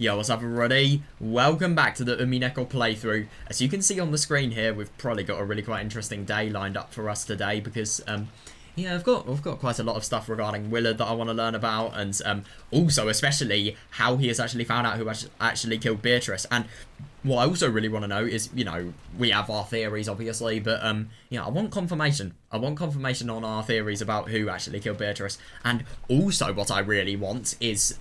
Yo, what's up everybody? Welcome back to the Umineko playthrough. As you can see on the screen here, we've probably got a really quite interesting day lined up for us today because, yeah, I've got quite a lot of stuff regarding Willard that I want to learn about, and also especially how he has actually found out who actually killed Beatrice. And what I also really want to know is, you know, we have our theories obviously, but you know, I want confirmation. I want confirmation on our theories about who actually killed Beatrice. And also what I really want is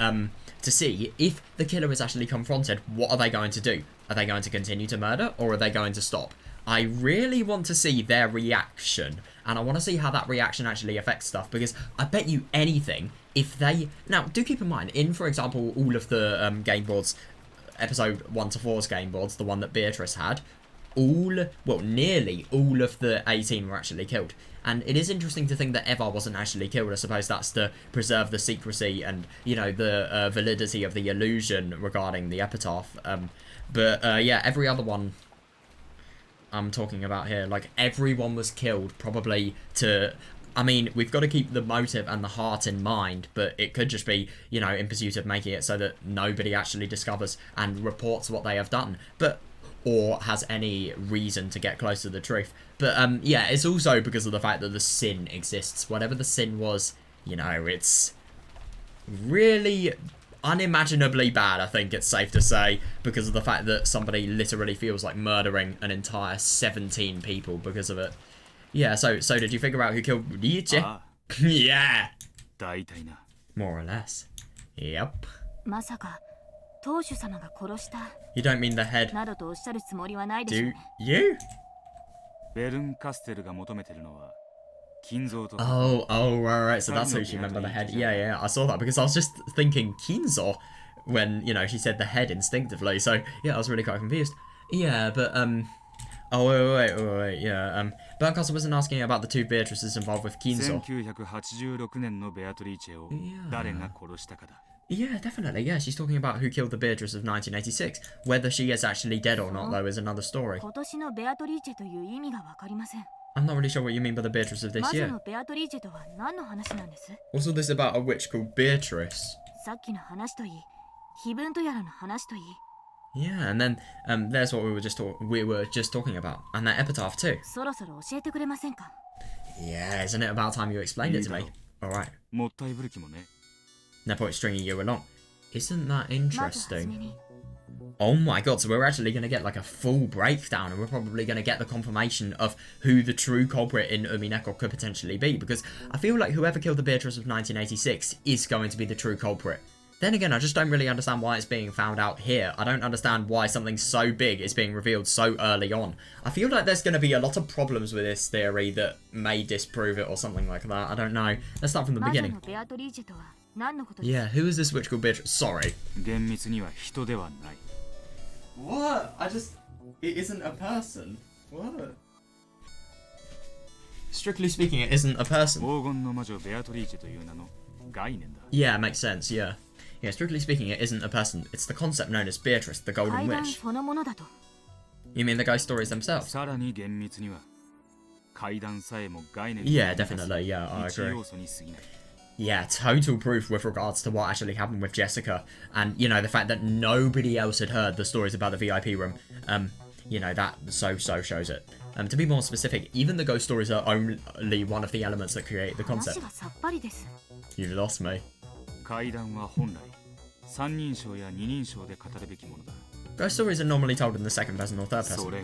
to see if the killer is actually confronted, what are they going to do? Are they going to continue to murder, or are they going to stop? I really want to see their reaction, and I want to see how that reaction actually affects stuff, because I bet you anything, if they... Now, do keep in mind, in, for example, all of the game boards, episode 1 to 4's game boards, the one that Beatrice had, nearly all of the 18 were actually killed. And it is interesting to think that Eva wasn't actually killed. I suppose that's to preserve the secrecy and, you know, the validity of the illusion regarding the epitaph. Yeah, every other one I'm talking about here, like, everyone was killed probably to... I mean, we've got to keep the motive and the heart in mind, but it could just be, you know, in pursuit of making it so that nobody actually discovers and reports what they have done. Or has any reason to get close to the truth. But, yeah, it's also because of the fact that the sin exists. Whatever the sin was, you know, it's really unimaginably bad, I think it's safe to say, because of the fact that somebody literally feels like murdering an entire 17 people because of it. Yeah, so did you figure out who killed Nietzsche? Yeah! More or less. Yep. You don't mean the head, do you? Right, so that's who she meant by the head. Yeah, I saw that because I was just thinking Kinzo when, you know, she said the head instinctively, so yeah, I was really quite confused. Yeah, but, wait, yeah, Berncastle wasn't asking about the two Beatrices involved with Kinzo. Yeah, definitely, yeah, she's talking about who killed the Beatrice of 1986. Whether she is actually dead or not, though, is another story. I'm not really sure what you mean by the Beatrice of this year. What's all this about a witch called Beatrice? Yeah, and then there's what we were just talking about, and that epitaph too. Yeah, isn't it about time you explained it to me? Alright. No point stringing you along. Isn't that interesting? Oh my god, so we're actually going to get like a full breakdown, and we're probably going to get the confirmation of who the true culprit in Umineko could potentially be, because I feel like whoever killed the Beatrice of 1986 is going to be the true culprit. Then again, I just don't really understand why it's being found out here. I don't understand why something so big is being revealed so early on. I feel like there's going to be a lot of problems with this theory that may disprove it or something like that. I don't know. Let's start from the beginning. Yeah, who is this witch called Beatrice? Sorry. What? It isn't a person. What? Strictly speaking, it isn't a person. Yeah, it makes sense, yeah. Yeah, strictly speaking, it isn't a person. It's the concept known as Beatrice, the Golden Witch. You mean the ghost stories themselves? Yeah, definitely, yeah, I agree. Yeah, total proof with regards to what actually happened with Jessica. And, you know, the fact that nobody else had heard the stories about the VIP room. You know, that so shows it. To be more specific, even the ghost stories are only one of the elements that create the concept. You lost me. Ghost stories are normally told in the second person or third person.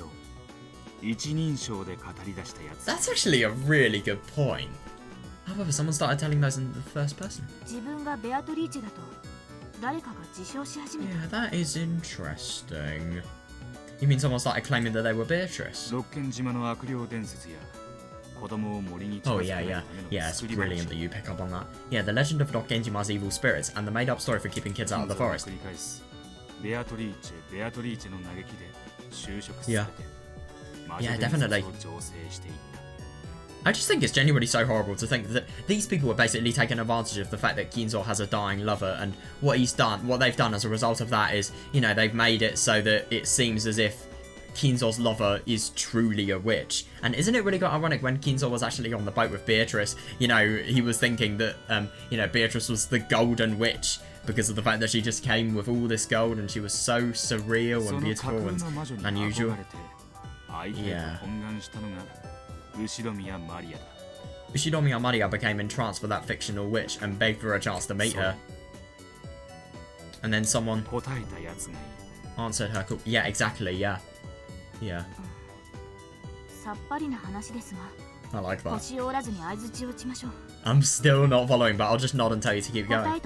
That's actually a really good point. However, someone started telling those in the first person. Yeah, that is interesting. You mean someone started claiming that they were Beatrice? Oh yeah, it's brilliant that you pick up on that. Yeah, the legend of Rokkenjima's evil spirits and the made-up story for keeping kids out of the forest. Yeah, definitely. I just think it's genuinely so horrible to think that these people are basically taking advantage of the fact that Kinzo has a dying lover, and what they've done as a result of that is, you know, they've made it so that it seems as if Kinzo's lover is truly a witch. And isn't it really quite ironic when Kinzo was actually on the boat with Beatrice, you know, he was thinking that, you know, Beatrice was the golden witch because of the fact that she just came with all this gold and she was so surreal and beautiful and unusual. Yeah. Ushidomiya Maria became entranced with that fictional witch and begged for a chance to meet her. And then someone answered her call. Yeah, exactly, yeah. Yeah. I like that. I'm still not following, but I'll just nod and tell you to keep going.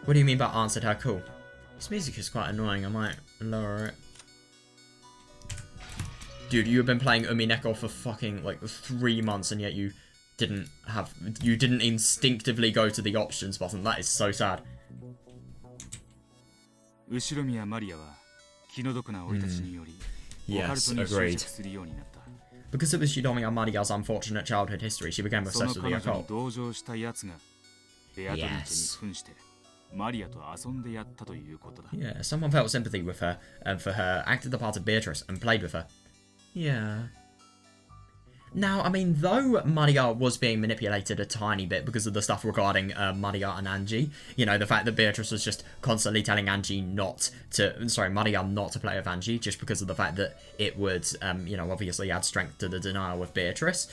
What do you mean by answered her call? This music is quite annoying, I might lower it. Dude, you've been playing Umineko for fucking like 3 months and yet you didn't instinctively go to the options button. That is so sad. Yes, agreed. Because it was Ushidomiya Maria's unfortunate childhood history, she became obsessed with the occult. Yes. Yeah, someone felt sympathy with her and for her, acted the part of Beatrice and played with her. Yeah. Now, I mean, though Maria was being manipulated a tiny bit because of the stuff regarding Maria and Angie, you know, the fact that Beatrice was just constantly telling Maria not to play with Angie, just because of the fact that it would, you know, obviously add strength to the denial with Beatrice.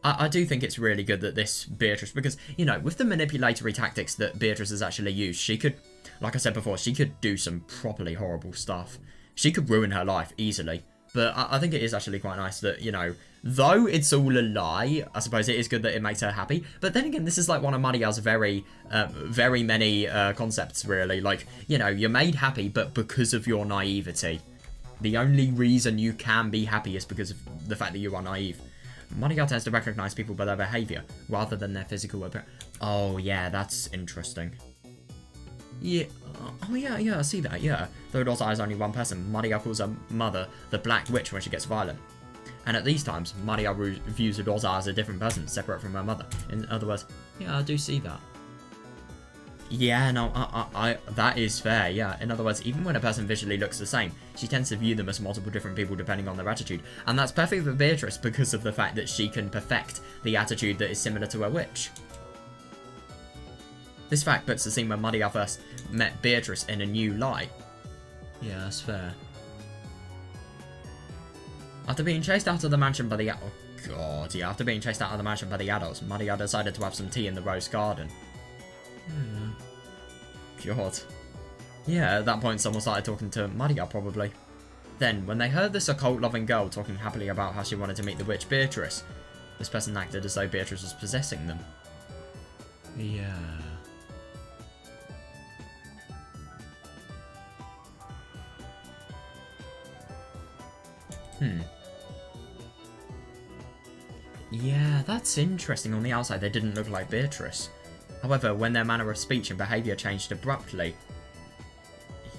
I do think it's really good that this Beatrice, because, you know, with the manipulatory tactics that Beatrice has actually used, she could, like I said before, she could do some properly horrible stuff. She could ruin her life easily. But I think it is actually quite nice that, you know, though it's all a lie, I suppose it is good that it makes her happy. But then again, this is like one of Maria's very many concepts, really. Like, you know, you're made happy, but because of your naivety. The only reason you can be happy is because of the fact that you are naive. Maria tends to recognize people by their behavior, rather than their physical appearance. Oh, yeah, that's interesting. Yeah. Oh, yeah, I see that, yeah. Though Rosa is only one person, Maria calls her mother the Black Witch when she gets violent. And at these times, Maria views Rosa as a different person, separate from her mother. In other words, yeah, I do see that. Yeah, no, that is fair, yeah. In other words, even when a person visually looks the same, she tends to view them as multiple different people depending on their attitude. And that's perfect for Beatrice because of the fact that she can perfect the attitude that is similar to her witch. This fact puts the scene when Maria first met Beatrice in a new light. Yeah, that's fair. After being chased out of the mansion by the after being chased out of the mansion by the adults, Maria decided to have some tea in the rose garden. God. Yeah, at that point someone started talking to Maria, probably. Then, when they heard this occult-loving girl talking happily about how she wanted to meet the witch Beatrice, this person acted as though Beatrice was possessing them. Yeah. Yeah, that's interesting. On the outside, they didn't look like Beatrice. However, when their manner of speech and behaviour changed abruptly...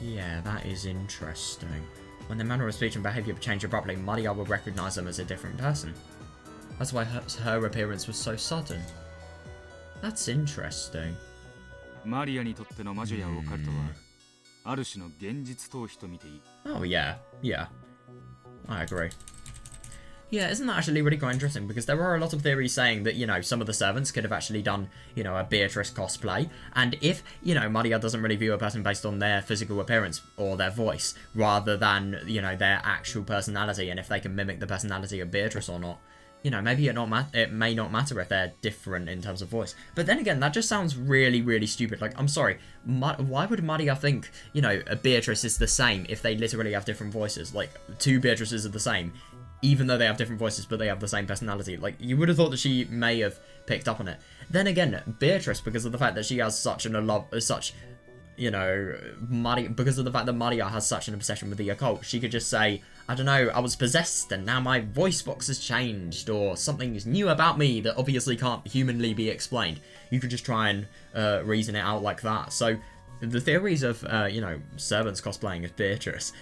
Yeah, that is interesting. When their manner of speech and behaviour changed abruptly, Maria would recognise them as a different person. That's why her appearance was so sudden. That's interesting. Oh, yeah. Yeah. I agree. Yeah, isn't that actually really quite interesting? Because there are a lot of theories saying that, you know, some of the servants could have actually done, you know, a Beatrice cosplay. And if, you know, Maria doesn't really view a person based on their physical appearance or their voice, rather than, you know, their actual personality, and if they can mimic the personality of Beatrice or not, you know, maybe it may not matter if they're different in terms of voice. But then again, that just sounds really, really stupid. Like, I'm sorry, why would Maria think, you know, a Beatrice is the same if they literally have different voices? Like, two Beatrices are the same, even though they have different voices, but they have the same personality. Like, you would have thought that she may have picked up on it. Then again, Beatrice, because of the fact that she has because of the fact that Maria has such an obsession with the occult, she could just say, I don't know, I was possessed and now my voice box has changed, or something is new about me that obviously can't humanly be explained. You could just try and reason it out like that. So the theories of, you know, servants cosplaying as Beatrice,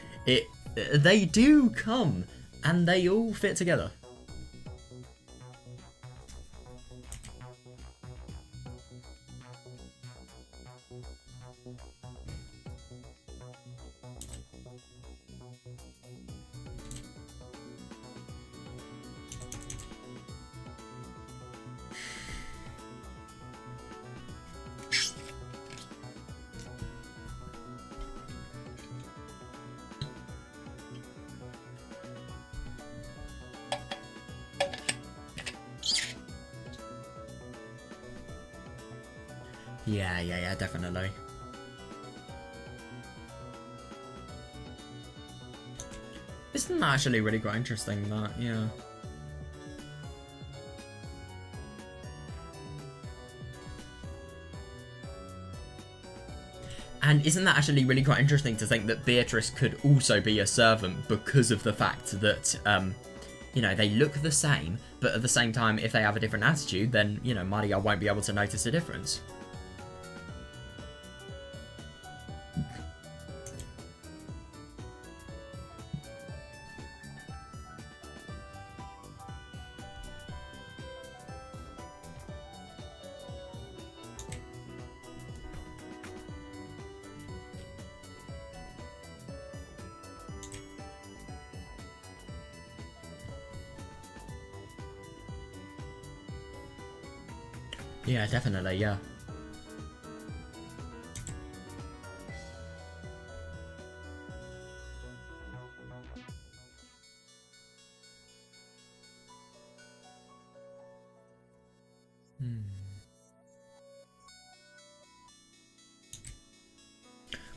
they do come, and they all fit together. Yeah, definitely. Isn't that actually really quite interesting, that, yeah. And isn't that actually really quite interesting to think that Beatrice could also be a servant because of the fact that, you know, they look the same, but at the same time, if they have a different attitude, then, you know, Maria won't be able to notice a difference. Yeah, definitely, yeah.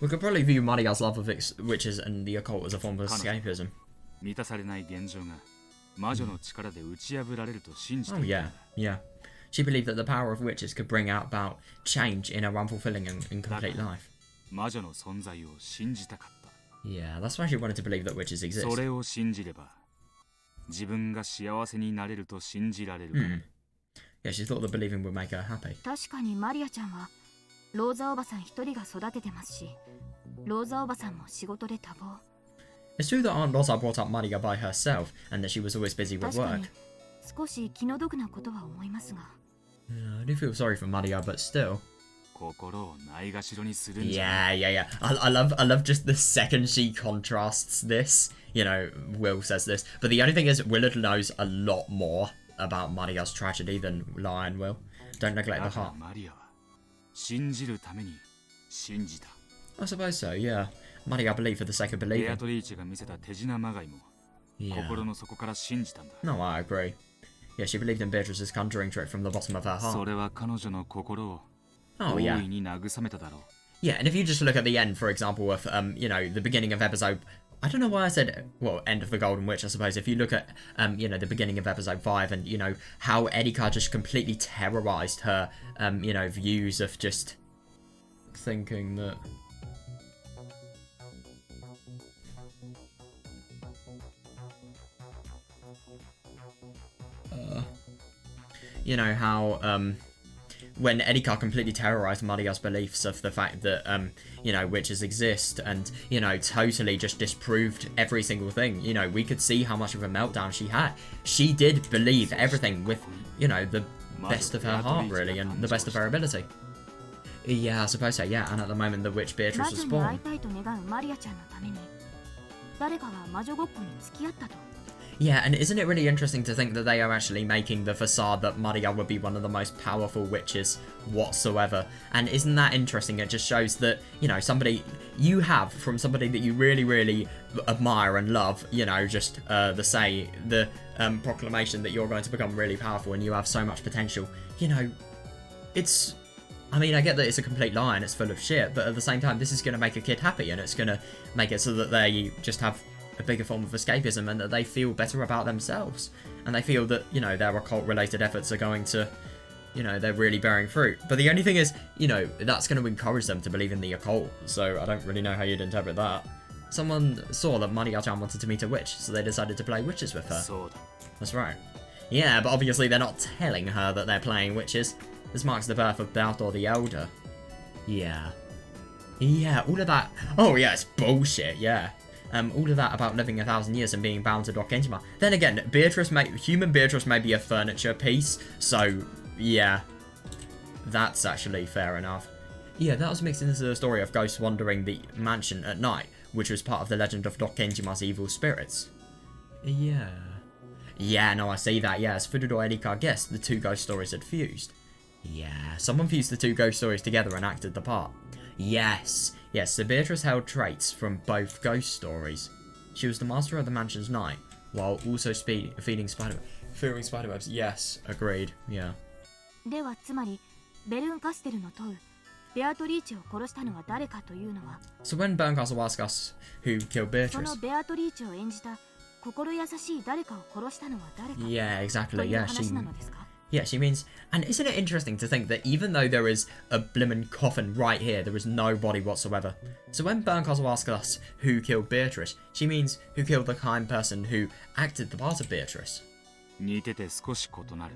We could probably view Maria's love of witches and the occult as a form of escapism. Oh yeah. She believed that the power of witches could bring about change in her unfulfilling and incomplete life. Yeah, that's why she wanted to believe that witches exist. Yeah, she thought that believing would make her happy. It's true that Aunt Rosa brought up Maria by herself and that she was always busy with work. Yeah, I do feel sorry for Maria, but still. Yeah. I love just the second she contrasts this. You know, Will says this, but the only thing is, Willard knows a lot more about Maria's tragedy than Lion will. Don't neglect the heart. I suppose so, yeah. Maria believed for the sake of believing. Yeah. No, I agree. Yeah, she believed in Beatrice's conjuring trick from the bottom of her heart. Oh, yeah. Yeah, and if you just look at the end, for example, of, you know, the beginning of episode... I don't know why I said, well, end of the Golden Witch, I suppose. If you look at, you know, the beginning of episode 5 and, you know, how Erika just completely terrorized her, you know, views of just thinking that... you know, how, when Erika completely terrorized Maria's beliefs of the fact that, you know, witches exist and, you know, totally just disproved every single thing. You know, we could see how much of a meltdown she had. She did believe everything with, you know, the best of her heart, really, and the best of her ability. Yeah, I suppose so, yeah, and at the moment the witch Beatrice was born. Yeah, and isn't it really interesting to think that they are actually making the facade that Maria would be one of the most powerful witches whatsoever? And isn't that interesting? It just shows that, you know, somebody you have from somebody that you really, really admire and love, you know, just the proclamation that you're going to become really powerful and you have so much potential. You know, it's... I mean, I get that it's a complete lie and it's full of shit, but at the same time, this is going to make a kid happy and it's going to make it so that they just have a bigger form of escapism and that they feel better about themselves. And they feel that, you know, their occult-related efforts are going to, you know, they're really bearing fruit. But the only thing is, you know, that's going to encourage them to believe in the occult. So I don't really know how you'd interpret that. Someone saw that Maria-chan wanted to meet a witch, so they decided to play witches with her. That's right. Yeah, but obviously they're not telling her that they're playing witches. This marks the birth of Balthor the Elder. Yeah. Yeah, all of that. Oh yeah, it's bullshit, yeah. All of that about living 1,000 years and being bound to Dokenjima. Then again, human Beatrice may be a furniture piece, so yeah, that's actually fair enough. Yeah, that was mixed into the story of ghosts wandering the mansion at night, which was part of the legend of Dokenjima's evil spirits. Yeah. Yeah, no, I see that, yeah, as Furudo Erika guessed, the two ghost stories had fused. Yeah, someone fused the two ghost stories together and acted the part. Yes, so Beatrice held traits from both ghost stories. She was the master of the mansion's night, while also feeding spiderwebs. Yes, agreed, yeah. ベアトリーチェを殺したのは誰かというのは、 So when Berncastle asks us who killed そ Beatrice, のベアトリーチェを演じた心優しい誰かを殺したのは誰か yeah, と exactly, いう yeah, 話なのですか？ she means, and isn't it interesting to think that even though there is a blimmin' coffin right here, there is no body whatsoever. So when Berncastle asks us who killed Beatrice, she means who killed the kind person who acted the part of Beatrice. 似てて少し異なる。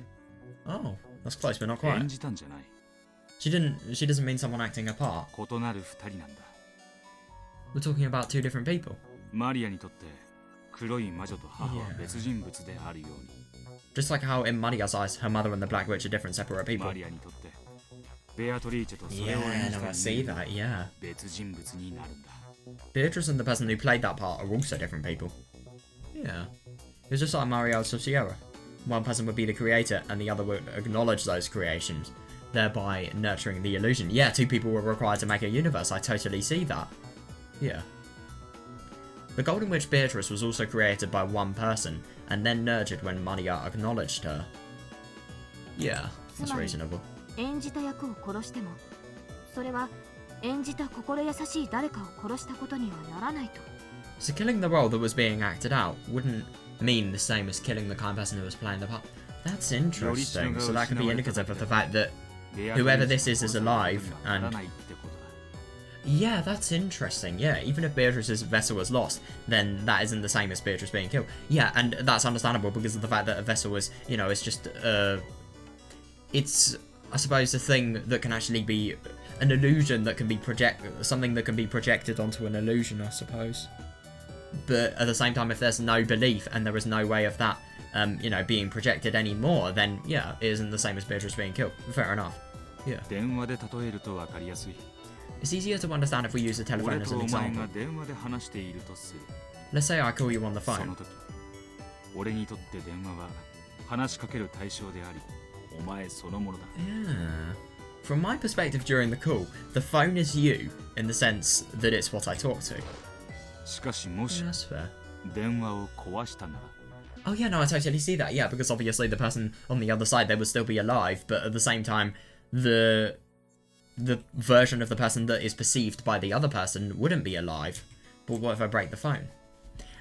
Oh, that's close, but not quite. 演じたんじゃない。 She doesn't mean someone acting a part. 異なる二人なんだ。 We're talking about two different people. マリアにとって黒い魔女と母は別人物であるように。 Just like how in Maria's eyes, her mother and the Black Witch are different separate people. マリアにとってベアトリーチェとそれを Yeah, 演じ no, た I see that, yeah. 別人物になるんだ。 Beatrice and the person who played that part are also different people. Yeah. It's just like Mario Sierra. One person would be the creator and the other would acknowledge those creations, thereby nurturing the illusion. Yeah, two people were required to make a universe. I totally see that. Yeah. The Golden Witch Beatrice was also created by one person and then nurtured when Maria acknowledged her. Yeah, that's reasonable. 演じた役を殺しても、それは演じた心優しい誰かを殺したことにはならないと。 So killing the role that was being acted out wouldn't mean the same as killing the kind person who was playing the part. That's interesting. So that could be indicative of the fact that whoever this is alive and... Yeah, that's interesting. Yeah, even if Beatrice's vessel was lost, then that isn't the same as Beatrice being killed. Yeah, and that's understandable because of the fact that a vessel is, you know, it's just, it's, I suppose, a thing that can actually be an illusion that can be something that can be projected onto an illusion, I suppose. But at the same time, if there's no belief and there is no way of that, you know, being projected anymore, then yeah, it isn't the same as Beatrice being killed. Fair enough. Yeah. 電話で例えると分かりやすい。 It's easier to understand if we use the telephone 俺 as と an お前 example. が電話で話しているとする。 Let's say I call you on the そ phone. の時、俺にとって電話は話しかける対象であり、お前そのものだ。 Yeah. From my perspective during the call, the phone is you in the sense that it's what I talk to. しかしもし Yeah, that's fair. 電話を壊したなら、 Oh yeah, no, I totally see that. Yeah, because obviously the person on the other side, they would still be alive, but at the same time, the version of the person that is perceived by the other person wouldn't be alive. But what if I break the phone?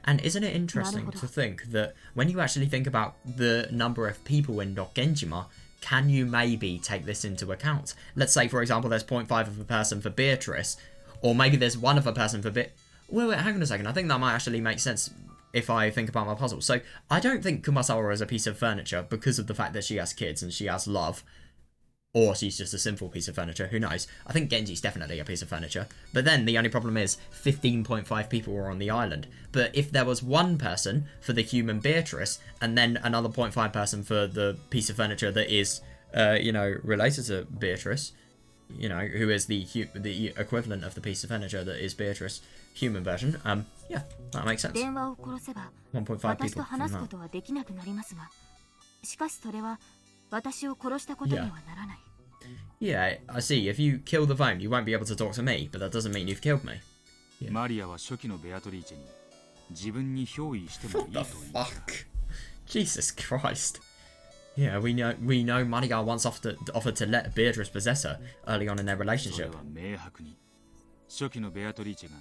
And isn't it interesting to think that when you actually think about the number of people in Dokkenjima, can you maybe take this into account? Let's say, for example, there's 0.5 of a person for Beatrice, or maybe there's 1 of a person for Wait, hang on a second. I think that might actually make sense if I think about my puzzle. So, I don't think Kumasawa is a piece of furniture because of the fact that she has kids and she has love. Or she's just a sinful piece of furniture, who knows. I think Genji's definitely a piece of furniture. But then the only problem is 15.5 people were on the island. But if there was 1 person for the human Beatrice, and then another 0.5 person for the piece of furniture that is, you know, related to Beatrice, you know, who is the equivalent of the piece of furniture that is Beatrice, human version, yeah, that makes sense. 電話を殺せば 1.5 私と people. 話すことはできなくなりますが、しかしそれは私を殺したことにはならない。 Yeah, I see. If you kill the phone, you won't be able to talk to me, but that doesn't mean you've killed me. Yeah. マリアは初期のベアトリーチェに自分に憑依してもいい What と the 言った。 fuck? Jesus Christ. Yeah, we know Marigar once offered to let Beatrice possess her early on in their それ relationship. は明白に初期のベアトリーチェが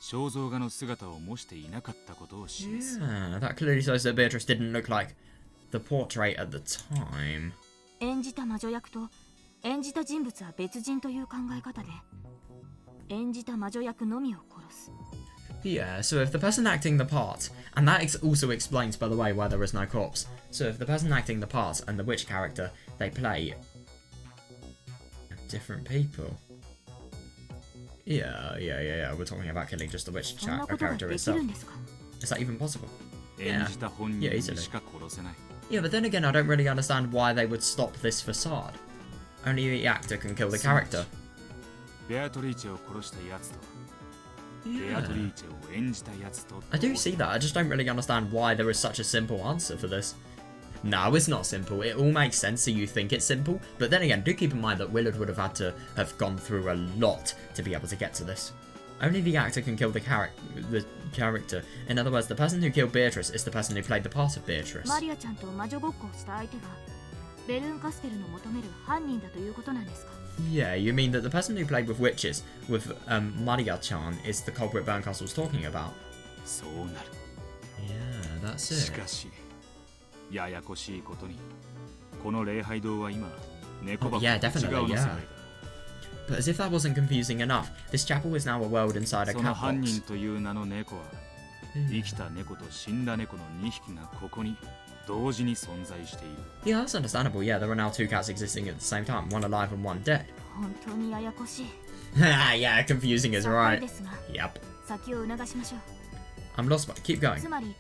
肖像画の姿を模していなかったことを示す。 Yeah, that clearly shows that Beatrice didn't look like the portrait at the time. 演じた魔女役と演じた人物は別人という考え方で、演じた魔女役のみを殺す。 Yeah, so if the person acting the part, and that also explains, by the way, why there is no corpse. So if the person acting the part and the witch character they play are different people. Yeah, we're talking about killing just the witch そんなことが character できる itself. んですか？ Is that even possible? 演じた本人にしか殺せない。 Yeah, but then again, I don't really understand why they would stop this facade. Only the actor can kill the character. ベアトリーチェを殺したやつと、ベアトリーチェを演じたやつと。 I do see that, I just don't really understand why there is such a simple answer for this. No, it's not simple. It all makes sense, so you think it's simple. But then again, do keep in mind that Willard would have had to have gone through a lot to be able to get to this. Only the actor can kill the character. In other words, the person who killed Beatrice is the person who played the part of Beatrice. マリアちゃんと魔女ごっこをした相手がベルーンカステルの求める犯人だということなんですか？ Yeah, you mean that the person who played with witches, with Maria-chan, is the culprit Berncastle's talking about? そうなる。 Yeah, that's し it. かしややこしいことにこの礼拝堂は今猫箱 Yeah, の内 definitely, 側の世界 yeah. だ。 But as if that wasn't confusing enough, this chapel is now a world inside a その cat 犯 box. 人という名の猫は生きた猫と死んだ猫の2匹がここに同時に存在している。 Yeah, that's understandable. Yeah, there are now two cats existing at the same time, one alive and one dead. 本当にややこしい。 Yeah, confusing is さっぱり right. ですが、 Yep. 先を促しましょう。 I'm lost, but keep going. つまり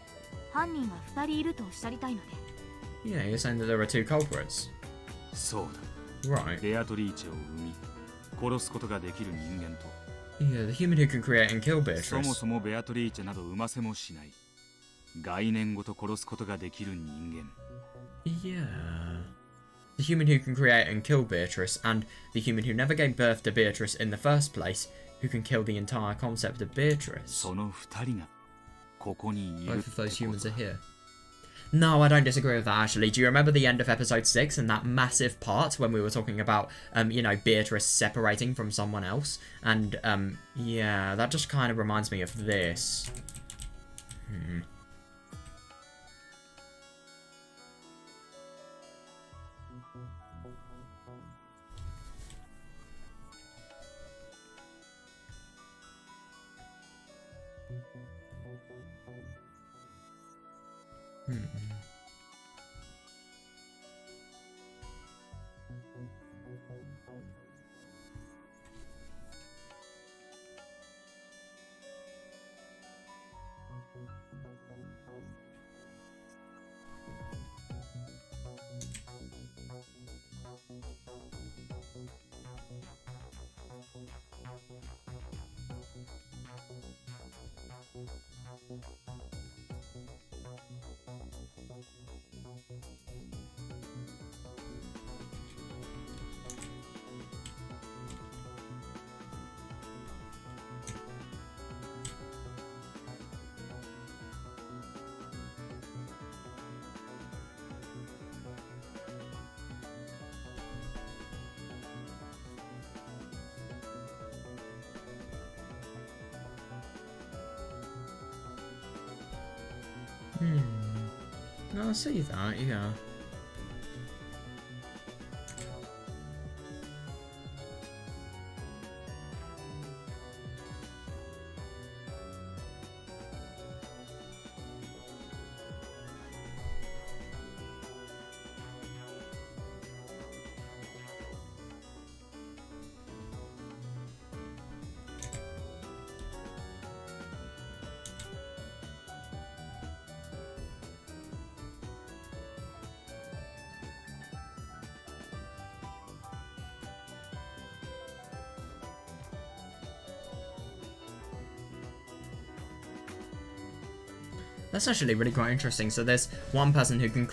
犯人は2人いるとおっしゃりたいので、 Yeah, you're saying that there are two culprits. そうだ。 Right. ベアトリーチェを生み殺すことができる人間と Yeah, the human who can create and kill そも Beatrice. そもベアトリーチェなど生ませもしない概念ごと殺すことができる人間。 Yeah. The human who can create and kill Beatrice, and the human who never gave birth to Beatrice in the first place, who can kill the entire concept of Beatrice. その2人がここにいる Both って of こ those と humans are だ。 here. No, I don't disagree with that, actually. Do you remember the end of episode 6 and that massive part when we were talking about, you know, Beatrice separating from someone else? And, yeah, that just kind of reminds me of this. No, I see that, yeah. That's actually really quite interesting. So there's one person who can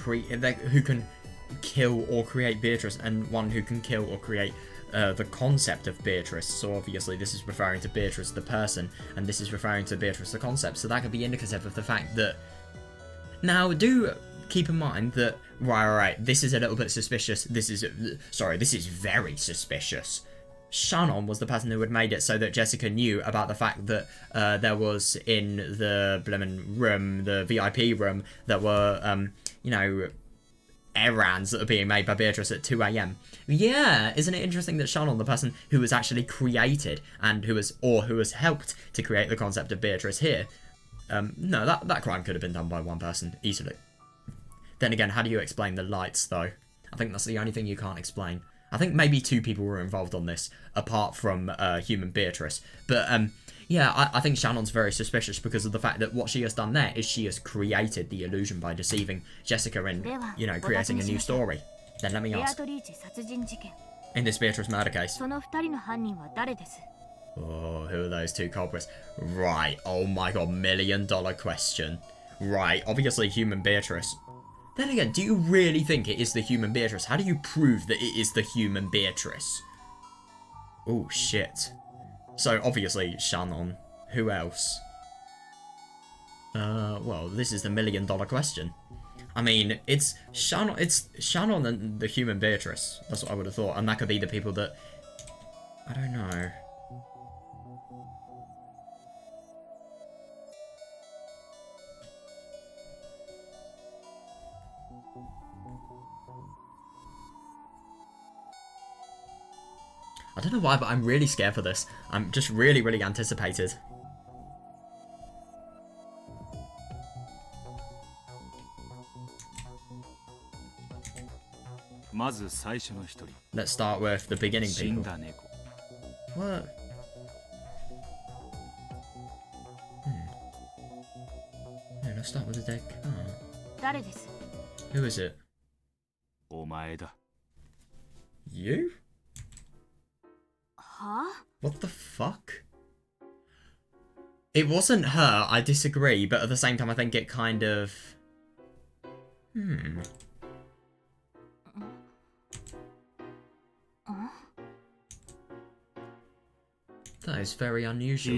kill or create Beatrice, and one who can kill or create the concept of Beatrice. So obviously this is referring to Beatrice the person, and this is referring to Beatrice the concept. So that could be indicative of the fact that... Now, do keep in mind that, right, this is a little bit suspicious. This is very suspicious. Shannon was the person who had made it so that Jessica knew about the fact that there was in the blimmin' room, the VIP room, that were, you know, errands that are being made by Beatrice at 2 AM. Yeah, isn't it interesting that Shannon, the person who was actually created and who has helped to create the concept of Beatrice here, no, that crime could have been done by one person easily. Then again, how do you explain the lights though? I think that's the only thing you can't explain. I think maybe 2 people were involved on this, apart from human Beatrice. But, yeah, I think Shannon's very suspicious because of the fact that what she has done there is she has created the illusion by deceiving Jessica and, you know, creating a new story. Then let me ベア ask, トリーチェ殺人事件、 in this Beatrice murder case, その2人の犯人は誰です？ oh, who are those 2 culprits? Right, oh my god, $1 million question. Right, obviously human Beatrice. Then again, do you really think it is the human Beatrice? How do you prove that it is the human Beatrice? Oh, shit. So, obviously, Shannon. Who else? Well, this is the $1 million question. I mean, it's Shannon and the human Beatrice. That's what I would have thought. And that could be the people that I don't know. I don't know why, but I'm really scared for this. I'm just really, really anticipated. Let's start with the beginning people. What? Yeah, let's start with the deck. Oh. Who is it? You? What the fuck? It wasn't her, I disagree, but at the same time I think it kind of... That is very unusual.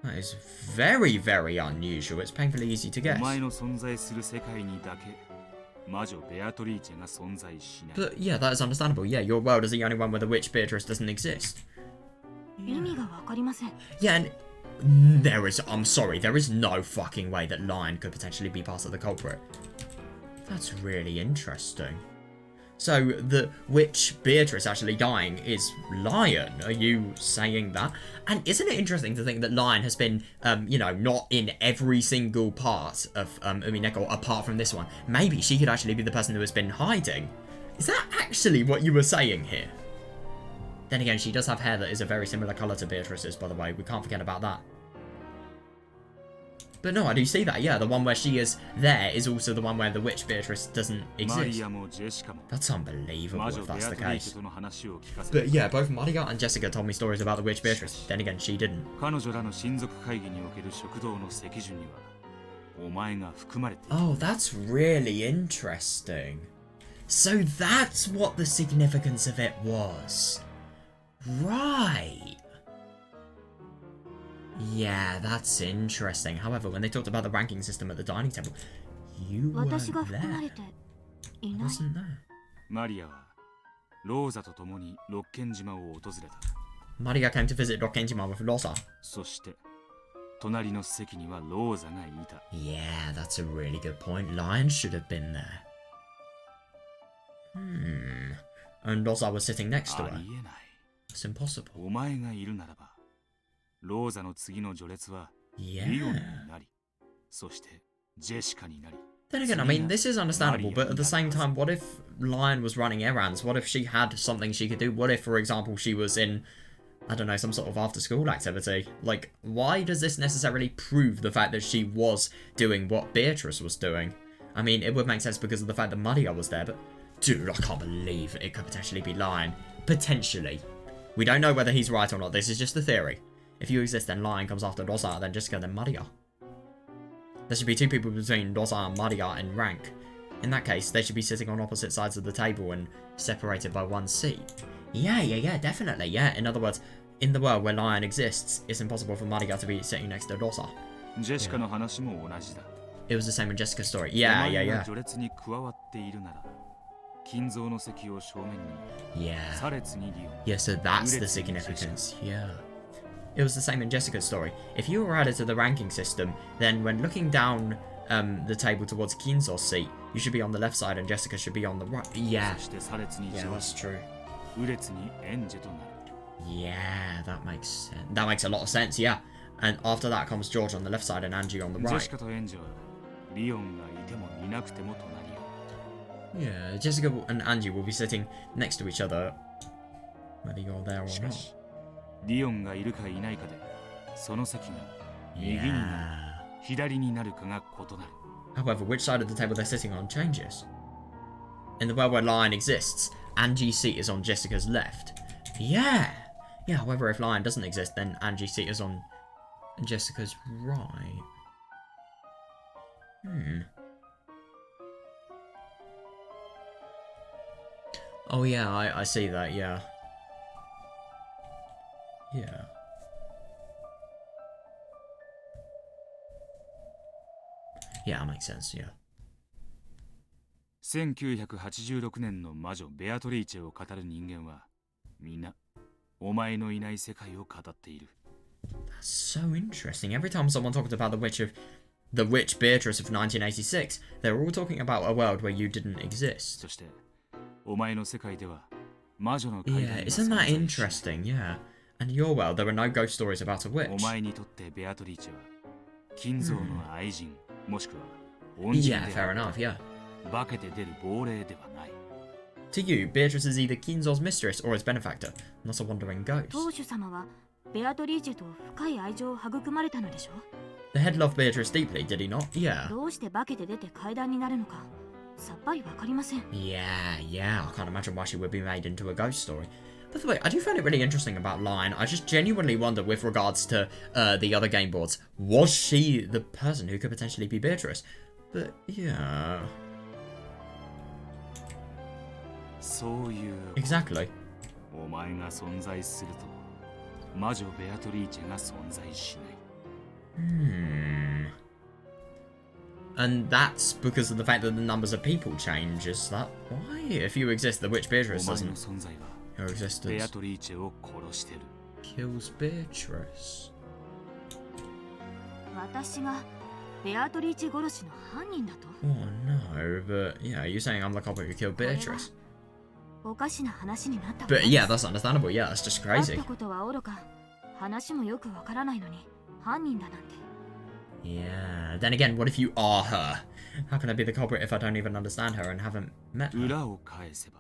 That is very, very unusual. It's painfully easy to guess. But yeah, that is understandable. Yeah, your world is the only one where the witch Beatrice doesn't exist. Yeah, and there is, I'm sorry, there is no fucking way that Lion could potentially be part of the culprit. That's really interesting. So, the witch Beatrice actually dying is Lion. Are you saying that? And isn't it interesting to think that Lion has been, you know, not in every single part of Umineko apart from this one? Maybe she could actually be the person who has been hiding. Is that actually what you were saying here? Then again, she does have hair that is a very similar colour to Beatrice's, by the way. We can't forget about that. But no, I do see that, yeah. The one where she is there is also the one where the witch Beatrice doesn't exist. That's unbelievable if that's the case. But yeah, both Maria and Jessica told me stories about the witch Beatrice. Then again, she didn't. Oh, that's really interesting. So that's what the significance of it was. Right. Yeah, that's interesting. However, when they talked about the ranking system at the dining table, you weren't there. I wasn't there. Maria came to visit Rokkenjima with Rosa. Yeah, that's a really good point. Lion should have been there. And Rosa was sitting next to her. It's impossible. Yeah. Then again, I mean, this is understandable, but at the same time, what if Lion was running errands? What if she had something she could do? What if, for example, she was in, I don't know, some sort of after-school activity? Like, why does this necessarily prove the fact that she was doing what Beatrice was doing? I mean, it would make sense because of the fact that Maria was there, but dude, I can't believe it could potentially be Lion. Potentially. We don't know whether he's right or not. This is just a theory. If you exist, then Lion comes after Rosa, then Jessica, then Maria. There should be two people between Rosa and Maria in rank. In that case, they should be sitting on opposite sides of the table and separated by one seat. Yeah, definitely, yeah. In other words, in the world where Lion exists, it's impossible for Maria to be sitting next to Rosa. Yeah. It was the same in Jessica's story. Yeah. Yeah, so that's the significance, yeah. It was the same in Jessica's story. If you were added to the ranking system, then when looking down the table towards Kinzo's seat, you should be on the left side and Jessica should be on the right. Yeah, that's true. Yeah, that makes sense. That makes a lot of sense, yeah. And after that comes George on the left side and Angie on the right. Yeah, Jessica and Angie will be sitting next to each other, whether you're there or not. However, which side of the table they're sitting on changes. In the world where Lion exists, Angie's seat is on Jessica's left. Yeah, however, if Lion doesn't exist, then Angie's seat is on Jessica's right. Oh yeah, I see that, yeah. Yeah, that makes sense, yeah. 1986年の魔女ベアトリーチェを語る人間は皆お前のいない世界を語っている。 That's so interesting. Every time someone talked about the witch Beatrice of 1986, they were all talking about a world where you didn't exist. そしてお前の世界では魔女の階段 Yeah, が isn't 存 that 在しない。 interesting? Yeah. And in your world, there were no ghost stories about a お witch. 前にとってベアトリーチェは金蔵の愛人、もしくは恩人 Yeah, で fair ある。 enough, yeah. 化けて出る亡霊ではない。 To you, Beatrice is either Kinzo's mistress or his benefactor, not a wandering 当 ghost. 主様はベアトリーチェと深い愛情を育まれたのでしょ The head loved Beatrice deeply, did he not? Yeah. どうして化けて出て階段になるのかさっぱりわかりません Yeah. I can't imagine why she would be made into a ghost story. By the way, I do find it really interesting about Lion. I just genuinely wonder, with regards to the other game boards, was she the person who could potentially be Beatrice? But, yeah. そういう Exactly. お前が存在すると魔女ベアトリーチェが存在しない。 And that's because of the fact that the numbers of people change, is that why? If you exist, the witch お Beatrice 前の doesn't. 存在は Your ベア existence トリーチェを殺してる。 kills Beatrice. 私がベアトリーチェ殺しの犯人だと Oh no, but yeah, you're saying I'm the culprit who killed Beatrice. おかしな話になった But yeah, that's understandable. Yeah, that's just 会っ crazy. たことは愚か話もよくわからないのに犯人だなんて Yeah. Then again, what if you are her? How can I be the culprit if I don't even understand her and haven't met her? 裏を返せば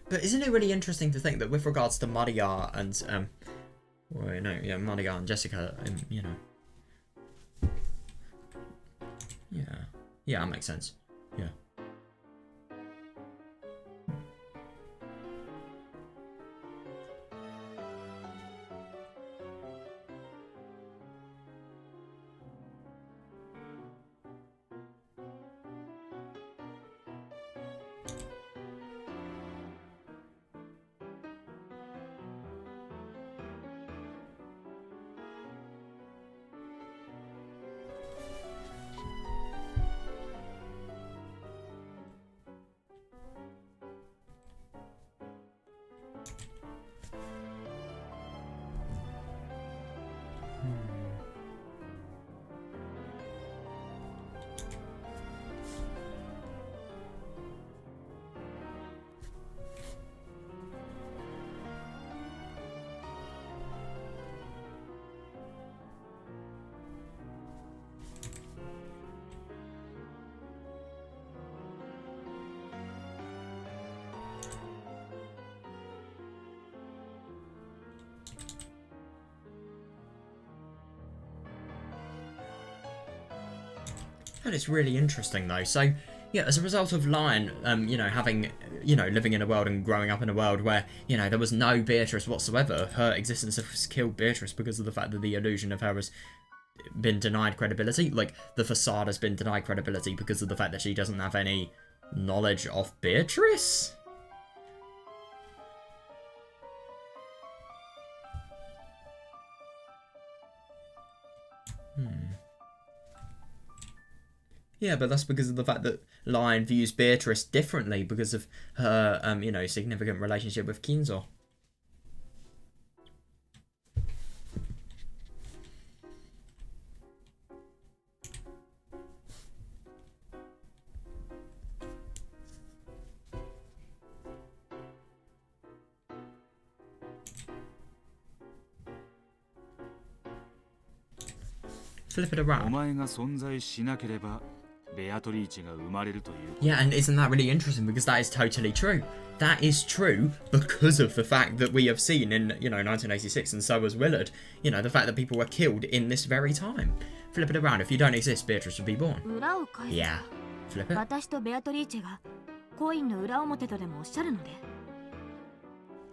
But isn't it really interesting to think that with regards to Maria and Maria and Jessica, you know, yeah, that makes sense. Yeah. And it's really interesting though. So, yeah, as a result of Lion, having, living in a world and growing up in a world where, there was no Beatrice whatsoever, her existence has killed Beatrice because of the fact that the illusion of her has been denied credibility. Like, the facade has been denied credibility because of the fact that she doesn't have any knowledge of Beatrice? Yeah, but that's because of the fact that Lion views Beatrice differently because of her, significant relationship with Kinzo. Flip it お around. 前が存在しなければベアトリーチェが生まれるという。 Yeah, and isn't that really interesting? Because that is totally true. That is true because of the fact that we have seen in, 1986, and so was Willard, the fact that people were killed in this very time. Flip it around. If you don't exist, Beatrice would be born. 裏を返せ Yeah. Flip it. 私とベアトリーチェがコインの裏表とでもおっしゃるので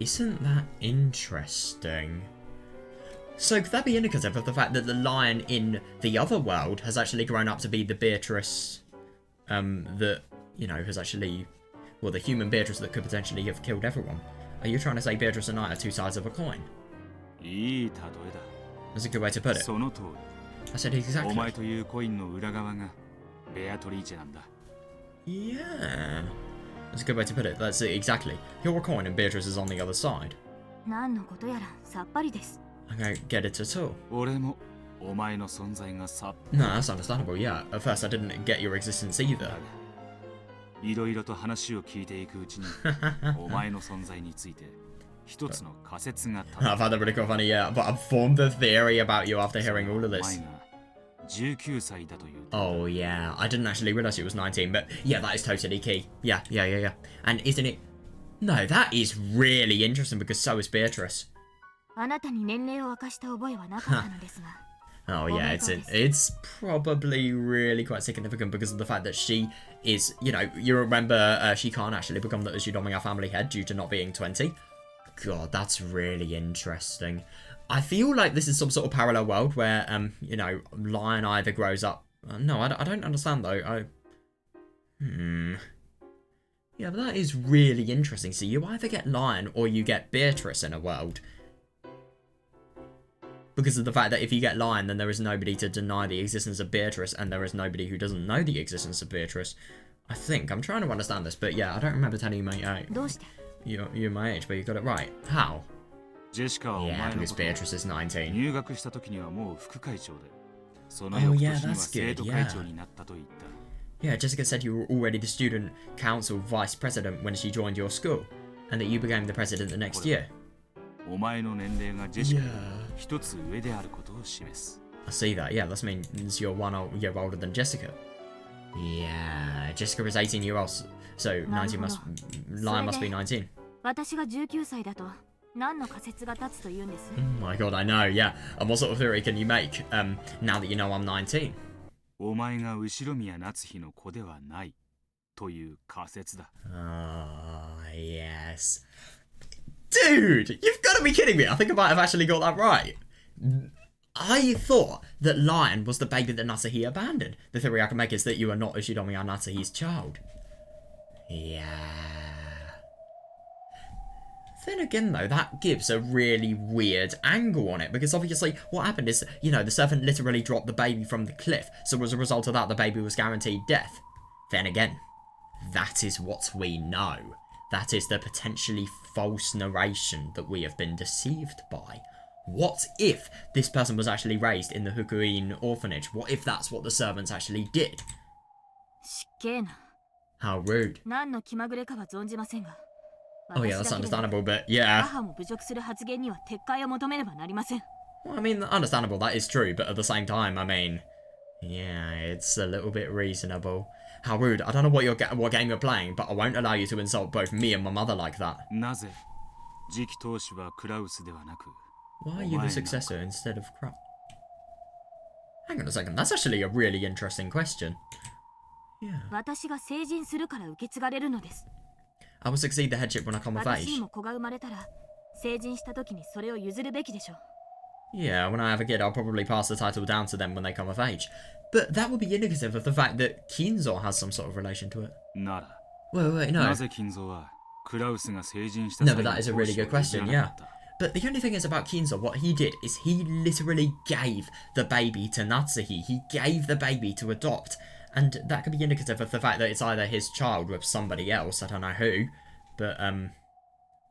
Isn't that interesting? So could that be indicative of the fact that the lion in the other world has actually grown up to be the Beatrice that, you know, has actually... Well, the human Beatrice that could potentially have killed everyone. Are you trying to say Beatrice and Knight are two sides of a coin? いい例えだ。 That's a good way to put it. その通り。 I said exactly. お前というコインの裏側がベアトリーチェなんだ。 Yeah. That's a good way to put it. That's it, exactly. You're a coin and Beatrice is on the other side. 何のことやらさっぱりです。 I don't get it at all. 俺もお前の存在がさっ No, that's understandable, yeah. At first I didn't get your existence either. いろいろと話を聞いていくうちにお前の存在について一つの仮説が立 I've had that really quite funny, yeah. But I've formed a theory about you after hearing all of お前 this. が19歳だという Oh, yeah. I didn't actually realise it was 19, but yeah, that is totally key. Yeah. And isn't it... No, that is really interesting because so is Beatrice. あなたに年齢を明かした覚えはなかったのですが。 Oh yeah, it's probably really quite significant because of the fact that she is, you know, you remember she can't actually become the Uchinomiya family head due to not being 20. God, that's really interesting. I feel like this is some sort of parallel world where, you know, Lion either grows up... no, I don't understand though. Yeah, but that is really interesting. So you either get Lion or you get Beatrice in a world. Because of the fact that if you get Lion, then there is nobody to deny the existence of Beatrice, and there is nobody who doesn't know the existence of Beatrice. I think. I'm trying to understand this, but yeah, I don't remember telling you my age. どうして？ You're my age, but you got it right. How? ジェシカはお Yeah, 前の because ことを Beatrice is 19. 入学した時にはもう副会長でその Oh, 翌 yeah, 年には that's 生 good, 徒会長になったと言った Yeah, Jessica said you were already the student council vice president when she joined your school, and that you became the president the next year. お前の年齢がジェシカ Yeah. より一つ上であることを示す I see that. Yeah, that means you're 1 year older than Jessica. Yeah, Jessica is 18 years old, so 19 must... Lion must be 19. 私が19歳だと何の仮説が立つと言うんです。 Oh my god, I know, yeah. And what sort of theory can you make, now that you know I'm 19? お前が後宮夏日の子ではないという仮説だ Ah, yes. Dude, you've got to be kidding me. I think I might have actually got that right. I thought that Lion was the baby that Natsuhi abandoned. The theory I can make is that you are not Ushidomiya Natsuhi's child. Yeah. Then again, though, that gives a really weird angle on it, because obviously what happened is, you know, the servant literally dropped the baby from the cliff, so as a result of that, the baby was guaranteed death. Then again, that is what we know. That is the potentially false narration that we have been deceived by. What if this person was actually raised in the Hukuin orphanage? What if that's what the servants actually did? 失敬な。 How rude. 何の気まぐれかは存じませんが。 Oh yeah, that's 私だけでなく understandable, but yeah. 母も侮辱する発言には撤回を求めねばなりません。 Well, I mean, understandable, that is true, but at the same time, I mean... Yeah, it's a little bit reasonable. How rude. I don't know what game you're playing, but I won't allow you to insult both me and my mother like that. なぜ次期当主はクラウスではなく Why are you the successor instead of Krut? Hang on a second, that's actually a really interesting question. Yeah. 私が成人するから受け継がれるのです。 I will succeed the headship when I come of 私に age. も子が生まれたら、成人した時にそれを譲るべきでしょう。 Yeah, when I have a kid, I'll probably pass the title down to them when they come of age. But that would be indicative of the fact that Kinzo has some sort of relation to it. なら Wait, no. なぜ金蔵はクラウスが成人した No, 際 but の that is a 当 really 主を good question, 譲ら yeah. なかった But the only thing is about Kinzo, what he did is he literally gave the baby to Natsuhi. He gave the baby to adopt. And that could be indicative of the fact that it's either his child with somebody else, I don't know who. But,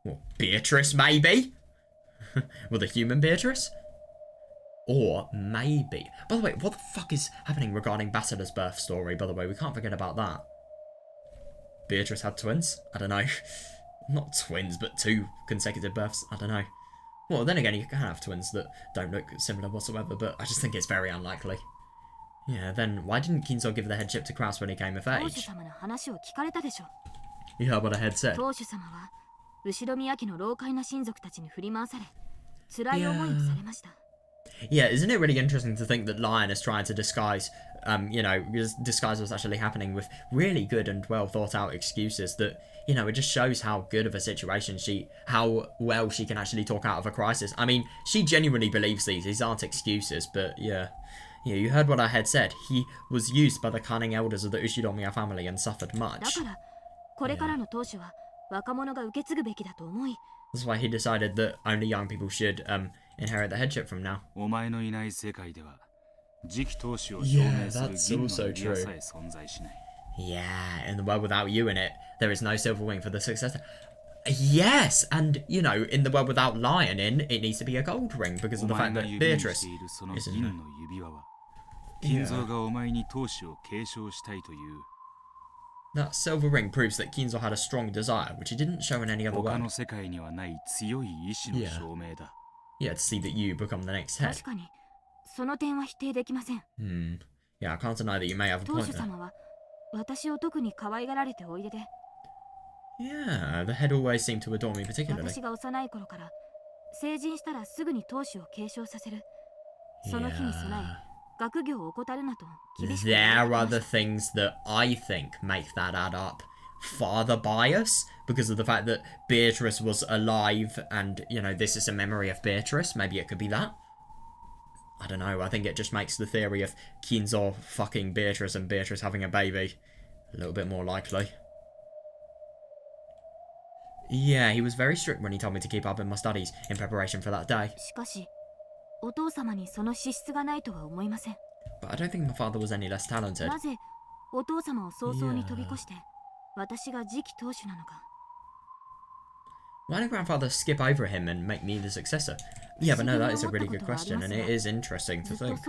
well, Beatrice, maybe? Well, the human Beatrice? Or maybe... By the way, what the fuck is happening regarding Basila's birth story, by the way? We can't forget about that. Beatrice had twins? I don't know. Not twins, but 2 consecutive births. I don't know. Well, then again, you can have twins that don't look similar whatsoever, but I just think it's very unlikely. Yeah, then why didn't Kinzo give the headship to Kraus when he came of 当主 age? 様の話を聞かれたでしょう。 You heard what the head said. 当主様は後ろ宮家の老快な親族たちに振り回され、辛い思いをされました。 Yeah, isn't it really interesting to think that Lion is trying to disguise you know, disguise what's actually happening with really good and well thought out excuses that, you know, it just shows how good of a situation how well she can actually talk out of a crisis. I mean, she genuinely believes these aren't excuses, but yeah. Yeah, you heard what I had said. He was used by the cunning elders of the Ushidomiya family and suffered much. That's why he decided that only young people should inherit the headship from now. Yeah, that's also true. Yeah, in the world without you in it, there is no silver wing for the successor. Yes, and, you know, in the world without Lion in, it needs to be a gold ring because of the fact that Beatrice isn't. Yeah. That silver ring proves that Kinzo had a strong desire, which he didn't show in any other world. Yeah, to see that you become the next head. Yeah, I can't deny that you may have a point there. Yeah, the head always seemed to adore me particularly. There are the things that I think make that add up. Father bias, because of the fact that Beatrice was alive and, you know, this is a memory of Beatrice. Maybe it could be that. I don't know, I think it just makes the theory of Kinzo fucking Beatrice and Beatrice having a baby a little bit more likely. Yeah, he was very strict when he told me to keep up in my studies in preparation for that day. But I don't think my father was any less talented. Yeah. Why did grandfather skip over him and make me the successor? Yeah, but no, that is a really good question, and it is interesting to think.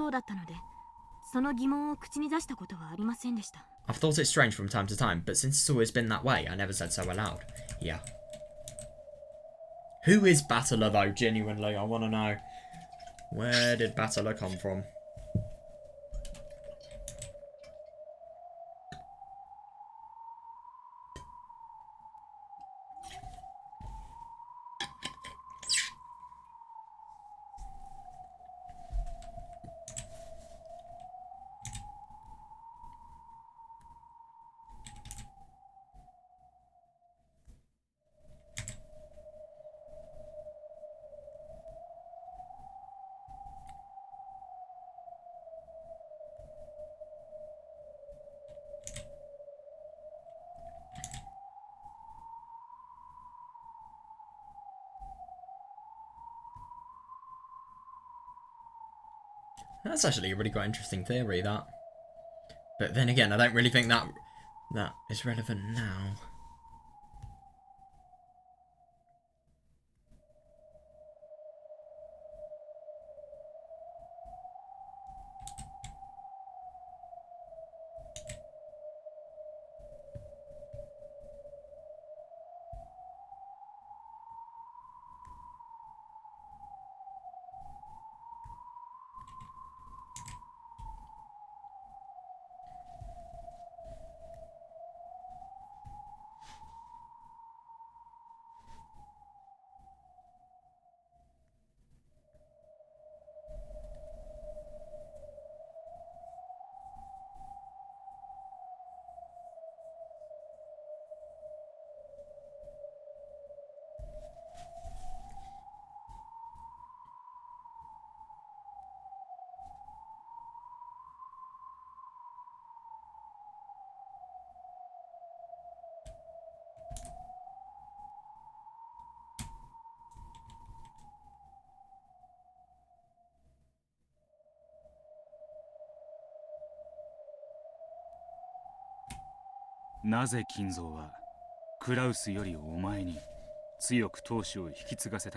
I've thought it strange from time to time, but since it's always been that way, I never said so aloud. Yeah. Who is Battler, though, genuinely? I want to know. Where did Battler come from? That's actually a really quite interesting theory, that. But then again, I don't really think that is relevant now.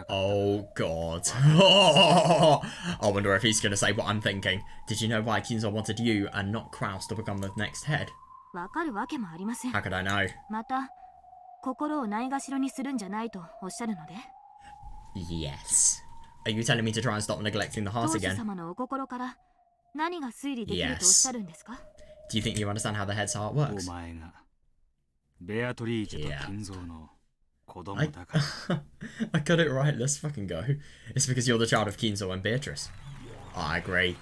Oh god. I wonder if he's gonna say what I'm thinking. Did you know why Kinzo wanted you and not Kraus to become the next head? How could I know? Yes. Are you telling me to try and stop neglecting the heart again? Yes. Do you think you understand how the head's heart works? Yeah. I got it right, let's fucking go. It's because you're the child of Kinzo and Beatrice. I agree.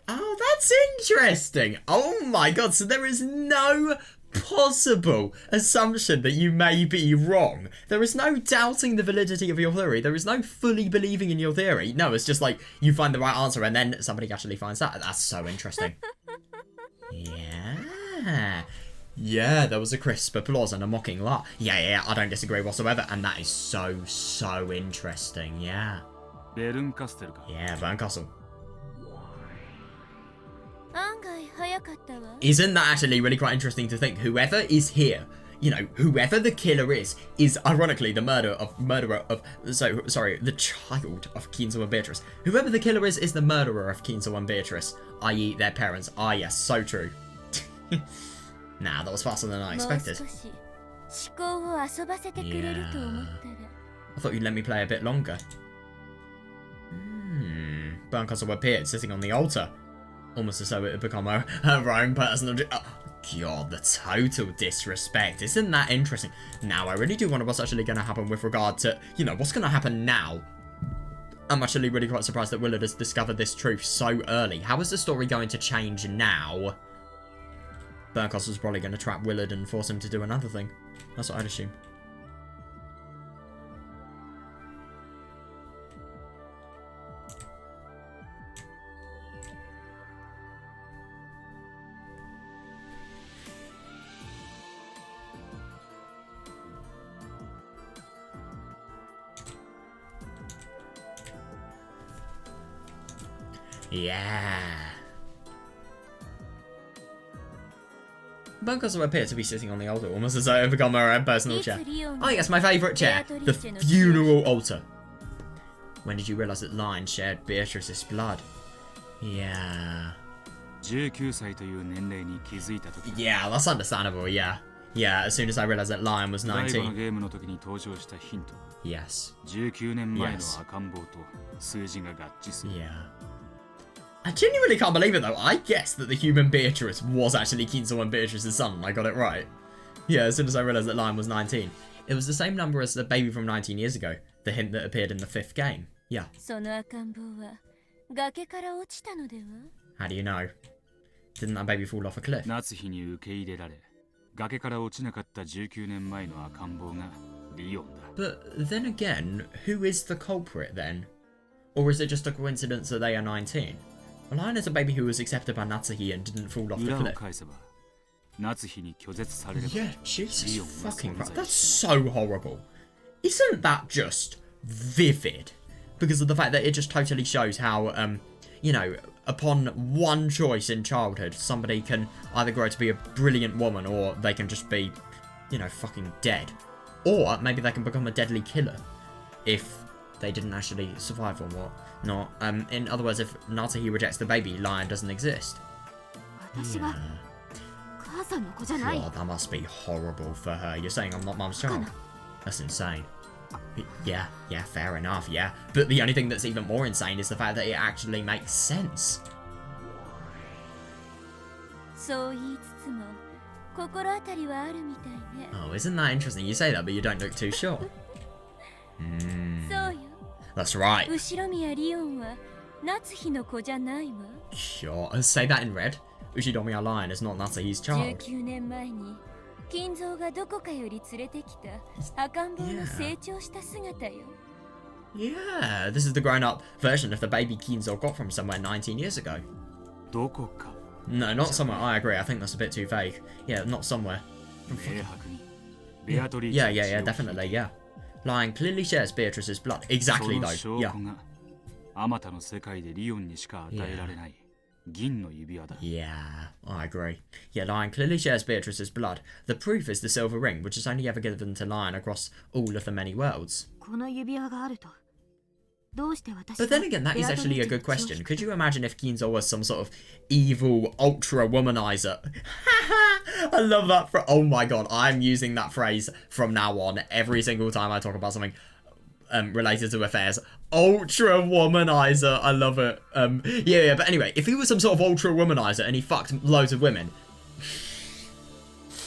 Oh, that's interesting. Oh my god, so there is no possible assumption that you may be wrong. There is no doubting the validity of your theory. There is no fully believing in your theory. No, it's just like you find the right answer and then somebody actually finds that. That's so interesting. Yeah. Yeah, there was a crisp applause and a mocking laugh. Yeah, I don't disagree whatsoever. And that is so interesting. Yeah. Yeah, Bernkastel. Isn't that actually really quite interesting to think? Whoever is here, you know, whoever the killer is ironically the the child of Kinzo and Beatrice. Whoever the killer is the murderer of Kinzo and Beatrice, i.e. their parents. Ah, yes, so true. Nah, that was faster than I expected. Yeah. I thought you'd let me play a bit longer. Bernkastel appeared sitting on the altar. Almost as though it had become her own personal... Oh, God, the total disrespect. Isn't that interesting? Now, I really do wonder what's actually going to happen with regard to, you know, what's going to happen now. I'm actually really quite surprised that Willard has discovered this truth so early. How is the story going to change now? Bernkastel's probably going to trap Willard and force him to do another thing. That's what I'd assume. Yeah. Bernkastel appeared to be sitting on the altar, almost as though it had become her own personal chair. Oh yes, my favourite chair. The funeral altar. When did you realise that Lion shared Beatrice's blood? Yeah. Yeah, that's understandable, yeah. Yeah, as soon as I realised that Lion was 19. Yes. Yes. Yeah. I genuinely can't believe it though. I guessed that the human Beatrice was actually Kinzo and Beatrice's son, and I got it right. Yeah, as soon as I realised that Lion was 19. It was the same number as the baby from 19 years ago. The hint that appeared in the 5th game. Yeah. How do you know? Didn't that baby fall off a cliff? But then again, who is the culprit then? Or is it just a coincidence that they are 19? Well, Lion is a baby who was accepted by Natsuhi and didn't fall off the cliff. Yeah, Jesus fucking Christ. That's so horrible. Isn't that just vivid? Because of the fact that it just totally shows how, you know, upon one choice in childhood, somebody can either grow to be a brilliant woman or they can just be, you know, fucking dead. Or maybe they can become a deadly killer if they didn't actually survive or what not. In other words, if Natsuhi rejects the baby, Lion doesn't exist. Yeah. God, that must be horrible for her. You're saying I'm not Mum's child? That's insane. Yeah, fair enough, yeah. But the only thing that's even more insane is the fact that it actually makes sense. Oh, isn't that interesting? You say that, but you don't look too sure. That's right. Sure. Say that in red. Ushidomiya Lion is not Natsuhi's child. Yeah, this is the grown-up version of the baby Kinzo got from somewhere 19 years ago. No, not somewhere. I agree. I think that's a bit too vague. Yeah, not somewhere. Yeah, definitely, yeah. Lion clearly shares Beatrice's blood. Exactly, though. Yeah. Yeah, I agree. Yeah, Lion clearly shares Beatrice's blood. The proof is the silver ring, which is only ever given to Lion across all of the many worlds. But then again, that is actually a good question. Could you imagine if Kinzo was some sort of evil ultra womanizer? I love that. Oh my god, I'm using that phrase from now on every single time I talk about something related to affairs. Ultra womanizer. I love it. Yeah, but anyway, if he was some sort of ultra womanizer and he fucked loads of women,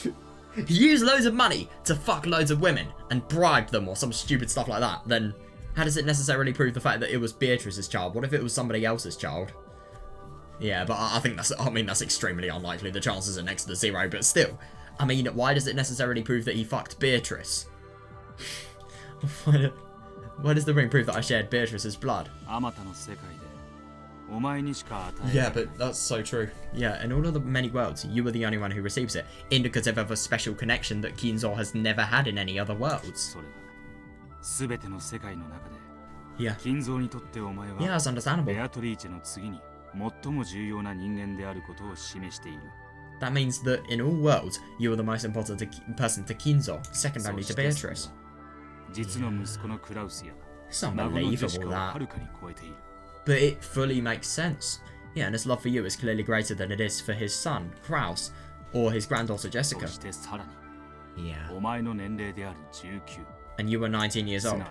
he used loads of money to fuck loads of women and bribed them or some stupid stuff like that, then how does it necessarily prove the fact that it was Beatrice's child? What if it was somebody else's child? Yeah, but I think that's extremely unlikely. The chances are next to zero, but still. I mean, why does it necessarily prove that he fucked Beatrice? Why does the ring prove that I shared Beatrice's blood? Yeah, but that's so true. Yeah, in all of the many worlds, you were the only one who receives it, indicative of a special connection that Kinzo has never had in any other worlds. Yeah. Yeah, that's understandable. That means that in all worlds, you are the most important person to Kinzo, second only to Beatrice. It's unbelievable that. But it fully makes sense. Yeah, and his love for you is clearly greater than it is for his son, Kraus, or his granddaughter, Jessica. Yeah. And you were 19 years old.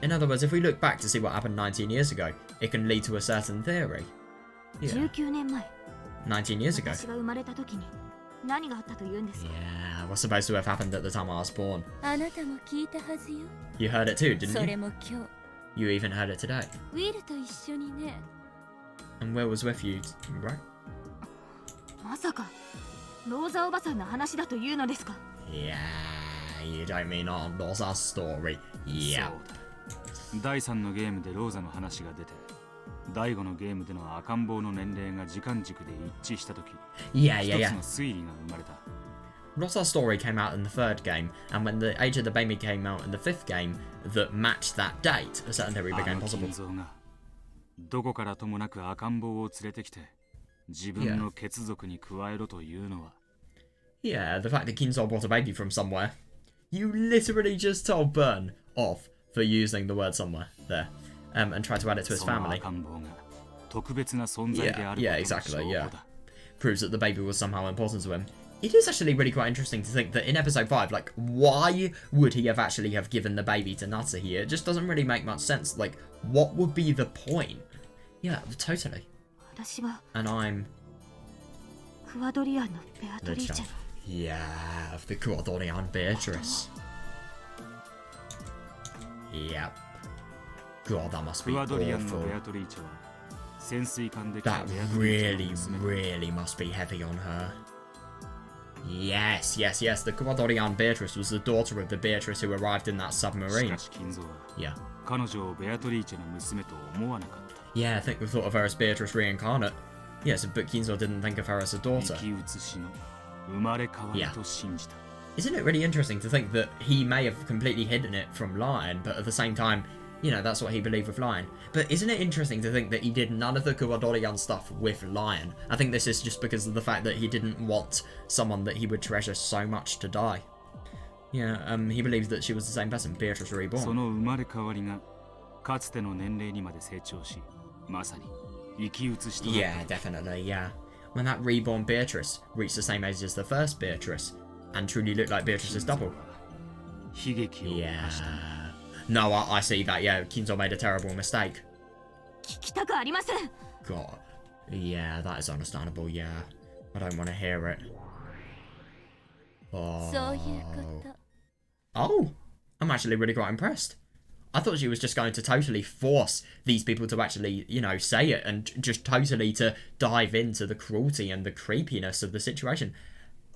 In other words, if we look back to see what happened 19 years ago, it can lead to a certain theory. Yeah. 19 years ago. Yeah, what's supposed to have happened at the time I was born? You heard it too, didn't you? You even heard it today. And Will was with you, right? Yeah, you don't mean on Rosa's story. Yeah. 第3のゲームでローザの話が出て、第5のゲームでの赤ん坊の年齢が時間軸で一致したとき、一つの推理が生まれた。Rosa's story came out in the third game, and when the age of the baby came out in the fifth game that matched that date, a certain theory became possible. どこからともなく赤ん坊を連れてきて、自分の血族に加えろというのは。Yeah, the fact that Kinzo brought a baby from somewhere. You literally just told Burn off for using the word somewhere there, and tried to add it to his family. Yeah, exactly, yeah. Proves that the baby was somehow important to him. It is actually really quite interesting to think that in episode 5, like, why would he have actually have given the baby to Natsuhi? It just doesn't really make much sense. Like, what would be the point? Yeah, totally. And I'm the child. Yeah, of the Kuadorian Beatrice. Yep. God, that must be awful. That really must be heavy on her. Yes. The Kuadorian Beatrice was the daughter of the Beatrice who arrived in that submarine. Yeah. Yeah, I think we thought of her as Beatrice reincarnate. Yes, but Kinzo didn't think of her as a daughter. Yeah. Isn't it really interesting to think that he may have completely hidden it from Lion, but at the same time, you know, that's what he believed with Lion. But isn't it interesting to think that he did none of the Kuwadorian stuff with Lion? I think this is just because of the fact that he didn't want someone that he would treasure so much to die. Yeah, he believes that she was the same person, Beatrice Reborn. Yeah, definitely, yeah. When that reborn Beatrice reached the same age as the first Beatrice, and truly looked like Beatrice's double. Yeah. No, I see that, yeah, Kinzo made a terrible mistake. God. Yeah, that is understandable, yeah. I don't want to hear it. Oh, I'm actually really quite impressed. I thought she was just going to totally force these people to actually, you know, say it and just totally to dive into the cruelty and the creepiness of the situation.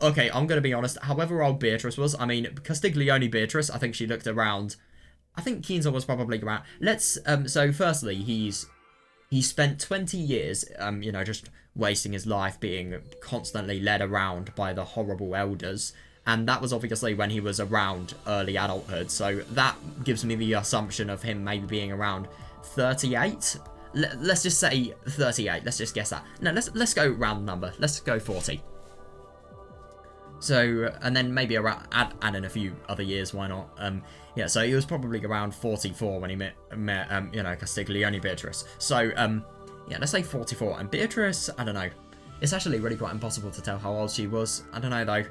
Okay, I'm going to be honest, however old Beatrice was, I mean, Castiglione Beatrice, I think she looked around, I think Kinzo was probably around, so firstly, he spent 20 years, you know, just wasting his life being constantly led around by the horrible elders. And that was obviously when he was around early adulthood. So that gives me the assumption of him maybe being around 38. Let's just say 38. Let's just guess that. No, let's go round number. Let's go 40. So, and then maybe around, add in a few other years, why not? Yeah, so he was probably around 44 when he met you know, Castiglione Beatrice. So, yeah, let's say 44. And Beatrice, I don't know. It's actually really quite impossible to tell how old she was. I don't know, though.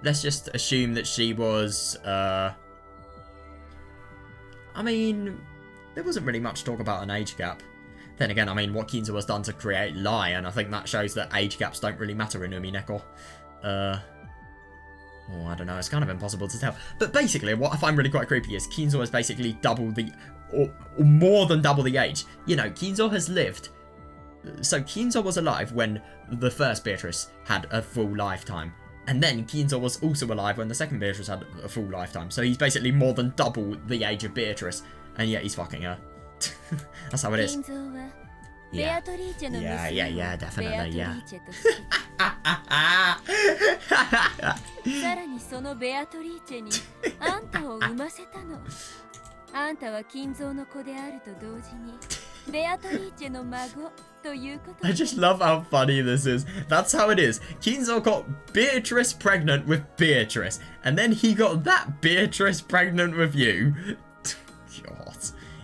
Let's just assume that she was, I mean, there wasn't really much talk about an age gap. Then again, I mean, what Kinzo has done to create Lion, I think that shows that age gaps don't really matter in Umineko. Oh, I don't know. It's kind of impossible to tell. But basically, what I find really quite creepy is Kinzo is basically double the... Or more than double the age. You know, Kinzo has lived... So Kinzo was alive when the first Beatrice had a full lifetime. And then Kinzo was also alive when the second Beatrice had a full lifetime. So he's basically more than double the age of Beatrice. And yet he's fucking her. That's how it is. Yeah, definitely, yeah. さらにそのベアトリーチェにあんたを産ませたの。あんたは金蔵の子であると同時にベアトリーチェの孫ということ。I just love how funny this is. That's how it is. Kinzo got Beatrice pregnant with Beatrice, and then he got that Beatrice pregnant with you. God.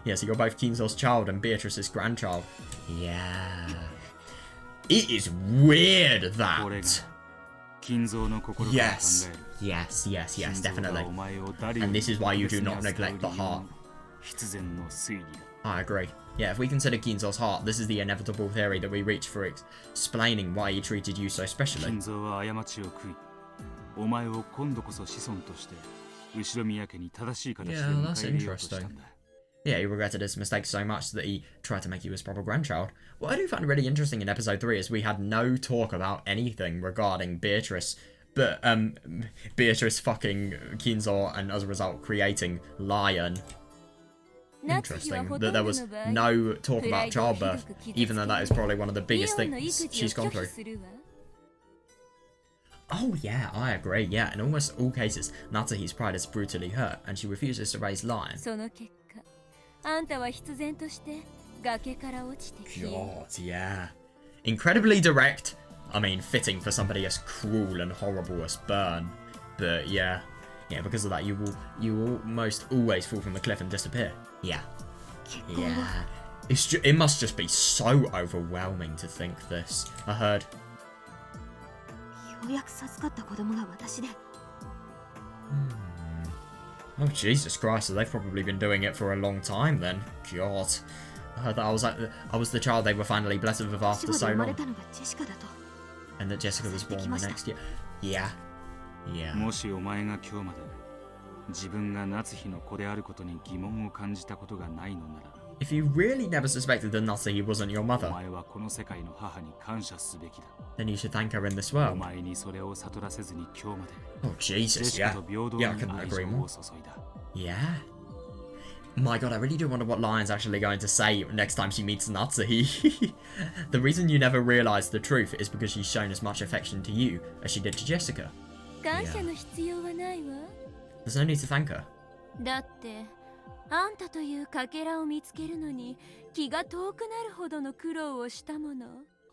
Yeah, so you're both Kinzo's child and Beatrice's grandchild. Yeah. It is weird that. Yes, definitely. And this is why you do not neglect the heart. I agree. Yeah, if we consider Kinzo's heart, this is the inevitable theory that we reach for explaining why he treated you so specially. Yeah, that's interesting. Yeah, he regretted his mistake so much that he tried to make you his proper grandchild. What I do find really interesting in episode 3 is we had no talk about anything regarding Beatrice, but Beatrice fucking Kinzo and as a result creating Lion. Interesting that there was no talk about childbirth, even though that is probably one of the biggest things she's gone through. Oh yeah, I agree, yeah, in almost all cases, Natsuhi's pride is brutally hurt, and she refuses to raise Lion. God, yeah. Incredibly direct. I mean, fitting for somebody as cruel and horrible as Burn. But yeah. Yeah, because of that, you will almost always fall from the cliff and disappear. Yeah. Yeah. It must just be so overwhelming to think this. I heard. Oh, Jesus Christ, so they've probably been doing it for a long time then. God. I heard that I was the child they were finally blessed with after so long. And that Jessica was born the next year. Yeah. Yeah. If you really never suspected that Natsuhi wasn't your mother, then you should thank her in this world. Oh, Jesus, yeah. Yeah, I couldn't agree more. Yeah. My god, I really do wonder what Lion's actually going to say next time she meets Natsuhi. The reason you never realised the truth is because she's shown as much affection to you as she did to Jessica. Yeah. There's no need to thank her.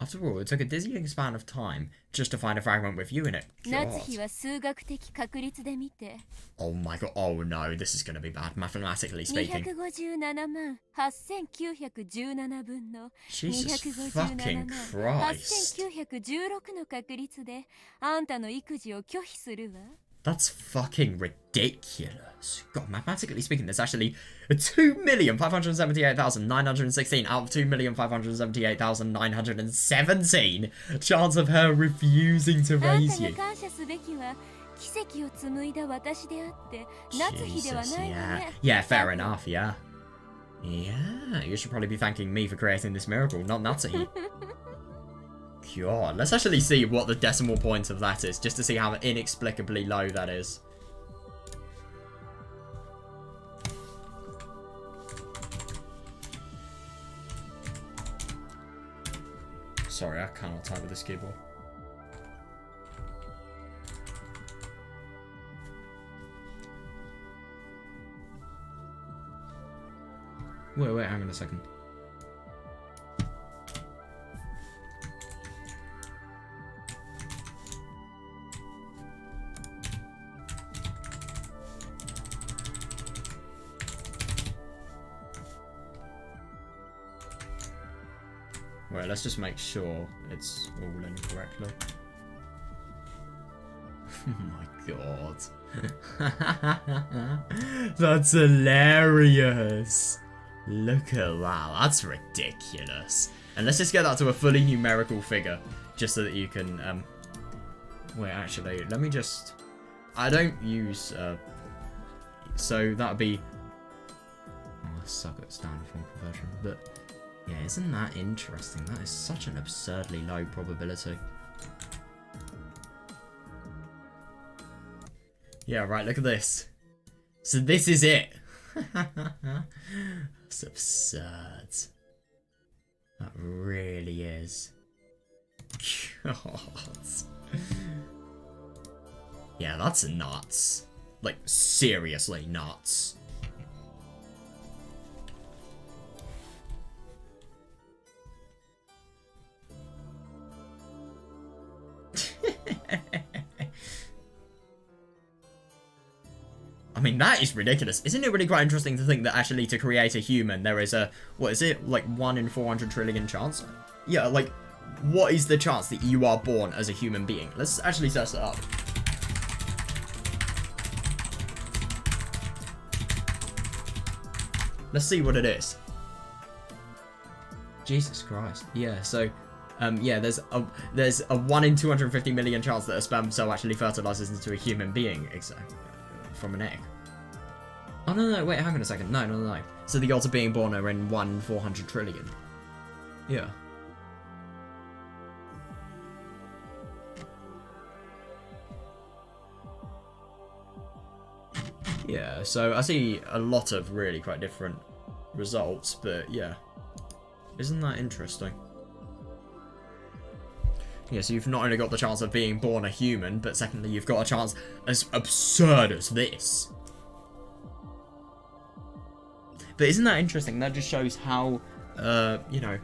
After all, it took a dizzying span of time just to find a fragment with you in it. God. Oh my god, oh no, this is going to be bad, mathematically speaking. Jesus fucking Christ. That's fucking ridiculous. God, mathematically speaking, there's actually a 2,578,916 out of 2,578,917 chance of her refusing to raise you. Jesus, yeah. Yeah, fair enough, yeah. Yeah, you should probably be thanking me for creating this miracle, not Natsuhi. God, let's actually see what the decimal point of that is, just to see how inexplicably low that is. Sorry, I cannot type with this keyboard. Wait, hang on a second. Wait, let's just make sure it's all in correctly. Oh my god. That's hilarious. Look at that. That's ridiculous. And let's just get that to a fully numerical figure, just so that you can, wait, actually, let me just I don't use, so that would be, oh, I suck at standard form conversion, but yeah, isn't that interesting? That is such an absurdly low probability. Yeah, right, look at this. So this is it. It's absurd. That really is. God. Yeah, that's nuts. Like, seriously nuts. I mean, that is ridiculous. Isn't it really quite interesting to think that actually to create a human, there is a, what is it, like 1 in 400 trillion chance? Yeah, like, what is the chance that you are born as a human being? Let's actually search it up. Let's see what it is. Jesus Christ. Yeah, so, yeah, there's a 1 in 250 million chance that a sperm cell actually fertilizes into a human being from an egg. Oh, no, wait, hang on a second. No. So the odds of being born are in 1 in 400 trillion. Yeah. Yeah, so I see a lot of really quite different results, but yeah. Isn't that interesting? Yeah, so you've not only got the chance of being born a human, but secondly, you've got a chance as absurd as this. But isn't that interesting? That just shows how, you know,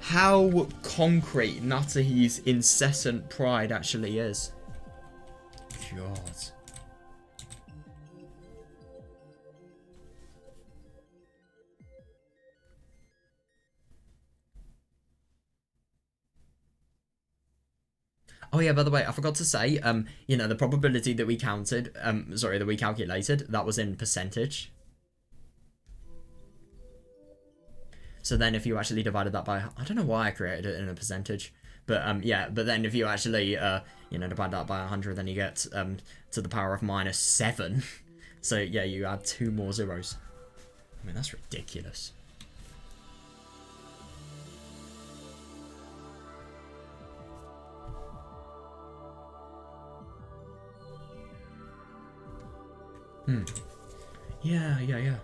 how concrete Natahi's incessant pride actually is. God. Oh yeah, by the way, I forgot to say, you know, the probability that we counted, that we calculated, that was in percentage. So then if you actually divided that by, I don't know why I created it in a percentage, but yeah, but then if you actually, you know, divide that by 100, then you get, to the power of -7. So yeah, you add 2 more zeros. I mean, that's ridiculous. Yeah. Yeah.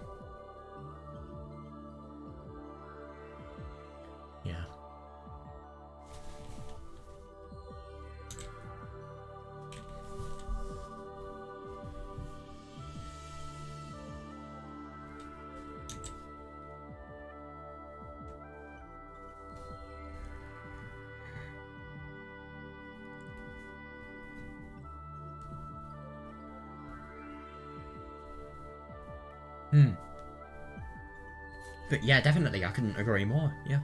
But yeah, definitely, I couldn't agree more, yeah.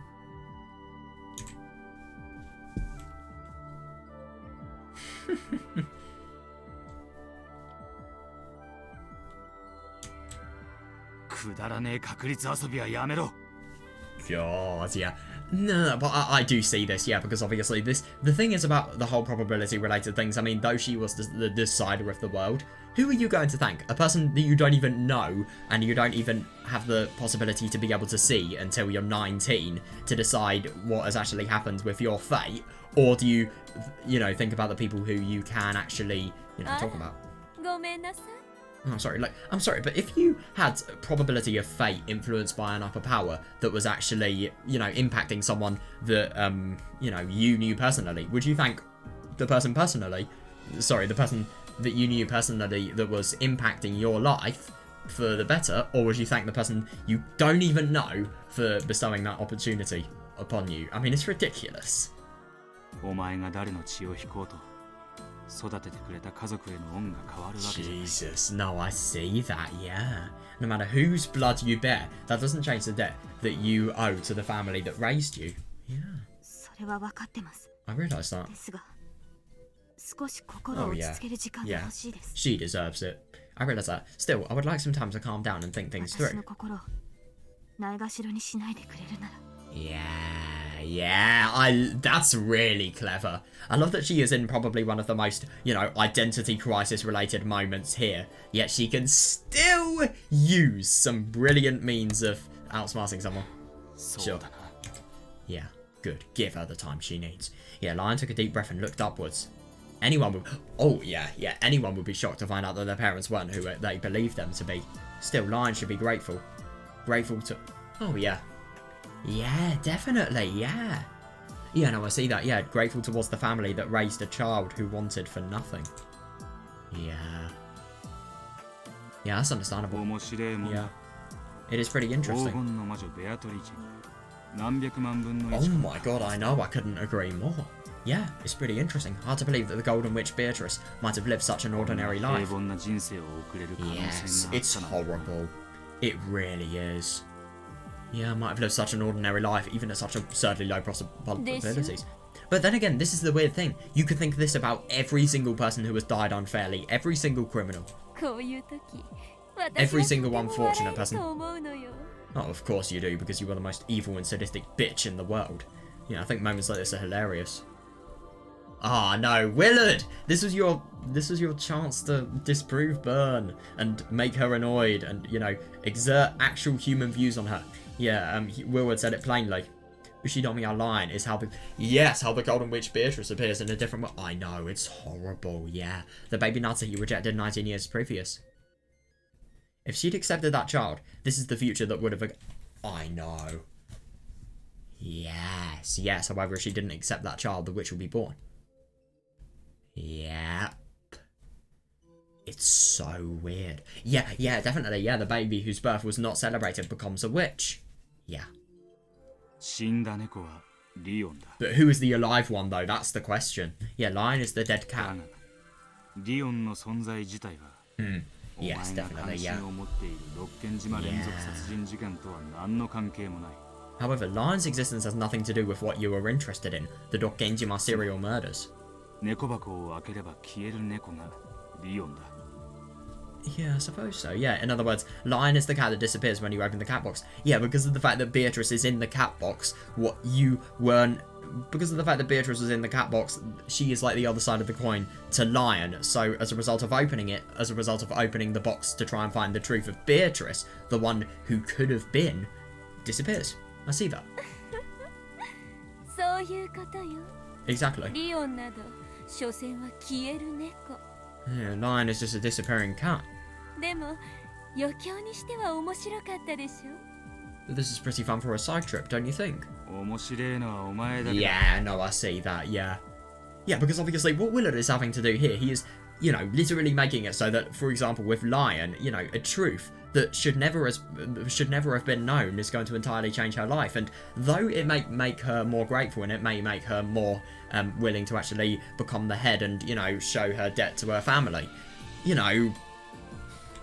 God, yeah. No, but I do see this, yeah, because obviously the thing is about the whole probability related things, I mean, though she was the decider of the world, who are you going to thank? A person that you don't even know, and you don't even have the possibility to be able to see until you're 19 to decide what has actually happened with your fate? Or do you, you know, think about the people who you can actually, you know, talk about? Oh, I'm sorry, but if you had probability of fate influenced by an upper power that was actually, you know, impacting someone that, you know, you knew personally, would you thank the person personally? Sorry, the person that you knew personally that was impacting your life for the better, or would you thank the person you don't even know for bestowing that opportunity upon you? I mean, it's ridiculous. Jesus, no, I see that, yeah. No matter whose blood you bear, that doesn't change the debt that you owe to the family that raised you. Yeah. I realise that. Oh, yeah. Yeah. She deserves it. I realise that. Still, I would like some time to calm down and think things through. Yeah, Yeah, that's really clever. I love that she is in probably one of the most, you know, identity crisis related moments here, yet she can still use some brilliant means of outsmarting someone. Sure. Yeah, good. Give her the time she needs. Yeah, Lion took a deep breath and looked upwards. Anyone would... Oh, yeah, anyone would be shocked to find out that their parents weren't who they believed them to be. Still, Lion should be grateful. Grateful to... Oh, yeah. Yeah, definitely, yeah. Yeah, no, I see that. Yeah, grateful towards the family that raised a child who wanted for nothing. Yeah. Yeah, that's understandable. Yeah. It is pretty interesting. Oh my god, I know, I couldn't agree more. Yeah, it's pretty interesting. Hard to believe that the Golden Witch Beatrice might have lived such an ordinary life. Yes, it's horrible. It really is. Yeah, might have lived such an ordinary life, even at such absurdly low probabilities. But then again, this is the weird thing. You could think this about every single person who has died unfairly, every single criminal. Every single unfortunate person. Oh, of course you do, because you are the most evil and sadistic bitch in the world. Yeah, I think moments like this are hilarious. Ah, no, Willard! This was your chance to disprove Byrne and make her annoyed and, you know, exert actual human views on her. Yeah, Willard said it plainly. Ushidomi our line is how the Golden Witch Beatrice appears in a different way. I know, it's horrible, yeah. The baby Nazi he rejected 19 years previous. If she'd accepted that child, this is the future that would have... I know. Yes, however, if she didn't accept that child, the witch will be born. Yep. It's so weird. Yeah, definitely, yeah, the baby whose birth was not celebrated becomes a witch. Yeah. But who is the alive one, though? That's the question. Yeah, Lion is the dead cat. Yes, definitely, yeah. However, Lion's existence has nothing to do with what you are interested in, the Dokkenjima serial murders. Yeah, I suppose so, yeah. In other words, Lion is the cat that disappears when you open the cat box. Yeah, because of the fact that Beatrice is in the cat box, because of the fact that Beatrice was in the cat box, she is like the other side of the coin to Lion. So as a result of opening the box to try and find the truth of Beatrice, the one who could have been, disappears. I see that. Exactly. Yeah, Lion is just a disappearing cat. This is pretty fun for a side trip, don't you think? Yeah, no, I see that, yeah. Yeah, because obviously what Willard is having to do here, he is, you know, literally making it so that, for example, with Lion, you know, a truth that should never have been known is going to entirely change her life. And though it may make her more grateful and it may make her more willing to actually become the head and, you know, show her debt to her family, you know,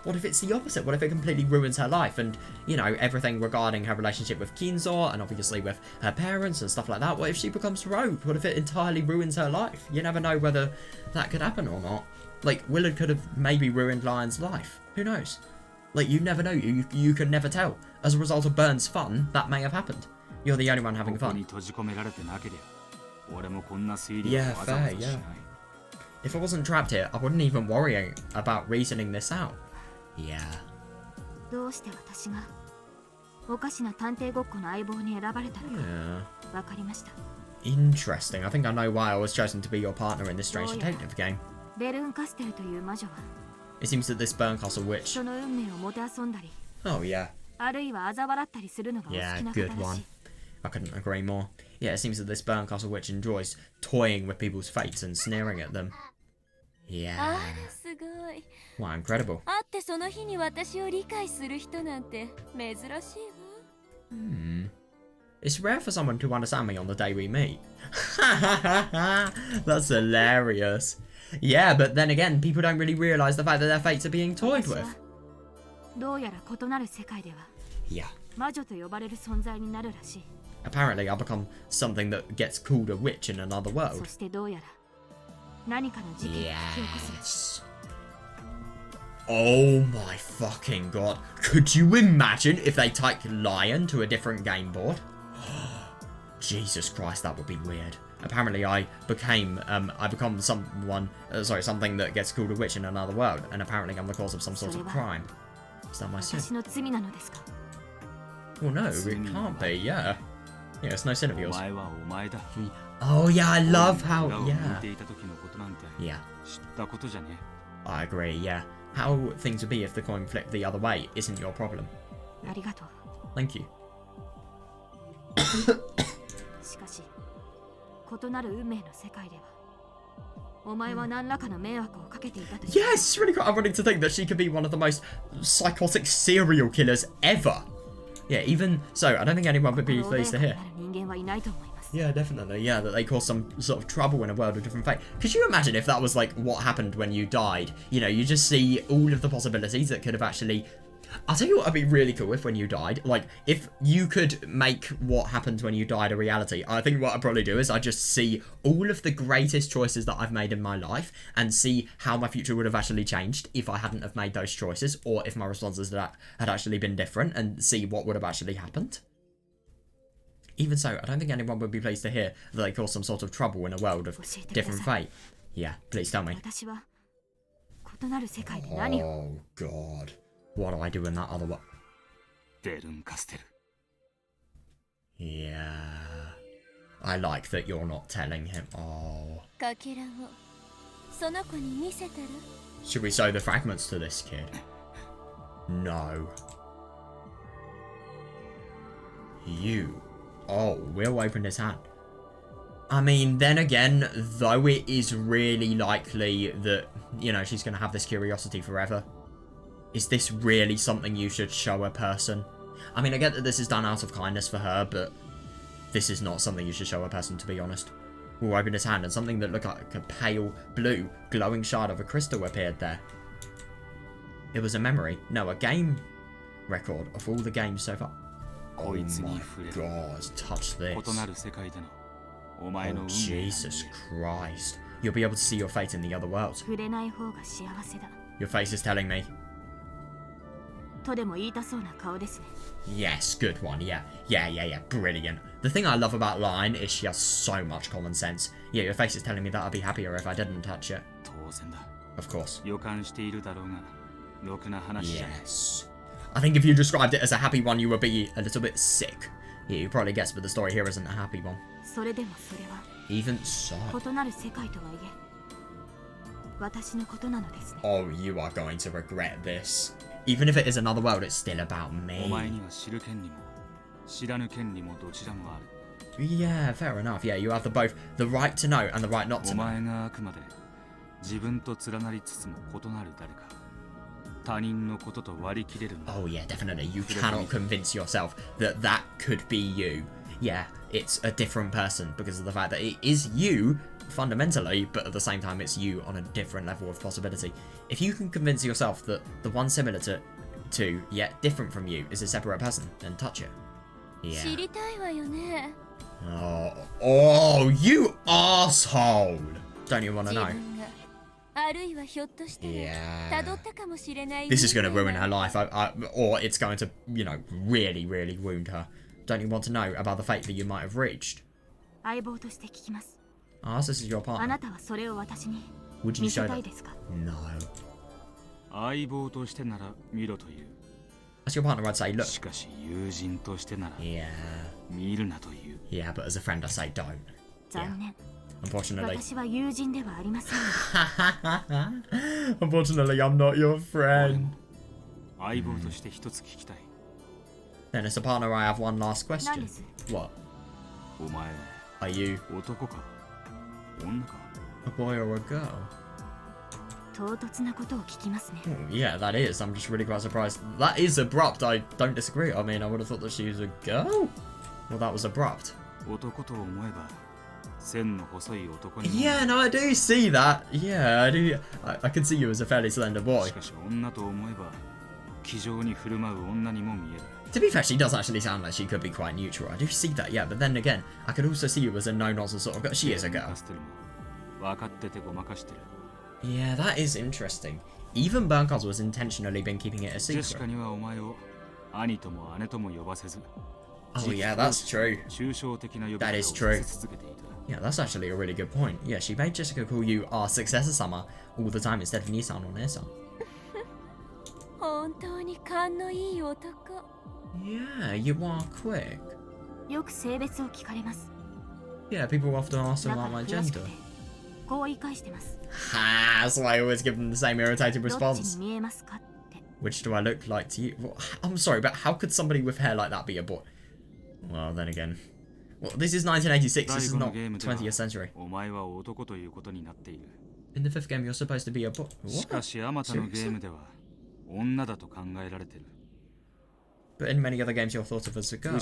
what if it's the opposite? What if it completely ruins her life and, you know, everything regarding her relationship with Kinzo and obviously with her parents and stuff like that? What if she becomes rogue? What if it entirely ruins her life? You never know whether that could happen or not. Like, Willard could have maybe ruined Lion's life. Who knows? Like, you never know. You can never tell. As a result of Byrne's fun, that may have happened. You're the only one having fun. Yeah, fair, yeah. If I wasn't trapped here, I wouldn't even worry about reasoning this out. Yeah. Yeah. Interesting. I think I know why I was chosen to be your partner in this strange detective game. It seems that this Berncastle witch... Oh, yeah. Yeah, good one. I couldn't agree more. Yeah, it seems that this Berncastle witch enjoys toying with people's fates and sneering at them. Yeah. Wow, incredible. It's rare for someone to understand me on the day we meet. That's hilarious. Yeah, but then again, people don't really realise the fact that their fates are being toyed with. Yeah. Apparently, I'll become something that gets called a witch in another world. Yes. Oh my fucking god. Could you imagine if they typed Lion to a different game board? Jesus Christ, that would be weird. Apparently I become someone, something that gets called a witch in another world, and apparently I'm the cause of some sort of crime. Is that my sin? Well, no, it can't be, yeah. Yeah, it's no sin of yours. Oh, yeah, I love how, yeah. Yeah. I agree, yeah. How things would be if the coin flipped the other way isn't your problem. Thank you. Yes, it's really quite ironic to think that she could be one of the most psychotic serial killers ever. Yeah, even so, I don't think anyone would be pleased to hear. Yeah, definitely. Yeah, that they cause some sort of trouble in a world of different fate. Could you imagine if that was like what happened when you died? You know, you just see all of the possibilities that could have actually... I'll tell you what would be really cool if when you died, like, if you could make what happened when you died a reality, I think what I'd probably do is I'd just see all of the greatest choices that I've made in my life and see how my future would have actually changed if I hadn't have made those choices, or if my responses to that had actually been different, and see what would have actually happened. Even so, I don't think anyone would be pleased to hear that they cause some sort of trouble in a world of different fate. Yeah, please tell me. Oh, God. What do I do in that other one? Yeah. I like that you're not telling him. Oh. Should we show the fragments to this kid? No. You. Oh, Will opened his hand. I mean, then again, though it is really likely that, you know, she's going to have this curiosity forever. Is this really something you should show a person? I mean, I get that this is done out of kindness for her, but this is not something you should show a person, to be honest. Will opened his hand and something that looked like a pale blue glowing shard of a crystal appeared there. It was a memory. No, a game record of all the games so far. Oh my God, touch this. Oh, Jesus Christ. You'll be able to see your fate in the other world. Your face is telling me. Yes, good one, yeah. Yeah, brilliant. The thing I love about Line is she has so much common sense. Yeah, your face is telling me that I'd be happier if I didn't touch it. Of course. Yes. I think if you described it as a happy one, you would be a little bit sick. Yeah, you probably guessed, but the story here isn't a happy one. Even so. Oh, you are going to regret this. Even if it is another world, it's still about me. Yeah, fair enough. Yeah, you have both the right to know and the right not to know. Oh yeah, definitely. You cannot convince yourself that that could be you. Yeah, it's a different person because of the fact that it is you fundamentally, but at the same time it's you on a different level of possibility. If you can convince yourself that the one similar to yet different from you is a separate person, then touch it. Yeah. Oh, you asshole! Don't you want to know? Yeah. This is going to ruin her life, or it's going to, you know, really, really wound her. Don't you want to know about the fate that you might have reached? Oh, so this is your partner. Would you show that? No. As your partner, I'd say, look. Yeah. Yeah, but as a friend, I say don't. Yeah. Unfortunately. Unfortunately, I'm not your friend. Then as a partner, I have one last question. What? Are you a boy or a girl? Oh, yeah, that is. I'm just really quite surprised. That is abrupt. I don't disagree. I mean, I would have thought that she was a girl. Well, that was abrupt. Yeah, no, I do see that. Yeah, I do. I can see you as a fairly slender boy. To be fair, she does actually sound like she could be quite neutral. I do see that, yeah. But then again, I could also see you as a no-nonsense sort of girl. She is a girl. Yeah, that is interesting. Even Burnkos was intentionally been keeping it a secret. Oh yeah, that's true. That is true. Yeah, that's actually a really good point. Yeah, she made Jessica call you our successor-sama all the time instead of Nissan or Nessa. Yeah, you are quick. Yeah, people often ask about my gender. Ha! So I always give them the same irritated response. Which do I look like to you? Well, I'm sorry, but how could somebody with hair like that be a boy? Well, then again. Well, this is 1986, this is not 20th century. In the 5th game, you're supposed to be a boy. What? Seriously? But in many other games, you're thought of as a girl.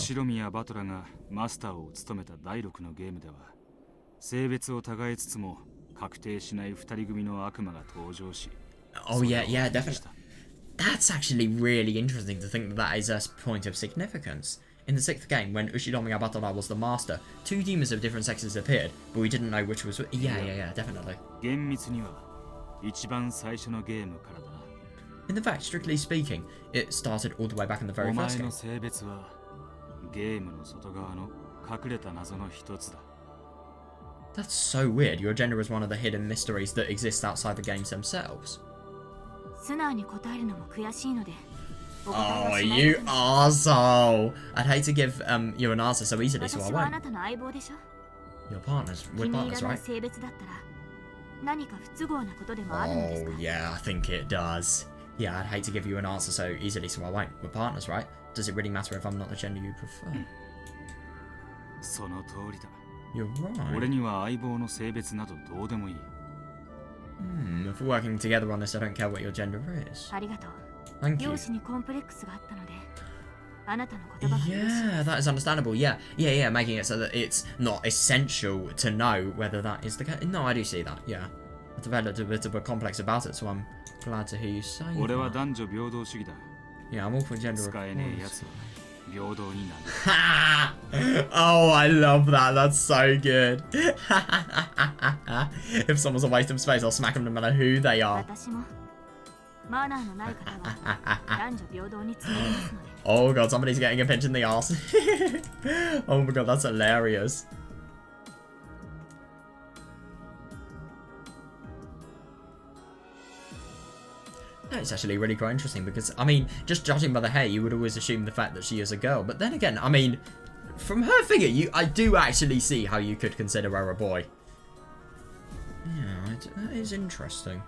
Oh yeah, definitely. That's actually really interesting to think that that is a point of significance. In the 6th game, when Ushiromi Abattoir was the master, 2 demons of different sexes appeared, but we didn't know which was... Yeah, definitely. In the fact, strictly speaking, it started all the way back in the very first game. That's so weird. Your gender is one of the hidden mysteries that exist outside the games themselves. Oh, you arsehole! I'd hate to give you an answer so easily, so I won't. Your partners? We're partners, right? Oh, yeah, I think it does. Yeah, I'd hate to give you an answer so easily, so I won't. We're partners, right? Does it really matter if I'm not the gender you prefer? You're right. If we're working together on this, I don't care what your gender is. Thank you. Yeah, that is understandable. Yeah, making it so that it's not essential to know whether that is the case. No, I do see that, yeah. I've developed a bit of a complex about it, so I'm glad to hear you say that. Yeah, I'm all for gender equality. Oh, I love that. That's so good. If someone's a waste of space, I'll smack them no matter who they are. Oh god, somebody's getting a pinch in the arse. Oh my god, that's hilarious. No, it's actually really quite interesting because, I mean, just judging by the hair, you would always assume the fact that she is a girl. But then again, I mean, from her figure, I do actually see how you could consider her a boy. Yeah, that is interesting.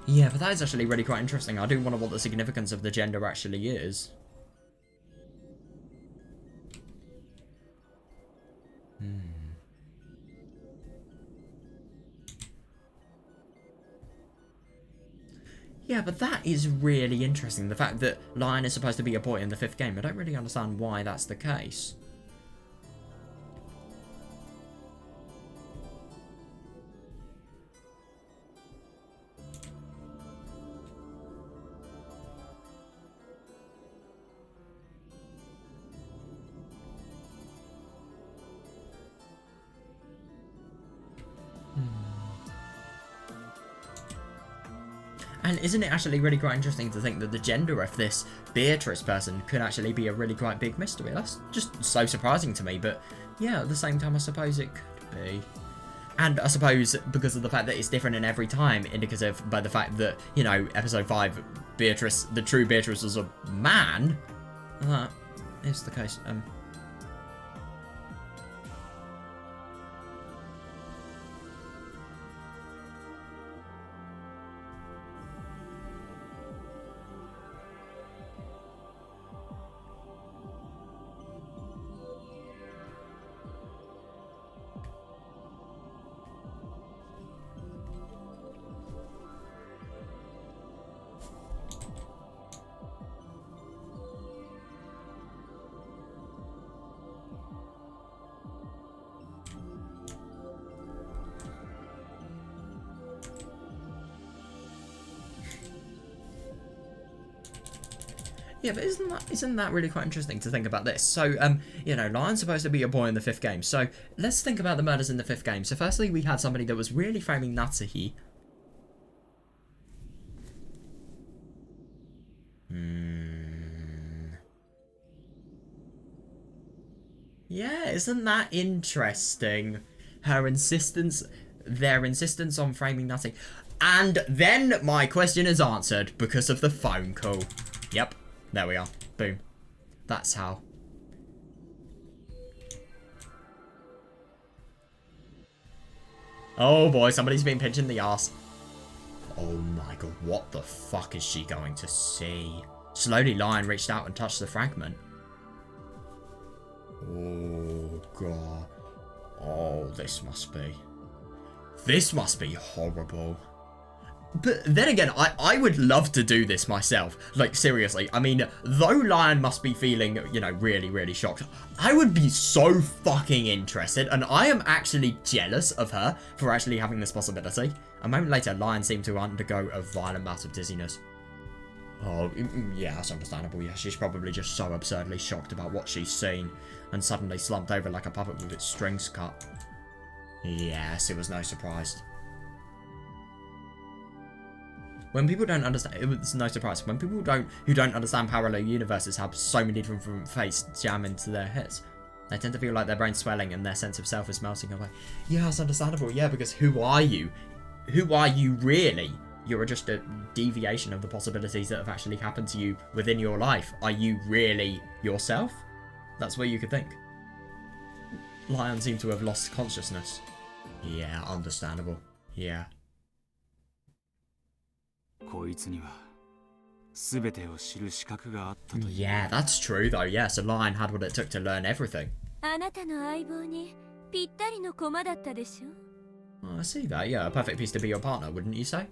Yeah, but that is actually really quite interesting. I do wonder what the significance of the gender actually is. Yeah, but that is really interesting. The fact that Lion is supposed to be a boy in the 5th game. I don't really understand why that's the case. And isn't it actually really quite interesting to think that the gender of this Beatrice person could actually be a really quite big mystery? That's just so surprising to me, but yeah, at the same time I suppose it could be. And I suppose because of the fact that it's different in every time, indicative by the fact that, you know, episode 5, Beatrice, the true Beatrice was a man, that is the case. Yeah, but isn't that really quite interesting to think about this? So, you know, Lion's supposed to be a boy in the 5th game. So, let's think about the murders in the 5th game. So, firstly, we had somebody that was really framing Natsuhi. Yeah, isn't that interesting? Their insistence on framing nothing. And then my question is answered because of the phone call. Yep, there we are. Boom. That's how. Oh boy, somebody's been pinching the ass. Oh my god, what the fuck is she going to see? Slowly, Lion reached out and touched the fragment. Oh god. Oh, this must be horrible. But then again, I would love to do this myself. Like, seriously. I mean, though Lion must be feeling, you know, really, really shocked, I would be so fucking interested. And I am actually jealous of her for actually having this possibility. A moment later, Lion seemed to undergo a violent bout of dizziness. Oh, yeah, that's understandable. Yeah, she's probably just so absurdly shocked about what she's seen and suddenly slumped over like a puppet with its strings cut. Yes, it was no surprise. When people don't understand, it was no surprise. When people who don't understand parallel universes have so many different fates jam into their heads, they tend to feel like their brain's swelling and their sense of self is melting away. Yeah, it's understandable. Yeah, because who are you? Who are you really? You're just a deviation of the possibilities that have actually happened to you within your life. Are you really yourself? That's what you could think. Lion seemed to have lost consciousness. Yeah, understandable. Yeah. Yeah, that's true though. Yeah, so Lion had what it took to learn everything. Oh, I see that. Yeah, a perfect piece to be your partner, wouldn't you say?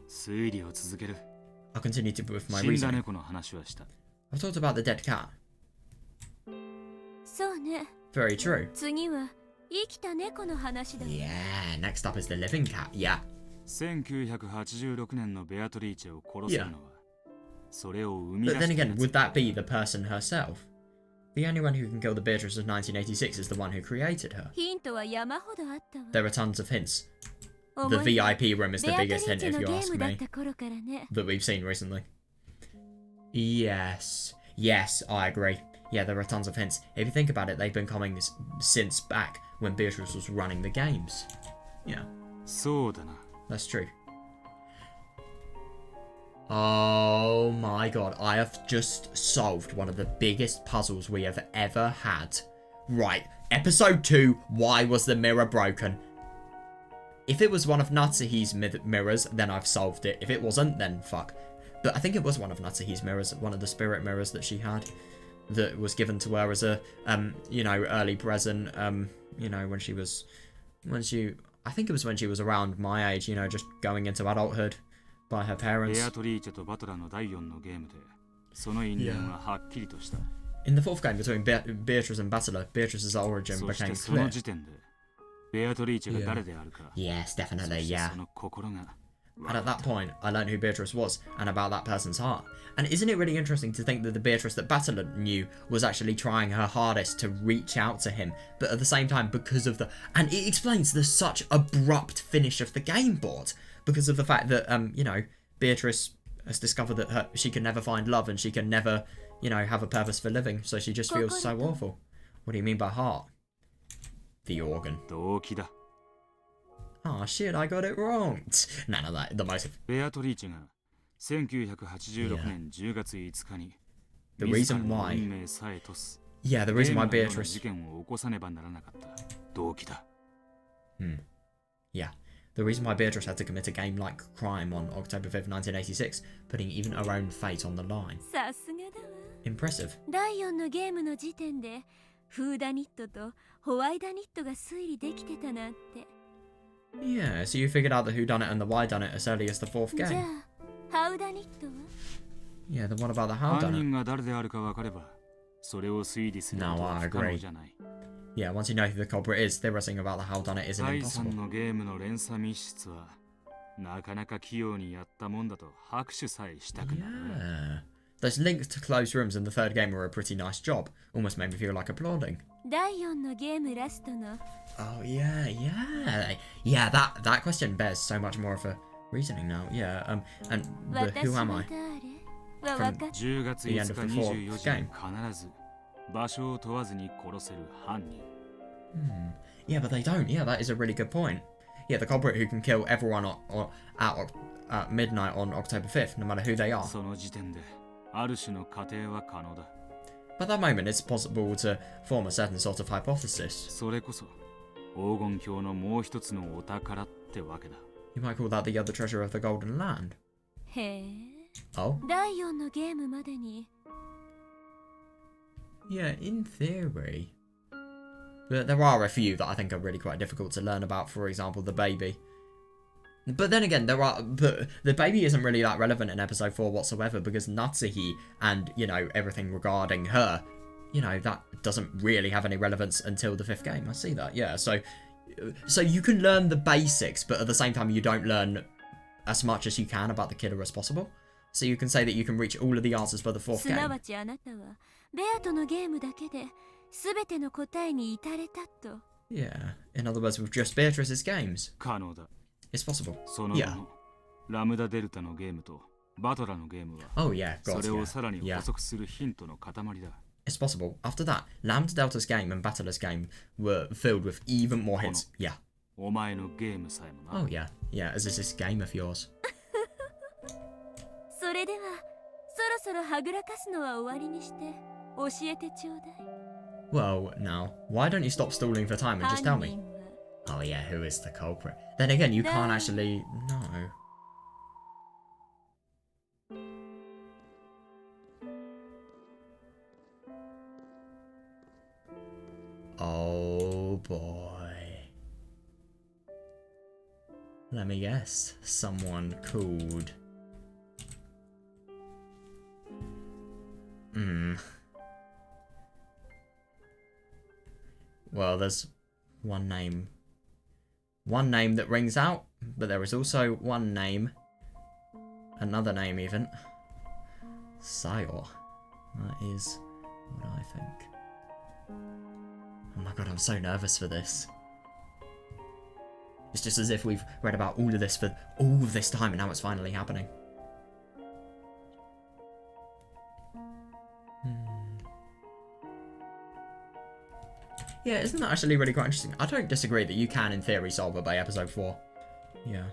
I'll continue with my reasoning. I've talked about the dead cat. Very true. Yeah, next up is the living cat. Yeah. 1986年のベアトリーチェを殺せるのは、それを生み But 出 then した again, would that be the person herself? The only one who can kill the Beatrice of 1986 is the one who created her. There are tons of hints. The VIP room is the biggest hint, if you ask me, that we've seen recently. Yes. Yes, I agree. Yeah, there are tons of hints. If you think about it, they've been coming since back when Beatrice was running the games. Yeah. そうだな。 That's true. Oh my god, I have just solved one of the biggest puzzles we have ever had. Right, episode 2, why was the mirror broken? If it was one of Natsuhi's mirrors, then I've solved it. If it wasn't, then fuck. But I think it was one of Natsuhi's mirrors, one of the spirit mirrors that she had, that was given to her as a, you know, early present, you know, when she, I think it was when she was around my age, you know, just going into adulthood by her parents. Yeah. In the fourth game between Beatrice and Battler, Beatrice's origin became clear. Yes, definitely, yeah. And at that point, I learned who Beatrice was and about that person's heart. And isn't it really interesting to think that the Beatrice that Battler knew was actually trying her hardest to reach out to him, but at the same time, because of the... And it explains the such abrupt finish of the game board, because of the fact that, you know, Beatrice has discovered that she can never find love and she can never, you know, have a purpose for living, so she just feels so awful. What do you mean by heart? The organ. Oh shit, I got it wrong. No, the motive. Yeah. The reason why... Yeah, the reason why Beatrice... Yeah. The reason why Beatrice had to commit a game-like crime on October 5th, 1986, putting even her own fate on the line. Impressive. Yeah, so you figured out the whodunit and the whydunit as early as the fourth game. Yeah, then what about the howdunit? No, I agree. Yeah, once you know who the culprit is, theorizing about the howdunit isn't impossible. Yeah. Those links to closed rooms in the third game were a pretty nice job. Almost made me feel like applauding. Oh yeah, yeah. Yeah, that question bears so much more of a reasoning now. Yeah, and who am I? From the end of the fourth game. Yeah, but they don't. Yeah, that is a really good point. Yeah, the culprit who can kill everyone at midnight on October 5th, no matter who they are. その時点である種の仮定は可能だ。 But at that moment, it's possible to form a certain sort of hypothesis. それこそ黄金鏡のもう一つのお宝ってわけだ。 You might call that the other treasure of the Golden Land. へえ。 Oh? 第4のゲームまでに。 Yeah, in theory. But there are a few that I think are really quite difficult to learn about, for example, the baby. But then again, but the baby isn't really that relevant in episode 4 whatsoever, because Natsuhi and, you know, everything regarding her, you know, that doesn't really have any relevance until the 5th game. I see that, yeah. So you can learn the basics, but at the same time you don't learn as much as you can about the killer as possible. So you can say that you can reach all of the answers by the 4th game. すなわちあなたはベアとのゲームだけで全ての答えに至れたと。 Yeah. In other words, with just Beatrice's games. 可能だ。 It's possible. その後のラムダデルタのゲームとバトラのゲームは Oh yeah, God, それ yeah. をさらに Yeah. 補足するヒントの塊だ。 It's possible. After that, Lambda Delta's game and Battler's game were filled with even more hints. Yeah. お前のゲームさえもな。 Oh yeah. Yeah, as is this game of yours. それではそろそろはぐらかすのは終わりにして教えてちょうだい。 Well, now, why don't you stop stalling for time and just tell 犯 me? 人は Oh yeah, who is the culprit? Then again, you can't actually... No. Oh boy. Let me guess. Someone called... Well, there's one name that rings out, but there is also one name, another name even, Sayor. That is what I think. Oh my god, I'm so nervous for this. It's just as if we've read about all of this for all of this time and now it's finally happening. Yeah, isn't that actually really quite interesting? I don't disagree that you can, in theory, solve it by episode 4. Yeah.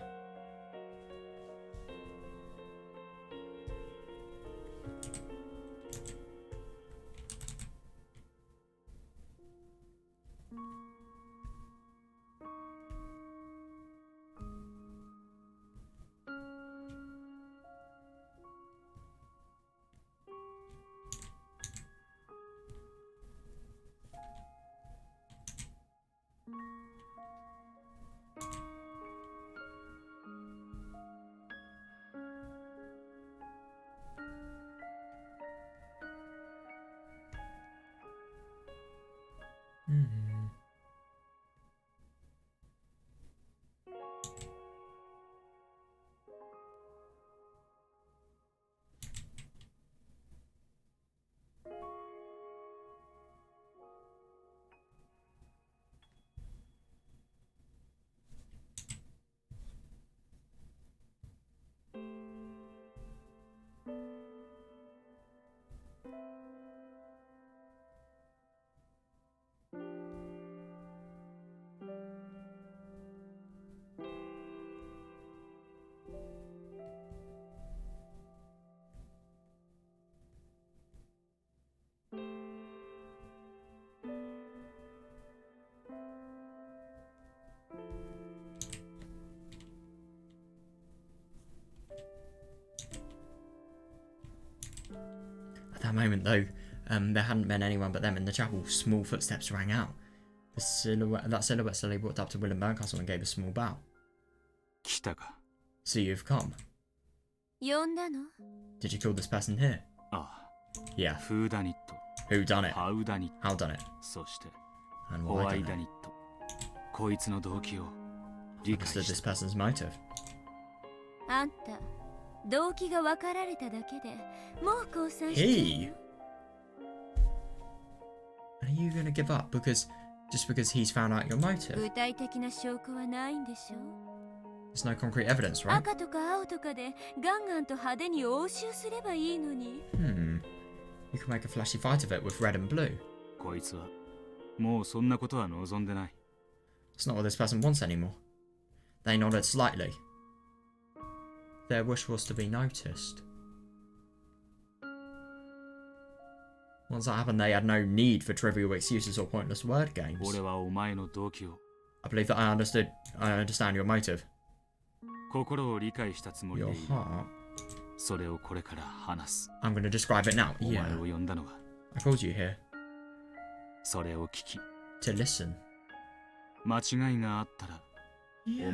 At that moment, though, there hadn't been anyone but them in the chapel. Small footsteps rang out. That silhouette slowly walked up to Willem Berncastle and gave a small bow. 来たか。 So you've come. 呼んだの？ Did you kill this person here? ああ。 Yeah. フーダニット。 Who done it? ハウダニット。 How done it? そして And ホ why ワイ done ダ it? ニット。こいつの動機を理解 Understood し this た。 person's motive. あんた動機が分かられただけでもう降参して He? Are you gonna give up just because he's found out your motive? 具体的な証拠はないんでしょ？ There's no concrete evidence, right? 赤とか青とかでガンガンと派手に応酬すればいいのに。 You can make a flashy fight of it with red and blue. こいつは It's not what this person wants anymore. They nodded slightly. Their wish was to be noticed. Once that happened, they had no need for trivial excuses or pointless word games. I believe that I understand your motive. Your heart. I'm going to describe it now. Yeah. I called you here. To listen. Yeah.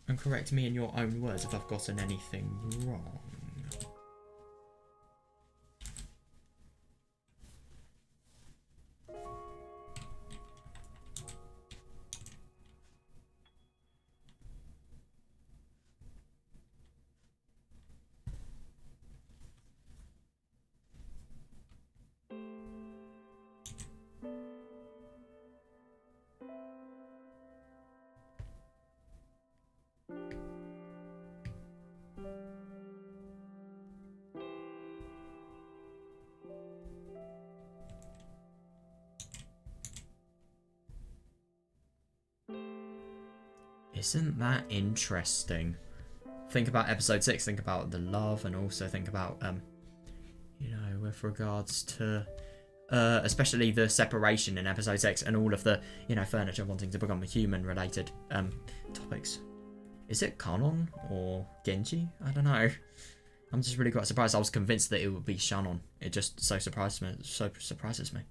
And correct me in your own words if I've gotten anything wrong. Isn't that interesting? Think about episode 6, think about the love, and also think about, you know, with regards to, especially the separation in episode 6 and all of the, you know, furniture wanting to become human related, topics. Is it Kanon or Genji? I don't know. I'm just really quite surprised. I was convinced that it would be Shannon. It just so surprises me.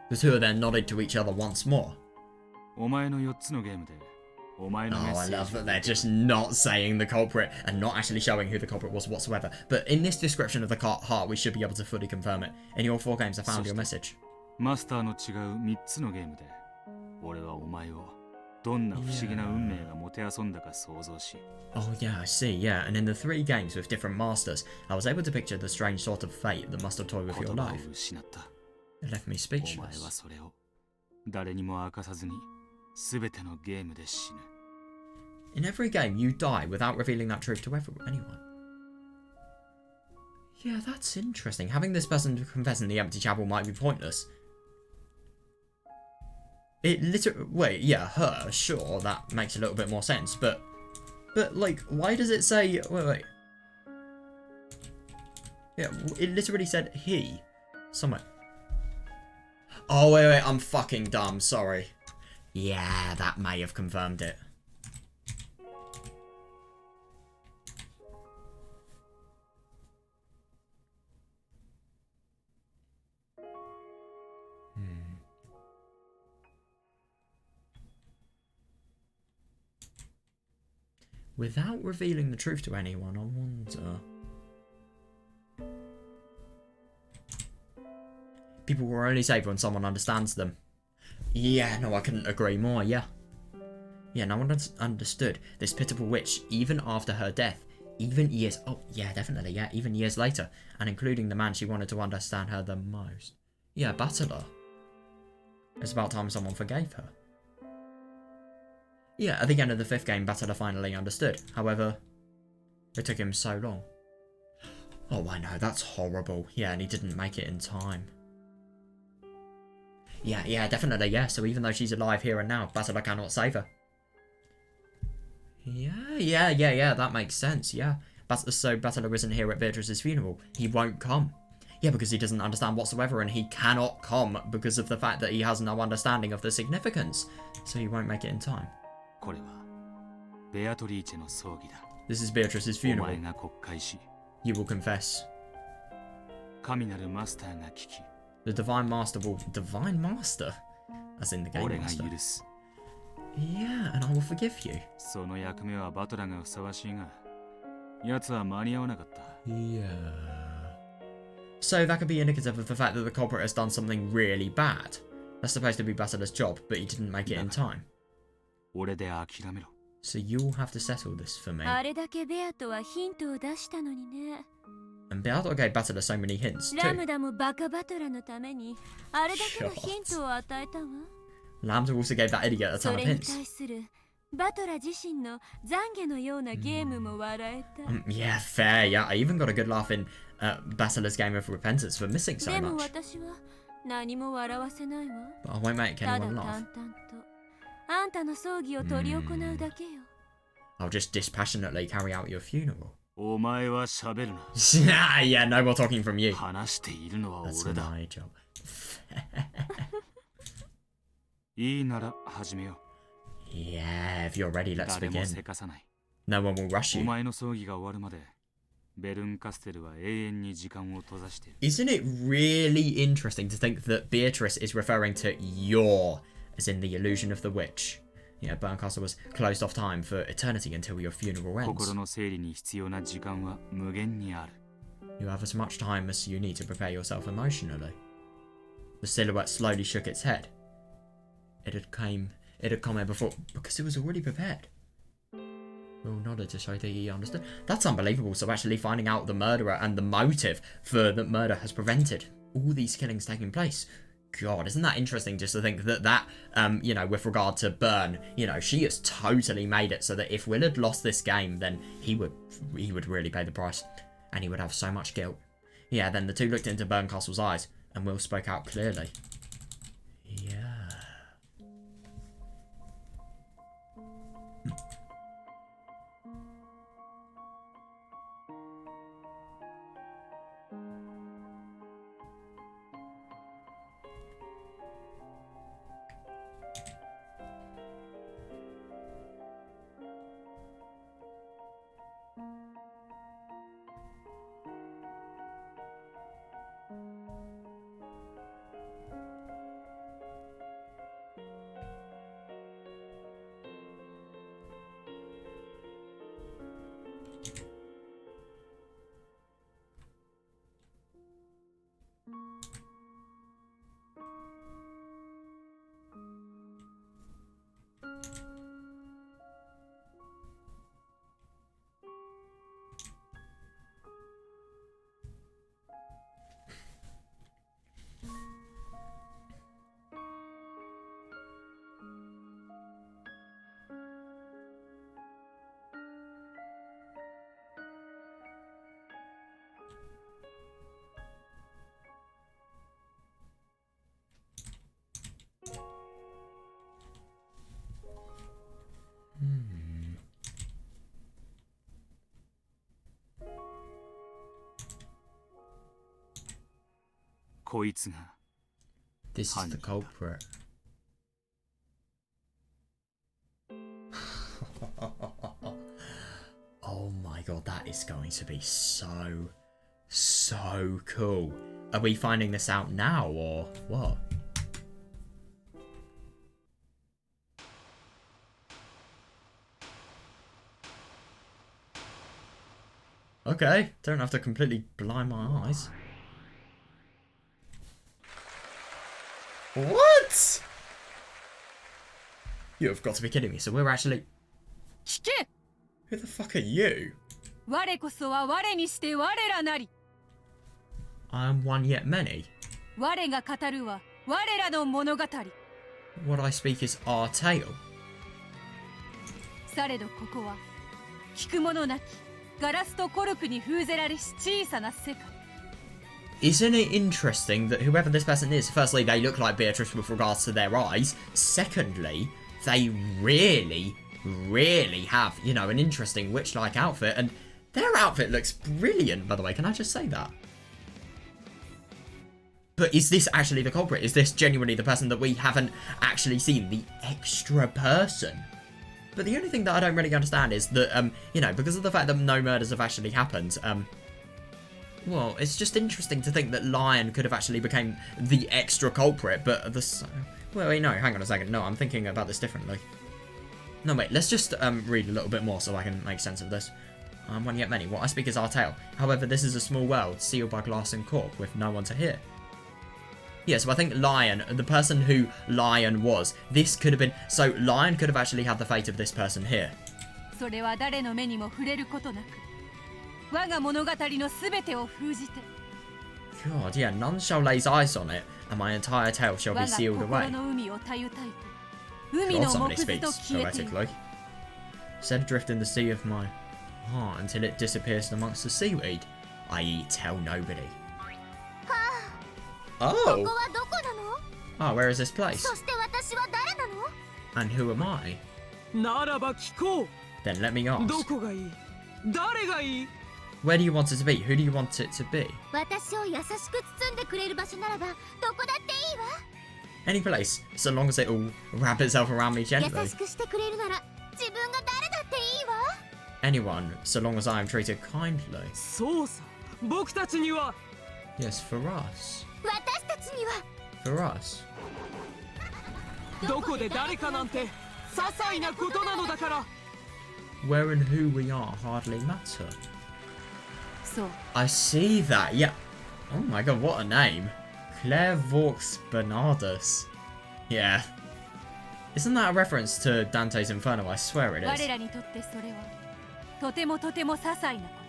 The two of them nodded to each other once more. Oh, I love that they're just not saying the culprit and not actually showing who the culprit was whatsoever. But in this description of the heart, we should be able to fully confirm it. In your 4 games, I found your message. Oh yeah, I see, yeah. And in the 3 games with different masters, I was able to picture the strange sort of fate that must have toyed with your life. It left me speechless. In every game, you die without revealing that truth to anyone. Yeah, that's interesting. Having this person confess in the empty chapel might be pointless. It literally... Wait, yeah, her, sure, that makes a little bit more sense, but like, why does it say... Wait. Yeah, it literally said he. Somewhere. Oh, wait, I'm fucking dumb, sorry. Yeah, that may have confirmed it. Without revealing the truth to anyone, I wonder... People will only save when someone understands them. Yeah, no, I couldn't agree more, yeah. Yeah, no one understood this pitiful witch, even after her death, even years... Oh, yeah, definitely, yeah, even years later, and including the man she wanted to understand her the most. Yeah, Battler. It's about time someone forgave her. Yeah, at the end of the 5th game, Battler finally understood. However, it took him so long. Oh, I know, that's horrible. Yeah, and he didn't make it in time. Yeah, definitely, yeah. So even though she's alive here and now, Battler cannot save her. Yeah, that makes sense, yeah. So Battler isn't here at Beatrice's funeral. He won't come. Yeah, because he doesn't understand whatsoever, and he cannot come because of the fact that he has no understanding of the significance. So he won't make it in time. This is Beatrice's funeral. You will confess. The Divine Master will... Divine Master? As in the Game Master. Yeah, and I will forgive you. Yeah. So that could be indicative of the fact that the culprit has done something really bad. That's supposed to be Battler's job, but he didn't make it in time. So you'll have to settle this for me. And Beato gave Battler so many hints too. Lambda also gave that idiot a ton of hints. バトラ自身の懺悔のようなゲームも笑えた。Yeah, fair. Yeah, I even got a good laugh in Basila's game of repentance for missing so でも much. 私は何も笑わせないわ。 But I won't make ただ anyone 淡 laugh. 々とあんたの葬儀を執り行うだけよ。 I'll just dispassionately carry out your funeral. お前は喋るな。Yeah, no more talking from you. 話しているのは That's 俺だ。 my job. いいなら始めよ Yeah, if you're ready, う。 let's 誰も begin. せかさない。 No one will rush お you. 前の葬儀が終わるまで、ベルンカステルは永遠に時間を閉ざしている。 Isn't it really interesting to think that Beatrice is referring to your, as in the illusion of the witch? Yeah, Berncastle was closed off time for eternity until your funeral ends. 心の整理に必要な時間は無限にある。 You have as much time as you need to prepare yourself emotionally. The silhouette slowly shook its head. It had come here before because it was already prepared. Will nodded to show that he understood. That's unbelievable. So actually finding out the murderer and the motive for the murder has prevented all these killings taking place. God, isn't that interesting just to think that you know, with regard to Byrne, you know, she has totally made it so that if Will had lost this game, then he would really pay the price. And he would have so much guilt. Yeah, then the two looked into Berncastle's eyes, and Will spoke out clearly. Yeah. This is the culprit. Oh my god, that is going to be so cool. Are we finding this out now or what? Okay, don't have to completely blind my eyes. What? You have got to be kidding me. So we're actually... Who the fuck are you? I am one yet many. What I speak is our tale. Isn't it interesting that whoever this person is, firstly, they look like Beatrice with regards to their eyes. Secondly, they really have, you know, an interesting witch-like outfit. And their outfit looks brilliant, by the way. Can I just say that? But is this actually the culprit? Is this genuinely the person that we haven't actually seen? The extra person? But the only thing that I don't really understand is that, you know, because of the fact that no murders have actually happened, well, it's just interesting to think that Lion could have actually become the extra culprit, but the... Well, wait, no, hang on a second. No, I'm thinking about this differently. No, wait, let's just read a little bit more so I can make sense of this. One yet many. What I speak is our tale. However, this is a small world, sealed by glass and cork, with no one to hear. Yeah, so I think Lion, the person who Lion was, this could have been... So, Lion could have actually had the fate of this person here. God, yeah, none shall lay eyes on it, and my entire tale shall be sealed away. God, somebody speaks poetically. Set adrift in the sea of my heart until it disappears amongst the seaweed. I.e. tell nobody. Oh! Oh, where is this place? And who am I? Then let me ask. Where do you want it to be? Who do you want it to be? Any place, so long as it all wrap itself around me gently. Anyone, so long as I am treated kindly. Yes, for us. For us. Where and who we are hardly matter. I see that, yeah. Oh my god, what a name. Claire Vaux Bernardus. Yeah. Isn't that a reference to Dante's Inferno? I swear it is.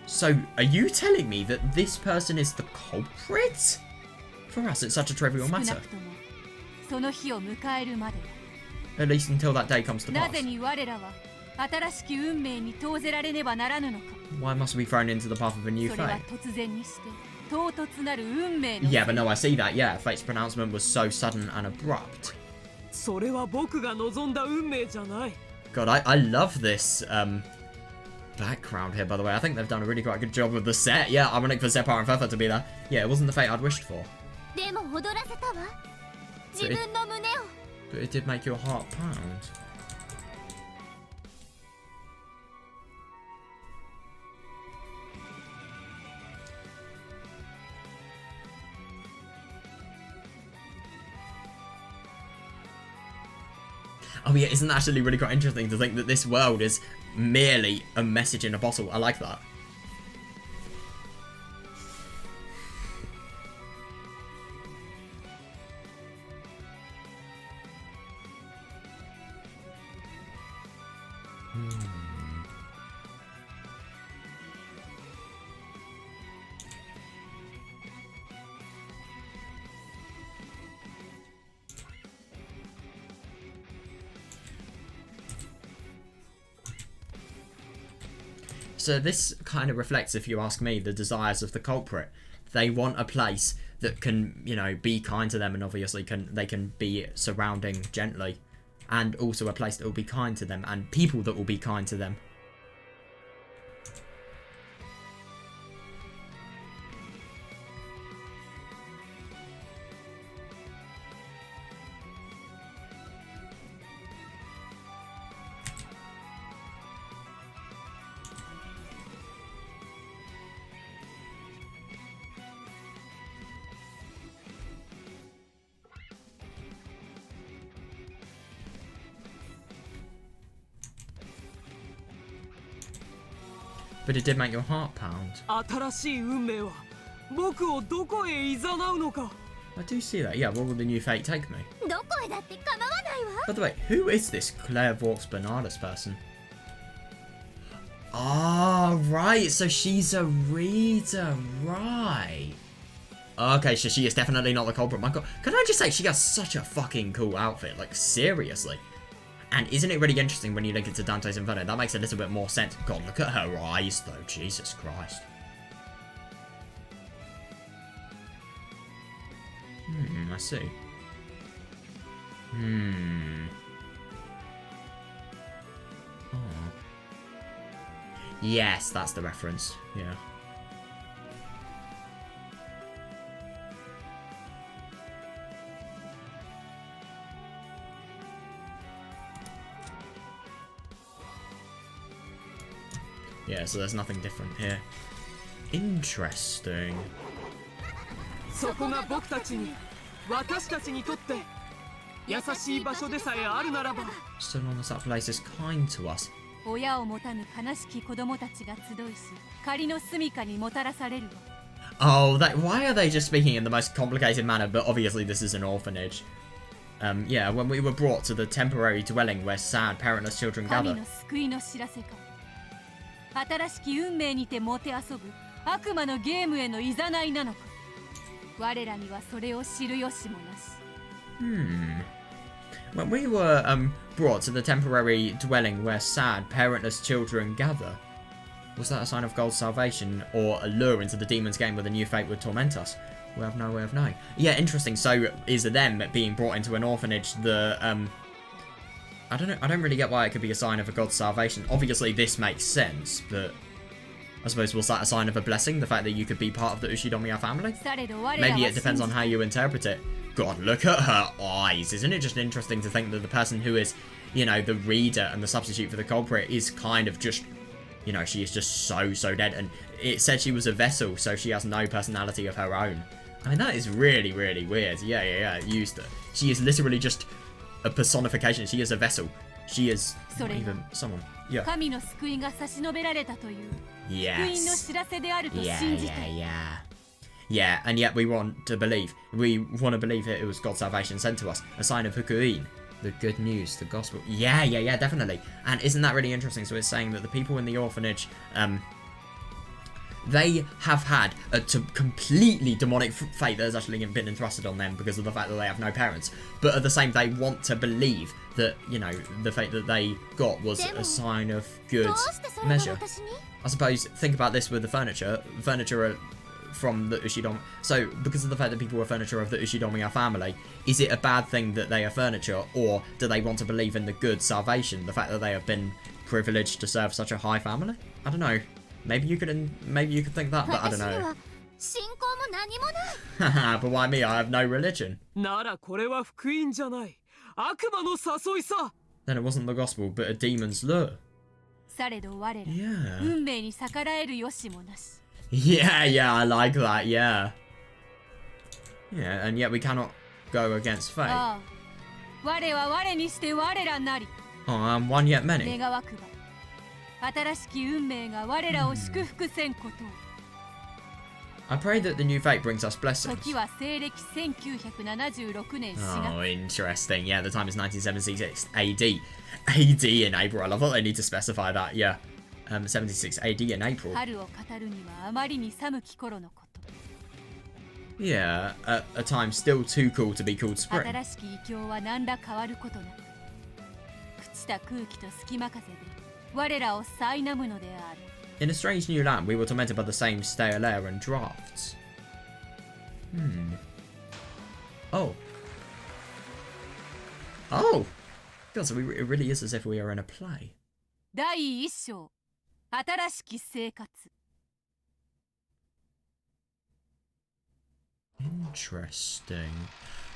So, are you telling me that this person is the culprit? For us, it's such a trivial matter. At least until that day comes to pass. Why must we be thrown into the path of a new fate? Yeah, but no, I see that. Yeah, fate's pronouncement was so sudden and abrupt. God, I love this background here, by the way. I think they've done a really quite good job with the set. Yeah, ironic for Separ and Feather to be there. Yeah, it wasn't the fate I'd wished for. But it did make your heart pound. Oh yeah, isn't that actually really quite interesting to think that this world is merely a message in a bottle? I like that. So this kind of reflects, if you ask me, the desires of the culprit. They want a place that can, you know, be kind to them, and obviously they can be surrounding gently, and also a place that will be kind to them, and people that will be kind to them. But it did make your heart pound. I do see that. Yeah, where will the new fate take me? By the way, who is this Claire Vaux Bernardus person? Ah, right. So she's a reader, right? Okay, so she is definitely not the culprit. My god, can I just say she got such a fucking cool outfit? Like, seriously. And isn't it really interesting when you link it to Dante's Inferno? That makes a little bit more sense. God, look at her eyes, though. Jesus Christ. I see. Oh. Yes, that's the reference. Yeah. Yeah, so there's nothing different here. Interesting. So long as that place is kind to us. Oh, why are they just speaking in the most complicated manner? But obviously this is an orphanage. Yeah, when we were brought to the temporary dwelling where sad, parentless children gather. When we were brought to the temporary dwelling where sad, parentless children gather, was that a sign of Gold's salvation or a lure into the demon's game where the new fate would torment us? We have no way of knowing. Yeah, interesting. So is them being brought into an orphanage the I don't really get why it could be a sign of a God's salvation. Obviously this makes sense, but I suppose was that a sign of a blessing? The fact that you could be part of the Ushidomiya family? Maybe it depends on how you interpret it. God, look at her eyes. Isn't it just interesting to think that the person who is, you know, the reader and the substitute for the culprit is kind of just, you know, she is just so dead. And it said she was a vessel, so she has no personality of her own. I mean, that is really weird. Yeah. Used it. She is literally just a personification. She is a vessel. She is not even someone. Yeah. Yes. Yeah, and yet we want to believe. We want to believe it was God's salvation sent to us. A sign of Hukuin. The good news, the gospel. Yeah, definitely. And isn't that really interesting? So it's saying that the people in the orphanage, they have had a completely demonic fate that has actually been entrusted on them because of the fact that they have no parents. But at the same, they want to believe that, you know, the fate that they got was a sign of good measure. I suppose, think about this with the furniture. Furniture are from the Ushidomiya. So, because of the fact that people are furniture of the Ushidomiya family, is it a bad thing that they are furniture, or do they want to believe in the good salvation, the fact that they have been privileged to serve such a high family? I don't know. Maybe you could think that, but I don't know. But why me? I have no religion. Then it wasn't the gospel, but a demon's lure. Yeah, I like that, yeah. Yeah, and yet we cannot go against fate. Oh, and one yet many. I pray that the new fate brings us blessings. Oh, interesting. Yeah, the time is 1976 AD. AD in April. I love that they need to specify that, yeah. 76 AD in April. Yeah, a time still too cool to be called spring. In a strange new land, we were tormented by the same stale air and drafts. Oh. God, so it really is as if we are in a play. Interesting.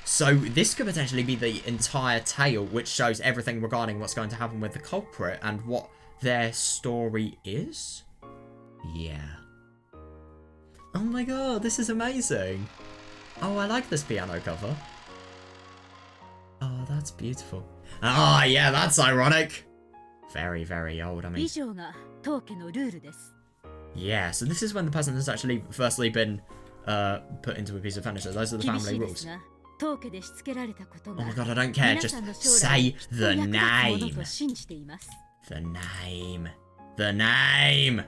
So this could potentially be the entire tale, which shows everything regarding what's going to happen with the culprit and what their story is? Yeah. Oh my god, this is amazing. Oh, I like this piano cover. Oh, that's beautiful. Ah, yeah, that's ironic. Very, very old, I mean. Yeah, so this is when the person has actually firstly been put into a piece of furniture. Those are the family rules. Oh my god, I don't care. Just say the name. The name. The name!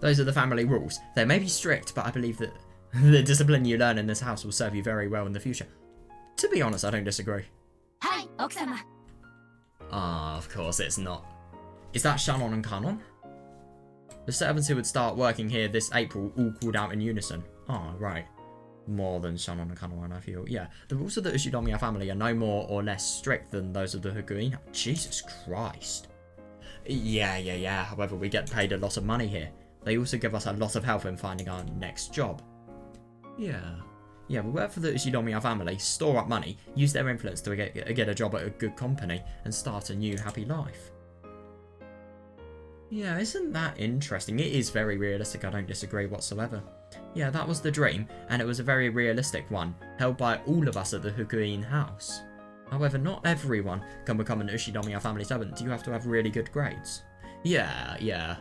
Those are the family rules. They may be strict, but I believe that the discipline you learn in this house will serve you very well in the future. To be honest, I don't disagree. Hi, Okusama. Ah, of course it's not. Is that Shannon and Kanon? The servants who would start working here this April all called out in unison. Oh, right. more than Shannon and Kanoan, I feel. Yeah, the rules of the Ushinomiya family are no more or less strict than those of the Hakuin. Jesus Christ. Yeah. However, we get paid a lot of money here. They also give us a lot of help in finding our next job. Yeah, we work for the Ushinomiya family, store up money, use their influence to get a job at a good company, and start a new happy life. Yeah, isn't that interesting? It is very realistic, I don't disagree whatsoever. Yeah, that was the dream, and it was a very realistic one, held by all of us at the Hakuin house. However, not everyone can become an Ushinomiya family servant. You have to have really good grades. Yeah.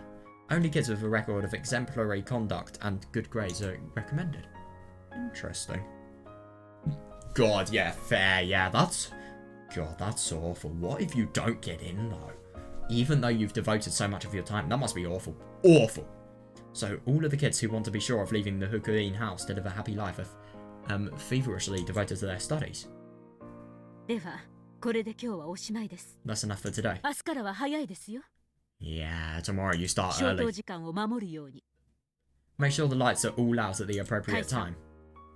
Only kids with a record of exemplary conduct and good grades are recommended. Interesting. God, yeah, fair, yeah, that's awful. What if you don't get in, though? Even though you've devoted so much of your time, that must be awful. Awful! So, all of the kids who want to be sure of leaving the Hakuin house to live a happy life are feverishly devoted to their studies. That's enough for today. Yeah, tomorrow you start early. Make sure the lights are all out at the appropriate time.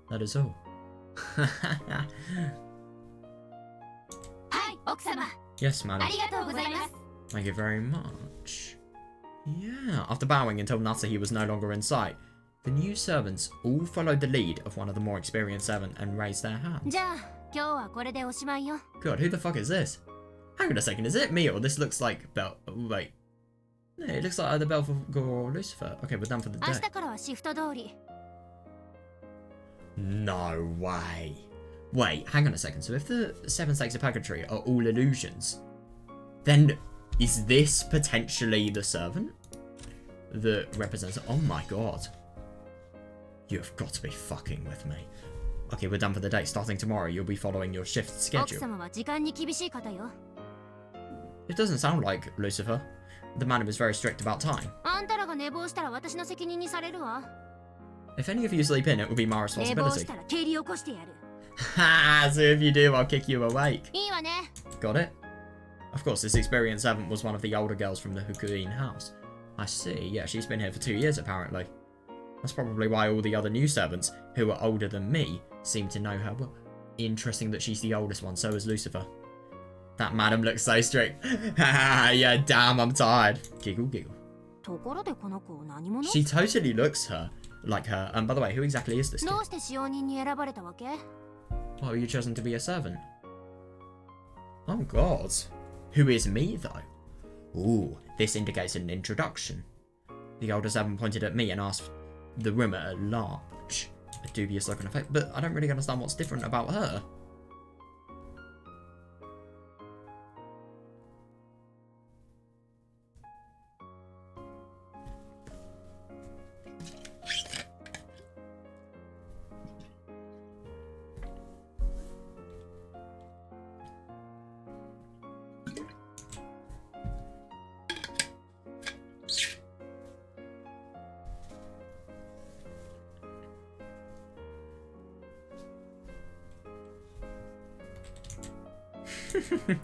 That is all. Yes, madam. Thank you very much. Yeah, after bowing until Natsuhi was no longer in sight, the new servants all followed the lead of one of the more experienced servants and raised their hands. God, who the fuck is this? Hang on a second, is it me or this looks like wait. No, it looks like either Belphegor or Lucifer. Okay, we're done for the day. No way. Wait, hang on a second. So if the 7 stakes of purgatory are all illusions, then is this potentially the servant that represents... Oh my god. You have got to be fucking with me. Okay, we're done for the day. Starting tomorrow, you'll be following your shift schedule. It doesn't sound like Lucifer. The madam is very strict about time. If any of you sleep in, it will be my responsibility. Ha! So if you do, I'll kick you awake. Got it? Of course, this experienced servant was one of the older girls from the Hakuin house. I see, yeah, she's been here for 2 years apparently. That's probably why all the other new servants, who are older than me, seem to know her well. Interesting that she's the oldest one, so is Lucifer. That madam looks so strict. Haha, yeah, damn, I'm tired. Giggle, giggle. She totally looks like her. By the way, who exactly is this kid? Why were you chosen to be a servant? Oh god. Who is me, though? Ooh, this indicates an introduction. The older servant pointed at me and asked the room at large. A dubious look on her face, but I don't really understand what's different about her.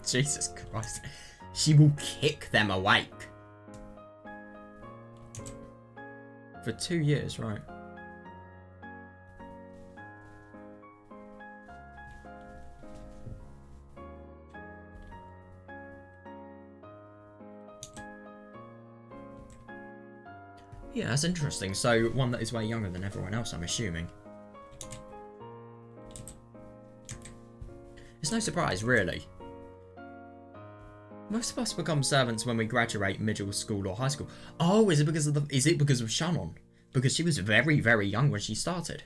Jesus Christ. She will kick them awake. For 2 years, right? Yeah, that's interesting. So, one that is way younger than everyone else, I'm assuming. It's no surprise, really. Most of us become servants when we graduate middle school or high school. Oh, is it because of Shannon? Because she was very, very young when she started.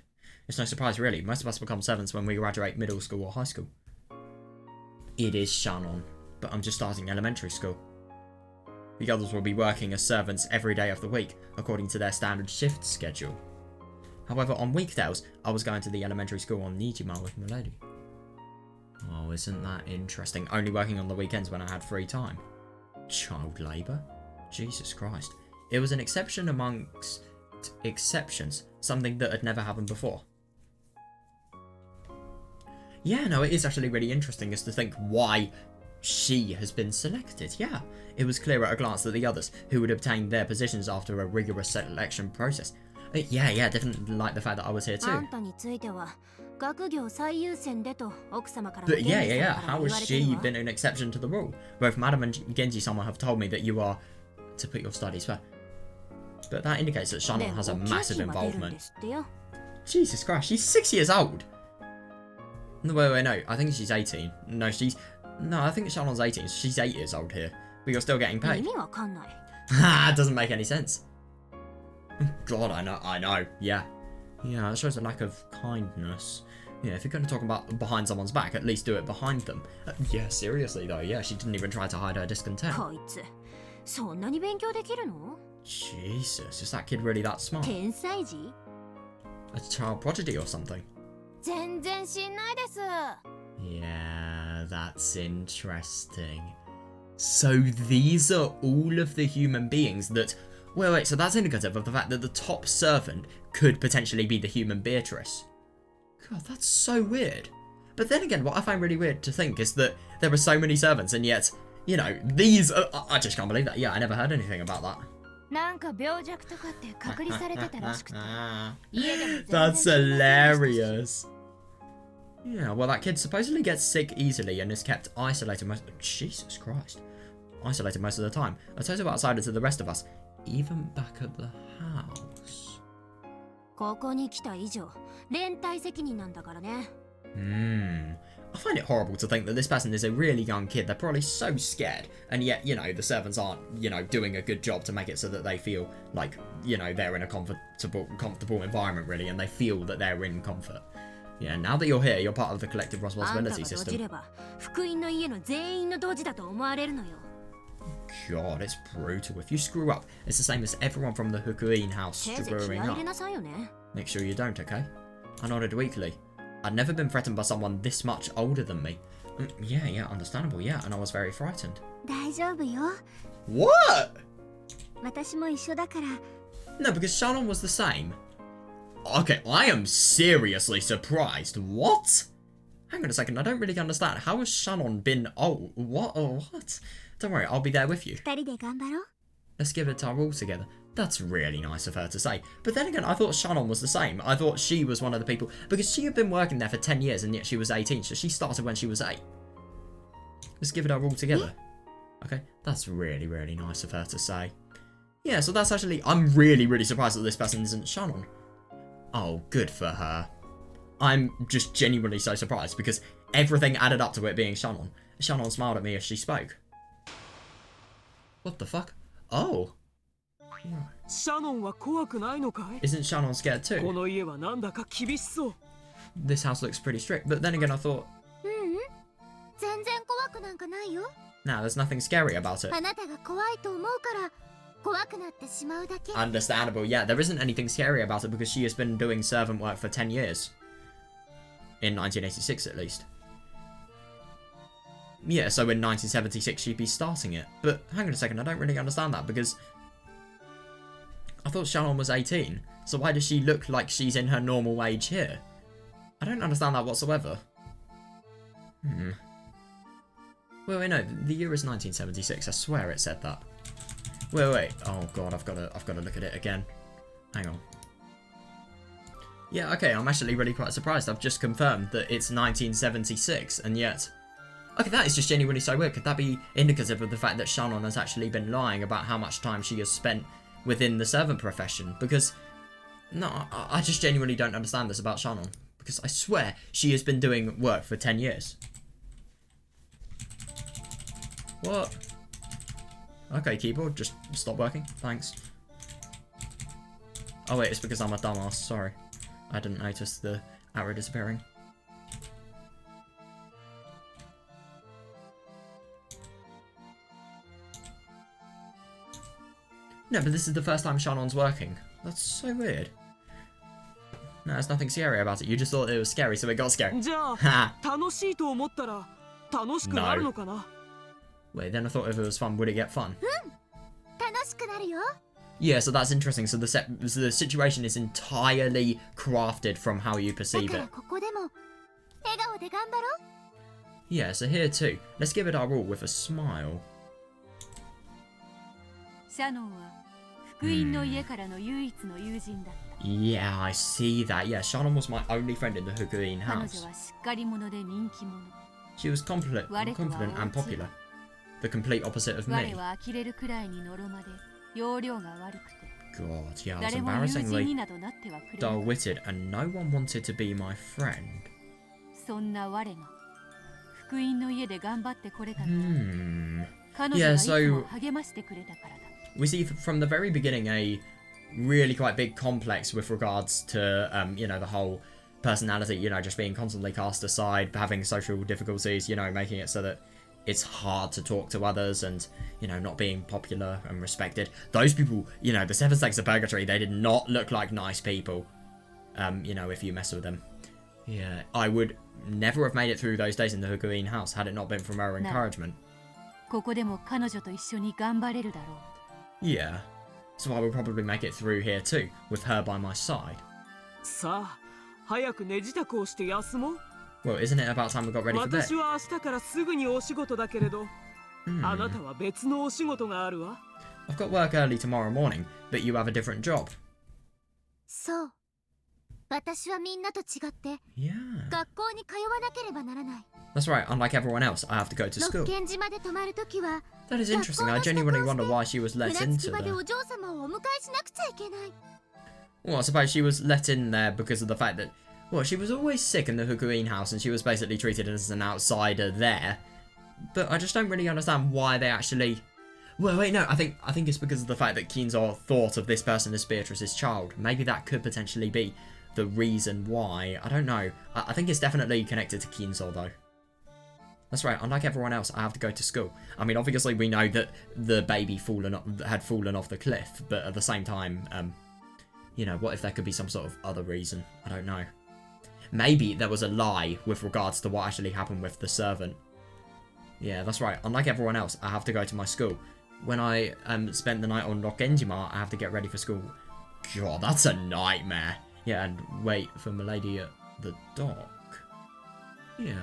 It's no surprise, really. Most of us become servants when we graduate middle school or high school. It is Shannon, but I'm just starting elementary school. The others will be working as servants every day of the week, according to their standard shift schedule. However, on weekdays, I was going to the elementary school on Nijima with Milady. Oh, isn't that interesting? Only working on the weekends when I had free time. Child labour? Jesus Christ. It was an exception amongst exceptions. Something that had never happened before. Yeah, no, it is actually really interesting as to think why she has been selected. Yeah, it was clear at a glance that the others, who would obtain their positions after a rigorous selection process. Yeah, didn't like the fact that I was here too. But yeah, how has she been an exception to the rule? Both Madam and Genji-sama have told me that you are to put your studies first. But that indicates that Shannon has a massive involvement. Jesus Christ, she's 6 years old! No, wait, no, I think she's 18. No, I think Shannon's 18, she's 8 years old here. But you're still getting paid. Ha, it doesn't make any sense. God, I know, yeah. Yeah, that shows a lack of kindness. Yeah, if you're going to talk about behind someone's back, at least do it behind them. Yeah, seriously though, yeah, she didn't even try to hide her discontent. Jesus, is that kid really that smart? A child prodigy or something? Yeah, that's interesting. So these are all of the human beings that... Wait, so that's indicative of the fact that the top servant could potentially be the human Beatrice. God, that's so weird. But then again, what I find really weird to think is that there are so many servants and yet, you know, these... I just can't believe that. Yeah, I never heard anything about that. That's hilarious. Yeah, well, that kid supposedly gets sick easily and is kept isolated Jesus Christ. Isolated most of the time. A total outsider to the rest of us. Even back at the house. I find it horrible to think that this person is a really young kid. They're probably so scared. And yet, you know, the servants aren't, you know, doing a good job to make it so that they feel like, you know, they're in a comfortable environment, really. And they feel that they're in comfort. Yeah, now that you're here, you're part of the collective responsibility system. God, it's brutal. If you screw up, it's the same as everyone from the Hukuin house screwing up. Make sure you don't, okay? I nodded weakly. I'd never been threatened by someone this much older than me. Yeah, understandable, yeah, and I was very frightened. What? No, because Shannon was the same. Okay, I am seriously surprised. What? Hang on a second, I don't really understand. How has Shannon been old? What? What? Don't worry, I'll be there with you. Let's give it our all together. That's really nice of her to say. But then again, I thought Shannon was the same. I thought she was one of the people... Because she had been working there for 10 years and yet she was 18. So she started when she was 8. Let's give it our all together. Okay, that's really, really nice of her to say. Yeah, so that's actually... I'm really, really surprised that this person isn't Shannon. Oh, good for her. I'm just genuinely so surprised because everything added up to it being Shannon. Shannon smiled at me as she spoke. What the fuck? Oh. Isn't Shannon scared too? This house looks pretty strict, but then again I thought... Nah, there's nothing scary about it. Understandable, yeah, there isn't anything scary about it because she has been doing servant work for 10 years. In 1986 at least. Yeah, so in 1976 she'd be starting it. But hang on a second, I don't really understand that because I thought Shannon was 18. So why does she look like she's in her normal age here? I don't understand that whatsoever. Wait, no, the year is 1976. I swear it said that. Wait. Oh god, I've got to look at it again. Hang on. Yeah, okay, I'm actually really quite surprised. I've just confirmed that it's 1976, and yet... Okay, that is just genuinely so weird. Could that be indicative of the fact that Shannon has actually been lying about how much time she has spent within the servant profession? Because, no, I just genuinely don't understand this about Shannon. Because I swear she has been doing work for 10 years. What? Okay, keyboard, just stop working. Thanks. Oh wait, it's because I'm a dumbass. Sorry. I didn't notice the arrow disappearing. No, but this is the first time Shannon's working. That's so weird. No, there's nothing scary about it. You just thought it was scary, so it got scary. Ha! No. Wait, then I thought if it was fun, would it get fun? Yeah, so that's interesting. So the situation is entirely crafted from how you perceive it. Yeah, so here too. Let's give it our all with a smile. Yeah, I see that. Yeah, Shannon was my only friend in the Hukuin house. She was confident and popular. The complete opposite of me. God, yeah, I was embarrassingly dull-witted and no one wanted to be my friend. Yeah, so we see from the very beginning a really quite big complex with regards to, you know, the whole personality, you know, just being constantly cast aside, having social difficulties, you know, making it so that it's hard to talk to others and, you know, not being popular and respected. Those people, you know, the 7 Snakes of Purgatory, they did not look like nice people, you know, if you mess with them. Yeah, I would never have made it through those days in the Hukuin house had it not been for her encouragement. Yeah, so I will probably make it through here too, with her by my side. Well, isn't it about time we got ready for bed? I've got work early tomorrow morning, but you have a different job. Yeah. That's right, unlike everyone else, I have to go to school. That is interesting, I genuinely wonder why she was let into there. Well, I suppose she was let in there because of the fact that, well, she was always sick in the Hukuin house and she was basically treated as an outsider there. But I just don't really understand why they actually... Well, wait, no, I think it's because of the fact that Kinzo thought of this person as Beatrice's child. Maybe that could potentially be the reason why. I don't know. I think it's definitely connected to Kinzo, though. That's right, unlike everyone else, I have to go to school. I mean, obviously we know that the baby had fallen off the cliff, but at the same time, you know, what if there could be some sort of other reason? I don't know. Maybe there was a lie with regards to what actually happened with the servant. Yeah, that's right. Unlike everyone else, I have to go to my school. When I spent the night on Rockenjima, I have to get ready for school. God, that's a nightmare. Yeah, and wait for Milady at the dock. Yeah.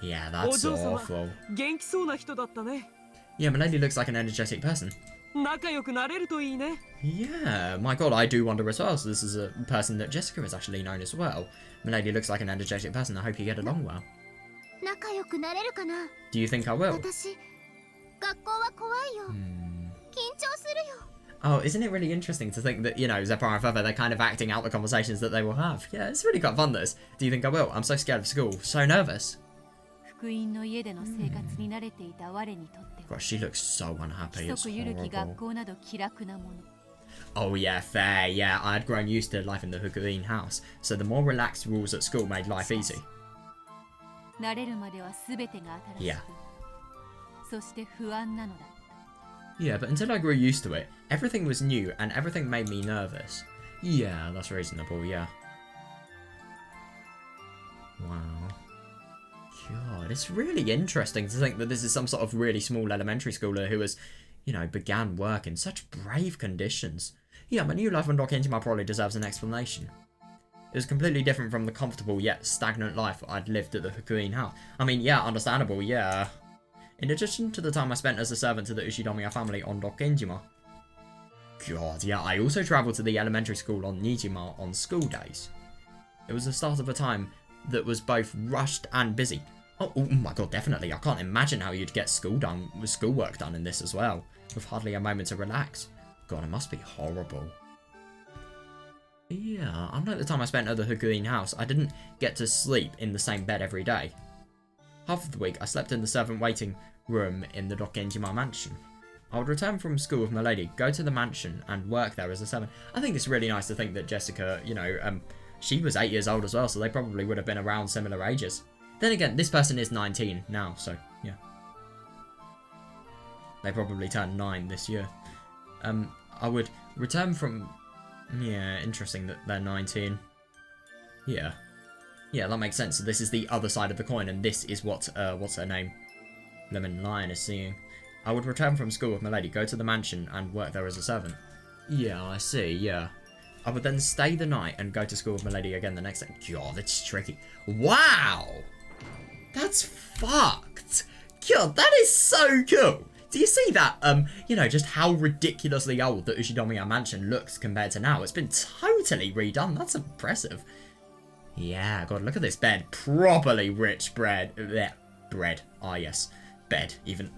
Yeah, that's awful. Yeah, Milady looks like an energetic person. Yeah, my god, I do wonder as well. So this is a person that Jessica has actually known as well. Milady looks like an energetic person. I hope you get along well. Do you think I will? Oh, isn't it really interesting to think that, you know, Zephyr and Feather, they're kind of acting out the conversations that they will have. Yeah, it's really quite fun, this. Do you think I will? I'm so scared of school. So nervous. Gosh, she looks so unhappy. It's horrible. Oh yeah, fair. Yeah, I had grown used to life in the Hukuin house, so the more relaxed rules at school made life easy. Yeah. Yeah, but until I grew used to it, everything was new and everything made me nervous. Yeah, that's reasonable, yeah. Wow. God, it's really interesting to think that this is some sort of really small elementary schooler who has, you know, began work in such brave conditions. Yeah, my new life on Rockenjima probably deserves an explanation. It was completely different from the comfortable yet stagnant life I'd lived at the Hukuin house. I mean, yeah, understandable, yeah. In addition to the time I spent as a servant to the Ushinomiya family on Rockenjima. God, yeah, I also travelled to the elementary school on Nijima on school days. It was the start of a time that was both rushed and busy. Oh my god, definitely. I can't imagine how you'd get schoolwork done in this as well, with hardly a moment to relax. God, it must be horrible. Yeah, unlike the time I spent at the Hukuin house, I didn't get to sleep in the same bed every day. Half of the week, I slept in the servant waiting room in the Rockenjima mansion. I would return from school with my lady, go to the mansion, and work there as a servant. I think it's really nice to think that Jessica, you know, she was 8 years old as well, so they probably would have been around similar ages. Then again, this person is 19 now, so, yeah. They probably turned 9 this year. I would return from... Yeah, interesting that they're 19. Yeah. Yeah, that makes sense. So this is the other side of the coin, and this is what, what's her name? Lemon Lion is seeing. I would return from school with my lady, go to the mansion, and work there as a servant. Yeah, I see, yeah. I would then stay the night and go to school with my lady again the next day. God, that's tricky. Wow! That's fucked! God, that is so cool! Do you see that, just how ridiculously old the Ushinomiya mansion looks compared to now? It's been totally redone. That's impressive. Yeah, God, look at this bed. Properly rich bread. Bread. Ah, yes. Bed, even.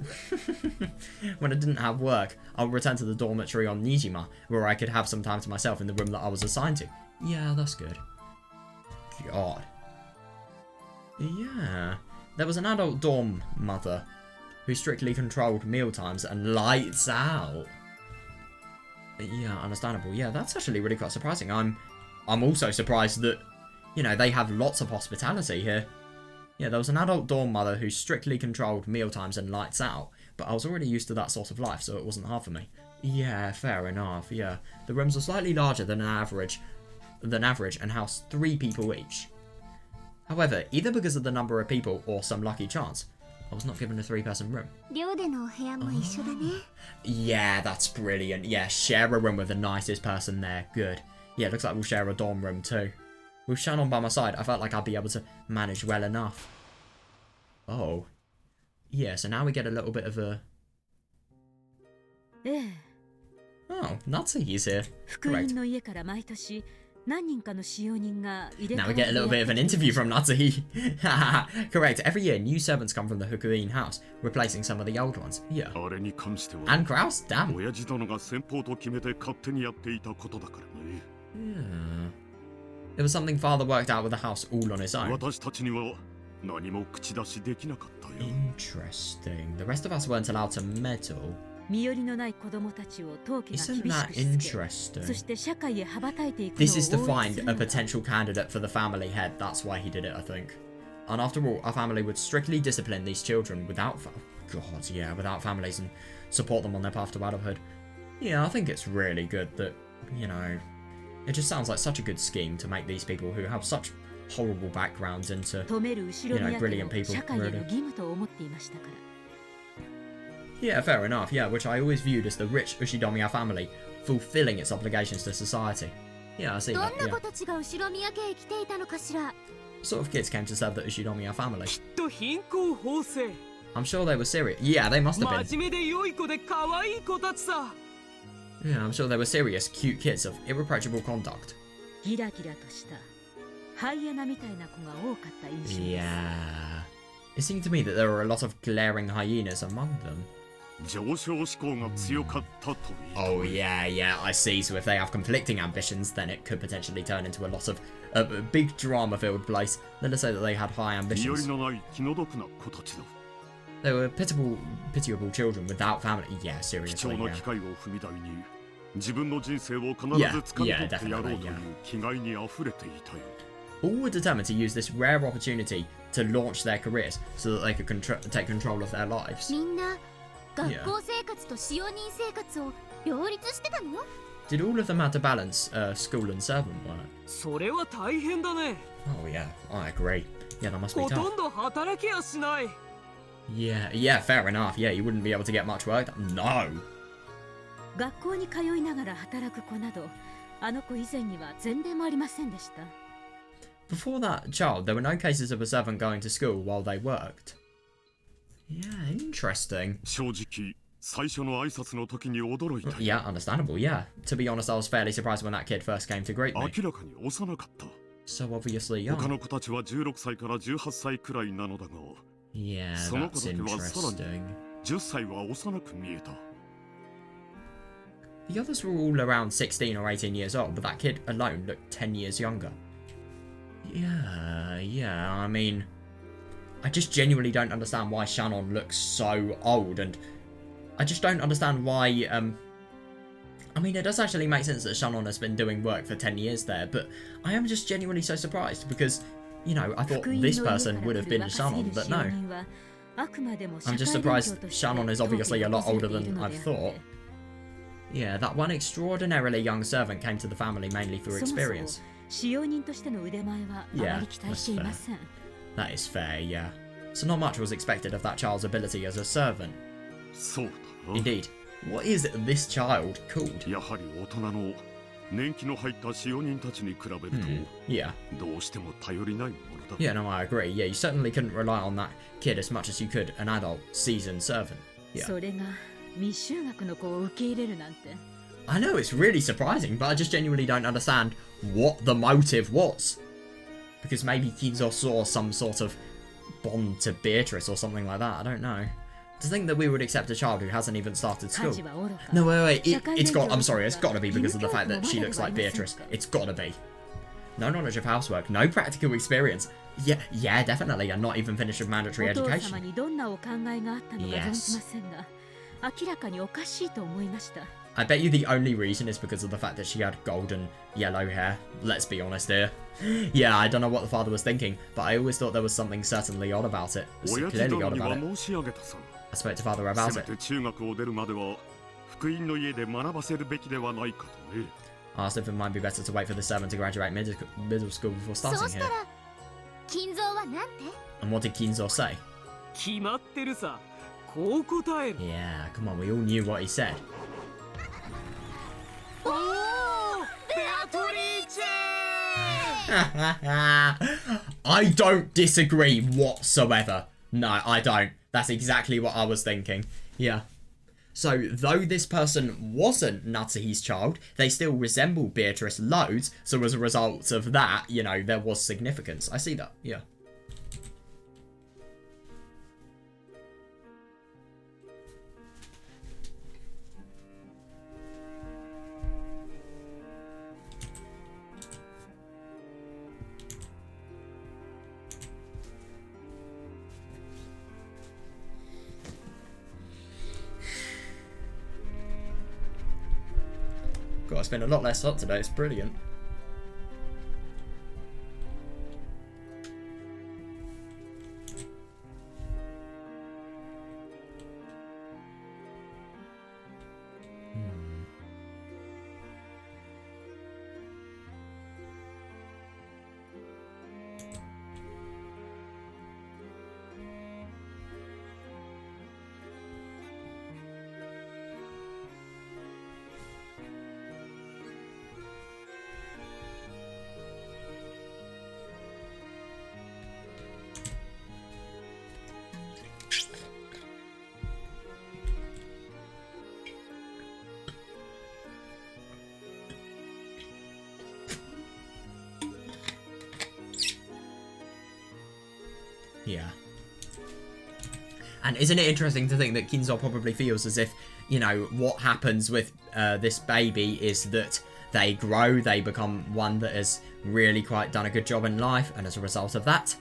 When I didn't have work, I'll return to the dormitory on Nijima, where I could have some time to myself in the room that I was assigned to. Yeah, that's good. God. Yeah. There was an adult dorm mother who strictly controlled mealtimes and lights out. Yeah, understandable. Yeah, that's actually really quite surprising. I'm also surprised that, they have lots of hospitality here. Yeah, there was an adult dorm mother who strictly controlled mealtimes and lights out, but I was already used to that sort of life, so it wasn't hard for me. Yeah, fair enough, yeah. The rooms were slightly larger than average and housed 3 people each. However, either because of the number of people or some lucky chance, I was not given a 3-person room. Oh. Yeah, that's brilliant. Yeah, share a room with the nicest person there. Good. Yeah, looks like we'll share a dorm room too. With Shannon by my side, I felt like I'd be able to manage well enough. Oh. Yeah, so now we get a little bit of a... Oh, Natsuhi's here. Correct. Now we get a little bit of an interview from Natsuhi. Correct. Every year, new servants come from the Hukuin house, replacing some of the old ones. Yeah. And Kraus, damn. Yeah. It was something father worked out with the house all on his own. Interesting. The rest of us weren't allowed to meddle. Isn't that interesting? This is to find a potential candidate for the family head. That's why he did it, I think. And after all, our family would strictly discipline these children without families and support them on their path to adulthood. Yeah, I think it's really good that, it just sounds like such a good scheme to make these people who have such horrible backgrounds into, brilliant people, really. Yeah, fair enough, yeah, which I always viewed as the rich Ushinomiya family fulfilling its obligations to society. Yeah, I see that, yeah. What sort of kids came to serve the Ushinomiya family? I'm sure they were serious. Yeah, they must have been. Yeah, I'm sure they were serious, cute kids of irreproachable conduct. Yeah. It seemed to me that there were a lot of glaring hyenas among them. Oh yeah, I see. So if they have conflicting ambitions, then it could potentially turn into a lot of a big drama-filled place. Let us say that they had high ambitions. They were pitiable children without family. Yeah, seriously. Yeah, definitely. Yeah. All were determined to use this rare opportunity to launch their careers so that they could take control of their lives. Yeah. Did all of them have to balance school and servant work? Oh yeah, I agree. Yeah, that must be tough. Yeah, fair enough. Yeah, you wouldn't be able to get much work done. No! Before that child, there were no cases of a servant going to school while they worked. Yeah, interesting. Yeah, understandable, yeah. To be honest, I was fairly surprised when that kid first came to greet me. So obviously young. Yeah, that's interesting. The others were all around 16 or 18 years old, but that kid alone looked 10 years younger. Yeah, I mean, I just genuinely don't understand why Shannon looks so old, and I just don't understand why, I mean, it does actually make sense that Shannon has been doing work for 10 years there, but I am just genuinely so surprised because, I thought this person would have been Shannon, but no. I'm just surprised Shannon is obviously a lot older than I thought. Yeah, that one extraordinarily young servant came to the family mainly through experience. Yeah, that's fair. That is fair, yeah. So not much was expected of that child's ability as a servant. Indeed. What is this child called? Yeah. Yeah, no, I agree. Yeah, you certainly couldn't rely on that kid as much as you could an adult, seasoned servant. Yeah. それが未就学の子を受け入れるなんて。 I know, it's really surprising, but I just genuinely don't understand what the motive was. Because maybe Kinzo saw some sort of bond to Beatrice or something like that, I don't know. To think that we would accept a child who hasn't even started school. No, wait, it's got, I'm sorry, it's got to be because of the fact that she looks like Beatrice. It's got to be. No knowledge of housework, no practical experience. Yeah, definitely, and not even finished with mandatory education. Yes. I bet you the only reason is because of the fact that she had golden yellow hair. Let's be honest here. Yeah, I don't know what the father was thinking, but I always thought there was something certainly odd about it. Clearly odd about it. I spoke to father about it. I asked if it might be better to wait for the servant to graduate middle school before starting here. And what did Kinzo say? Yeah, come on, we all knew what he said. I don't disagree whatsoever. No, I don't. That's exactly what I was thinking. Yeah. So, though this person wasn't Natsuhi's child, they still resemble Beatrice loads, so as a result of that, you know, there was significance. I see that, yeah. God, I spent a lot less up today, it's brilliant. Yeah. And isn't it interesting to think that Kinzo probably feels as if, you know, what happens with this baby is that they grow, they become one that has really quite done a good job in life, and as a result of that,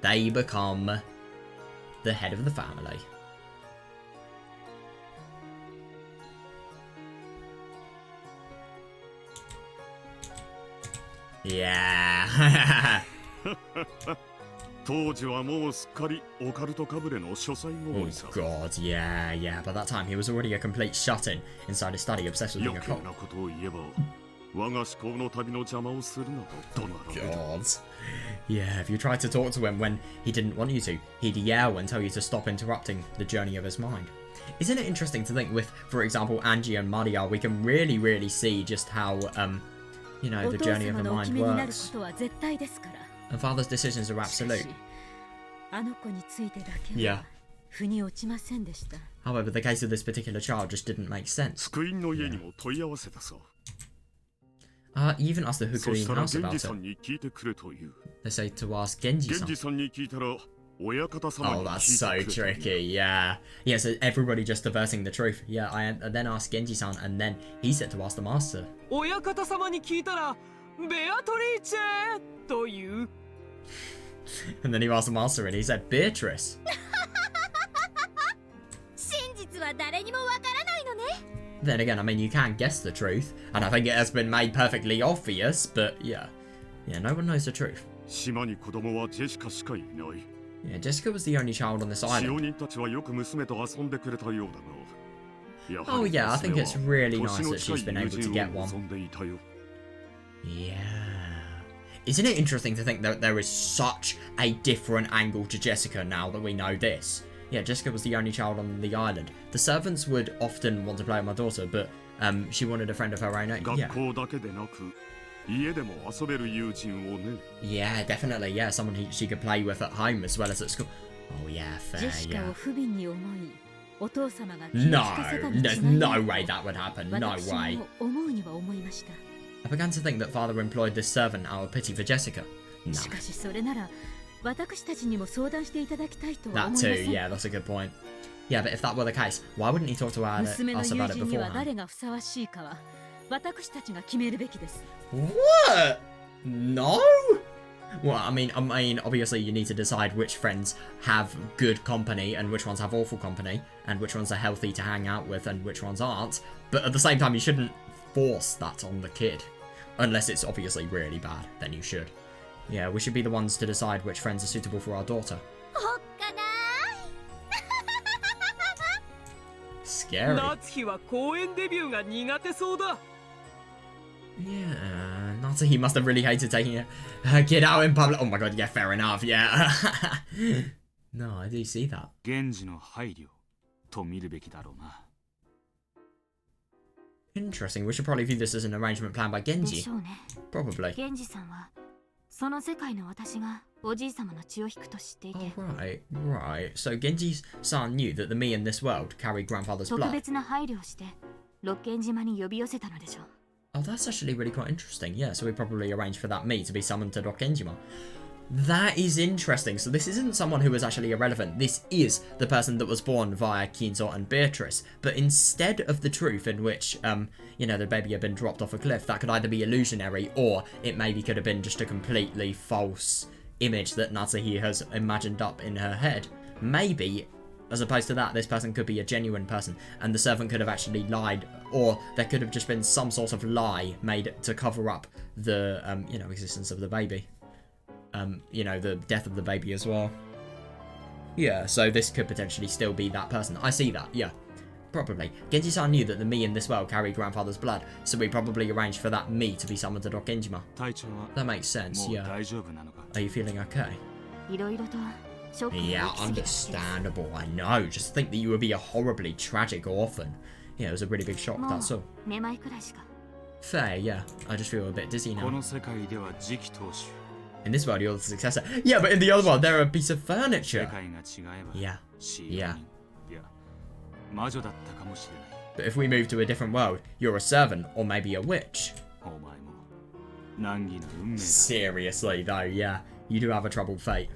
they become the head of the family. Yeah. Oh god, yeah. By that time, he was already a complete shut-in inside his study, obsessed with being a cop. God. Yeah, if you tried to talk to him when he didn't want you to, he'd yell and tell you to stop interrupting the journey of his mind. Isn't it interesting to think with, for example, Angie and Maria, we can really see just how, you know, the journey of the mind works. And father's decisions are absolute. Yeah. However, the case of this particular child just didn't make sense. Yeah. You even asked the Hukuin house about it. They say to ask Genji-san. Oh, that's so tricky, yeah. Yeah, so everybody just diverting the truth. Yeah, I then asked Genji-san, and then he said to ask the master. And then he asked the master and he said, Beatrice. Then again, I mean, you can guess the truth, and I think it has been made perfectly obvious, but yeah. Yeah, no one knows the truth. Yeah, Jessica was the only child on this island. Oh yeah, I think it's really nice that she's been able to get one. Yeah. Isn't it interesting to think that there is such a different angle to Jessica now that we know this? Yeah, Jessica was the only child on the island. The servants would often want to play with my daughter, but she wanted a friend of her own. Yeah, definitely. Yeah, someone she could play with at home as well as at school. Oh yeah, fair. Yeah. No, there's no way that would happen. No way. I began to think that father employed this servant out of pity for Jessica. No. That too, yeah, that's a good point. Yeah, but if that were the case, why wouldn't he talk to us about it beforehand? What? No? Well, I mean, obviously you need to decide which friends have good company and which ones have awful company, and which ones are healthy to hang out with and which ones aren't. But at the same time, you shouldn't force that on the kid. Unless it's obviously really bad, then you should. Yeah, we should be the ones to decide which friends are suitable for our daughter. Scary. Yeah, Natsuhi must have really hated taking her kid out in public. Oh my god, yeah, fair enough, yeah. No, I do see that. Interesting, we should probably view this as an arrangement planned by Genji. Probably. Oh, right. So Genji-san knew that the me in this world carried grandfather's blood. Oh, that's actually really quite interesting. Yeah, so we probably arranged for that me to be summoned to Rokkenjima. That is interesting. So this isn't someone who was actually irrelevant. This is the person that was born via Kinzo and Beatrice. But instead of the truth in which, the baby had been dropped off a cliff, that could either be illusionary or it maybe could have been just a completely false image that Natsuhi has imagined up in her head. Maybe, as opposed to that, this person could be a genuine person and the servant could have actually lied, or there could have just been some sort of lie made to cover up the, existence of the baby. The death of the baby as well. Yeah, so this could potentially still be that person. I see that, yeah. Probably. Genji-san knew that the me in this world carried grandfather's blood, so we probably arranged for that me to be summoned to Rokkenjima. That makes sense, yeah. Are you feeling okay? Yeah, understandable, I know. Just think that you would be a horribly tragic orphan. Yeah, it was a really big shock, that's all. Fair, yeah. I just feel a bit dizzy now. In this world, you're the successor. Yeah, but in the other world, they're a piece of furniture. Yeah. Yeah. But if we move to a different world, you're a servant, or maybe a witch. Seriously, though, yeah. You do have a troubled fate.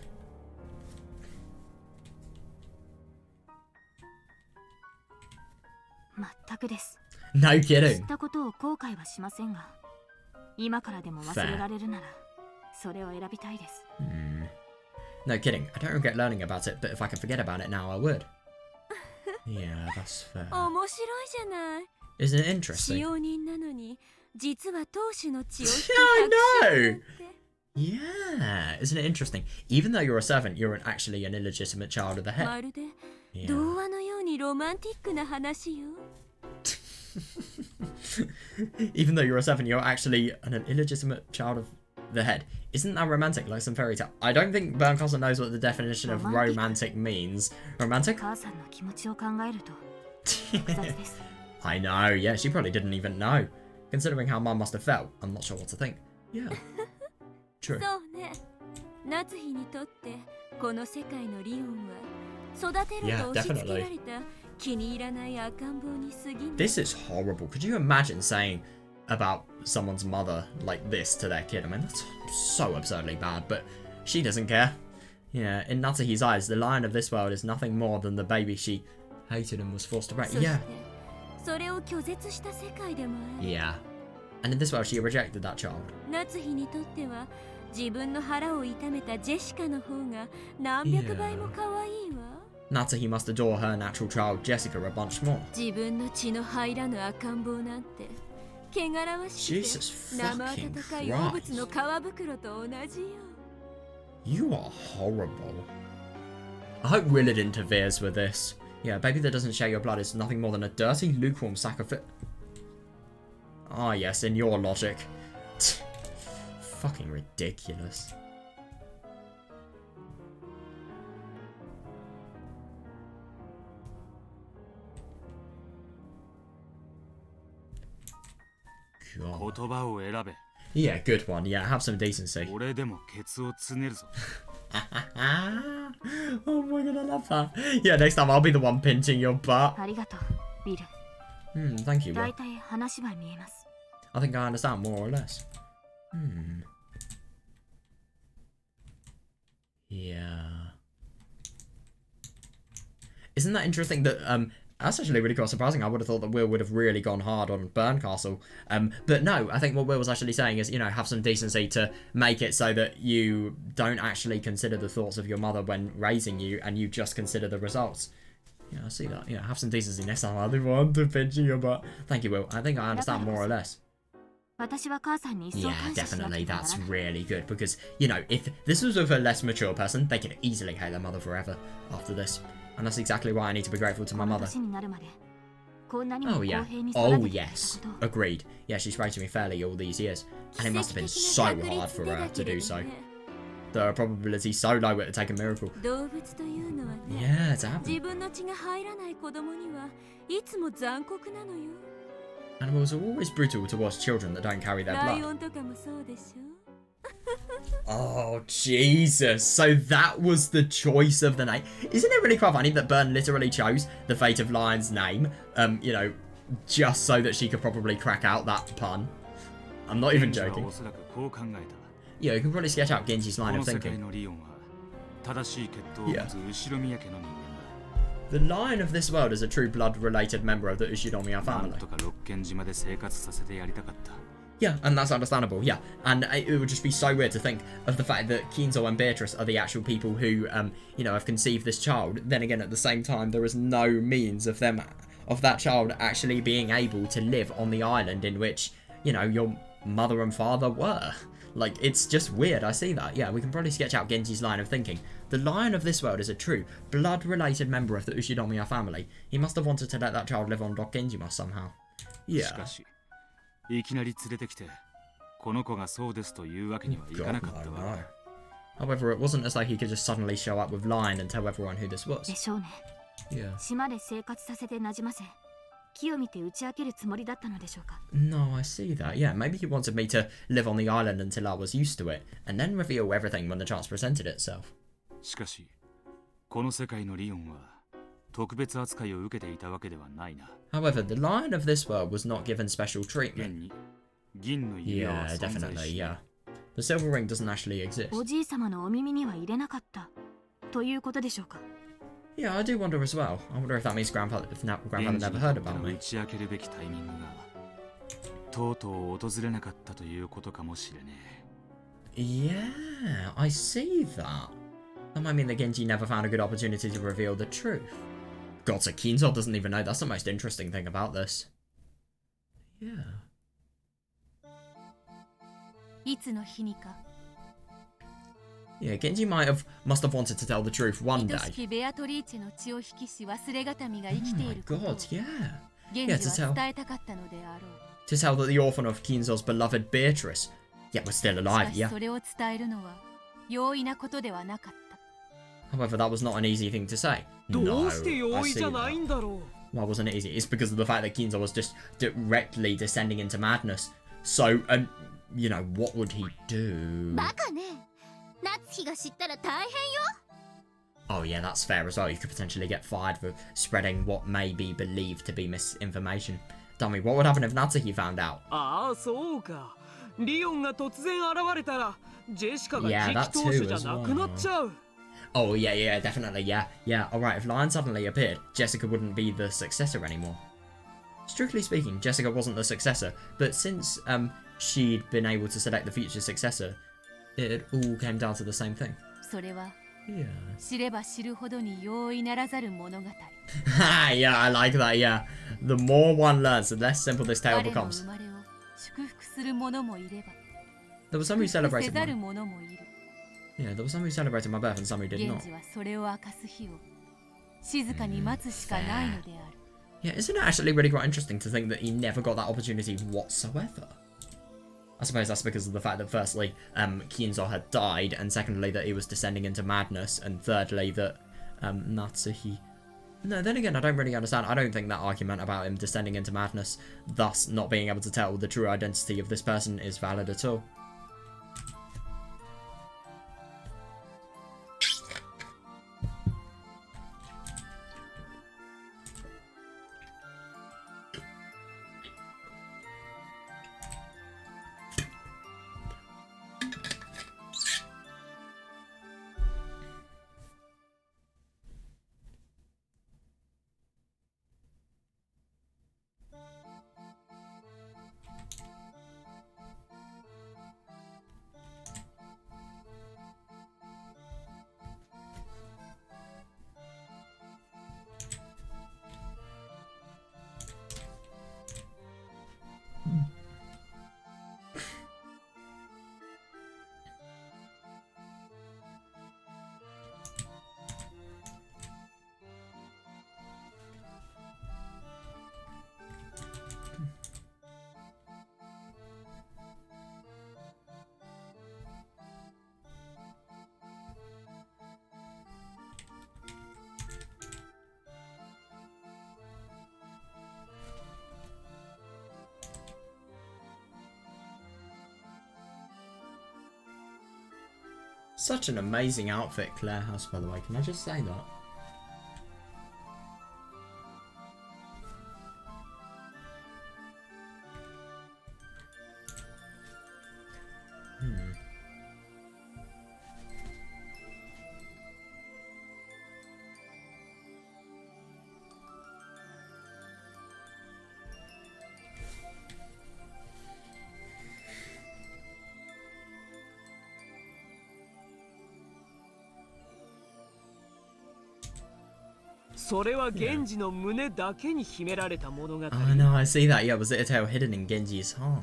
No kidding. Fair. No kidding. I don't regret learning about it, but if I could forget about it now, I would. Yeah, that's fair. Isn't it interesting? I know! Yeah, isn't it interesting? Even though you're a servant, you're actually an illegitimate child of the head. Yeah. Even though you're a servant, you're actually an illegitimate child of the head. Isn't that romantic, like some fairy tale? I don't think Bernkasser knows what the definition of romantic means. Romantic? I know, yeah, she probably didn't even know. Considering how Mum must have felt, I'm not sure what to think. Yeah. True. Yeah, definitely. This is horrible. Could you imagine saying about someone's mother like this to their kid? I mean, that's so absurdly bad, but she doesn't care. Yeah, in Natsuhi's eyes, the lion of this world is nothing more than the baby she hated and was forced to break. Yeah. Yeah. And in this world, she rejected that child. Yeah. Natsuhi must adore her natural child, Jessica, a bunch more. Jesus fucking Christ. You are horrible. I hope Willard interferes with this. Yeah, a baby that doesn't share your blood is nothing more than a dirty, lukewarm sack of fit. Ah, yes, in your logic. Fucking ridiculous. God. Yeah, good one. Yeah, have some decency. Oh my god, I love that. Yeah, next time I'll be the one pinching your butt. Thank you, Will. I think I understand more or less. Yeah. Isn't that interesting that, that's actually really quite surprising. I would have thought that Will would have really gone hard on Burncastle. But no, I think what Will was actually saying is, you know, have some decency to make it so that you don't actually consider the thoughts of your mother when raising you, and you just consider the results. Yeah, I see that. Yeah, have some decency next time. I do want to pinch you, but thank you, Will. I think I understand more or less. Yeah, definitely, that's really good, because, you know, if this was with a less mature person, they could easily hate their mother forever after this. And that's exactly why I need to be grateful to my mother. Oh yeah. Oh yes. Agreed. Yeah, she's raised me fairly all these years. And it must have been so hard for her to do so. The probability so low it would take a miracle. Yeah, it's happened. Animals are always brutal towards children that don't carry their blood. Oh, Jesus. So that was the choice of the name. Isn't it really quite funny that Byrne literally chose the Fate of Lion's name, you know, just so that she could probably crack out that pun? I'm not even joking. Yeah, you can probably sketch out Genji's line of thinking. Yeah. The Lion of this world is a true blood-related member of the Ushinomiya family. Yeah, and that's understandable, yeah. And it would just be so weird to think of the fact that Kinzo and Beatrice are the actual people who, you know, have conceived this child. Then again, at the same time, there is no means of that child actually being able to live on the island in which, you know, your mother and father were. Like, it's just weird, I see that. Yeah, we can probably sketch out Genji's line of thinking. The Lion of this world is a true, blood-related member of the Ushinomiya family. He must have wanted to let that child live on Dock Genjima somehow. Yeah. However, it wasn't as though he could just suddenly show up with Lion and tell everyone who this was. Yeah. No, I see that. Yeah, maybe he wanted me to live on the island until I was used to it, and then reveal everything when the chance presented itself. However, the Lion of this world was not given special treatment. Yeah, definitely, yeah. The silver ring doesn't actually exist. Yeah, I do wonder as well. I wonder if that means grandfather never heard about me. Yeah, I see that. That might mean that Genji never found a good opportunity to reveal the truth. God, so Kinzo doesn't even know. That's the most interesting thing about this. Yeah. Yeah, Genji must have wanted to tell the truth one day. Oh my god, yeah. Yeah, to tell that the orphan of Kinzo's beloved Beatrice, yet was still alive, yeah. However, that was not an easy thing to say. No, I see that. Why wasn't it easy? It's because of the fact that Kinzo was just directly descending into madness. So, you know, what would he do? Oh yeah, that's fair as well. You could potentially get fired for spreading what may be believed to be misinformation. Dummy, what would happen if Natsuki found out? Yeah, that too as well. Oh yeah, definitely, yeah. Alright, if Lion suddenly appeared, Jessica wouldn't be the successor anymore. Strictly speaking, Jessica wasn't the successor, but since she'd been able to select the future successor, it all came down to the same thing. Yeah. Yeah, I like that, yeah. The more one learns, the less simple this tale becomes. There were some who celebrated my... Yeah, there were some who celebrated my birth and some who did not. Yeah, isn't it actually really quite interesting to think that he never got that opportunity whatsoever? I suppose that's because of the fact that firstly, Kinzo had died, and secondly that he was descending into madness, and thirdly that Natsuki... No, then again, I don't really understand. I don't think that argument about him descending into madness, thus not being able to tell the true identity of this person, is valid at all. such an amazing outfit Claire has, by the way. Can I just say that?それは源氏の胸だけに秘められた物語。Oh no, I see that. Yeah, was it a tale hidden in Genji's heart?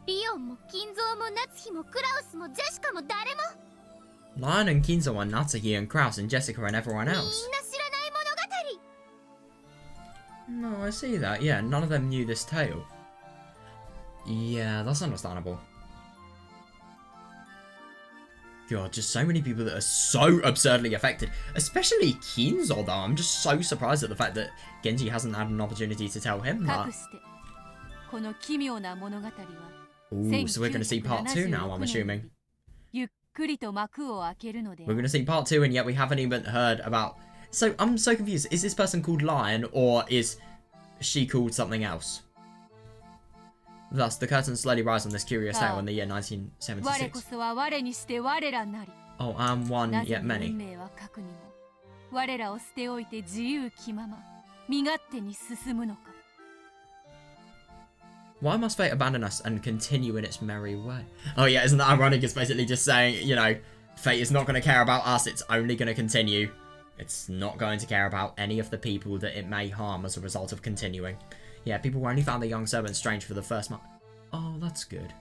リオンも金蔵も夏日もクラウスもジェシカも誰も Lion and Kinzo and Natsuki and Kraus and Jessica and everyone みんな else. 知らない物語 No, I see that. Yeah, none of them knew this tale. Yeah, that's understandable. God, just so many people that are so absurdly affected. Especially Kinzo, though. I'm just so surprised at the fact that Genji hasn't had an opportunity to tell him that. 隠してこの奇妙な物語は Ooh, so we're going to see part 2 now, I'm assuming. ゆっくりと幕を開けるので We're going to see part 2 and yet we haven't even heard about... So, I'm so confused. Is this person called Lion or is she called something else? Thus, the curtains slowly rise on this curious tale in the year 1976. 我こそは我にして我らなり Oh, one, なぜ yet 運 many. 命は核にも我らを捨ておいて自由気まま身勝手に進むのか Why must fate abandon us and continue in its merry way? Oh yeah, isn't that ironic? It's basically just saying, you know, fate is not going to care about us, it's only going to continue. It's not going to care about any of the people that it may harm as a result of continuing. Yeah, people only found the young servant strange for the first month. Oh, that's good.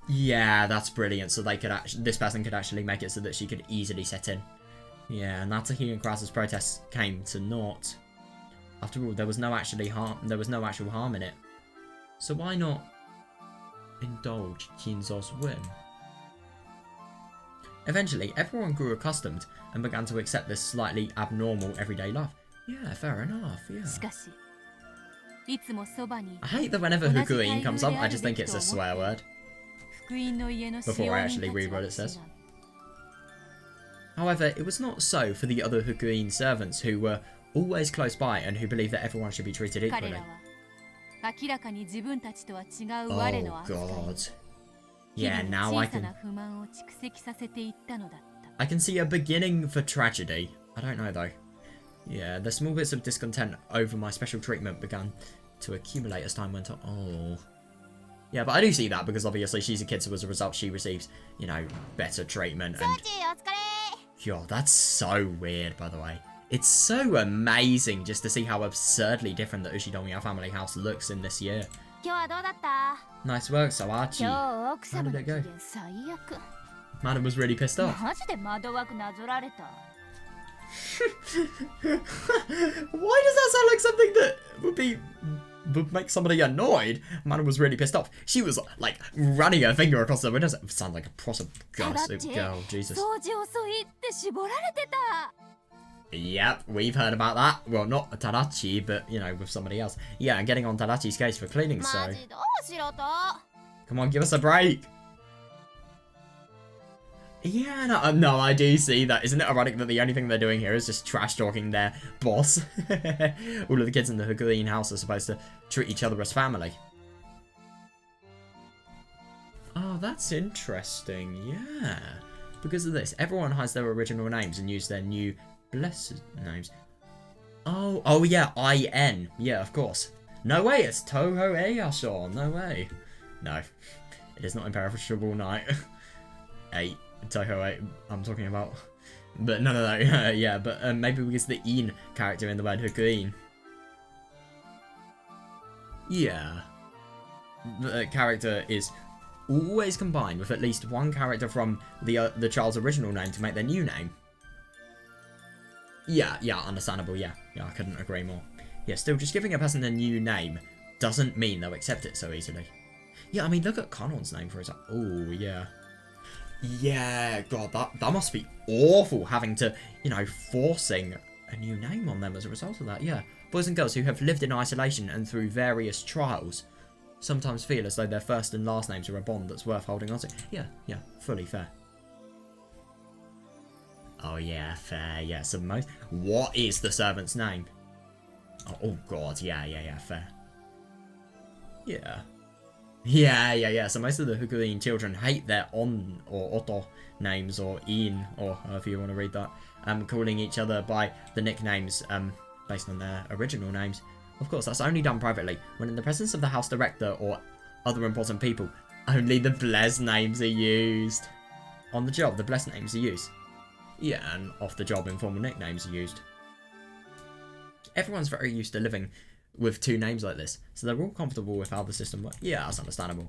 Yeah, that's brilliant. So they could this person could actually make it so that she could easily set in. Yeah, and Natsuki and Krause's protests came to naught. After all, there was no actual harm in it. So why not indulge Kinzo's whim? Eventually, everyone grew accustomed and began to accept this slightly abnormal everyday life. Yeah, fair enough, yeah. しかしいつもそばに I hate that whenever Hukuin comes up, I just think it's a swear word. 福音の家の Before I actually read what it says. However, it was not so for the other Hukuin servants who were always close by and who believed that everyone should be treated 彼 equally. らは明らかに自分たちとは違う我の Oh 扱い god. 日 Yeah, 々 now I 小さ can な不満を蓄積させていったのだった I can see a beginning for tragedy. I don't know though. Yeah, the small bits of discontent over my special treatment began to accumulate as time went on. Oh. Yeah, but I do see that because obviously she's a kid, so as a result she receives, you know, better treatment and... お疲れ Yo, that's so weird, by the way. It's so amazing just to see how absurdly different the Ushidomiya family house looks in this year. 今日はどうだった Nice work, Soachi. 今日奥様の How did 機 it 嫌 go? 最悪 Madam was really pissed off. マジで窓枠なぞられた Why does that sound like something that would make somebody annoyed? Madam was really pissed off. She was like running her finger across the windows. It sounds like a proper gossip girl. Jesus. 掃除遅いって絞られてた Yep, we've heard about that. Well, not Tadachi, but you know, with somebody else. Yeah, and getting on Tadachi's case for cleaning. So マジどうしろと come on, give us a break. Yeah, no, I do see that. Isn't it ironic that the only thing they're doing here is just trash talking their boss? All of the kids in the Hukuin house are supposed to treat each other as family. Oh, that's interesting. Yeah. Because of this, everyone has their original names and use their new blessed names. Oh yeah, I-N. Yeah, of course. No way, it's Toho Eyasho. No way. No, it is not Imperishable Night. 8. Toho 8, I'm talking about. But no. Yeah, but maybe because the in character in the word Hukuin. Yeah. The character is always combined with at least one character from the child's original name to make their new name. Yeah, understandable, yeah, I couldn't agree more. Yeah, still, just giving a person a new name doesn't mean they'll accept it so easily. Yeah, I mean, look at Conon's name for example. Oh, yeah. Yeah, God, that must be awful having to, you know, forcing a new name on them as a result of that, yeah. Boys and girls who have lived in isolation and through various trials sometimes feel as though their first and last names are a bond that's worth holding on to. Yeah, yeah, fully fair. Oh yeah, fair, yeah, so most... What is the servant's name? Oh god, yeah, fair. Yeah. Yeah, so most of the Hokuin children hate their On or Oto names, or In, or however you want to read that, calling each other by the nicknames based on their original names. Of course, that's only done privately. When in the presence of the house director or other important people, only the blessed names are used. On the job, the blessed names are used. Yeah, and off the job, informal nicknames are used. Everyone's very used to living with two names like this, so they're all comfortable with how the system works. Yeah, that's understandable.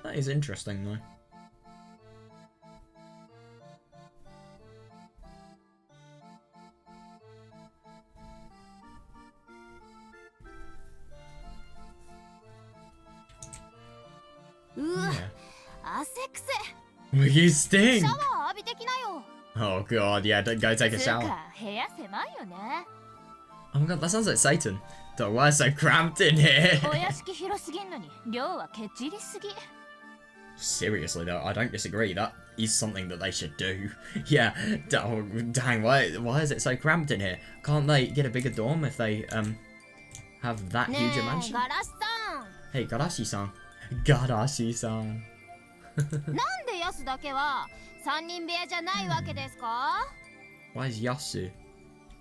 That is interesting, though. Yeah. Well, you stink! Oh god, yeah, don't go take a shower. Oh my god, that sounds like Satan. Dude, why is it so cramped in here? Seriously though, I don't disagree. That is something that they should do. Yeah, dang, why is it so cramped in here? Can't they get a bigger dorm if they have that huge a mansion? Hey, Garashi-san. Garashi-san. Why is Yasu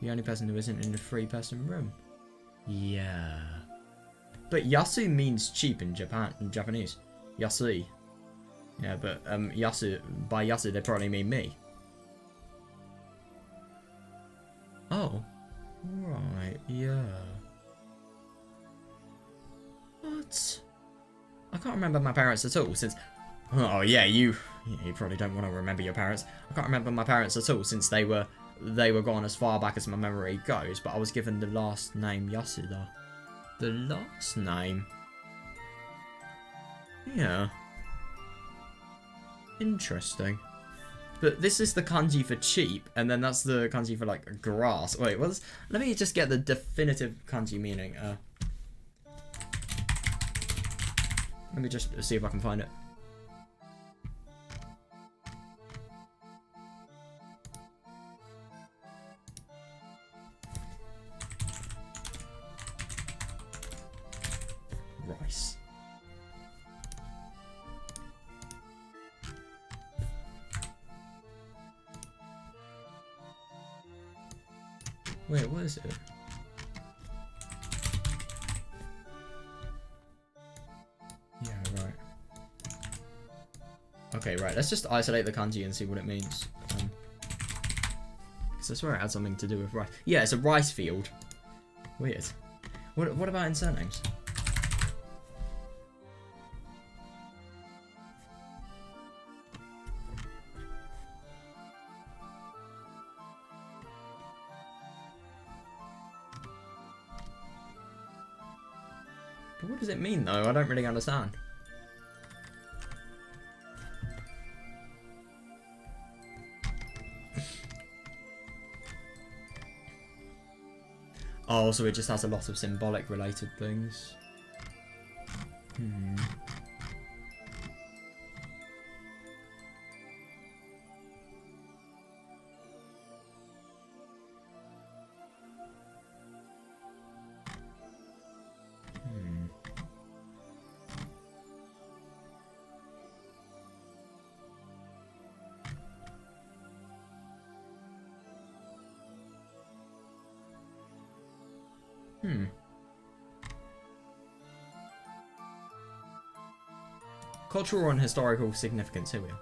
the only person who isn't in the 3-person room? Yeah. But Yasu means cheap in Japanese. Yasui. Yeah, but Yasu, by Yasu they probably mean me. Oh. Right, yeah. What? I can't remember my parents at all since... Oh yeah, you probably don't want to remember your parents. I can't remember my parents at all since they were gone as far back as my memory goes, but I was given the last name Yasuda. The last name? Yeah. Interesting. But this is the kanji for cheap, and then that's the kanji for like grass. Wait, let me just get the definitive kanji meaning. Let me just see if I can find it. Rice. Wait, what is it? Yeah, right. Okay, right, let's just isolate the kanji and see what it means. Because I swear it had something to do with rice. Yeah, it's a rice field. Weird. What about in surnames? But what does it mean though? I don't really understand. Oh, so it just has a lot of symbolic related things. Cultural and historical significance, here we are.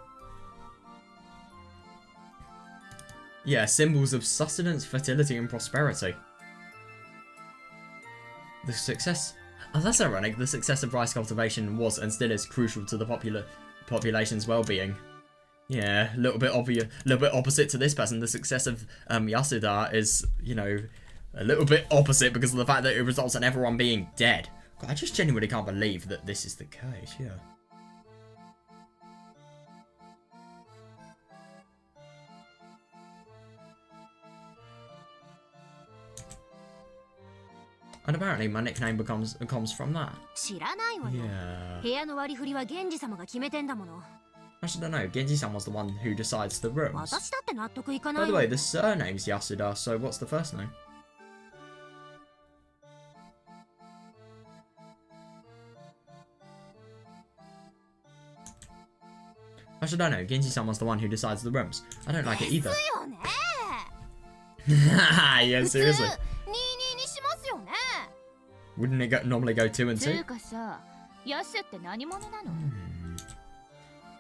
Yeah, symbols of sustenance, fertility, and prosperity. The success Oh, that's ironic. The success of rice cultivation was and still is crucial to the population's well-being. Yeah, a little bit obvious, a little bit opposite to this person. The success of YASUDA is, you know, a little bit opposite because of the fact that it results in everyone being dead. God, I just genuinely can't believe that this is the case, yeah. And apparently my nickname comes from that. Yeah. Actually, I don't know. Genji-san was the one who decides the rooms. By the way, the surname's Yasuda, so what's the first name? Actually, I don't know. Genji-san was the one who decides the rooms. I don't like it either. Yeah, seriously. Wouldn't it normally go 2 and 2?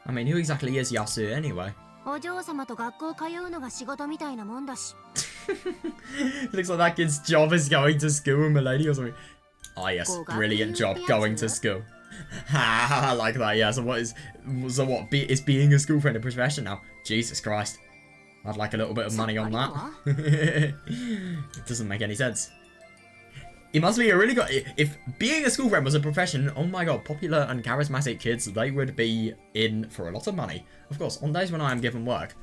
I mean, who exactly is Yasu anyway? Looks like that kid's job is going to school, milady or something. Oh yes, brilliant job going to school. I like that, yeah. So what is being a school friend a profession now? Jesus Christ. I'd like a little bit of money on that. It doesn't make any sense. It must be a really good... If being a school friend was a profession, oh my god, popular and charismatic kids, they would be in for a lot of money. Of course, on days when I am given work,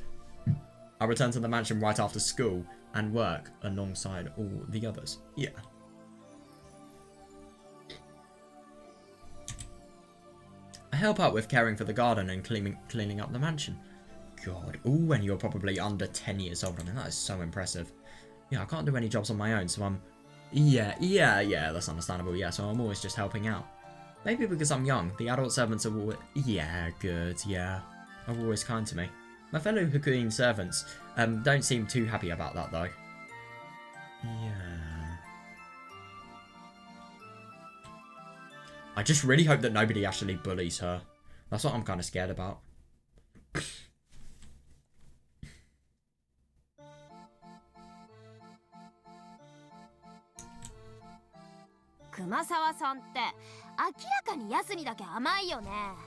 I return to the mansion right after school and work alongside all the others. Yeah. I help out with caring for the garden and cleaning up the mansion. God, ooh, and you're probably under 10 years old. I mean, that is so impressive. Yeah, I can't do any jobs on my own, so I'm... Yeah, that's understandable, yeah, so I'm always just helping out. Maybe because I'm young, the adult servants are always... Yeah, good, yeah. Are always kind to me. My fellow Hakuin servants don't seem too happy about that, though. Yeah. I just really hope that nobody actually bullies her. That's what I'm kind of scared about.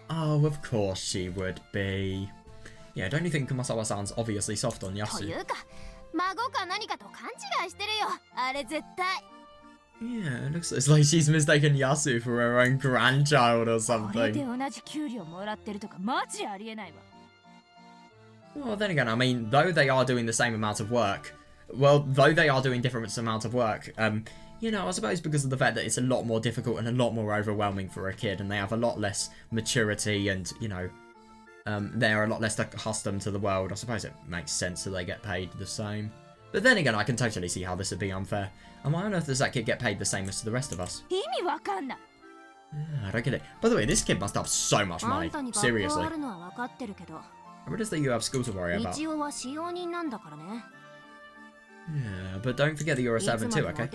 Oh, of course she would be. Yeah, don't you think Kumasawa-san's obviously soft on Yasu? Yeah, it looks like she's mistaken Yasu for her own grandchild or something. Well, then again, I mean, though they are doing the same amount of work, though they are doing different amounts of work, you know, I suppose because of the fact that it's a lot more difficult and a lot more overwhelming for a kid, and they have a lot less maturity and, you know, they're a lot less accustomed to the world, I suppose it makes sense that they get paid the same. But then again, I can totally see how this would be unfair. And why on earth does that kid get paid the same as the rest of us? Yeah, I don't get it. By the way, this kid must have so much money. Seriously. I realize that you have school to worry about. Yeah, but don't forget that you're a servant too, okay?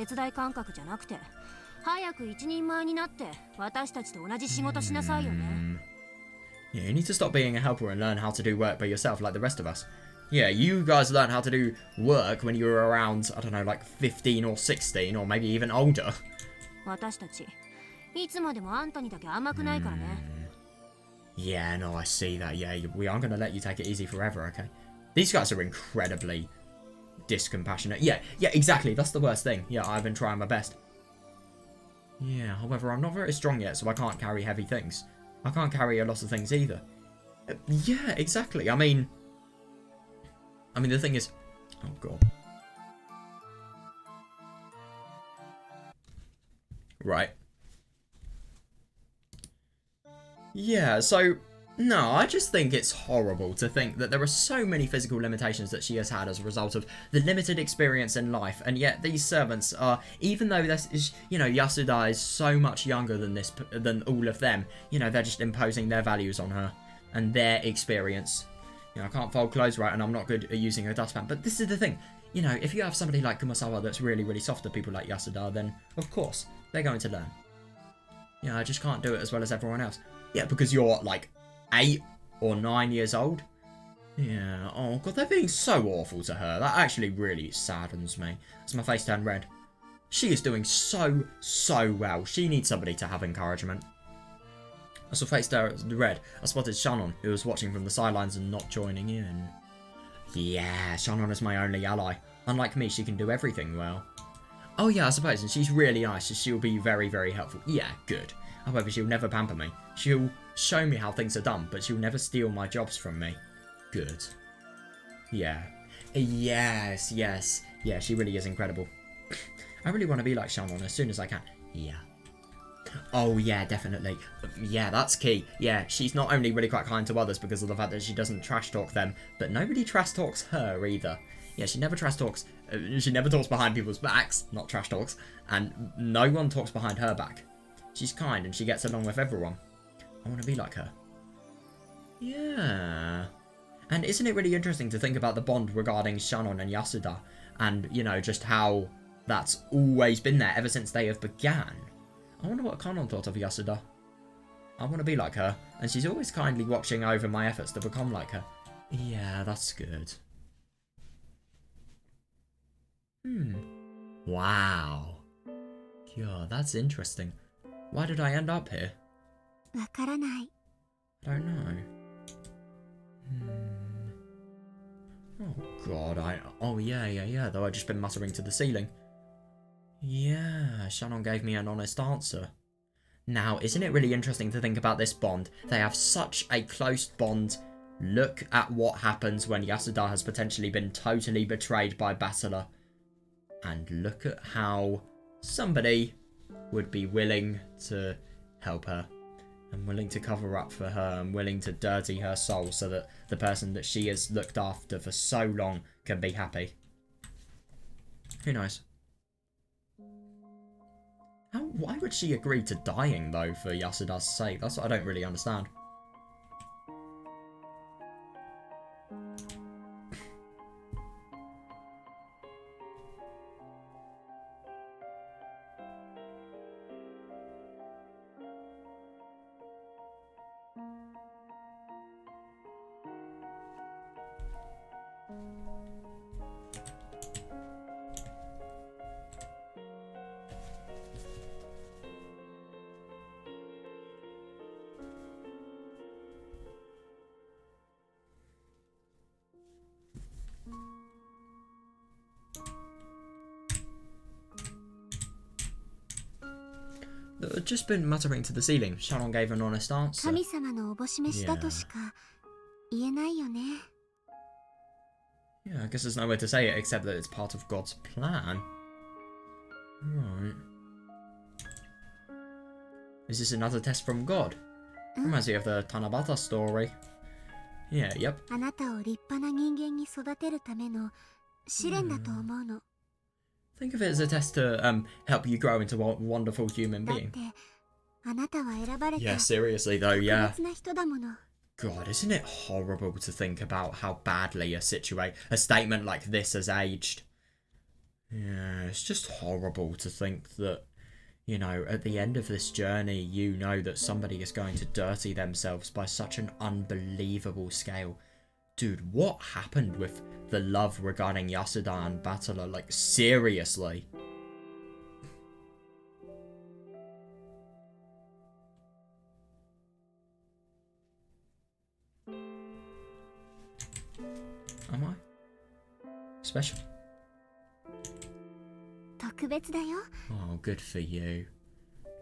Yeah, you need to stop being a helper and learn how to do work by yourself like the rest of us. Yeah, you guys learned how to do work when you were around, I don't know, like 15 or 16 or maybe even older. Yeah, no, I see that. Yeah, we aren't going to let you take it easy forever, okay? These guys are incredibly discompassionate. Yeah, exactly. That's the worst thing. Yeah, I've been trying my best. Yeah, however, I'm not very strong yet, so I can't carry heavy things. I can't carry a lot of things either. Yeah, exactly. I mean, the thing is... Oh, God. Right. Yeah, so... No, I just think it's horrible to think that there are so many physical limitations that she has had as a result of the limited experience in life, and yet these servants are, even though this is, you know, Yasuda is so much younger than all of them, you know, they're just imposing their values on her and their experience. You know, I can't fold clothes right and I'm not good at using a dustpan, but this is the thing, you know, if you have somebody like Kumasawa that's really, really soft to people like Yasuda, then of course they're going to learn. Yeah, I just can't do it as well as everyone else. Yeah, because you're like 8 or 9 years old. Yeah, oh god, they're being so awful to her. That actually really saddens me. As my face turned red. She is doing so well. She needs somebody to have encouragement. I saw face there at the red. I spotted Shannon, who was watching from the sidelines and not joining in. Yeah, Shannon is my only ally. Unlike me, she can do everything well. Oh yeah, I suppose, and she's really nice, so she'll be very, very helpful. Yeah, good. However, she'll never pamper me. She'll show me how things are done, but she'll never steal my jobs from me. Good. Yeah. Yes. Yeah, she really is incredible. I really want to be like Shannon as soon as I can. Yeah. Oh, yeah, definitely. Yeah, that's key. Yeah, she's not only really quite kind to others because of the fact that she doesn't trash talk them, but nobody trash talks her either. Yeah, she never trash talks. She never talks behind people's backs, not trash talks, and no one talks behind her back. She's kind and she gets along with everyone. I want to be like her. Yeah. And isn't it really interesting to think about the bond regarding Shannon and Yasuda, and, you know, just how that's always been there ever since they have began. I wonder what Kanon thought of Yasuda. I want to be like her, and she's always kindly watching over my efforts to become like her. Yeah, that's good. Wow. Yeah, that's interesting. Why did I end up here? I don't know. Oh god, oh yeah, though I've just been muttering to the ceiling. Yeah, Shannon gave me an honest answer. Now, isn't it really interesting to think about this bond? They have such a close bond. Look at what happens when Yasuda has potentially been totally betrayed by Battler. And look at how somebody would be willing to help her. And willing to cover up for her. And willing to dirty her soul so that the person that she has looked after for so long can be happy. Who knows? Why would she agree to dying, though, for Yasuda's sake? That's what I don't really understand. I've just been muttering to the ceiling. Shannon gave an honest answer. Yeah. Yeah, I guess there's no way to say it except that it's part of God's plan. Right. Is this another test from God? Reminds me of the Tanabata story. Yeah, yep. Think of it as a test to help you grow into a wonderful human being. Yeah, seriously though, yeah. God, isn't it horrible to think about how badly a statement like this has aged? Yeah, it's just horrible to think that, you know, at the end of this journey, you know that somebody is going to dirty themselves by such an unbelievable scale. Dude, what happened with the love regarding Yasuda and Battler? Like, seriously. Am I? Special? Oh, good for you.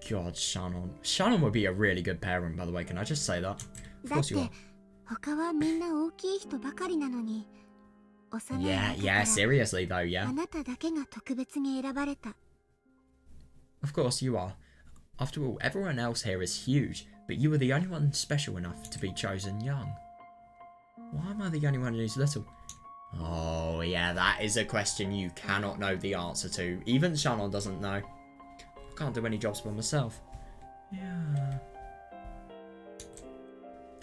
God, Shannon. Shannon would be a really good parent, by the way. Can I just say that? Of course you are. Yeah, seriously though, yeah. Of course you are. After all, everyone else here is huge, but you are the only one special enough to be chosen young. Why am I the only one who's little? Oh, yeah, that is a question you cannot know the answer to. Even Shannon doesn't know. I can't do any jobs by myself. Yeah.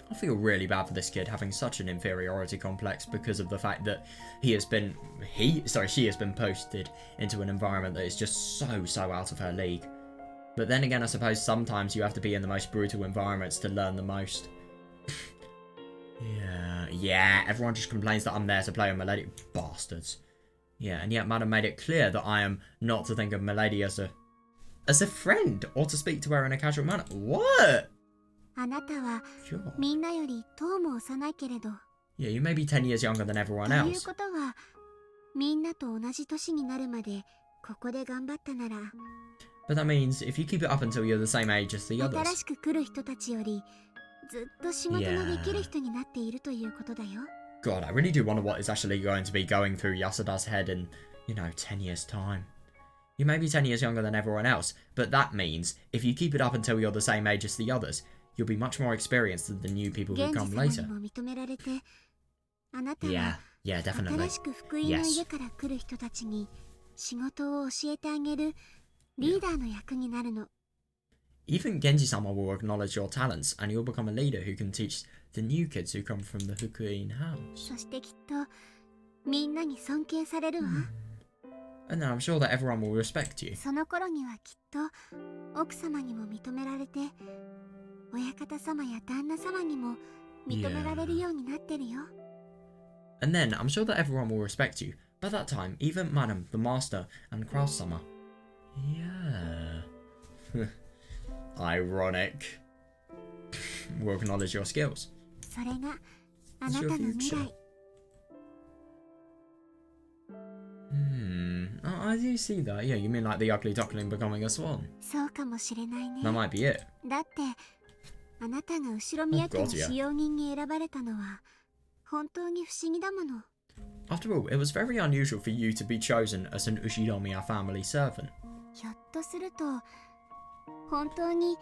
I feel really bad for this kid having such an inferiority complex because of the fact that she has been posted into an environment that is just so out of her league. But then again, I suppose sometimes you have to be in the most brutal environments to learn the most. Yeah, everyone just complains that I'm there to play with my lady. Bastards. Yeah, and yet Madam made it clear that I am not to think of Milady as a friend or to speak to her in a casual manner. What? あなたは Sure. みんなより10も幼いけれど、 Yeah, you may be 10 years younger than everyone という else. ことはみんなと同じ年になるまでここで頑張ったなら、 But that means if you keep it up until you're the same age as the 新 others. しく来る人たちよりずっと仕事のできる人になっているということだよ。 God, I really do wonder what is actually going to be going through Yasuda's head in, 10 years' time. You may be 10 years younger than everyone else, but that means if you keep it up until you're the same age as the others, you'll be much more experienced than the new people who 源氏 come 様 later. にも認められて、あなたは Yeah, yeah, 新 definitely. しく福音の家から来る人たちに仕事を教えてあげるリーダーの役になるの。 Even Genji-sama will acknowledge your talents, and you'll become a leader who can teach the new kids who come from the Hukuin house. そしてきっとみんなに尊敬されるわ。 And then I'm sure that everyone will respect you. その頃にはきっと奥様にも認められて、親方様や旦那様にも認められるようになってるよ。 And then I'm sure that everyone will respect you. By that time, even Madam, the Master, and Craftsama. Yeah. Ironic. Will acknowledge your skills. それがあなたの未来。 I do see that. Yeah, you mean like the ugly duckling becoming a swan? そうかもしれないね。 That might be it. だってあなたが後ろ宮家の使用人に選ばれたのは本当に不思議だもの。 After all, it was very unusual for you to be chosen as an Ushinomiya family servant. ひょっとすると本当に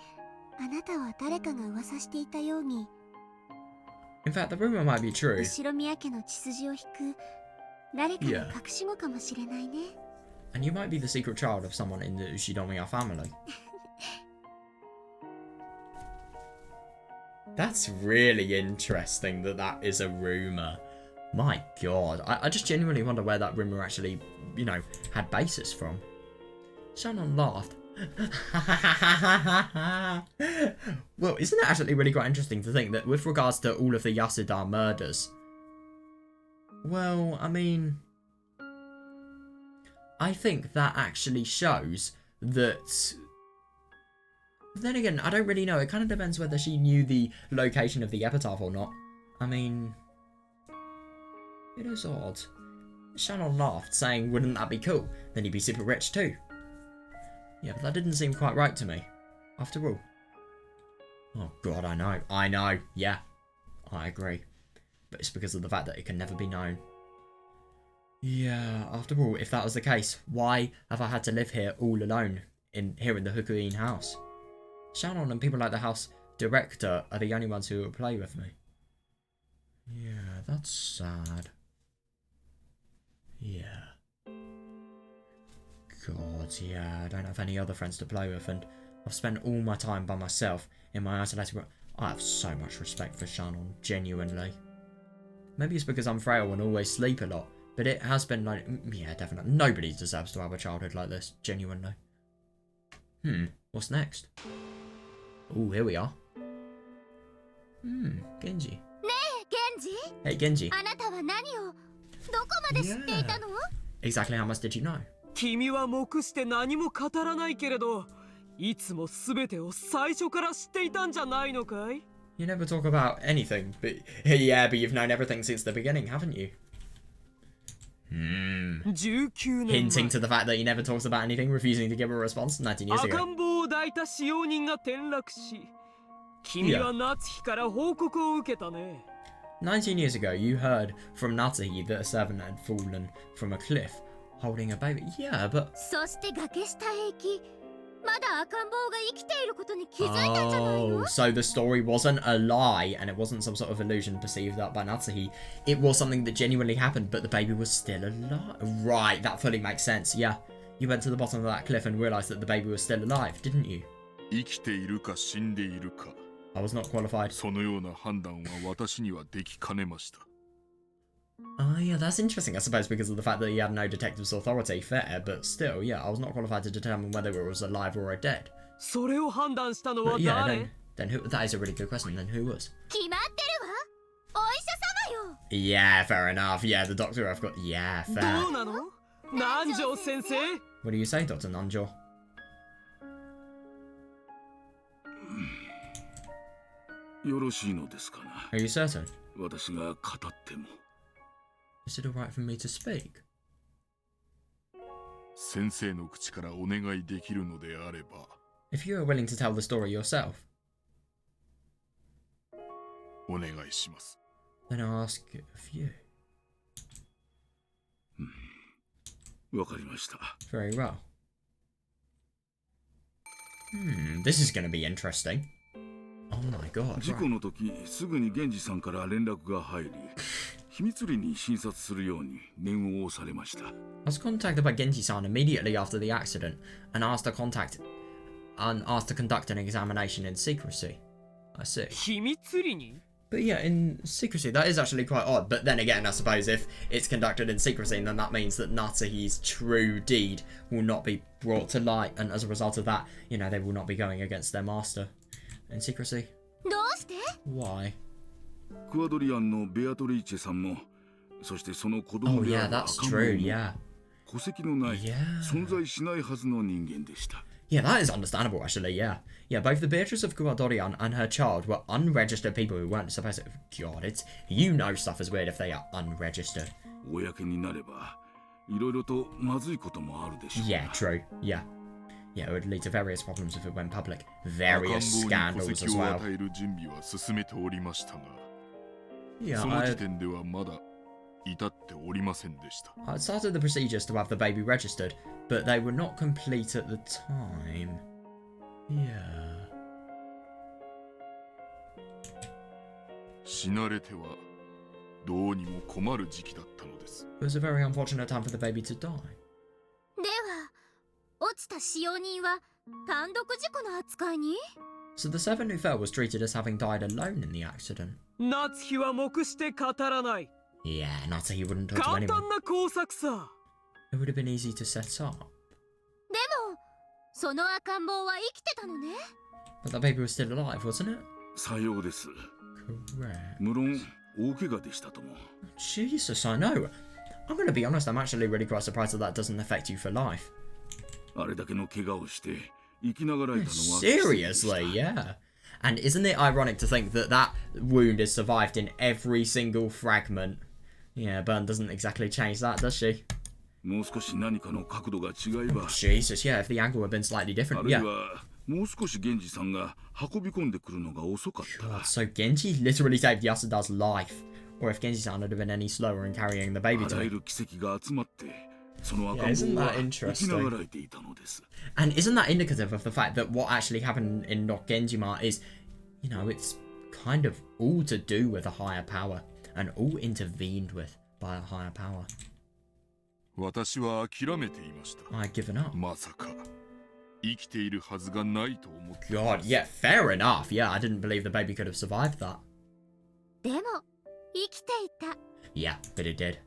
あなたは誰かが噂していたように、 In fact, the rumor might be true. 後ろ宮家の血筋を引く誰かの隠し子かもしれないね。 And you might be the secret child of someone in the Ushinomiya family. That's really interesting that that is a rumor. My god, I just genuinely wonder where that rumor actually, had basis from. Shannon laughed. Well, isn't it actually really quite interesting to think that with regards to all of the Yasuda murders, well, I mean, I think that actually shows that... Then again, I don't really know. It kind of depends whether she knew the location of the epitaph or not. I mean... It is odd. Shannon laughed, saying, wouldn't that be cool? Then he'd be super rich too. Yeah, but that didn't seem quite right to me. After all. Oh god, I know. Yeah, I agree. But it's because of the fact that it can never be known. Yeah, after all, if that was the case, why have I had to live here all alone, here in the Hukuin house? Shannon and people like the house director are the only ones who will play with me. Yeah, that's sad. Yeah. God, yeah, I don't have any other friends to play with, and I've spent all my time by myself in my isolated room. I have so much respect for Shannon, genuinely. Maybe it's because I'm frail and always sleep a lot, but it has been like, yeah, definitely. Nobody deserves to have a childhood like this, genuinely. What's next? Oh, here we are. Genji. Hey, Genji. Yeah. Exactly how much did you know? 君は黙して何も語らないけれど、いつも全てを最初から知っていたんじゃないのかい? You never talk about anything, but yeah, but you've known everything since the beginning, haven't you? 19年 Hinting to the fact that he never talks about anything, refusing to give a response 19 years 赤 ago. ん坊を抱いた使用人が転落し、君は夏日から報告を受けたね。19 years ago, you heard from Natsuhi that a servant had fallen from a cliff, holding a baby. Yeah, but... そして崖下へ行き、まだ赤ん坊が生きていることに気づいたんじゃないの? Oh, so the story wasn't a lie, and it wasn't some sort of illusion perceived up by Natsuhi. It was something that genuinely happened, but the baby was still alive. Right, that fully makes sense, yeah. You went to the bottom of that cliff and realised that the baby was still alive, didn't you? 生きているか死んでいるか I was not qualified. そのような判断は私にはできかねました Oh, yeah, that's interesting, I suppose, because of the fact that he had no detective's authority. Fair, but still, yeah, I was not qualified to determine whether it was alive or dead. それを判断したのは But yeah, 誰? then who? That is a really good question. Then who was? 決まってるわ。お医者様よ。 Yeah, fair enough. Yeah, the doctor I've got. Yeah, fair. どうなの?南條先生。 What do you say, Dr. Nanjo? よろしいのですかな。 Are you certain? 私が語っても。 Is it alright for me to speak? 先生の口からお願いできるのであれば If you are willing to tell the story yourself, お願いします。 then I'll ask of you. わかりました。 Very well. This is going to be interesting. Oh my god. 事故の時、すぐに源氏さんから連絡が入り、秘密裏に診察するように念を押されました。I was contacted by Genji-san immediately after the accident and asked to conduct an examination in secrecy. I see. 秘密裏に But yeah, in secrecy, that is actually quite odd. But then again, I suppose if it's conducted in secrecy, then that means that Natsuhi's true deed will not be brought to light. And as a result of that, you know, they will not be going against their master. In secrecy? どうして？ Why? クアドリアンのベアトリーチェさんも、そしてその子 Oh 供であ yeah, る that's 赤ん坊 true, も yeah. 戸籍のない、 Yeah. 存在しないはずの人間でした。 Yeah, that is understandable, actually, yeah. Yeah, both the Beatrice of Kuwadorian and her child were unregistered people who weren't supposed to... God, it's... You know stuff is weird if they are unregistered. 公になれば、いろいろとまずいこともあるでしょう。 Yeah, true, yeah. Yeah, it would lead to various problems if it went public. 赤ん Various 坊に戸 scandals 籍 as を well. 与える準備は進めておりましたが Yeah, その時点ではまだ至っておりませんでした。 I started the procedures to have the baby registered, but they were not complete at the time. Yeah. 死なれてはどうにも困る時期だったのです。 It was a very unfortunate time for the baby to die. では、落ちた使用人は単独事故の扱いに？ So the servant who fell was treated as having died alone in the accident. 夏日は目して語らない。 Yeah, not so he wouldn't talk to 簡 anyone. 単な工作さ。 It would have been easy to set up. でも、その赤ん坊は生きてたのね。 But that baby was still alive, wasn't it? さようです。 Correct. 無論、大怪我でしたとも。 Jesus, I know. I'm going to be honest, I'm actually really quite surprised that that doesn't affect you for life. あれだけの怪我をして生きながらえたのは Seriously, yeah. And isn't it ironic to think that that wound is survived in every single fragment? Yeah, Byrne doesn't exactly change that, does she? もう少し何かの角度が違えば、 Jesus, yeah, if the angle had been slightly あ different, るい yeah. はもう少し源氏さんが運び込んでくるのが遅かったら、 God, so Genji literally saved Yasuda's life. Or if Genji-san had been any slower in carrying the baby あ to らゆ him. る奇跡が集まってその赤 Yeah, ん isn't 坊 that は interesting? 生きながらえていたのです。 And isn't that indicative of the fact that what actually happened in Nokgenjima is, you know, it's kind of all to do with a higher power and all intervened with by a higher power. 私は諦めていました。 I'd given up. まさか生きているはずがないと思って。 God, yeah, fair enough. Yeah, I didn't believe the baby could have survived that. でも、生きていた。 Yeah, but it did.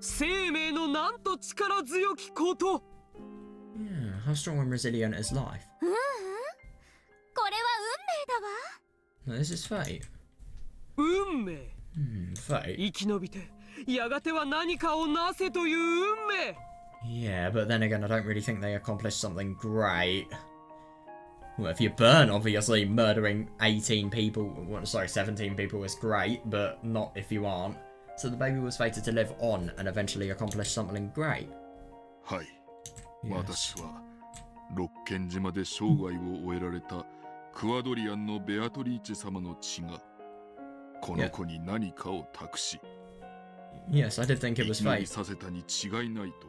生命のなんと力強きこと。 Yeah, how strong and resilient is life? これは運命だわ。 This is fate. 運命。 Fate? 生き延びて、やがては何かをなせという運命。 Yeah, but then again, I don't really think they accomplished something great. Well, if you burn, obviously, murdering 18 people, well, sorry, 17 people is great, but not if you aren't. So the baby was fated to live on and eventually accomplish something great. はい、 Yes. 私は六軒島で生涯を終えられたクアドリアンのベアトリーチェ様の血がこの子に何かを託し、 Yes, I did think it 生 was き延び fate. させたに違いないと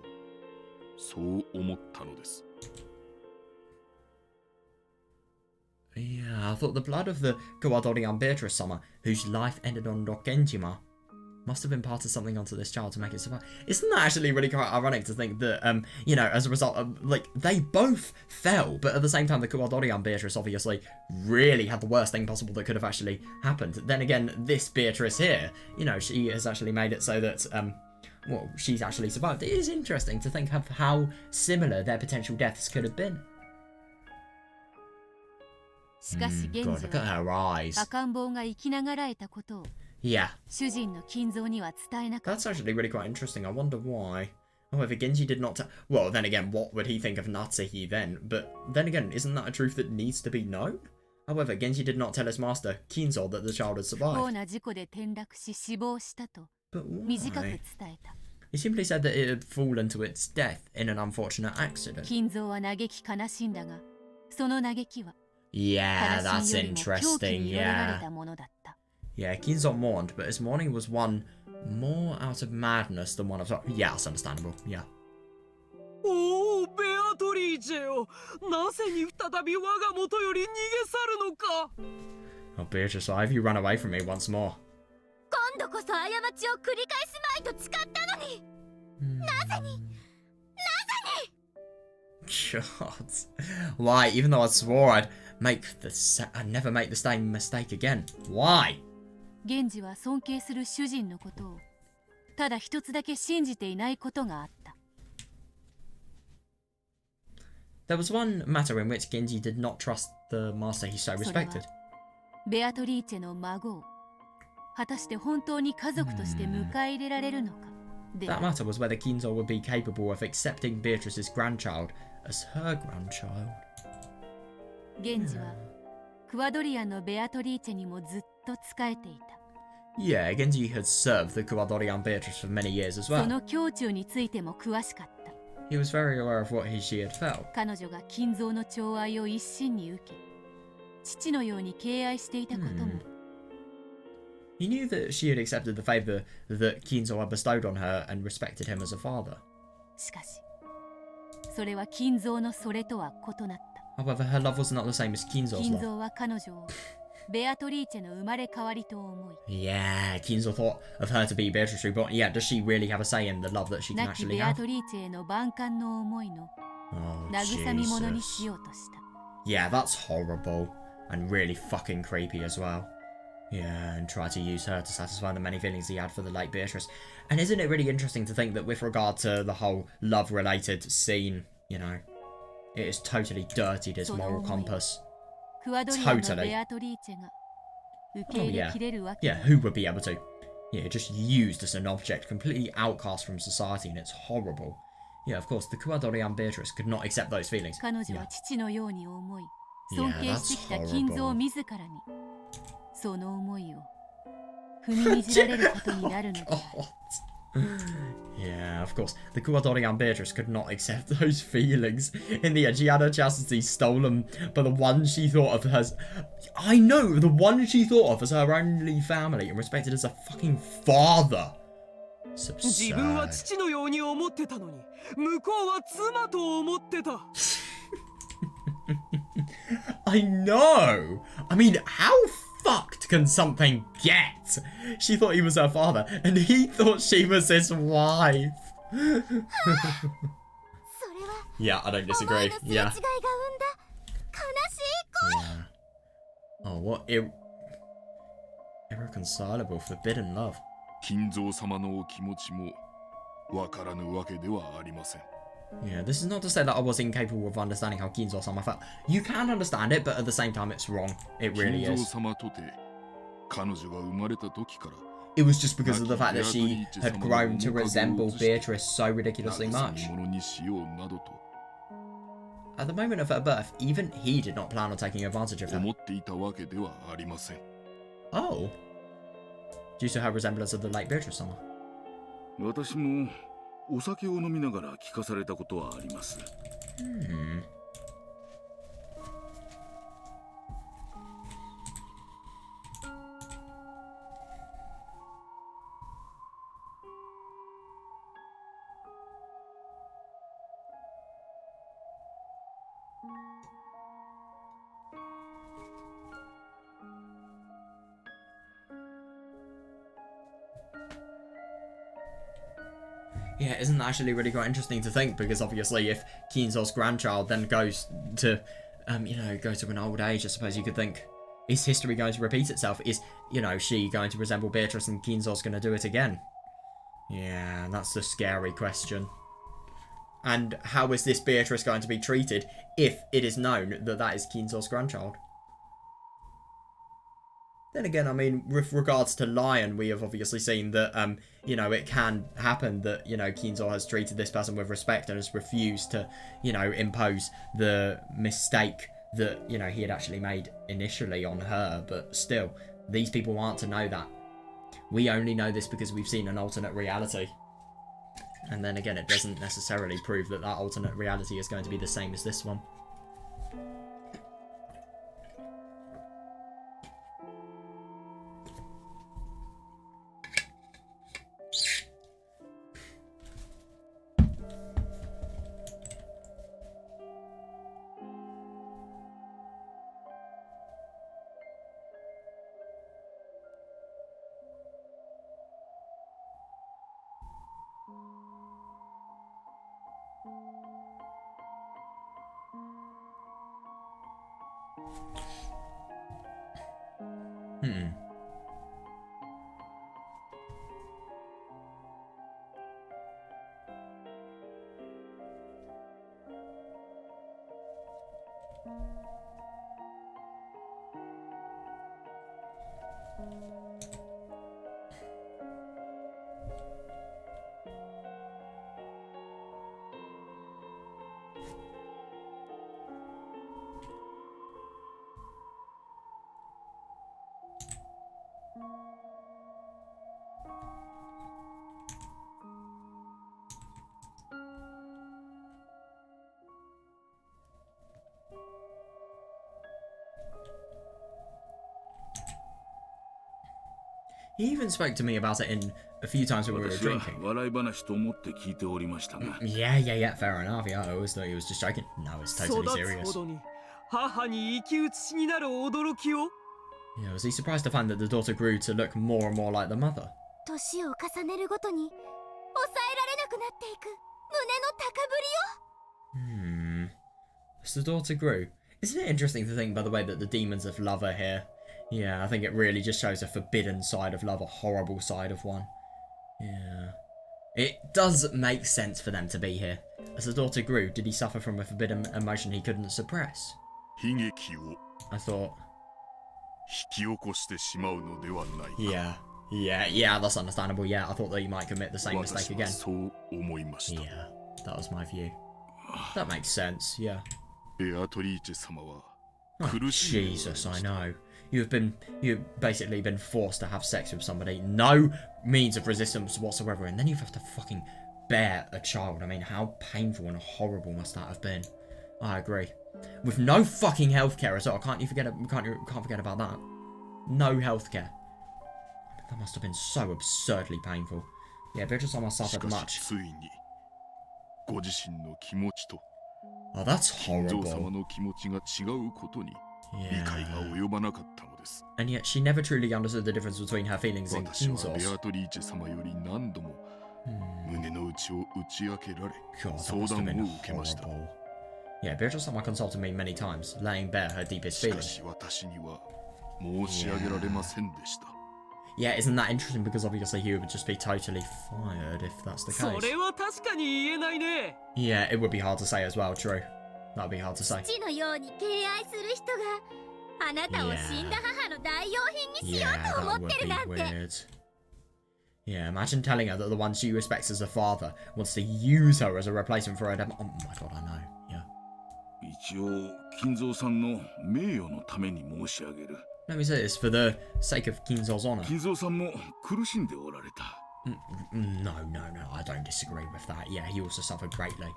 そう思ったのです。 Yeah, I thought the blood of the Kawadorian Beatrice-sama, whose life ended on Rokkenjima, must have imparted something onto this child to make it survive. Isn't that actually really quite ironic to think that, you know, as a result of, like, they both fell, but at the same time, the Kawadorian Beatrice obviously really had the worst thing possible that could have actually happened. Then again, this Beatrice here, you know, she has actually made it so that, well, she's actually survived. It is interesting to think of how similar their potential deaths could have been. しかし God, 現 look 在 at は her eyes. 赤ん坊が生きながらえたことを Yeah. 主人の金蔵には伝えなかっ That's actually really quite interesting. I wonder why. However, Genji did not well, then again, what would he think of Natsuhi then? But then again, isn't that a truth that needs to be known? However, Genji did not tell his master, Kinzo, that the child had survived. But why? He simply said that it had fallen to its death in an unfortunate accident. Yeah, that's interesting, yeah. Yeah, Kinzo mourned, but his mourning was one more out of madness than one of... Yeah, that's understandable, yeah. Oh, Beatrice! Oh, Beatrice, why have you run away from me once more? God. Why? Even though I swore I'd never make the same mistake again. Why? There was one matter in which Genji did not trust the master he so respected. That matter was whether Kinzo would be capable of accepting Beatrice's grandchild as her grandchild. Yeah, Genji had served the Kuwadorian Beatrice for many years as well. He was very aware of what she had felt. He knew that she had accepted the favour that Kinzo had bestowed on her and respected him as a father. However, her love was not the same as Kinzo's love. Yeah, Kinzo thought of her to be Beatrice reborn. Yeah, does she really have a say in the love that she can actually have? Oh, Jesus. Yeah, that's horrible. And really fucking creepy as well. Yeah, and try to use her to satisfy the many feelings he had for the late Beatrice. And isn't it really interesting to think that with regard to the whole love-related scene, you know, it has totally dirtied his moral compass. Totally. Oh yeah. Yeah, who would be able to? Yeah, just used as an object, completely outcast from society, and it's horrible. Yeah, of course, the Kuwadorian Beatrice could not accept those feelings. Yeah, that's horrible. Yeah, of course. The Kuwadorian Beatrice could not accept those feelings. In the end, she had her chastity stolen by the one she thought of as... I know! The one she thought of as her only family and respected as a fucking father. It's absurd. I know! I mean, how fucked can something get? She thought he was her father, and he thought she was his wife. Yeah, I don't disagree. Yeah. Yeah. Oh, what irreconcilable, forbidden love. 金蔵様のお気持ちもわからぬわけではありません。 Yeah, this is not to say that I was incapable of understanding how Kinzo-sama felt. You can understand it, but at the same time it's wrong. It really is. 金蔵様とて彼女が生まれた時から It was just because of the fact that she had grown to resemble Beatrice so ridiculously much. At the moment of her birth, even he did not plan on taking advantage of her. Oh. Due to her resemblance of the late Beatrice-sama. 私もお酒を飲みながら聞かされたことはあります。Yeah, isn't that actually really quite interesting to think? Because obviously if Kinzo's grandchild then goes to, go to an old age, I suppose you could think, is history going to repeat itself? Is, she going to resemble Beatrice and Kinzo's going to do it again? Yeah, that's the scary question. And how is this Beatrice going to be treated if it is known that that is Kinzo's grandchild? Then again, I mean, with regards to Lion, we have obviously seen that, you know, it can happen that, you know, Kinzo has treated this person with respect and has refused to, you know, impose the mistake that, you know, he had actually made initially on her. But still, these people aren't to know that. We only know this because we've seen an alternate reality. And then again, it doesn't necessarily prove that that alternate reality is going to be the same as this one. He even spoke to me about it in a few times when we were drinking. Yeah, fair enough. Yeah, I always thought he was just joking. No, it's totally serious. Yeah, was he surprised to find that the daughter grew to look more and more like the mother? As the daughter grew. Isn't it interesting to think, by the way, that the demons of love are here? Yeah, I think it really just shows a forbidden side of love, a horrible side of one. Yeah. It does make sense for them to be here. As the daughter grew, did he suffer from a forbidden emotion he couldn't suppress? I thought... Yeah, that's understandable. Yeah, I thought that he might commit the same mistake again. Yeah, that was my view. That makes sense, yeah. Oh, Jesus, I know. You've basically been forced to have sex with somebody, no means of resistance whatsoever, and then you have to fucking bear a child. I mean, how painful and horrible must that have been? I agree. With no fucking healthcare as well. Can't forget about that. No healthcare. That must have been so absurdly painful. Yeah, Beatrice-sama suffered much. Oh, that's horrible. Yeah. And yet she never truly understood the difference between her feelings and Kinzo's. God, that must have been horrible. Yeah, Beatrice-sama consulted me many times, laying bare her deepest feelings. Yeah, isn't that interesting? Because obviously he would just be totally fired if that's the case. Yeah, it would be hard to say as well, true. That would be hard to say. Yeah, that would be weird. Yeah, imagine telling her that the one she respects as a father wants to use her as a replacement for her dad. Oh my god, I know. Yeah. Let me say this, for the sake of Kinzo's honor. No, I don't disagree with that. Yeah, he also suffered greatly. No,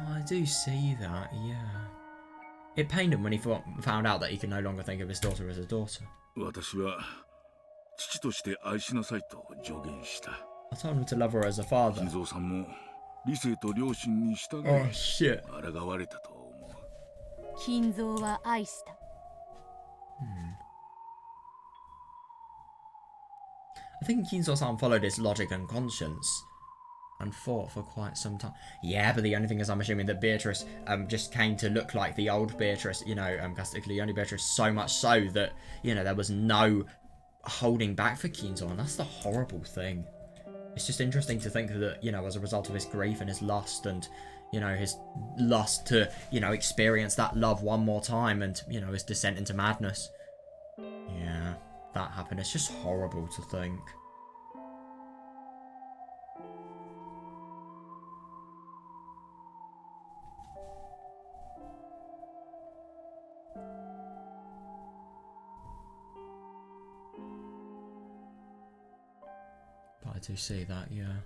I do see that, yeah. It pained him when he found out that he could no longer think of his daughter as a daughter. I told him to love her as a father. Oh, shit. I think Kinzo-san followed his logic and conscience and fought for quite some time. Yeah, but the only thing is, I'm assuming that Beatrice just came to look like the old Beatrice, you know, Castiglione Beatrice, so much so that, you know, there was no holding back for Kinzo, and that's the horrible thing. It's just interesting to think that, you know, as a result of his grief and his lust and, you know, his lust to, you know, experience that love one more time and, you know, his descent into madness. Yeah, that happened. It's just horrible to think. But I do see that, yeah.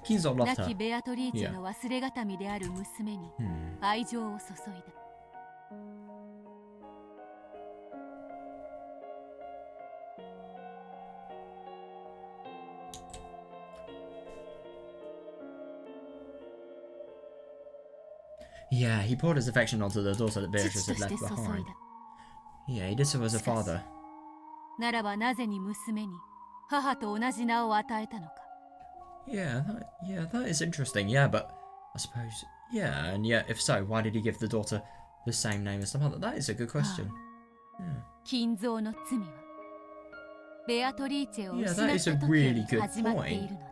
Kinzo loved 亡 her. きベアトリーチェの忘れがたみである娘に愛情を注いだ。Yeah, he poured his affection onto the daughter that Beatrice had left behind. Yeah, he did so as a father. ならばなぜに娘に母と同じ名を与えたのか。Yeah, that is interesting. Yeah, but I suppose, yeah, and yeah, if so, why did he give the daughter the same name as the mother? That is a good question. Yeah. 金蔵の罪はベアトリーチェを Yeah, 失 that っ is a た時 really に good 始まってい point. るのだ。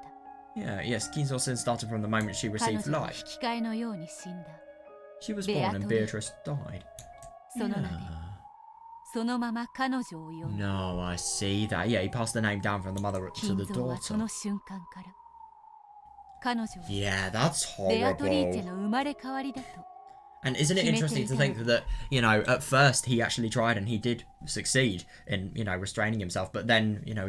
Yeah, yes, Kinzo's sin started from the moment she 彼 received 女は life. 引き換えのように死んだ。 She was born and Beatrice died. その名で Yeah. そのまま彼女を呼んだ。 No, I see that. Yeah, he passed the name down from the mother to 金 the 蔵はそ daughter. の瞬間から彼女は Yeah, that's ベアトリーチェ horrible. の生まれ変わりだと。 And isn't it interesting to think that, you know, at first he actually tried and he did succeed in, you know, restraining himself, but then, you know,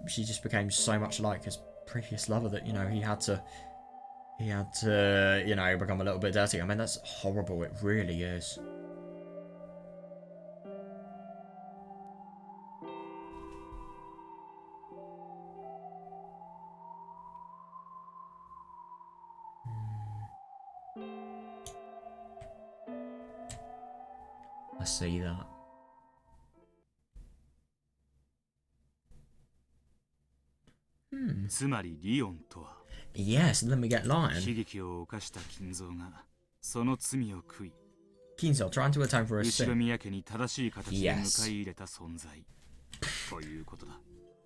she just became so much like his previous lover that, you know, he had to, you know, become a little bit dirty. I mean, that's horrible. It really is. I see that. Hmm. つまりリオンとは Yes, then we get 悲 Lion. 劇を犯した金蔵がその罪を悔い Kinzo trying to atone for his 後ろ sin. 宮家に正しい形で迎え入れた存在ということだ。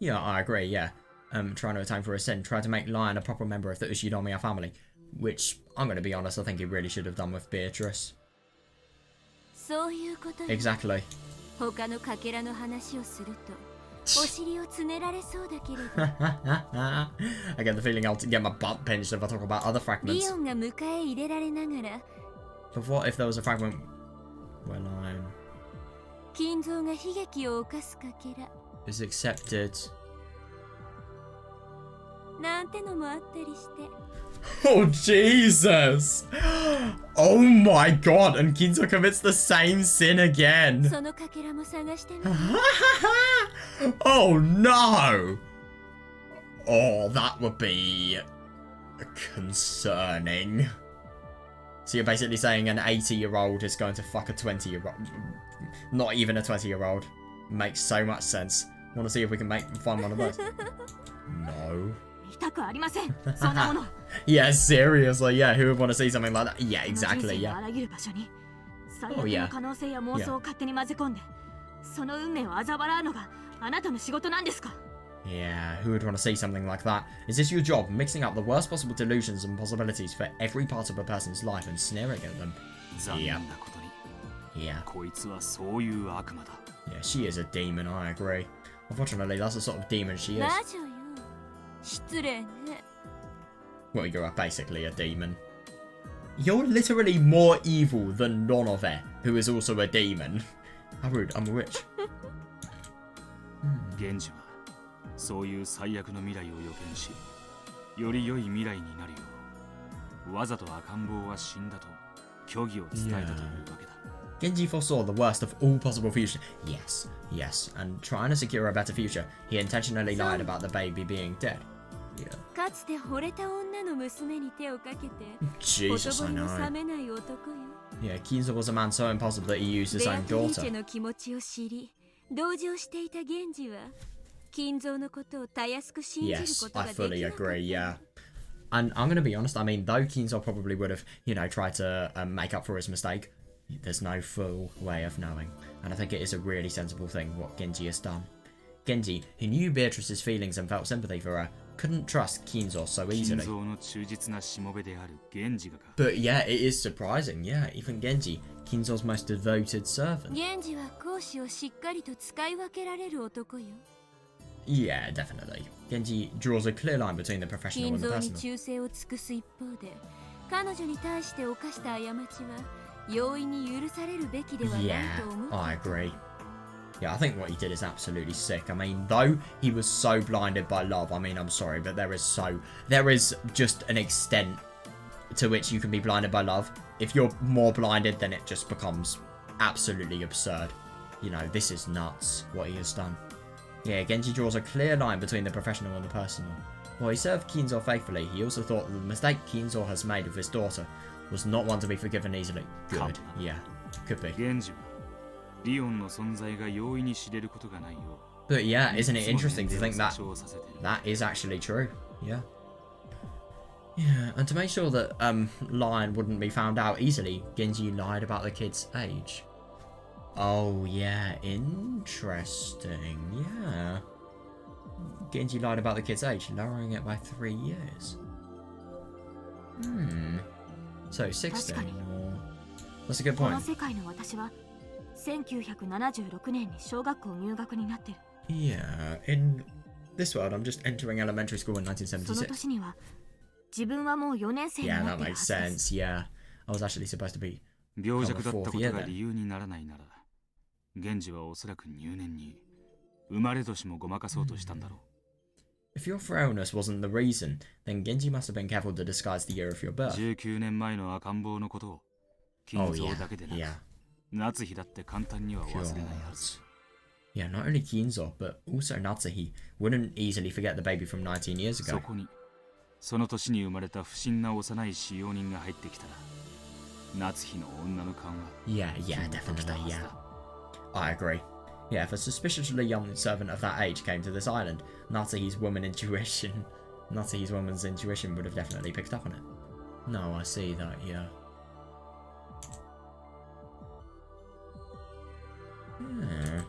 Yeah, I agree, yeah. Trying to atone for his sin. Try to make Lion a proper member of the Ushinomiya family. Which, I'm going to be honest, I think he really should have done with Beatrice. そういうことよ。 Exactly. 他のかけらの話をするとお尻をつねられそうだけれど I get the feeling I'll get my butt pinched if I talk about other リ fragments. オンが迎え入れられながら But what if there was a fragment where Lion 金蔵が悲劇を犯すかけら is accepted? なんてのもあったりして Oh, Jesus! Oh my god, and Kinzo commits the same sin again. そのかけらも探してみ Oh no! Oh, that would be concerning. So you're basically saying an 80-year-old is going to fuck a 20-year-old. Not even a 20-year-old. Makes so much sense. Want to see if we can find one of those? No. 見たくありませんそんなもの Yeah, seriously, yeah, who would want to see something like that? Yeah, 人 exactly, 生の yeah. あらゆる場所に最 Oh, 悪 yeah. の可能性や妄想を勝手に混ぜ込んでその運命を嘲笑うのがあなたの仕事なんですか Yeah, who would want to see something like that? Is this your job, mixing up the worst possible delusions and possibilities for every part of a person's life and sneering at them? 残念なことに Yeah. こいつはそういう悪魔だ。 Yeah, she is a demon, I agree. Unfortunately, that's the sort of demon she is. 魔女よ失礼ね Well, you're basically a demon. You're literally more evil than Nonove, who is also a demon. How rude, I'm a witch. 源氏はそういう最悪の未来を予見し、より良い未来になるよう、わざと赤ん坊は死んだと虚偽を伝えたというわけだ。 Genji foresaw the worst of all possible future. Yes, yes, and trying to secure a better future, he intentionally lied about the baby being dead. Yeah. かつて惚れた女の娘に手をかけてほ Jesus, とぼ I りの know. 冷めない男よ Yeah, Kinzo was a man so impulsive that he used his ベア own トリーチェ daughter. の気持ちを知り同情していた源氏は金蔵のことをたやすく信じる Yes, こと I ができな fully かった agree, yeah. And I'm going to be honest, I mean, though Kinzo probably would have, you know, tried to make up for his mistake, there's no full way of knowing. And I think it is a really sensible thing what Genji has done. Genji, who knew Beatrice's feelings and felt sympathy for her, couldn't trust Kinzo so 金 easily. 蔵の忠実なしもべである源氏がか But yeah, it is surprising, yeah, even Genji, Kinzo's most devoted servant. 源氏は講師をしっかりと使い分けられる男よ Yeah, definitely. Genji draws a clear line between the professional 金 and the 蔵に personal. 忠誠を尽くす一方で彼女に対して犯した過ちは容易に許されるべきではない Yeah, と思う I agree. Yeah, I think what he did is absolutely sick. I mean, though he was so blinded by love, I mean, I'm sorry, but there is just an extent to which you can be blinded by love. If you're more blinded, then it just becomes absolutely absurd. You know, this is nuts, what he has done. Yeah, Genji draws a clear line between the professional and the personal. While he served Kinzo faithfully, he also thought that the mistake Kinzo has made with his daughter was not one to be forgiven easily. Good. Yeah, could be. 源氏はリオンの存在が容易に知れることがないよ But yeah, う isn't it いつも interesting to 源 think 氏を that 詐称させてる that is actually true? Yeah. Yeah, and to make sure that Lion wouldn't be found out easily, Genji lied about the kid's age. Oh yeah, interesting. Yeah. Genji lied about the kid's age, lowering it by 3 years. So 16 or... That's a good この point. 世界の私は1976年に小学校入学になってる Yeah, in this world I'm just entering elementary school in その 1976. 年には自分はもう4年生に Yeah, なっ that てるは makes ずです sense, yeah. I was actually supposed to be... 病弱だったことが理由にならないなら源氏はおそらく入念に生まれ年もごまかそうとしたんだろう If your frailness wasn't the reason, then Genji must have been careful to disguise the year of your birth. 19年前の赤ん坊のことを Oh 金 yeah, 蔵だけでなく yeah. 夏日だって簡単には忘れないは God. ず Yeah, not only Kinzo, but also Natsuhi wouldn't easily forget the baby from 19 years そ ago. こにその年に生まれた不審な幼い使用人が入ってきたら夏日の女の勘は Yeah, yeah, definitely, yeah. I agree. Yeah, if a suspiciously young servant of that age came to this island, Natsuhi's woman's intuition would have definitely picked up on it. No, I see that, yeah. Hmm.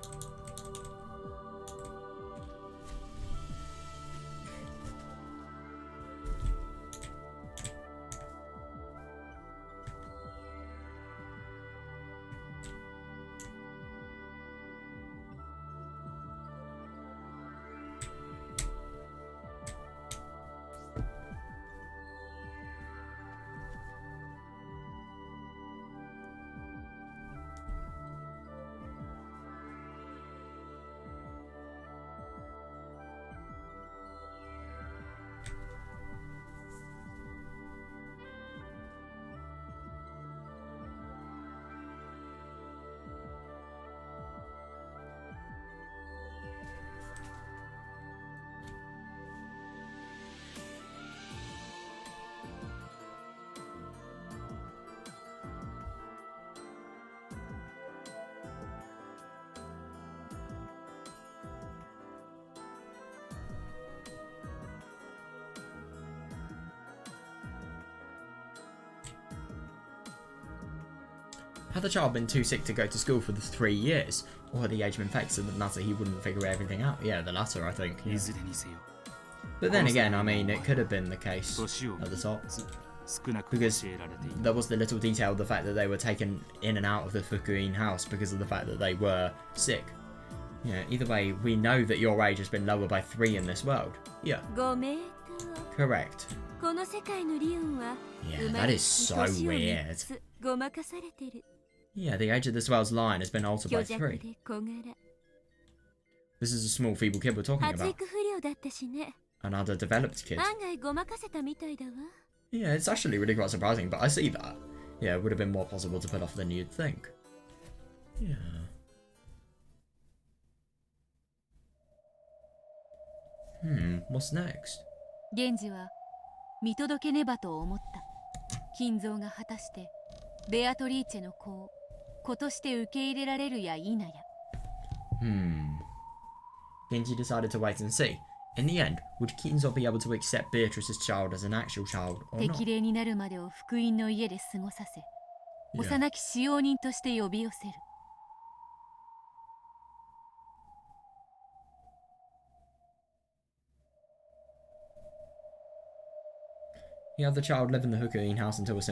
Had the child been too sick to go to school for the 3 years, or had the age been fixed so that Natsuhi wouldn't figure everything out? Yeah, the latter, I think. い Yeah. ずれにせよ But then again, I mean, it could have been the case 年を at the top. 少なく教 Because えられていた there was the little detail of the fact that they were taken in and out of the Fukuin house because of the fact that they were sick. Yeah, either way, we know that your age has been lowered by 3 in this world. Yeah, ご名答 correct. この世界のリオンは Yeah, 生ま that れ is つき so 年を weird. 3つごまかされてる Yeah, the age of this world's line has been altered 虚 by 弱 3. で小柄 This is a small, feeble kid we're talking 発 about. 育不良だったしね An underdeveloped kid. 案外ごまかせたみたいだわ Yeah, it's actually really quite surprising, but I see that. Yeah, it would have been more possible to pull off than you'd think. Yeah. What's next? 源氏は見届けねばと思った金蔵が果たしてベアトリーチェの子を子として受け入れられるや否や。Genji decided to wait and see. In the end, would Kinzo be able to accept Beatrice's child as an actual child or not? 適齢になるまでを福音の家で過ごさせ、 Yeah. 幼き使用人として呼び寄せる。 He had the child live in the Hokuin house until a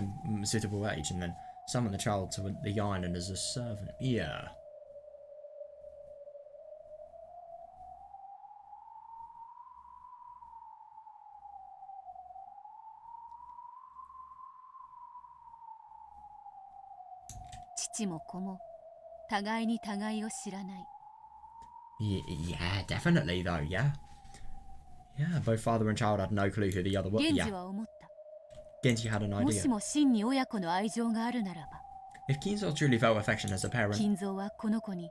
suitable age, and then summon the child to the island as a servant. Yeah. Yeah, definitely though, yeah. Yeah, both father and child had no clue who the other was. 源氏 Yeah, は思った。 Genji had an もし idea. も真に親子の愛情があるならば、 If Kinzo truly felt affection as a parent... 金蔵はこの子に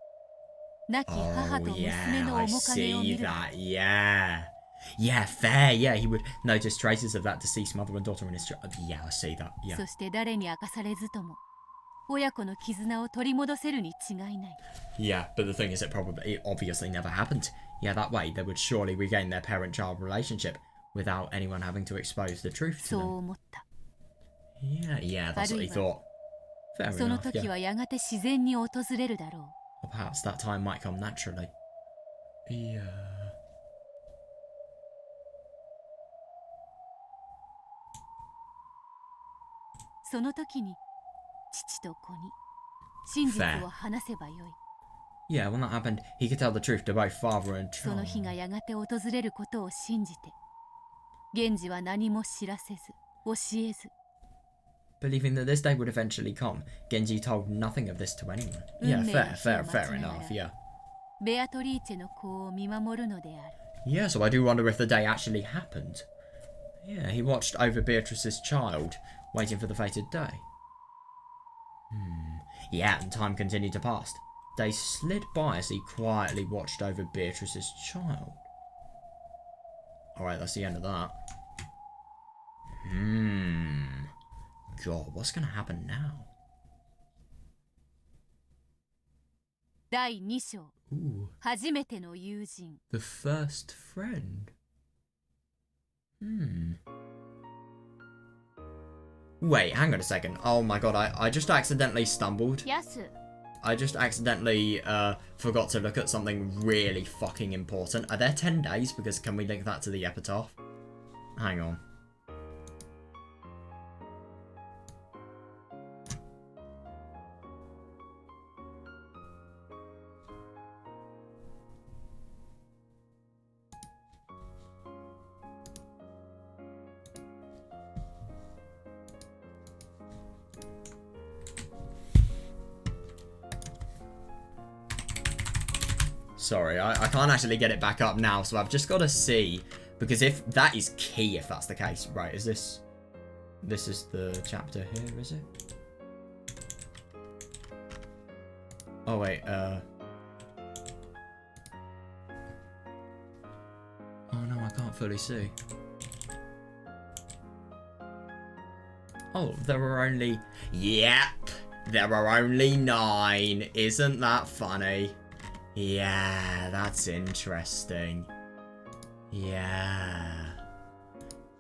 亡き母 Oh と娘 yeah, の I 面影を見 see る。 that, yeah. Yeah, fair, yeah, he would notice traces of that deceased mother and daughter in his child. Yeah, I see that, yeah. そして誰に明かされずとも親子の絆を取り戻せるに違いない。 Yeah, but the thing is, it obviously never happened. Yeah, that way they would surely regain their parent-child relationship without anyone having to expose the truth to そう them. 思った。 Yeah, that's what he thought. Fair その enough, 時 yeah. はやがて自然に訪れるだろ Or perhaps that time might come naturally. Yeah. う。その時に父と子に真実を話せばよい。 Yeah, when that happened, he could tell the truth to both father and その child. 日がやがて訪れることを信じて、源氏は何も知らせず、教えず、 Believing that this day would eventually come, Genji told nothing of this to anyone. Yeah, fair enough, yeah. ベアトリーチェの子を見守るのである。 Yeah, so I do wonder if the day actually happened. Yeah, he watched over Beatrice's child, waiting for the fated day. Yeah, and time continued to pass. Days slid by as he quietly watched over Beatrice's child. Alright, that's the end of that. God, what's gonna happen now? 第2章、 Ooh, 初めての友人。 the first friend. Wait, hang on a second. Oh my god, I just accidentally stumbled. ヤス、 I just accidentally forgot to look at something really fucking important. Are there 10 days? Because can we link that to the epitaph? Hang on. Sorry, I can't actually get it back up now, so I've just got to see. Because if that is key, if that's the case. Right, is this... This is the chapter here, is it? Oh, wait, Oh, no, I can't fully see. Oh, there are only... Yep! There are only 9. Isn't that funny? Yeah, that's interesting. Yeah.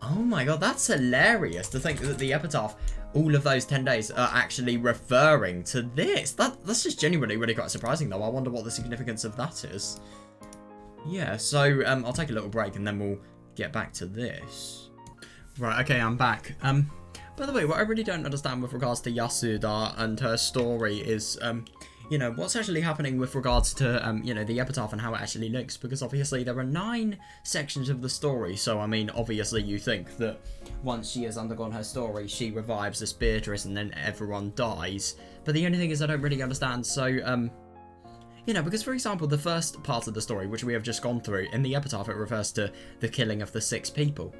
Oh my god, that's hilarious to think that the epitaph, all of those 10 days, are actually referring to this. That's just genuinely really quite surprising, though. I wonder what the significance of that is. Yeah, so I'll take a little break and then we'll get back to this. Right, okay, I'm back. By the way, what I really don't understand with regards to Yasuda and her story is, you know, what's actually happening with regards to, you know, the epitaph and how it actually links, because obviously there are 9 sections of the story, so, I mean, obviously you think that once she has undergone her story, she revives as Beatrice and then everyone dies, but the only thing is I don't really understand, so, you know, because, for example, the first part of the story, which we have just gone through, in the epitaph it refers to the killing of the 6 people.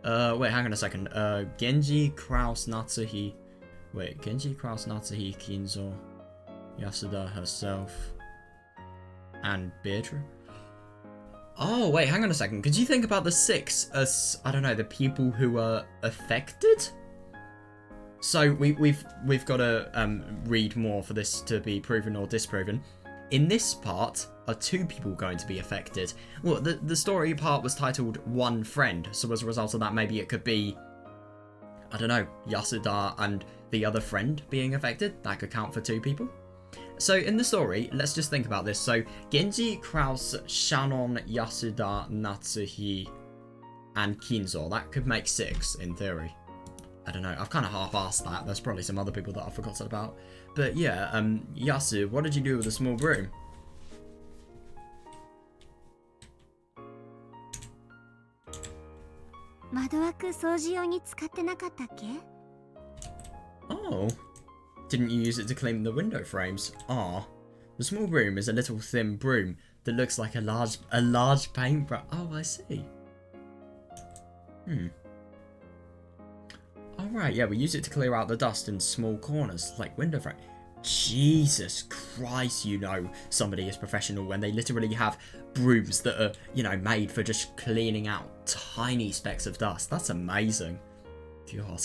Wait, hang on a second, Genji, Kraus, Natsuhi... Wait, Genji, Kraus, Natsuhi, Kinzo, Yasuda herself, and Beatrice? Oh, wait, hang on a second. Could you think about the 6 as, I don't know, the people who are affected? So we've got to read more for this to be proven or disproven. In this part, are 2 people going to be affected? Well, the story part was titled One Friend, so as a result of that, maybe it could be, I don't know, Yasuda and the other friend being affected. That could count for 2 people. So in the story, let's just think about this. So Genji, Kraus, Shannon, Yasuda, Natsuhi, and Kinzo. That could make 6 in theory. I don't know, I've kind of half-assed that. There's probably some other people that I've forgotten about. But yeah, Yasu, what did you do with the small broom? Oh, didn't you use it to clean the window frames? Ah, the small broom is a little thin broom that looks like a large paintbrush. Oh, I see. Alright, yeah, we use it to clear out the dust in small corners, like window frame. Jesus Christ, you know somebody is professional when they literally have brooms that are, you know, made for just cleaning out tiny specks of dust. That's amazing. God.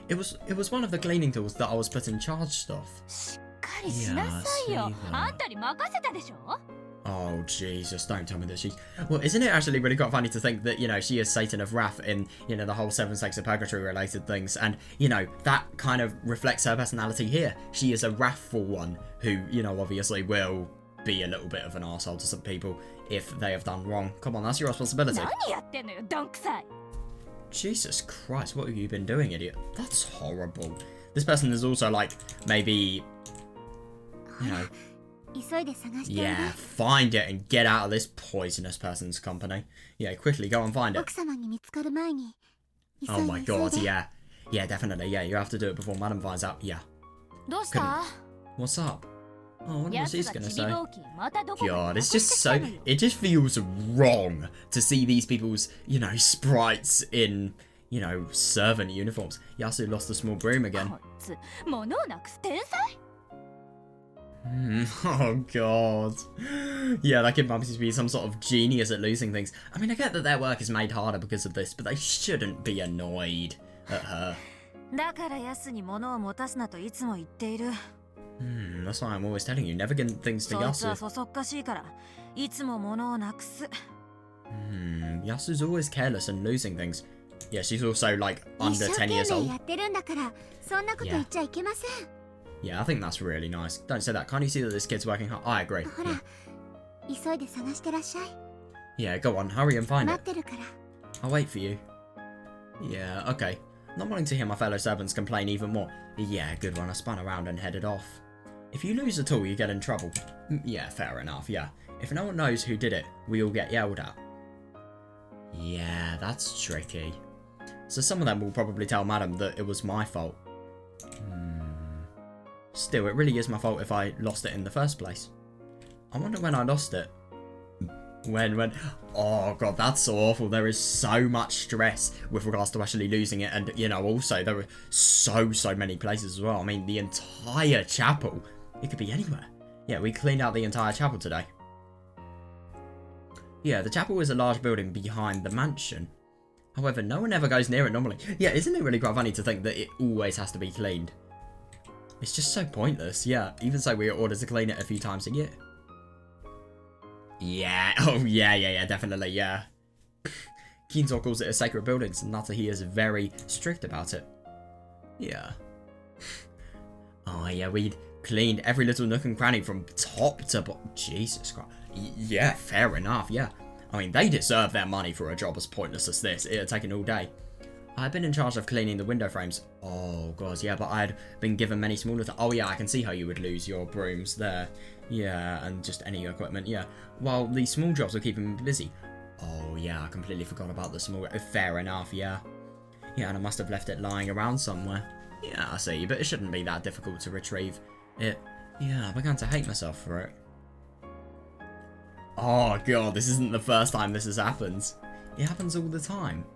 It was one of the cleaning tools that I was put in charge of. Oh, Jesus, don't tell me that she's... Well, isn't it actually really quite funny to think that, you know, she is Satan of Wrath in, you know, the whole 7 Sex of Purgatory related things, and, you know, that kind of reflects her personality here. She is a wrathful one who, you know, obviously will be a little bit of an arsehole to some people if they have done wrong. Come on, that's your responsibility. Jesus Christ, what have you been doing, idiot? That's horrible. This person is also, like, maybe, you know... Yeah, find it and get out of this poisonous person's company. Yeah, quickly go and find it. Oh my god, yeah. Yeah, definitely, yeah, you have to do it before Madam finds out. Yeah. What's up? Oh, I wonder what she's gonna say. God, it's just so... It just feels wrong to see these people's, you know, sprites in, you know, servant uniforms. Yasu lost the small broom again. Oh god. Yeah, that kid must be some sort of genius at losing things. I mean, I get that their work is made harder because of this, but they shouldn't be annoyed at her. That's why I'm always telling you, never give things to Yasu. Yasu's always careless and losing things. Yeah, she's also like under 10 years old. Yeah, I think that's really nice. Don't say that. Can't you see that this kid's working hard? I agree. Yeah, go on. Hurry and find it. I'll wait for you. Yeah, okay. Not wanting to hear my fellow servants complain even more. Yeah, good one. I spun around and headed off. If you lose a tool, you get in trouble. Yeah, fair enough, yeah. If no one knows who did it, we all get yelled at. Yeah, that's tricky. So some of them will probably tell Madam that it was my fault. Still, it really is my fault if I lost it in the first place. I wonder when I lost it. When... Oh god, that's so awful. There is so much stress with regards to actually losing it. And, you know, also, there are so many places as well. I mean, the entire chapel. It could be anywhere. Yeah, we cleaned out the entire chapel today. Yeah, the chapel is a large building behind the mansion. However, no one ever goes near it normally. Yeah, isn't it really quite funny to think that it always has to be cleaned? It's just so pointless, yeah. Even so, we are ordered to clean it a few times a year. Yeah, oh yeah, definitely, yeah. Kinzo calls it a sacred building, and Natsuhi is very strict about it. Yeah. Oh yeah, we'd cleaned every little nook and cranny from top to bottom. Jesus Christ. Yeah, fair enough, yeah. I mean, they deserve their money for a job as pointless as this. It had taken all day. I'd been in charge of cleaning the window frames. Oh, god, yeah, but I had been given many smaller... Oh, yeah, I can see how you would lose your brooms there. Yeah, and just any equipment, yeah. While the small jobs were keeping me busy. Oh, yeah, I completely forgot about the small... Fair enough, yeah. Yeah, and I must have left it lying around somewhere. Yeah, I see, but it shouldn't be that difficult to retrieve. It... Yeah, I began to hate myself for it. Oh, god, this isn't the first time this has happened. It happens all the time.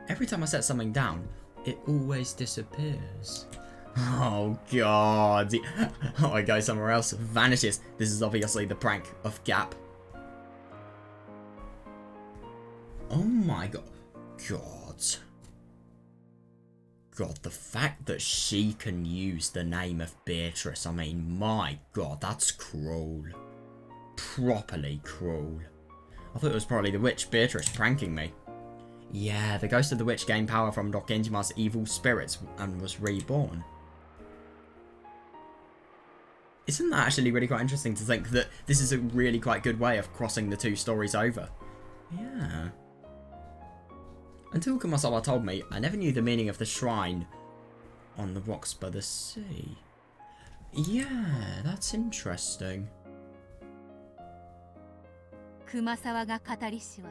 Every time I set something down, it always disappears. Oh god. Oh, I go somewhere else, vanishes. This is obviously the prank of Gap. Oh my god. God. god, the fact that she can use the name of Beatrice, I mean, my god, that's cruel. Properly cruel. I thought it was probably the witch Beatrice pranking me. Yeah, the ghost of the witch gained power from Genjima's evil spirits and was reborn. Isn't that actually really quite interesting to think that this is a really quite good way of crossing the two stories over? Yeah. Until Kumasawa told me, I never knew the meaning of the shrine on the rocks by the sea. Yeah, that's interesting. 熊沢が語りしは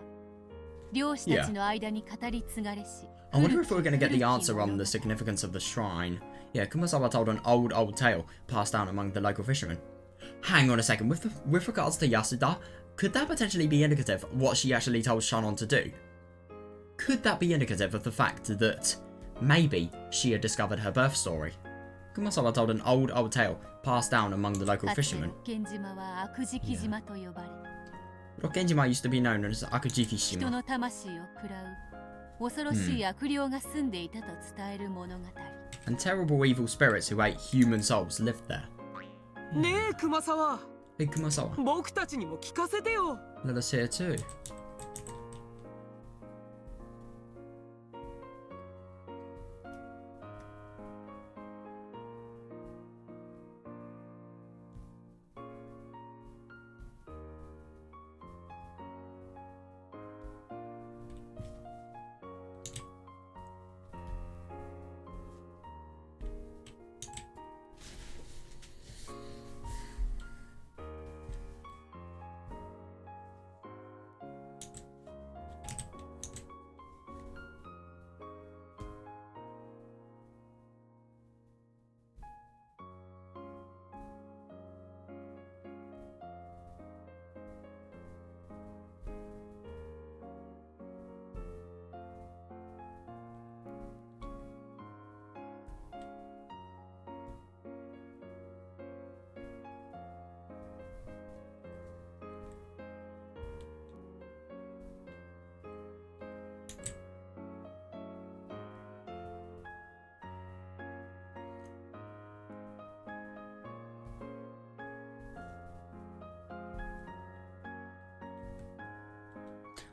漁師たちの間に語り継がれし I wonder if we're going to get the answer on the significance of the shrine. Yeah, Kumasawa told an old tale passed down among the local fishermen. Hang on a second, with regards to Yasuda, could that potentially be indicative of what she actually told Shannon to do? Could that be indicative of the fact that maybe she had discovered her birth story? Kumasawa told an old tale passed down among the local fishermen. 源島は悪食島と呼ばれ Genjima used to be known as Akujiki 人 Shima. の魂を食らう恐ろしい悪霊が住んでいたと伝える物語 And terrible evil spirits who ate human souls lived there. ねえ熊沢 Hey Kumasawa, 僕たちにも聞かせてよ let us hear too.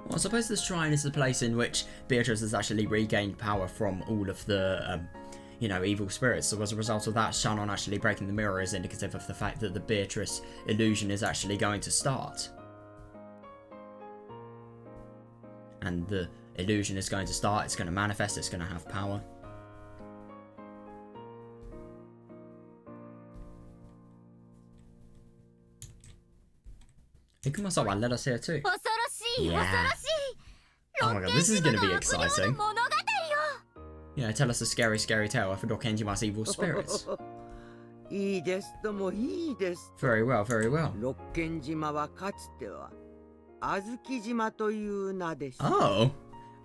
Well, I suppose the shrine is the place in which Beatrice has actually regained power from all of the, evil spirits. So as a result of that, Shannon actually breaking the mirror is indicative of the fact that the Beatrice illusion is actually going to start. And the illusion is going to start, it's going to manifest, it's going to have power. Ikumasawa, let us hear too. 恐ろしい Yeah. 恐ろしい Oh my god, this is going to be ロッケン島の悪霊 exciting. の物語よ Yeah, tell us a scary tale of Genjima's evil spirits. いいですともいいです。 Very well, very well. 六軒島はかつては小豆島という名でした。 Oh!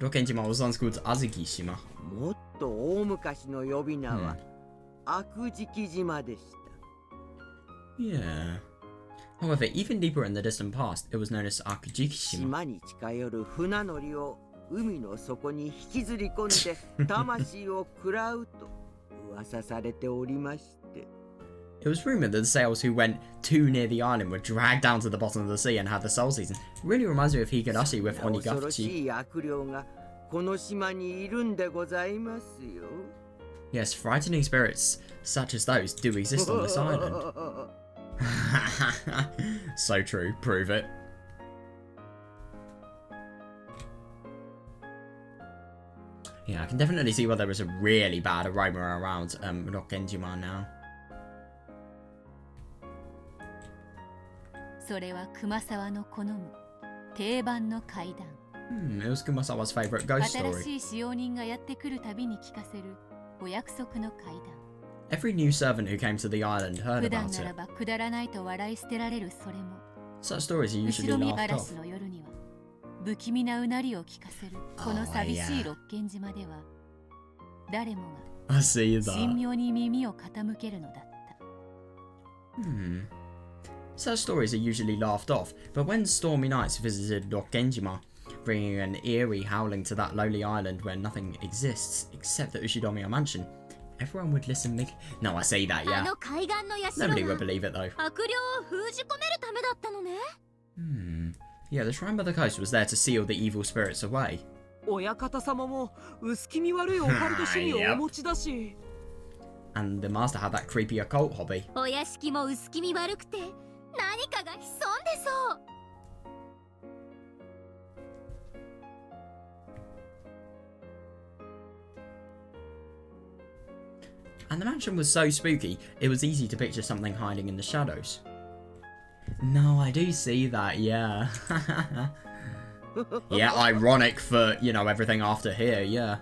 Genjima was once called Azuki-shima. もっと大昔の呼び名は悪食島でした。 Yeah. However, even deeper in the distant past, it was known as Akujiki-shima. 島に近寄る船乗りを海の底に引きずり込んで魂を食らうと噂されておりまして。 It was rumoured that the sailors who went too near the island were dragged down to the bottom of the sea and had their souls eaten. Really reminds me of Higurashi with 恐ろし Onigafuchi. い悪霊がこの島にいるんでございますよ。 Yes, frightening spirits such as those do exist on this island. So true, prove it. Yeah, I can definitely see why there was a really bad aroma around Genjima now. それは熊沢の好む定番の怪談 It was Kumasawa's favourite ghost 新 story. しい使用人がやってくるたびに聞かせるお約束の怪談 Every new servant who came to the island heard 普段 about なら it. ばくだらないと笑い捨てられるそれも Such stories are 後 usually ろ見 laughed 嵐 off. の夜には不気味なうなりを聞かせるこの寂しい六軒島では誰も I see が神 that. 妙に耳を傾けるのだった Such stories are usually laughed off, but when stormy nights visited Genjima, bringing an eerie howling to that lowly island where nothing exists except the Ushidomiya mansion. Everyone would listen. No, I say that, あ yeah. の海岸の社 Nobody が would believe it though. 悪霊を封じ込めるためだったのね。 Yeah, the shrine by the coast was there to seal the evil spirits away. 親方様も薄気味悪いオカルト趣味をお持ちだし。 And the master had that creepy occult hobby. お屋敷も薄気味悪くて何かが潜んでそう。 And the mansion was so spooky, it was easy to picture something hiding in the shadows. No, I do see that, yeah. Yeah, ironic for, you know, everything after here, yeah.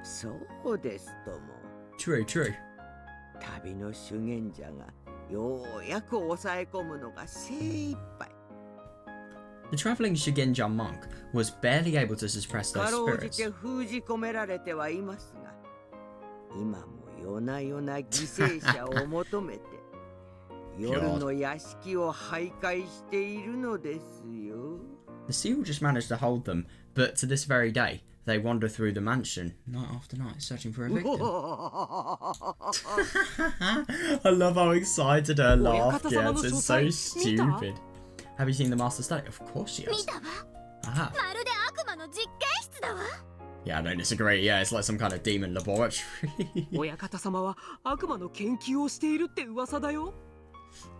そうですとも。 True, true. 旅の修験者がようやく抑え込むのが精一杯。 The travelling Shigenja monk was barely able to suppress か those ろうじ spirits. て封じ込められてはいますが、今も夜な夜な犠牲者を求めて夜の屋敷を徘徊しているのですよ。 The seal just managed to hold them, but to this very day, they wander through the mansion, night after night, searching for a victim. I love how excited her laugh gets, it's so stupid. Have you seen the master study? Of course she 見 has. たわ。 I have. まるで悪魔の実験室だわ。 Yeah, I don't disagree. Yeah, it's like some kind of demon laboratory. 親方様は悪魔の研究をしているって噂だよ。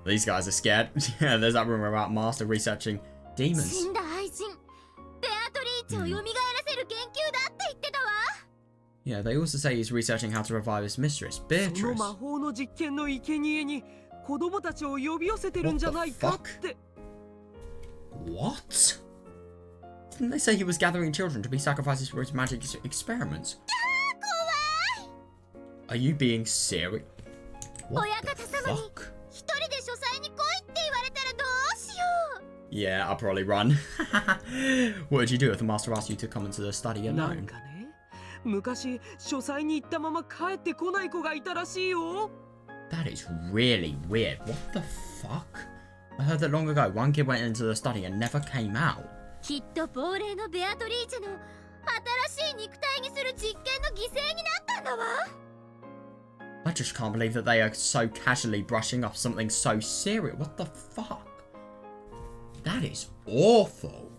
These guys are scared. Yeah, there's that rumor about Master researching 死 demons. んだ愛人ベアトリーチェを蘇らせる研究だって言ってたわ。 Yeah, they also say he's researching how to revive his mistress, その Beatrice. 魔法の実験の生贄に子供たちを呼び寄せてるんじゃないかって。 What? Didn't they say he was gathering children to be sacrifices for his magic experiments? Are you being serious? What 親 the 方様に fuck? 一人で書斎に来いって言われたらどうしよう。 Yeah, I'll probably run. What would you do if the master asked you to come into the study なん alone? かね、昔書斎に行ったまま帰ってこない子がいたらしいよ。 That is really weird. What the fuck? I heard that long ago, one kid went into the study and never came out. きっと亡霊のベアトリーチェの新しい肉体にする実験の犠牲になったんだわ。 I just can't believe that they are so casually brushing off something so serious. What the fuck? That is awful.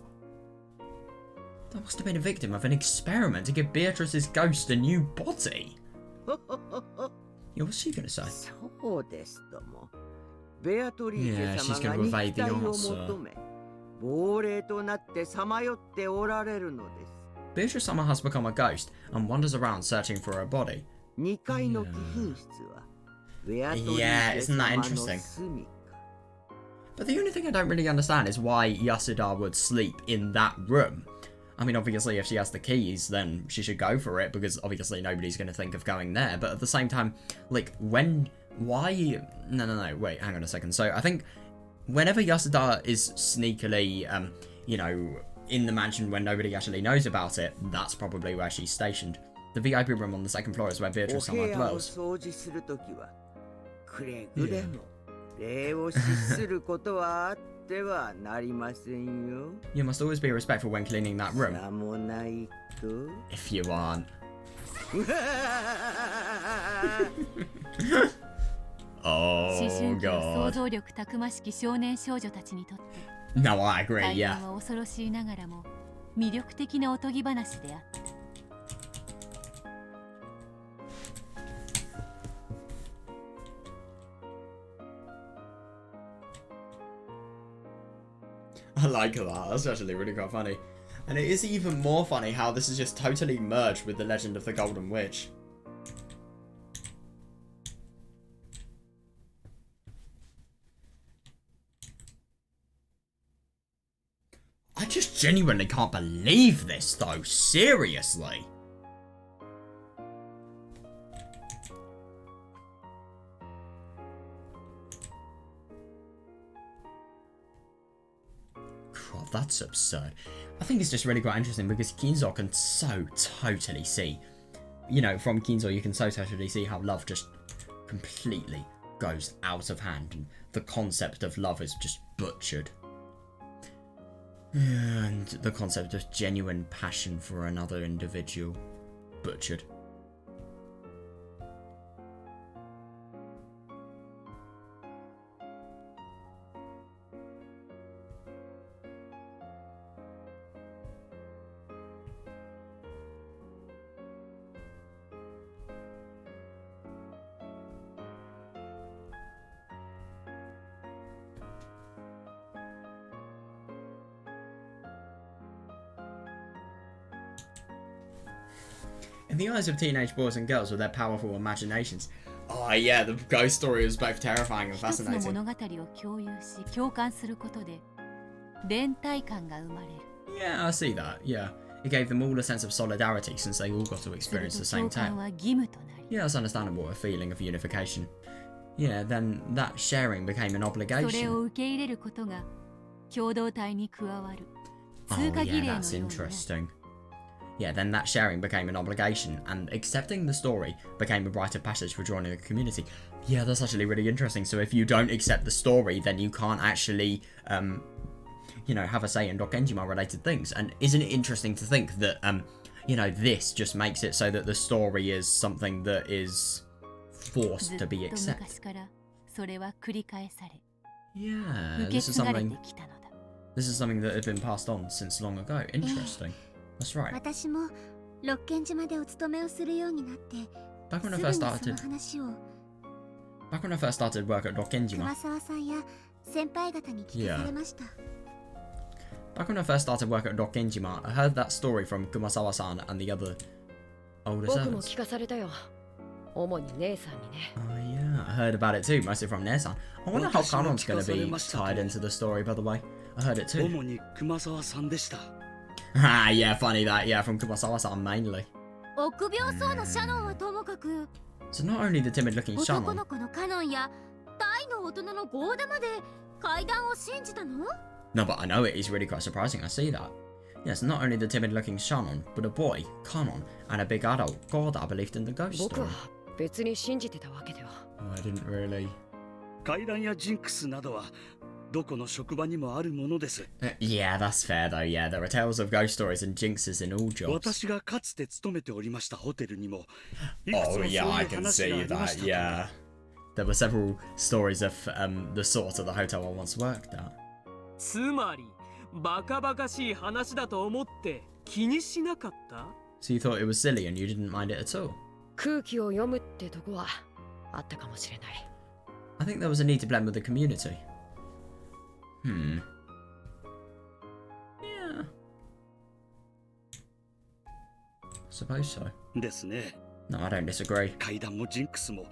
That must have been a victim of an experiment to give Beatrice's ghost a new body. Yeah, what's she gonna say? そうですとも。ベアトリー Yeah, チェ she's 様 gonna が evade 肉 the 体を answer. 求め、亡霊となってさまよっておられるのです。 Beatrice somehow has become a ghost and wanders around searching for her body. 2階の貴賓室はベアトリーチ Yeah, ェ isn't that 様の interesting? 住みか。 But the only thing I don't really understand is why Yasuda would sleep in that room. I mean, obviously, if she has the keys, then she should go for it, because obviously nobody's going to think of going there. But at the same time, like, why... No, wait, hang on a second. So, I think whenever Yasuda is sneakily, you know, in the mansion when nobody actually knows about it, that's probably where she's stationed. The VIP room on the second floor is where お Beatrice 部 Sama 屋を dwells. 掃除するときはくれぐれも礼を失することはあってはなりませんよ。 You must always be respectful when cleaning that room. さもないと。 If you aren't. Oh, 思春期の想 God. 像力たくましき少年少女たちにとって No, I agree, 体 yeah. 験は恐ろしいながらも魅力的なおとぎ話であった。 I like that. That's actually really quite funny. And it is even more funny how this is just totally merged with the legend of the Golden Witch. I just genuinely can't believe this though, seriously. God, that's absurd. I think it's just really quite interesting because Kinzo can so totally see, you know, from Kinzo you can so totally see how love just completely goes out of hand and the concept of love is just butchered. And the concept of genuine passion for another individual butchered. In the eyes of teenage boys and girls with their powerful imaginations. Oh yeah, the ghost story was both terrifying and 一つの fascinating. 物語を共有し共感することで連帯感が生まれる。 Yeah, I see that, yeah. It gave them all a sense of solidarity since they all got to する experience と the same 共感 tale. は義務となり、 Yeah, it's understandable, a feeling of unification. Yeah, then that sharing became an それ obligation. を受け入れることが共同体に加わる Oh 通過儀 yeah, 礼のよう that's になる。 interesting. Yeah, then that sharing became an obligation, and accepting the story became a rite of passage for joining a community. Yeah, that's actually really interesting. So if you don't accept the story, then you can't actually, you know, have a say in Dokenjima related things. And isn't it interesting to think that, you know, this just makes it so that the story is something that is ず forced っ to と be accepted? 昔からそれは繰り返され Yeah, 受け this is 継がれ something. てきたのだ。 This is something that had been passed on since long ago. Interesting. That's right. 私も六軒島でお勤めをするようになって Back when す I ぐ first にその started, 話を back when I first started work at 熊 Dokenjima. 沢さんや先輩方に聞かされました。 Back when I first started work at Dokenjima, I heard that story from Kumasawa-san and the other older 僕も servants. 聞かされたよ。主に姉さんにね。 Oh yeah, I heard about it too, mostly from Nair-san. I wonder how Kanon's going to be tied into the story, by the way. I heard it too. 主に熊沢さんでした。 Ah, yeah, funny that. Yeah, from Kumasawa-san mainly. 臆病そうなシャノンはともかく So not only the timid-looking 男 Shannon. の子のカノンや大の大人のゴーダまで階段を信じたの？ No, but I know it is really quite surprising. I see that. Yes, not only the timid-looking Shannon, but a boy, Kanon, and a big adult, Gorda, believed in the ghost 僕 story. は別に信じてたわけでは。 Oh, I didn't really. 階段やジンクスなどはどこの職場にもあるものです。 Yeah, that's fair though. Yeah, there are tales of ghost stories and jinxes in all jobs. 私がかつて勤めておりましたホテルにもいくつ Oh もそういう yeah, I 話 can があ see りま that. した。 Yeah, there were several stories of the sort of the hotel I once worked at. つまりバカバカしい話だと思って気にしなかった？ So you thought it was silly and you didn't mind it at all? 空気を読むってとこはあったかもしれない。 I think there was a need to blend with the community. Yeah. Suppose so. ですね。 No, I don't disagree. 階段もジンクスも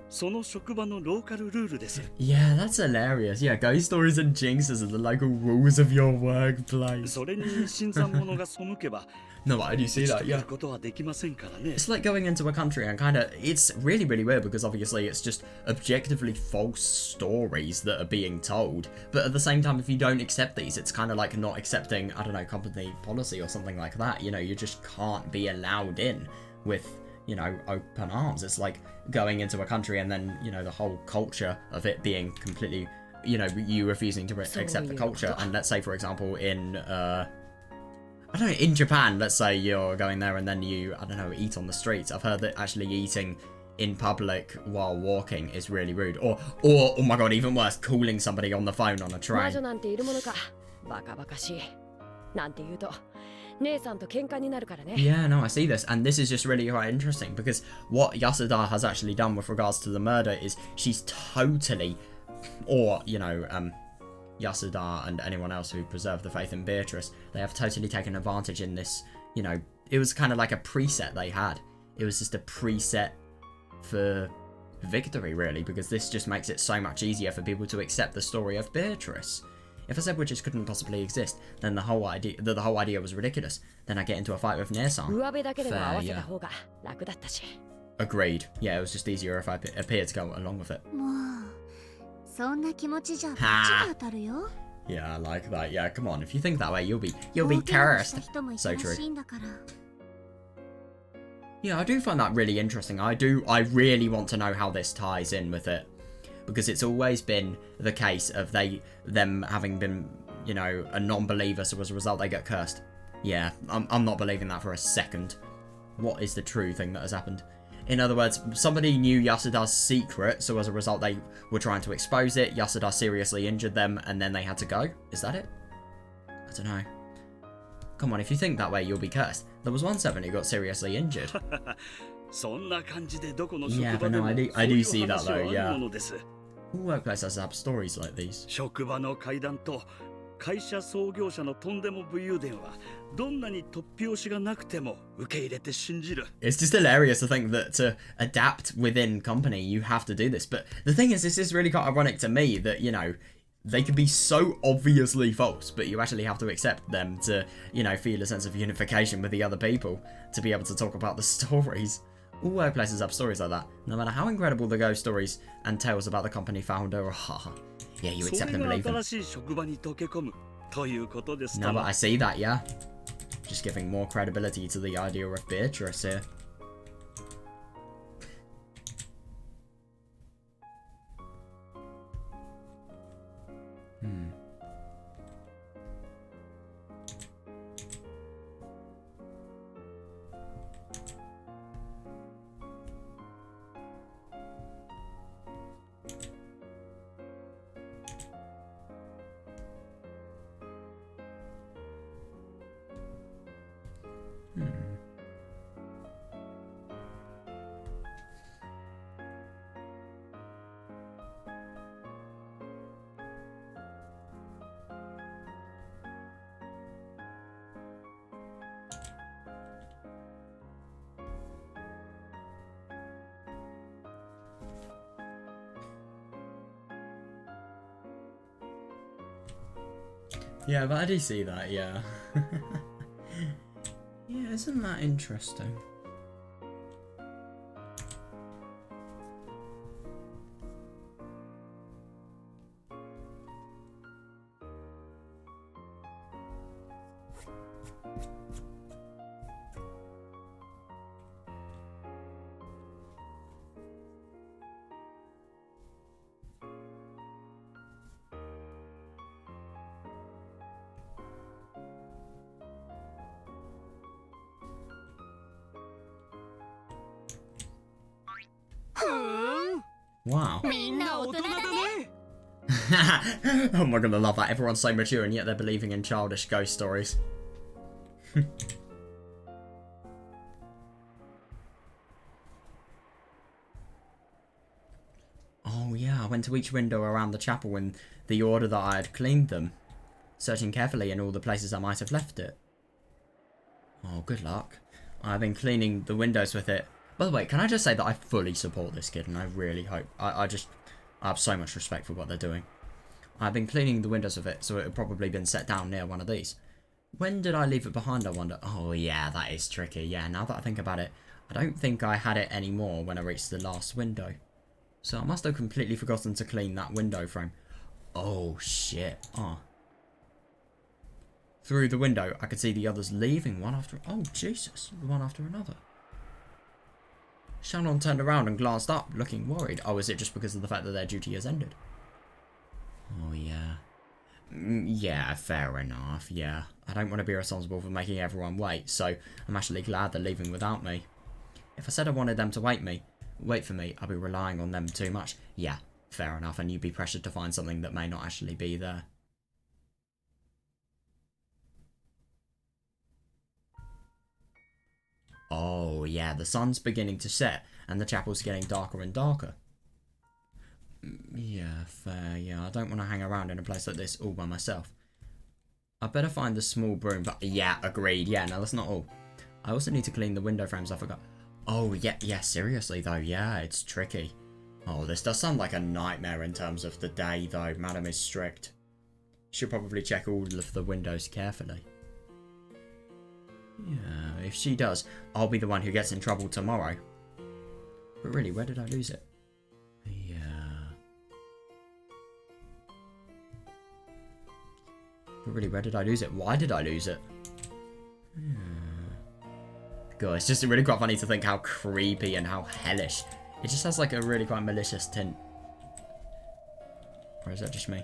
その職場のローカルルールです。 Yeah, that's hilarious. Yeah, ghost stories and jinxes are the local rules of your workplace. それに新参者が背けば No, I do see 打 that, ち解け yeah. ることはできませんからね。 It's like going into a country and kind of, it's really, really weird because obviously it's just objectively false stories that are being told. But at the same time, if you don't accept these, it's kind of like not accepting, I don't know, company policy or something like that. You know, you just can't be allowed in with, you know, open arms. It's like going into a country and then, you know, the whole culture of it being completely, you know, you refusing to accept the culture. And let's say, for example, in, I don't know, in Japan, let's say you're going there and then you, I don't know, eat on the streets. I've heard that actually eating in public while walking is really rude. Or oh my god, even worse, calling somebody on the phone on a 魔 train. 女なんているものか。バカバカしい。なんて言うと姉さんと喧嘩になるからね。 Yeah, no, I see this. And this is just really quite interesting because what Yasuda has actually done with regards to the murder is she's totally, or, you know, Yasuda and anyone else who preserved the faith in Beatrice, they have totally taken advantage in this, you know, it was kind of like a preset they had. It was just a preset for victory, really, because this just makes it so much easier for people to accept the story of Beatrice. If I said witches couldn't possibly exist, then the whole idea was ridiculous. Then I get into a fight with Nair-san. 上辺だけでも合 Fair, わせた yeah. 方が楽だったし。 Agreed. Yeah, it was just easier if I appeared to go along with it. もうそんな気持ちじゃバチが当たるよ。 Yeah, I like that. Yeah, come on. If you think that way, you'll be 冒険をし cursed. た人もいた So ら true. しいんだから。 Yeah, I do find that really interesting. I really want to know how this ties in with it. Because it's always been the case of them having been you know, a non-believer, so as a result they get cursed. Yeah, I'm not believing that for a second. What is the true thing that has happened? In other words, somebody knew Yasuda's secret, so as a result they were trying to expose it, Yasuda seriously injured them, and then they had to go? Is that it? I don't know. Come on, if you think that way, you'll be cursed. There was one servant who got seriously injured. Yeah, but no, I do see that though, yeah. All workplaces have stories like these. 会社創業者のとんでも武勇伝はどんなに突拍子がなくても受け入れて信じる。 It's just hilarious to think that to adapt within company you have to do this. But the thing is, this is really quite ironic to me that, you know, they can be so obviously false, but you actually have to accept them to, you know, feel a sense of unification with the other people to be able to talk about the stories. All workplaces have stories like that, no matter how incredible the ghost stories and tales about the company founder are. Yeah, you accept and believe them. No, but I see that, yeah. Just giving more credibility to the idea of Beatrice here. Yeah, but I do see that, yeah. Yeah, isn't that interesting? Wow. Oh my god, I love that. Everyone's so mature and yet they're believing in childish ghost stories. Oh yeah, I went to each window around the chapel in the order that I had cleaned them, searching carefully in all the places I might have left it. Oh, good luck. I've been cleaning the windows with it. By the way, can I just say that I fully support this kid, and I really hope... I have so much respect for what they're doing. I've been cleaning the windows with it, so it had probably been set down near one of these. When did I leave it behind, I wonder? Oh yeah, that is tricky. Yeah, now that I think about it, I don't think I had it anymore when I reached the last window. So I must have completely forgotten to clean that window frame. Oh shit. Oh. Through the window, I could see the others leaving one after... Oh, Jesus. One after another. Shannon turned around and glanced up, looking worried. Oh, is it just because of the fact that their duty has ended? Oh, yeah. Yeah, fair enough, yeah. I don't want to be responsible for making everyone wait, so I'm actually glad they're leaving without me. If I said I wanted them to wait for me, I'd be relying on them too much. Yeah, fair enough, and you'd be pressured to find something that may not actually be there. Oh, yeah, the sun's beginning to set, and the chapel's getting darker and darker. Yeah, fair, yeah, I don't want to hang around in a place like this all by myself. I better find the small broom, but yeah, agreed, yeah, no, that's not all. I also need to clean the window frames, I forgot. Oh, yeah, seriously, though, yeah, it's tricky. Oh, this does sound like a nightmare in terms of the day, though, Madam is strict. She'll probably check all of the windows carefully. Yeah, if she does, I'll be the one who gets in trouble tomorrow. But really, where did I lose it? Yeah. But really, where did I lose it? Why did I lose it? Yeah. God, it's just really quite funny to think how creepy and how hellish. It just has like a really quite malicious tint. Or is that just me?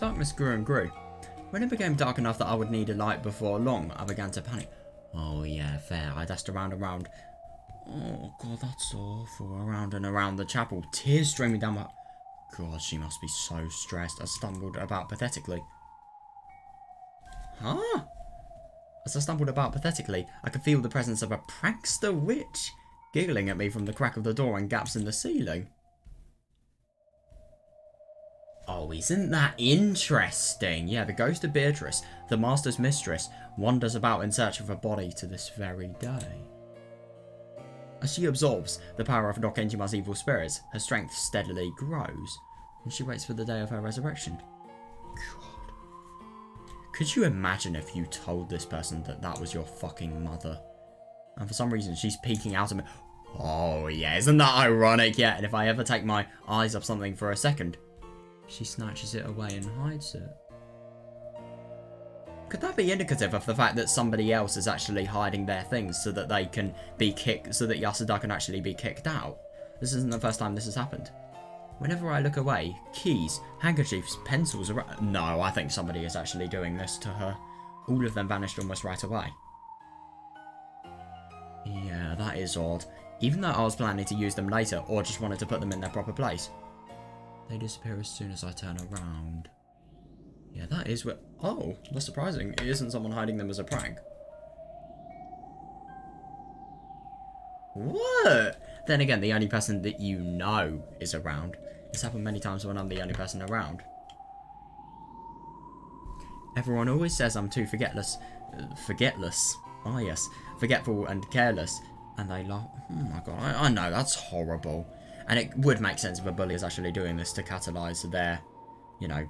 Darkness grew and grew. When it became dark enough that I would need a light before long, I began to panic. Oh yeah, fair. I dashed around and around. Oh god, that's awful. Around and around the chapel, tears streaming down my... God, she must be so stressed. I stumbled about pathetically. Huh? As I stumbled about pathetically, I could feel the presence of a prankster witch giggling at me from the crack of the door and gaps in the ceiling. Oh, isn't that interesting? Yeah, the ghost of Beatrice, the master's mistress, wanders about in search of a body to this very day. As she absorbs the power of Nokenjima's evil spirits, her strength steadily grows, and she waits for the day of her resurrection. God. Could you imagine if you told this person that that was your fucking mother? And for some reason, she's peeking out at me. Oh yeah, isn't that ironic? Yeah, and if I ever take my eyes off something for a second, she snatches it away and hides it. Could that be indicative of the fact that somebody else is actually hiding their things so that they can be kicked, so that Yasuda can actually be kicked out? This isn't the first time this has happened. Whenever I look away, keys, handkerchiefs, pencils are... No, I think somebody is actually doing this to her. All of them vanished almost right away. Yeah, that is odd. Even though I was planning to use them later, or just wanted to put them in their proper place. They disappear as soon as I turn around. Yeah, that is what... Oh, that's surprising. It isn't someone hiding them as a prank. What? Then again, the only person that you know is around. It's happened many times when I'm the only person around. Everyone always says I'm too forgetless. Ah yes. Forgetful and careless. And they laugh. Oh my god, I know, that's horrible. And it would make sense if a bully is actually doing this to catalyse their, you know,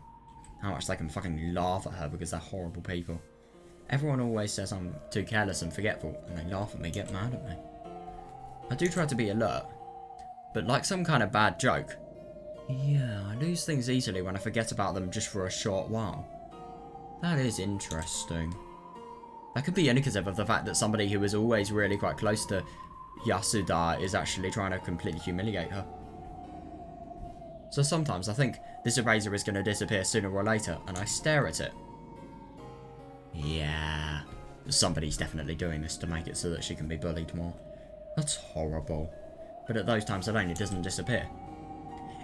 how much they can fucking laugh at her because they're horrible people. Everyone always says I'm too careless and forgetful, and they laugh at me, get mad at me. I do try to be alert, but like some kind of bad joke. Yeah, I lose things easily when I forget about them just for a short while. That is interesting. That could be indicative of the fact that somebody who is always really quite close to Yasuda is actually trying to completely humiliate her. So sometimes I think this eraser is going to disappear sooner or later, and I stare at it. Yeah, somebody's definitely doing this to make it so that she can be bullied more. That's horrible. But at those times alone, it doesn't disappear.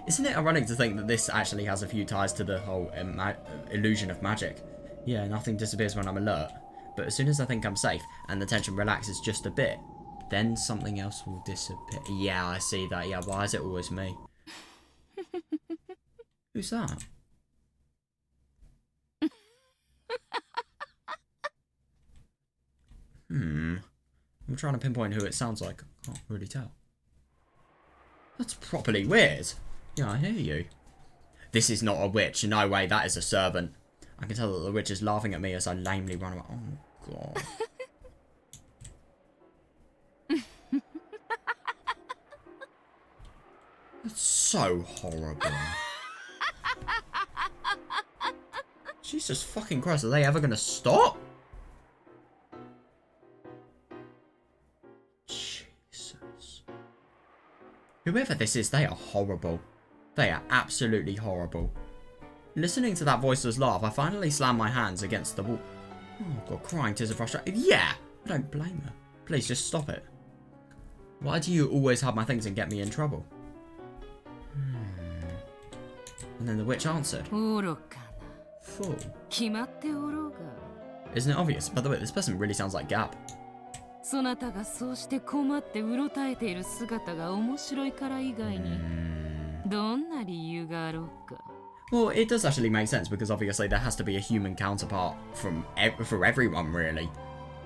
Isn't it ironic to think that this actually has a few ties to the whole illusion of magic? Yeah, nothing disappears when I'm alert. But as soon as I think I'm safe, and the tension relaxes just a bit, then something else will disappear. Yeah, I see that. Yeah, why is it always me? Who's that? I'm trying to pinpoint who it sounds like. I can't really tell. That's properly weird. Yeah, I hear you. This is not a witch. No way, that is a servant. I can tell that the witch is laughing at me as I lamely run away. Oh, God. That's so horrible. Jesus fucking Christ, are they ever gonna stop? Jesus. Whoever this is, they are horrible. They are absolutely horrible. Listening to that voiceless laugh, I finally slammed my hands against the wall. Oh God, crying tears of frustration. Yeah, I don't blame her. Please just stop it. Why do you always have my things and get me in trouble? And then the witch answered. Fool. Isn't it obvious? By the way, this person really sounds like Gab. Well, it does actually make sense because obviously there has to be a human counterpart for everyone, really.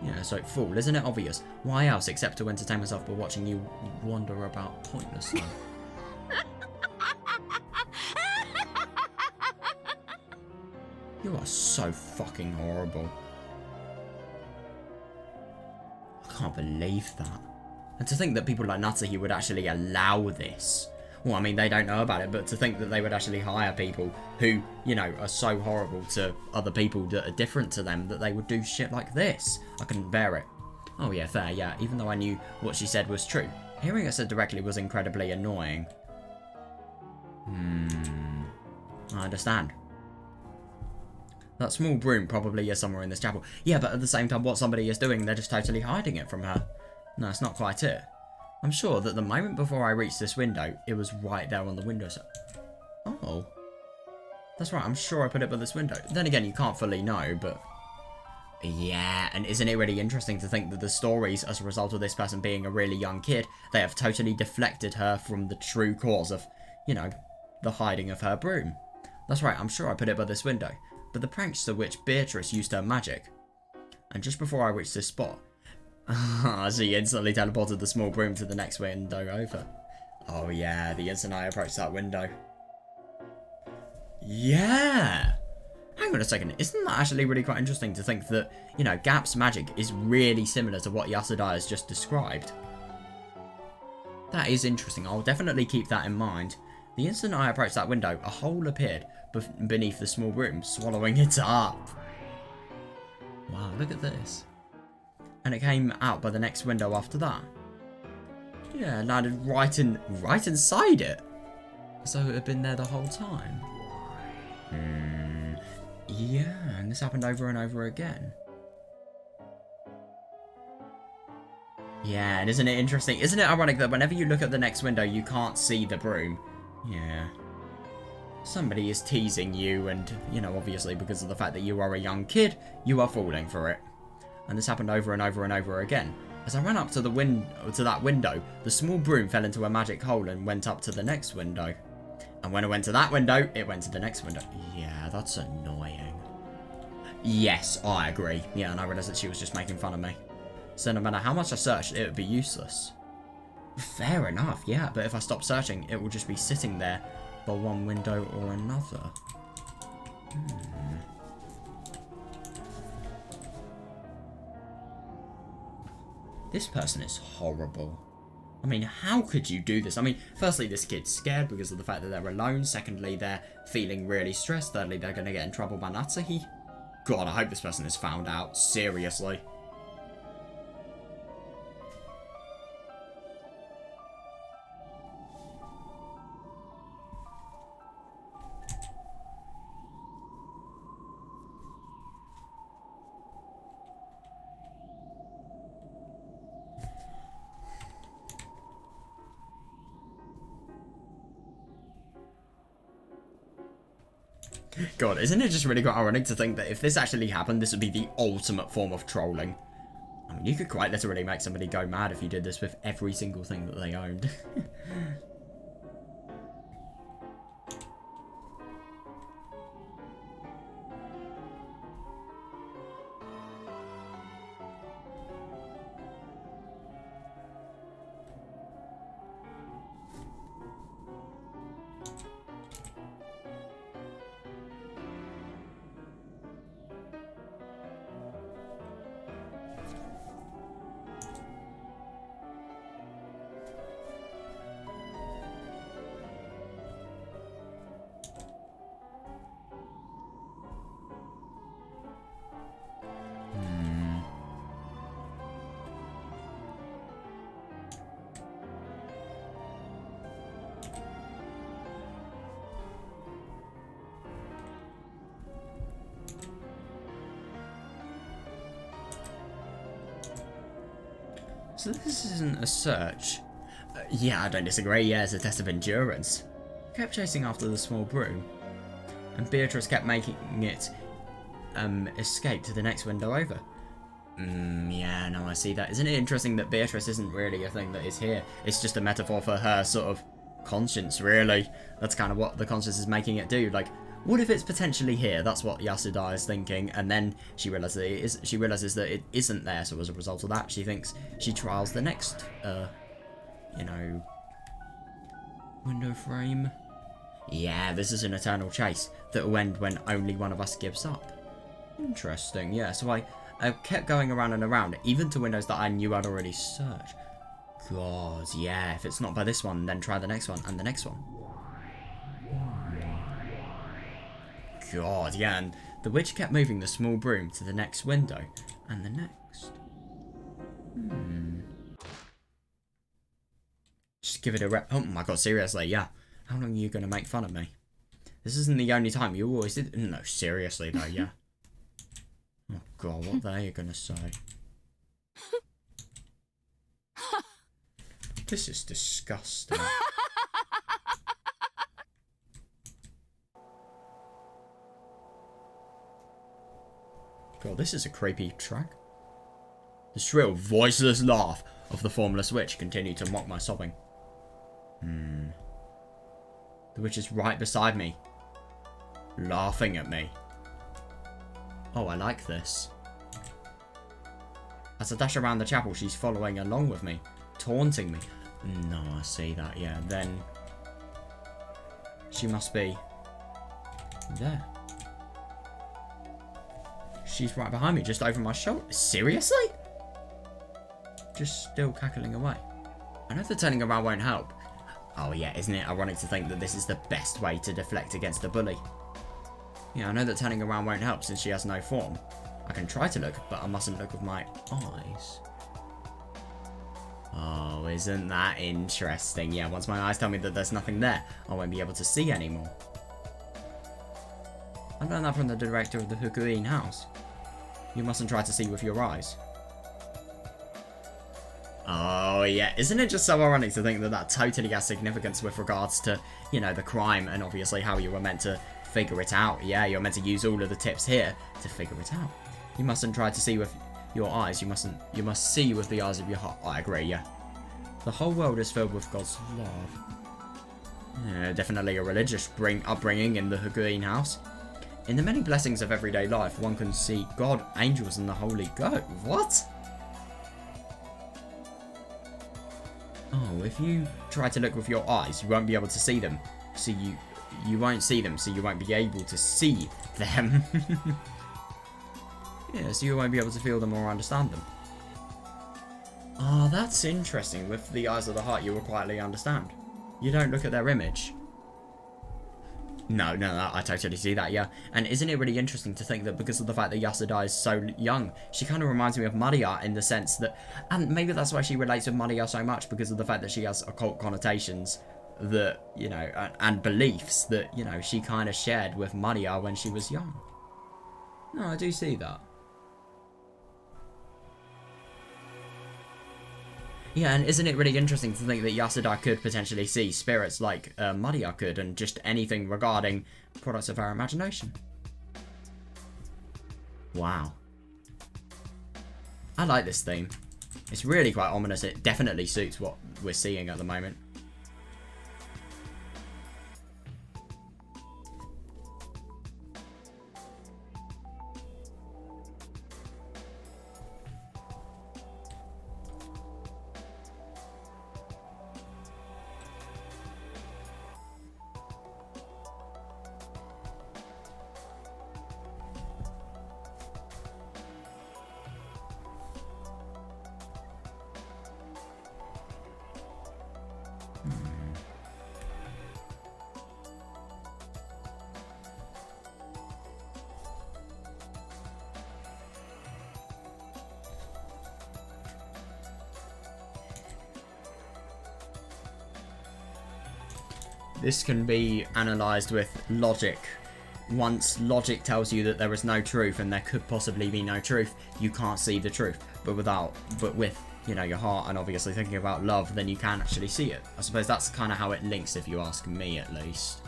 Yeah, so fool, isn't it obvious? Why else except to entertain myself by watching you wander about pointlessly? You are so fucking horrible. I can't believe that. And to think that people like Natsuhi would actually allow this. Well, I mean, they don't know about it, but to think that they would actually hire people who, you know, are so horrible to other people that are different to them that they would do shit like this. I couldn't bear it. Oh yeah, fair, yeah. Even though I knew what she said was true. Hearing it said directly was incredibly annoying. I understand. That small broom probably is somewhere in this chapel. Yeah, but at the same time, what somebody is doing, they're just totally hiding it from her. No, it's not quite it. I'm sure that the moment before I reached this window, it was right there on the windowsill. Oh. That's right, I'm sure I put it by this window. Then again, you can't fully know, but... Yeah, and isn't it really interesting to think that the stories, as a result of this person being a really young kid, they have totally deflected her from the true cause of, you know, the hiding of her broom. That's right, I'm sure I put it by this window. But the prankster witch Beatrice used her magic. And just before I reached this spot, she instantly teleported the small broom to the next window over. Oh yeah, the instant I approached that window. Yeah! Hang on a second, isn't that actually really quite interesting to think that, you know, Gap's magic is really similar to what YASUDA has just described? That is interesting, I'll definitely keep that in mind. The instant I approached that window, a hole appeared beneath the small broom, swallowing it up. Wow, look at this. And it came out by the next window after that. Yeah, landed right inside it. So it had been there the whole time. Yeah, and this happened over and over again. Yeah, and isn't it interesting? Isn't it ironic that whenever you look at the next window, you can't see the broom? Yeah. Somebody is teasing you, and, you know, obviously because of the fact that you are a young kid, you are falling for it. And this happened over and over and over again. As I ran up to that window, the small broom fell into a magic hole and went up to the next window. And when it went to that window, it went to the next window. Yeah, that's annoying. Yes, I agree. Yeah, and I realised that she was just making fun of me. So no matter how much I searched, it would be useless. Fair enough, yeah, but if I stop searching, it will just be sitting there by one window or another. This person is horrible. I mean, how could you do this? I mean, firstly, this kid's scared because of the fact that they're alone. Secondly, they're feeling really stressed. Thirdly, they're going to get in trouble by Natsuhi. God, I hope this person is found out. Seriously. God, isn't it just really quite ironic to think that if this actually happened, this would be the ultimate form of trolling? I mean, you could quite literally make somebody go mad if you did this with every single thing that they owned. So this isn't a search. Yeah, I don't disagree. Yeah, it's a test of endurance. I kept chasing after the small broom, and Beatrice kept making it escape to the next window over. Yeah, no, I see that. Isn't it interesting that Beatrice isn't really a thing that is here? It's just a metaphor for her sort of conscience, really. That's kind of what the conscience is making it do. Like, what if it's potentially here? That's what YASUDA is thinking, and then she realizes that it isn't there. So as a result of that, she thinks she trials the next, you know, window frame. Yeah, this is an eternal chase that will end when only one of us gives up. Interesting. Yeah, so I kept going around and around, even to windows that I knew I'd already searched. God, yeah. If it's not by this one, then try the next one and the next one. God, yeah, and the witch kept moving the small broom to the next window, and the next. Just give it a rep. Oh my god, seriously, yeah. How long are you going to make fun of me? This isn't the only time. You always did. No, seriously, though, yeah. God, what they are gonna say. This is disgusting. God, this is a creepy track. The shrill, voiceless laugh of the formless witch continued to mock my sobbing. The witch is right beside me, laughing at me. Oh, I like this. As I dash around the chapel, she's following along with me, taunting me. No, I see that, yeah. Then she must be there. She's right behind me, just over my shoulder. Seriously? Just still cackling away. I know the turning around won't help. Oh yeah, isn't it ironic to think that this is the best way to deflect against a bully? Yeah, I know that turning around won't help since she has no form. I can try to look, but I mustn't look with my eyes. Oh, isn't that interesting? Yeah, once my eyes tell me that there's nothing there, I won't be able to see anymore. I learned that from the director of the Hukuin house. You mustn't try to see with your eyes. Oh, yeah. Isn't it just so ironic to think that that totally has significance with regards to, you know, the crime and obviously how you were meant to figure it out. Yeah, you're meant to use all of the tips here to figure it out. You mustn't try to see with your eyes. You must see with the eyes of your heart. I agree, yeah. The whole world is filled with God's love. Yeah, definitely a religious upbringing in the Hukuin house. In the many blessings of everyday life, one can see God, angels, and the Holy Ghost. What? Oh, if you try to look with your eyes, you won't be able to see them. So you won't see them, so you won't be able to see them. Yeah, so you won't be able to feel them or understand them. Oh, that's interesting. With the eyes of the heart, you will quietly understand. You don't look at their image. No, I totally see that, yeah. And isn't it really interesting to think that because of the fact that YASUDA is so young, she kind of reminds me of Maria in the sense that, and maybe that's why she relates with Maria so much, because of the fact that she has occult connotations that, you know, and beliefs that, you know, she kind of shared with Maria when she was young. No, I do see that. Yeah, and isn't it really interesting to think that YASUDA could potentially see spirits like Maria could, and just anything regarding products of our imagination? Wow. I like this theme. It's really quite ominous. It definitely suits what we're seeing at the moment. This can be analysed with logic. Once logic tells you that there is no truth and there could possibly be no truth, you can't see the truth. But with, you know, your heart and obviously thinking about love, then you can actually see it. I suppose that's kind of how it links, if you ask me at least.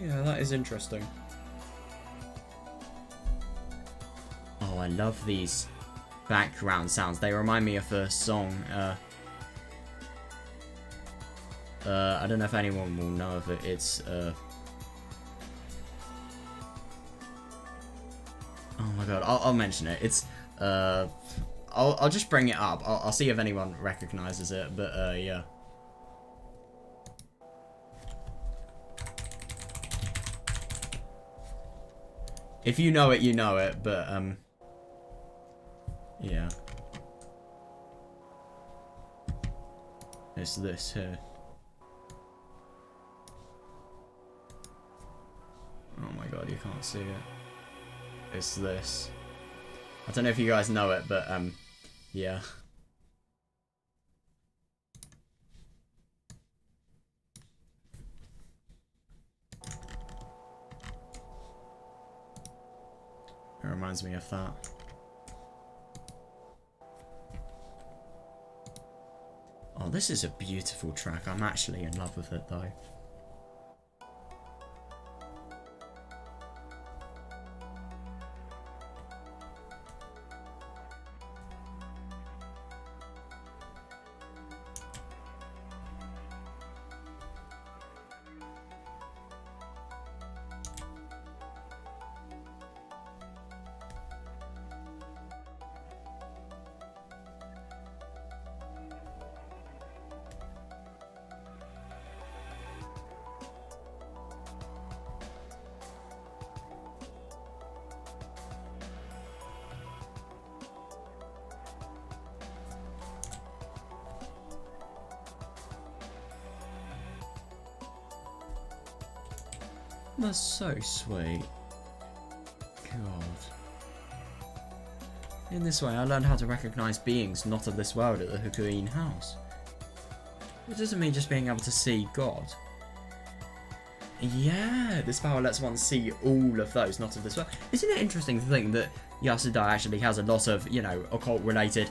Yeah, that is interesting. Oh, I love these background sounds. They remind me of a song. I don't know if anyone will know of it. It's oh my god, I'll mention it. It's I'll just bring it up. I'll see if anyone recognizes it. But yeah. If you know it, you know it. But yeah. It's this here. Oh my god, you can't see it. It's this. I don't know if you guys know it, but yeah. reminds me of that. Oh, this is a beautiful track. I'm actually in love with it, though. That's so sweet. God. In this way, I learned how to recognize beings not of this world at the Hukuin house. It doesn't mean just being able to see God. Yeah, this power lets one see all of those not of this world. Isn't it interesting to think that Yasuda actually has a lot of, you know, occult-related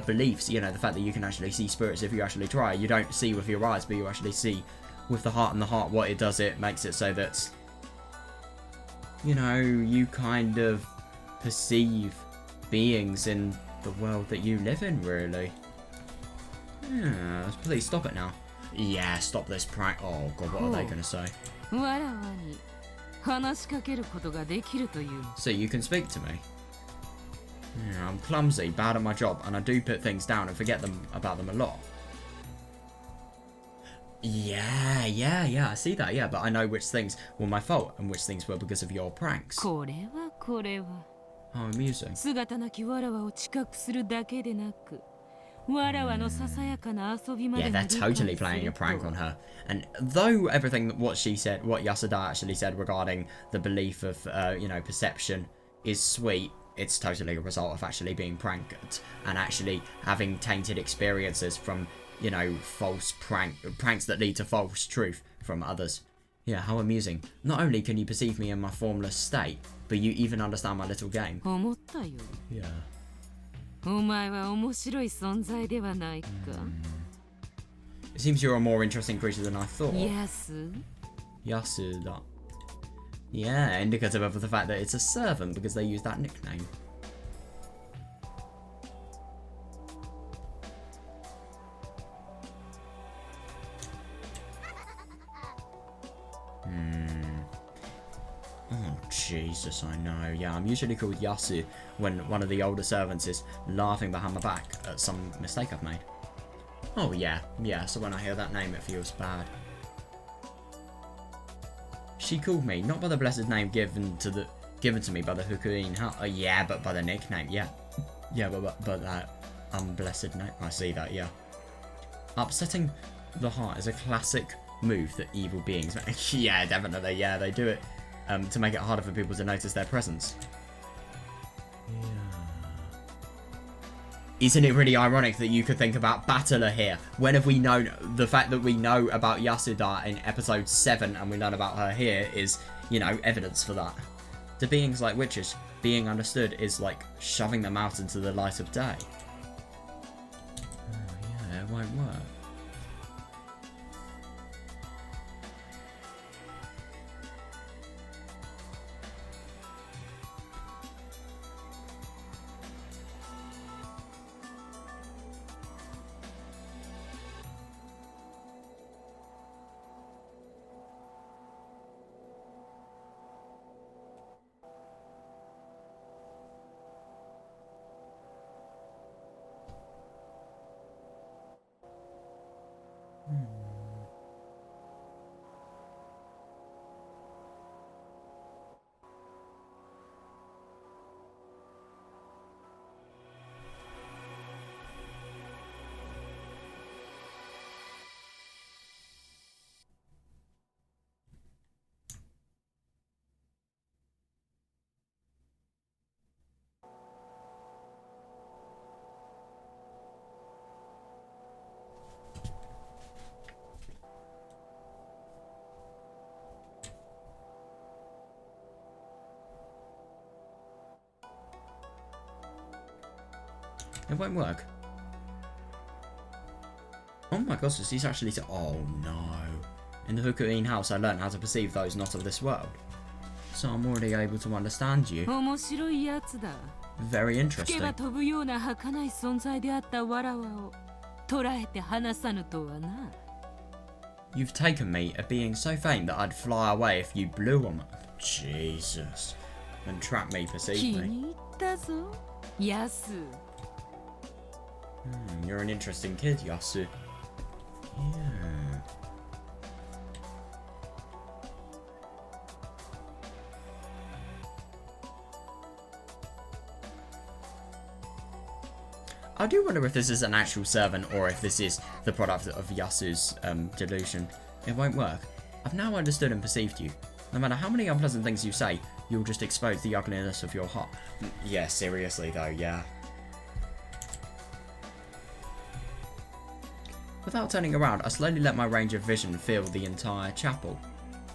beliefs? You know, the fact that you can actually see spirits if you actually try. You don't see with your eyes, but you actually see with the heart, and the heart, what it does, it makes it so that, you know, you kind of perceive beings in the world that you live in, really. Yeah, please stop it now. Yeah, stop this prank. Oh god, what are they gonna say? So you can speak to me? Yeah, I'm clumsy, bad at my job, and I do put things down and forget about them a lot. Yeah, I see that, yeah, but I know which things were my fault and which things were because of your pranks. How amusing. Yeah, they're totally playing a prank on her. And though everything what Yasuda actually said regarding the belief of, you know, perception is sweet, it's totally a result of actually being pranked and actually having tainted experiences from, you know, false pranks that lead to false truth from others. Yeah, how amusing. Not only can you perceive me in my formless state, but you even understand my little game. Yeah. It seems you're a more interesting creature than I thought. Yasuda. Yeah, indicative of the fact that it's a servant because they use that nickname. Oh, Jesus, I know. Yeah, I'm usually called Yasu when one of the older servants is laughing behind my back at some mistake I've made. Oh, yeah, so when I hear that name, it feels bad. She called me, not by the blessed name given to me by the Hukuin house. Oh, yeah, but by the nickname, yeah. Yeah, but that unblessed name. I see that, yeah. Upsetting the heart is a classic move that evil beings make. Yeah, definitely, yeah, they do it. To make it harder for people to notice their presence. Yeah. Isn't it really ironic that you could think about Battler here? When have we known? The fact that we know about Yasuda in episode 7 and we learn about her here is, you know, evidence for that. To beings like witches, being understood is like shoving them out into the light of day. Oh, yeah, it won't work. It won't work. Oh my gosh, she's actually oh no. In the Hukuin house I learned how to perceive those not of this world. So I'm already able to understand you. 面白いやつだ。 Very 吹け interesting. ば飛ぶような儚い存在であったわらわを捕らえて離さぬとはな。 You've taken me a being so faint that I'd fly away if you blew on me. Jesus. And trap me, 気 に perceive me. 入ったぞ、ヤス。You're an interesting kid, Yasu. Yeah. I do wonder if this is an actual servant or if this is the product of Yasu's delusion. It won't work. I've now understood and perceived you. No matter how many unpleasant things you say, you'll just expose the ugliness of your heart. Yeah, seriously though, yeah. Without turning around, I slowly let my range of vision fill the entire chapel.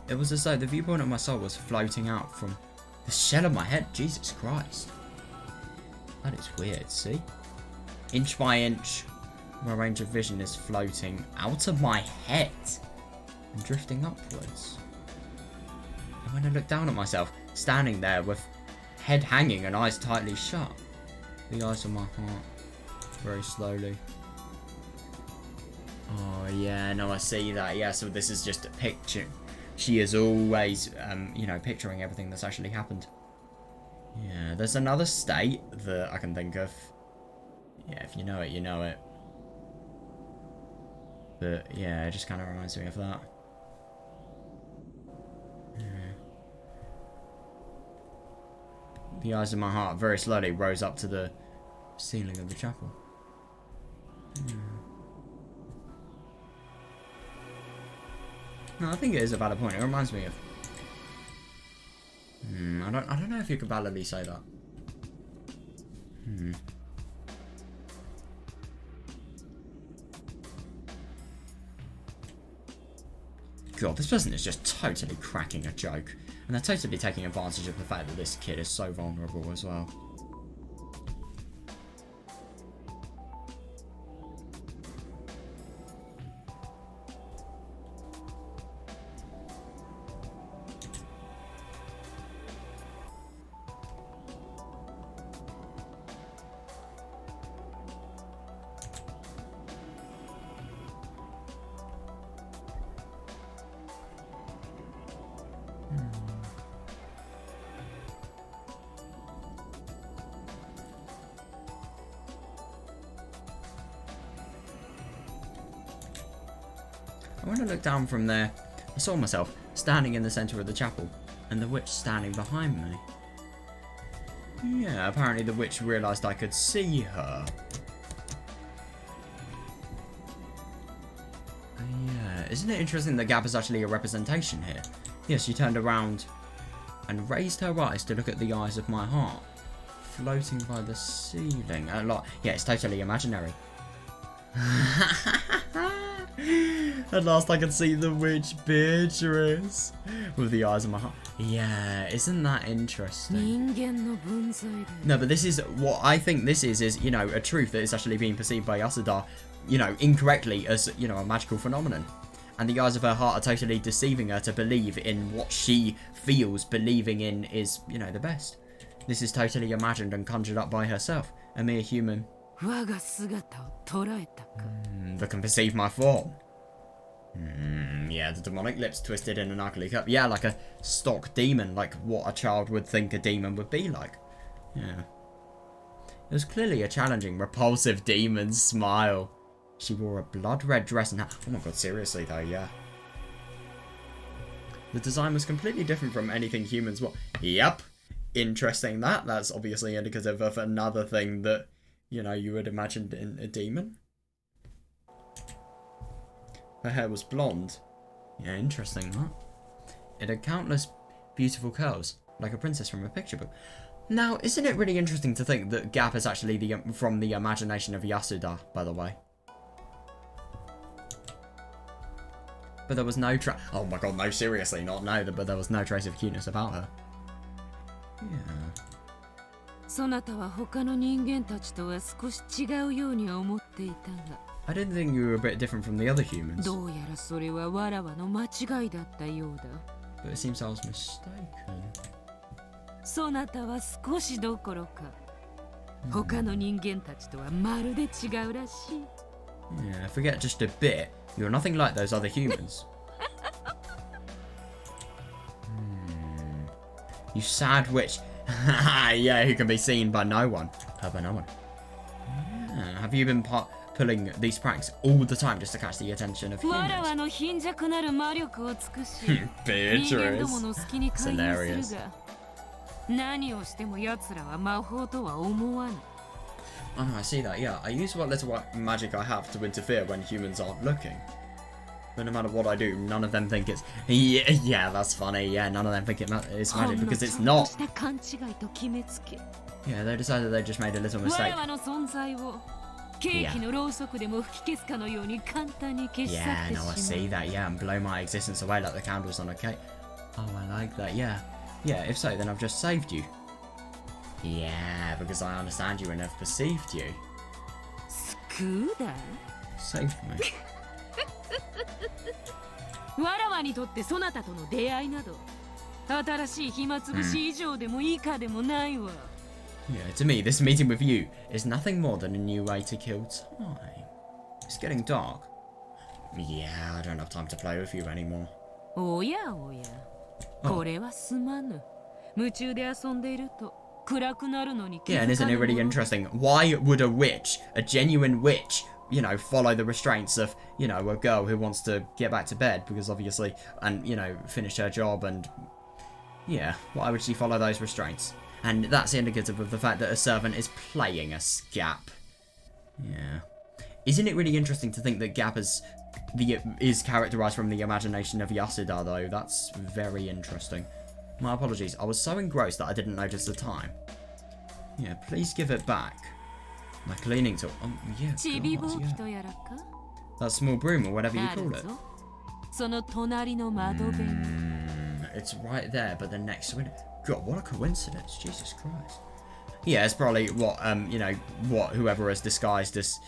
It was as though the viewpoint of my soul was floating out from the shell of my head. Jesus Christ. That is weird, see? Inch by inch, my range of vision is floating out of my head and drifting upwards. And when I look down at myself, standing there with head hanging and eyes tightly shut, the eyes of my heart, very slowly. Oh yeah, no, I see that. Yeah, so this is just a picture. She is always, you know, picturing everything that's actually happened. Yeah, there's another state that I can think of. Yeah, if you know it, you know it. But yeah, it just kind of reminds me of that. Yeah. The eyes of my heart very slowly rose up to the ceiling of the chapel. Yeah. No, I think it is a valid point. It reminds me of. I don't know if you could validly say that. God, this person is just totally cracking a joke. And they're totally taking advantage of the fact that this kid is so vulnerable as well. When I looked down from there, I saw myself standing in the centre of the chapel, and the witch standing behind me. Yeah, apparently the witch realised I could see her. Yeah, isn't it interesting that Gab is actually a representation here? Yes, she turned around and raised her eyes to look at the eyes of my heart, floating by the ceiling. Yeah, it's totally imaginary. At last I can see the witch Beatrice with the eyes of my heart. Yeah, isn't that interesting? No, but this is what I think this is, you know, a truth that is actually being perceived by YASUDA, you know, incorrectly as, you know, a magical phenomenon. And the eyes of her heart are totally deceiving her to believe in what she feels believing in is, you know, the best. This is totally imagined and conjured up by herself, a mere human that can perceive my form. Yeah, the demonic lips twisted in an ugly cup. Yeah, like a stock demon, like what a child would think a demon would be like. Yeah. It was clearly a challenging, repulsive demon's smile. She wore a blood-red dress and hat. Oh my god, seriously though, yeah. The design was completely different from anything humans were. Yep. Interesting that. That's obviously indicative of another thing that, you know, you would imagine in a demon. Her hair was blonde. Yeah, interesting, huh? It had countless beautiful curls, like a princess from a picture book. Now, isn't it really interesting to think that Gap is actually from the imagination of Yasuda, by the way? But there was no oh my god, no, seriously, not no, but there was no trace of cuteness about her. Yeah. そなたは他の人間たちとは少し違うように思っていたが I didn't think you were a bit different from the other humans. どうやらそれはわらわの間違いだったようだ But it seems I was mistaken. そなたは少しどころか他の人間たちとはまるで違うらしい Yeah, forget just a bit. You're nothing like those other humans. You sad witch. Yeah, who can be seen by no one. Heard by no one. Yeah, have you been pulling these pranks all the time just to catch the attention of わら humans? わの貧弱なる魔力を尽くし人間どもの好きに介入するが何をしても奴らは魔法とは思わぬ Oh no, I see that, yeah. I use what little magic I have to interfere when humans aren't looking. But no matter what I do, none of them think it's... Yeah, that's funny. Yeah, none of them think it's magic because it's not. ほんのちょっとした勘違いと決めつけ Yeah, they decided they just made a little わ mistake. らわの存在をケーキのろうそくでも吹き消すかのように簡単に消し去っ Yeah, て no, I しま see う that. Yeah, and blow my existence away like the candles on a cake. Oh, I like that. Yeah. Yeah, if so, then I've just saved you. Yeah, because I understand you and have perceived you. 救うだ Saved me. わらわにとってそなたとの出会いなど新しい暇つぶし以上でも以下でもないわ Yeah, to me, this meeting with you is nothing more than a new way to kill time. It's getting dark. Yeah, I don't have time to play with you anymore. おやおやこれはすまぬ夢中で遊んでいると暗くなるのに気 Yeah, づ and か isn't ぬ it really もの interesting? Why would a witch, a genuine witch, you know, follow the restraints of, you know, a girl who wants to get back to bed because obviously, and, you know, finish her job and, yeah, why would she follow those restraints? And that's indicative of the fact that a servant is playing a scap. Yeah. Isn't it really interesting to think that Gap is characterized from the imagination of Yasuda, though? That's very interesting. My apologies, I was so engrossed that I didn't notice the time. Yeah, please give it back. My cleaning tool. Oh, yeah, ちびぼ God, うき yeah. とやらか That small broom or whatever you あ call る it. ぞその隣の窓辺に It's right there, but the next window. God, what a coincidence! Jesus Christ. Yeah, it's probably what you know, what whoever has disguised as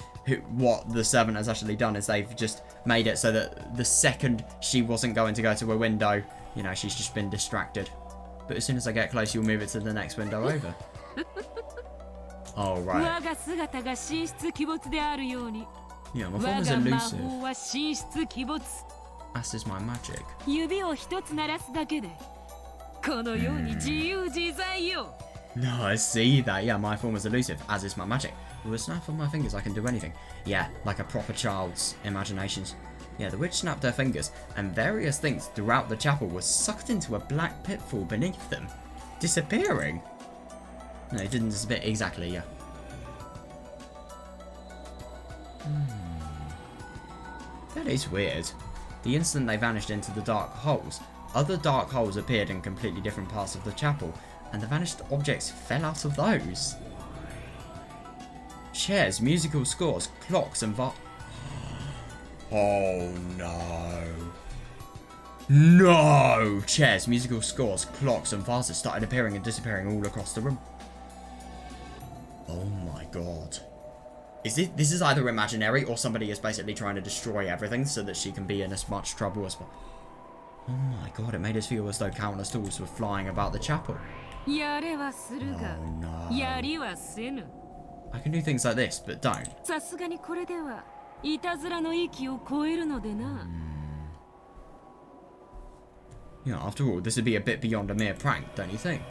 what the servant has actually done is they've just made it so that the second she wasn't going to go to a window, you know, she's just been distracted. But as soon as I get close, you'll move it to the next window over. Oh, right. 我が姿が神出鬼没であるように Yeah, my 我 form is が魔 elusive. 法は神出鬼没 As is my magic. 指を一つ鳴らすだけでこのように自由自在よ No, I see that. Yeah, my form is elusive, as is my magic. With a snap of my fingers, I can do anything. Yeah, like a proper child's imaginations. Yeah, the witch snapped her fingers, and various things throughout the chapel were sucked into a black pitfall beneath them, disappearing. No, it didn't disappear exactly. Yeah. That is weird. The instant they vanished into the dark holes, other dark holes appeared in completely different parts of the chapel, and the vanished objects fell out of those. Chairs, musical scores, clocks, and Oh no. No! Chairs, musical scores, clocks, and vases started appearing and disappearing all across the room. Oh my god. This is either imaginary or somebody is basically trying to destroy everything so that she can be in as much trouble as possible. Oh my god, it made us feel as though countless tools were flying about the chapel. やれはするが Oh no. やりはせぬ I can do things like this, but don't. さすがにこれではいたずらの域を超えるのでな Yeah, after all, this would be a bit beyond a mere prank, don't you think?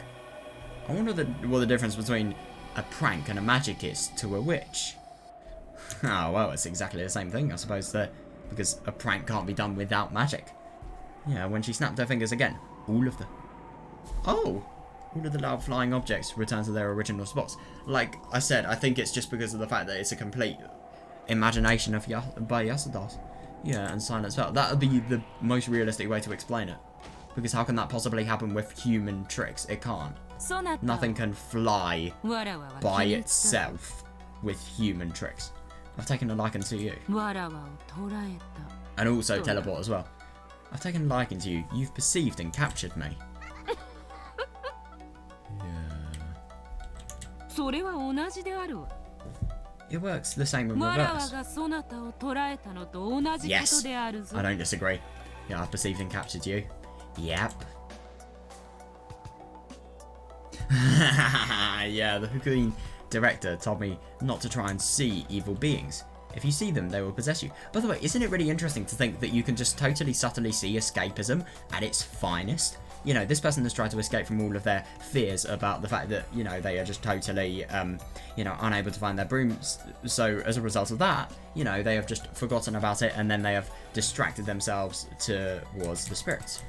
I wonder what the difference between a prank and a magic is to a witch. Oh, well, it's exactly the same thing, I suppose, because a prank can't be done without magic. Yeah, when she snapped her fingers again, all of the loud flying objects return to their original spots. Like I said, I think it's just because of the fact that it's a complete imagination of by Yasuda's. Yeah, and silent spell. That would be the most realistic way to explain it. Because how can that possibly happen with human tricks? It can't. そなた Nothing can fly わらわは by 気に入った itself with human tricks. I've taken a liking to you. わらわを捕らえた And also teleport as well. I've taken a liking to you. You've perceived and captured me. Yeah. それは同じであるわ。 It works the same in わらわ reverse. がそなたを捕らえたのと同じことであるぞ。 I don't disagree. Yeah, I've perceived and captured you. Yep. Yeah, the Hukuin director told me not to try and see evil beings. If you see them, they will possess you. By the way, isn't it really interesting to think that you can just totally subtly see escapism at its finest? You know, this person has tried to escape from all of their fears about the fact that, you know, they are just totally, you know, unable to find their brooms. So as a result of that, you know, they have just forgotten about it and then they have distracted themselves towards the spirits.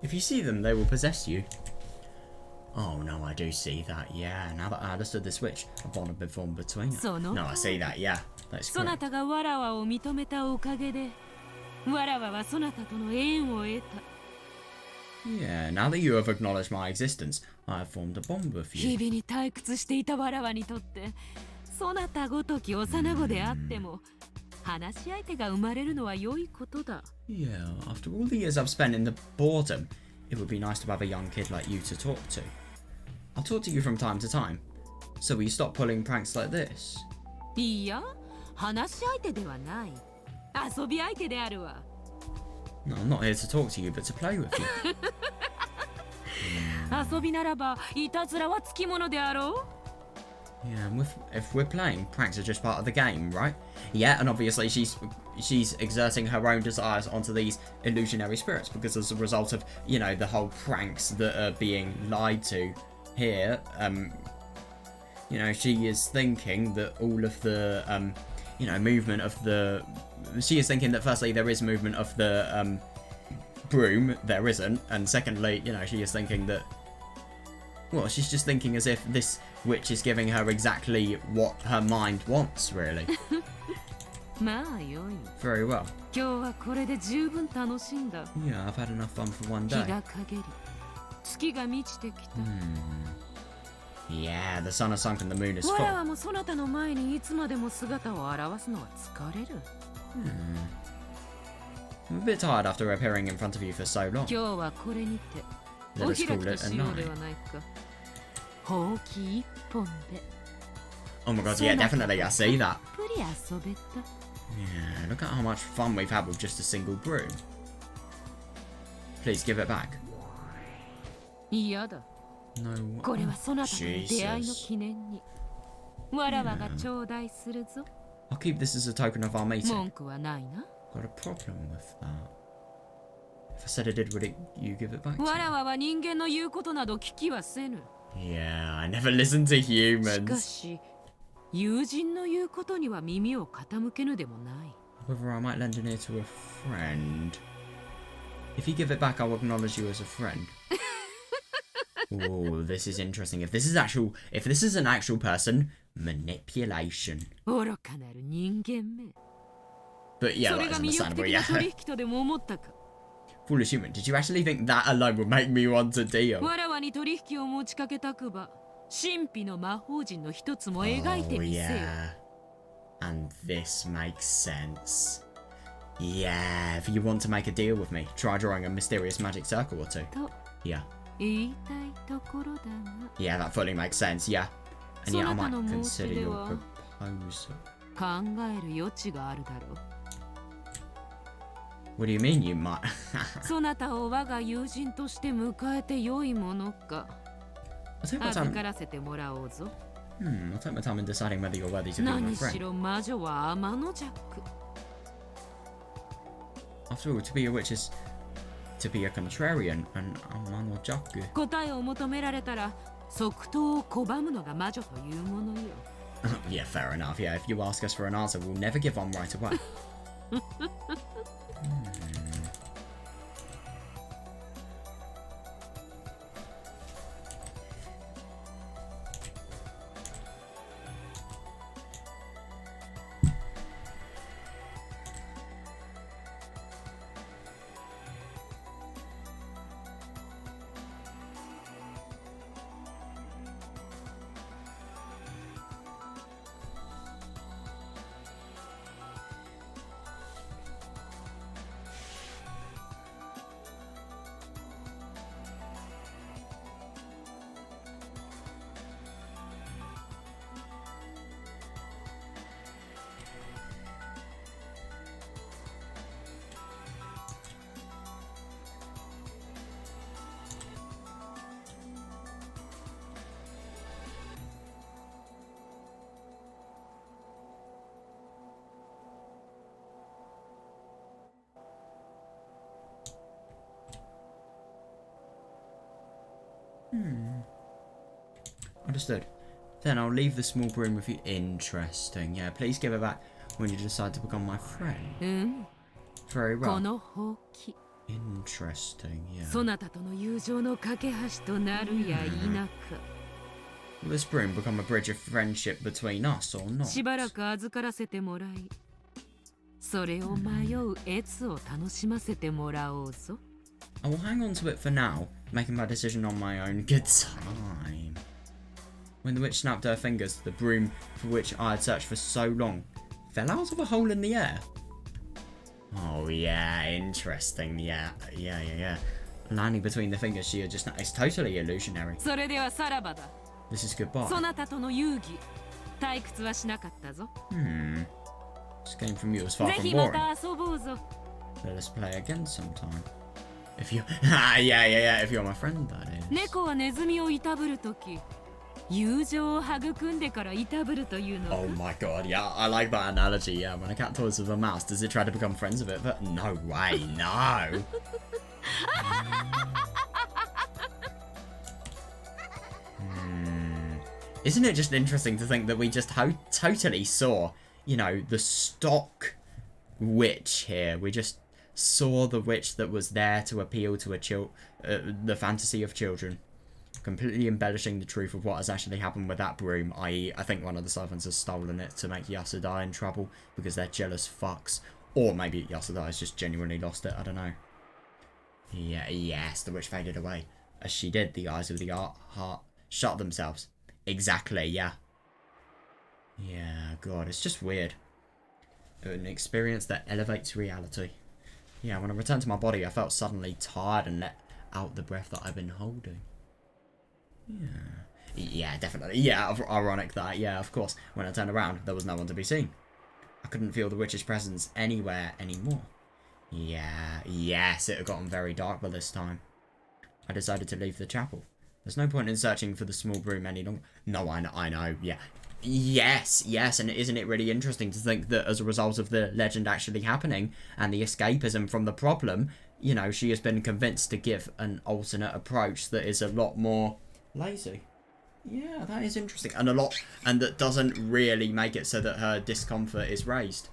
If you see them, they will possess you. Oh no, I do see that, yeah. Now that I understood the switch, a bond had been formed between us. No, I see that, yeah. That's そな correct. たがわらわを認めたおかげで、わらわはそなたとの縁を得た。 Yeah, now that you have acknowledged my existence, I have formed a bond with 日 you. 々に退屈していたわらわにとって、そなたごとき幼子であっても、話し相手が生まれるのは良いことだ。 Yeah, after all the years I've spent in the boredom, it would be nice to have a young kid like you to talk to. I'll talk to you from time to time. So will you stop pulling pranks like this? いや、話し相手ではない。遊び相手であるわ。 No, I'm not here to talk to you, but to play with you. 遊びならば、いたずらはつきものであろう。 Yeah, and if we're playing, pranks are just part of the game, right? Yeah, and obviously she's exerting her own desires onto these illusionary spirits because as a result of, you know, the whole pranks that are being lied to here, you know, she is thinking that all of the, you know, movement of the... She is thinking that firstly there is movement of the broom, there isn't, and secondly, you know, she is thinking that... Well, she's just thinking as if this witch is giving her exactly what her mind wants, really. まあよい。 Very well. 今日はこれで十分楽しんだ。 Yeah, I've had enough fun for one 日 day. が陰り、月が満ちてきた。 Yeah, the sun has sunk and the moon is わら full. わもそなたの前にいつまでも姿を現すのは疲れる。 I'm a bit tired after appearing in front of you for so long. 今日はこれにて Let お us 開 call きと it a しようで night. はないか。ほうき一本で Oh my god, yeah, definitely, I see that. たっぷり遊べた。 Yeah, look at how much fun we've had with just a single broom. Please give it back. 嫌だ。 No. これはそなたとの出会いの Jesus. 記念に。わらわが頂戴するぞ。 I'll keep this as a token of our meeting. 文句はないな。 Got a problem with that. If I said I did, would you give it back to わ me? らわは人間の言うことなど聞きはせぬ。 Yeah, I never listen to しか humans. し、友人の言うことには耳を傾けぬでもない。 Whether I might lend an ear to a friend. If you give it back, I'll acknowledge you as a friend. Oh, this is interesting. If this is an actual person, manipulation. 愚かなる人間め。 But yeah, そ that れ is が魅力 understandable. 的な Yeah. 取引とでも思ったか。 Foolish human. Did you actually think that alone would make me want to deal? わらわに取引を持ちかけたくば、神秘の魔法陣の一つも描いて Oh みせよ。 yeah. And this makes sense. Yeah, if you want to make a deal with me, try drawing a mysterious magic circle or two. と Yeah. 言いたいところだが。 Yeah, that fully makes sense, yeah. And yeah, I might そなたの consider 申し出 your は proposal. 考える余地があるだろう。 What do you mean you might? そなたを我が友人として迎えて良いものか。 I'll take my 預 time. からせてもらおうぞ。 I'll take my time in deciding whether you're worthy to be my 何し friend. ろ魔女は天の弱。After all, to be a witch is to be a contrarian, and amano jaku. 答えを求められたら即答を拒むのが魔女というものよ。Yeah, fair enough. Yeah, if you ask us for an answer, we'll never give one right away. Understood. Then I'll leave the small broom with you. Interesting. Yeah, please give it back when you decide to become my friend. Very well. このほうき Interesting, yeah. そなたとの友情の架け橋となるや否か Will this broom become a bridge of friendship between us or not? しばらく預からせてもらいそれを迷う越を楽しませてもらおうぞ I will hang on to it for now, making my decision on my own good time. When the witch snapped her fingers, the broom for which I had searched for so long fell out of a hole in the air. Oh yeah, interesting. Yeah. Landing between the fingers she had just... It's totally illusionary. それではさらばだ This is goodbye. そなたとの遊戯退屈はしなかったぞ This game from you was far ぜ from ひま boring. た遊ぼうぞ Let us play again sometime. If you... yeah, if you're my friend, that is. 猫はネズミをいたぶるとき友情を育んでからいたぶるというのか Oh my god, yeah, I like that analogy, yeah. When a cat toys with a mouse, does it try to become friends with it? But no way, no! Isn't it just interesting to think that we just totally saw, you know, the stock witch here. We just saw the witch that was there to appeal to the fantasy of children. Completely embellishing the truth of what has actually happened with that broom, i.e. I think one of the servants has stolen it to make YASUDA in trouble because they're jealous fucks. Or maybe YASUDA has just genuinely lost it, I don't know. Yeah, yes, the witch faded away. As she did, the eyes of the heart shut themselves. Exactly, yeah. Yeah, God, it's just weird. An experience that elevates reality. Yeah, when I returned to my body, I felt suddenly tired and let out the breath that I've been holding. Yeah, definitely. Yeah, ironic that. Yeah, of course. When I turned around, there was no one to be seen. I couldn't feel the witch's presence anywhere anymore. Yeah, yes, it had gotten very dark by this time. I decided to leave the chapel. There's no point in searching for the small broom any longer. No, I know, yeah. Yes, and isn't it really interesting to think that as a result of the legend actually happening and the escapism from the problem, you know, she has been convinced to give an alternate approach that is a lot more lazy. Yeah, that is interesting. And that doesn't really make it so that her discomfort is raised.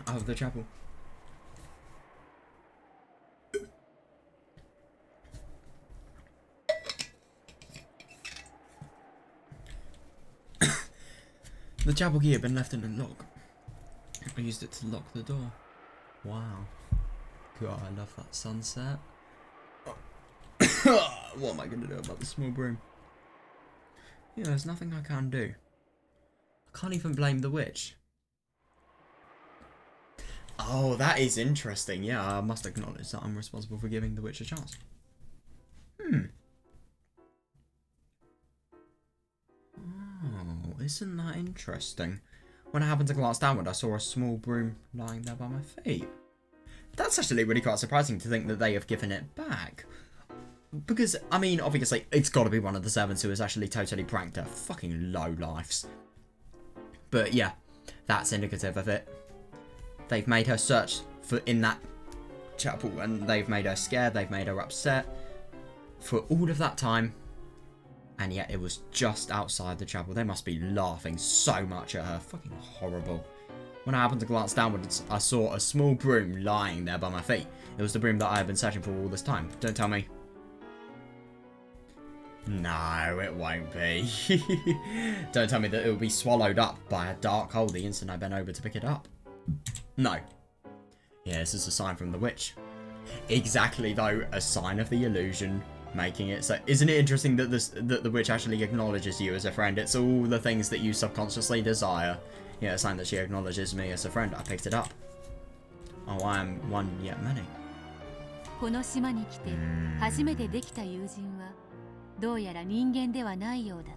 Out of the chapel. The chapel key had been left in a lock. I used it to lock the door. Wow. God, I love that sunset. What am I going to do about the small broom? Yeah, there's nothing I can do. I can't even blame the witch. Oh, that is interesting. Yeah, I must acknowledge that I'm responsible for giving the witch a chance. Oh, isn't that interesting? When I happened to glance downward, I saw a small broom lying there by my feet. That's actually really quite surprising to think that they have given it back. Because, I mean, obviously, it's got to be one of the servants who has actually totally pranked her. Fucking low lives. But yeah, that's indicative of it. They've made her search for in that chapel, and they've made her scared, they've made her upset for all of that time. And yet it was just outside the chapel. They must be laughing so much at her. Fucking horrible. When I happened to glance downwards, I saw a small broom lying there by my feet. It was the broom that I had been searching for all this time. Don't tell me. No, it won't be. Don't tell me that it will be swallowed up by a dark hole the instant I bent over to pick it up. No. Yeah, this is a sign from the witch. Exactly, though, a sign of the illusion making it so. Isn't it interesting that that the witch actually acknowledges you as a friend? It's all the things that you subconsciously desire. Yeah, a sign that she acknowledges me as a friend. I picked it up. Oh, I am one yet many. この島に来て初めてできた友人はどうやら人間ではないようだっ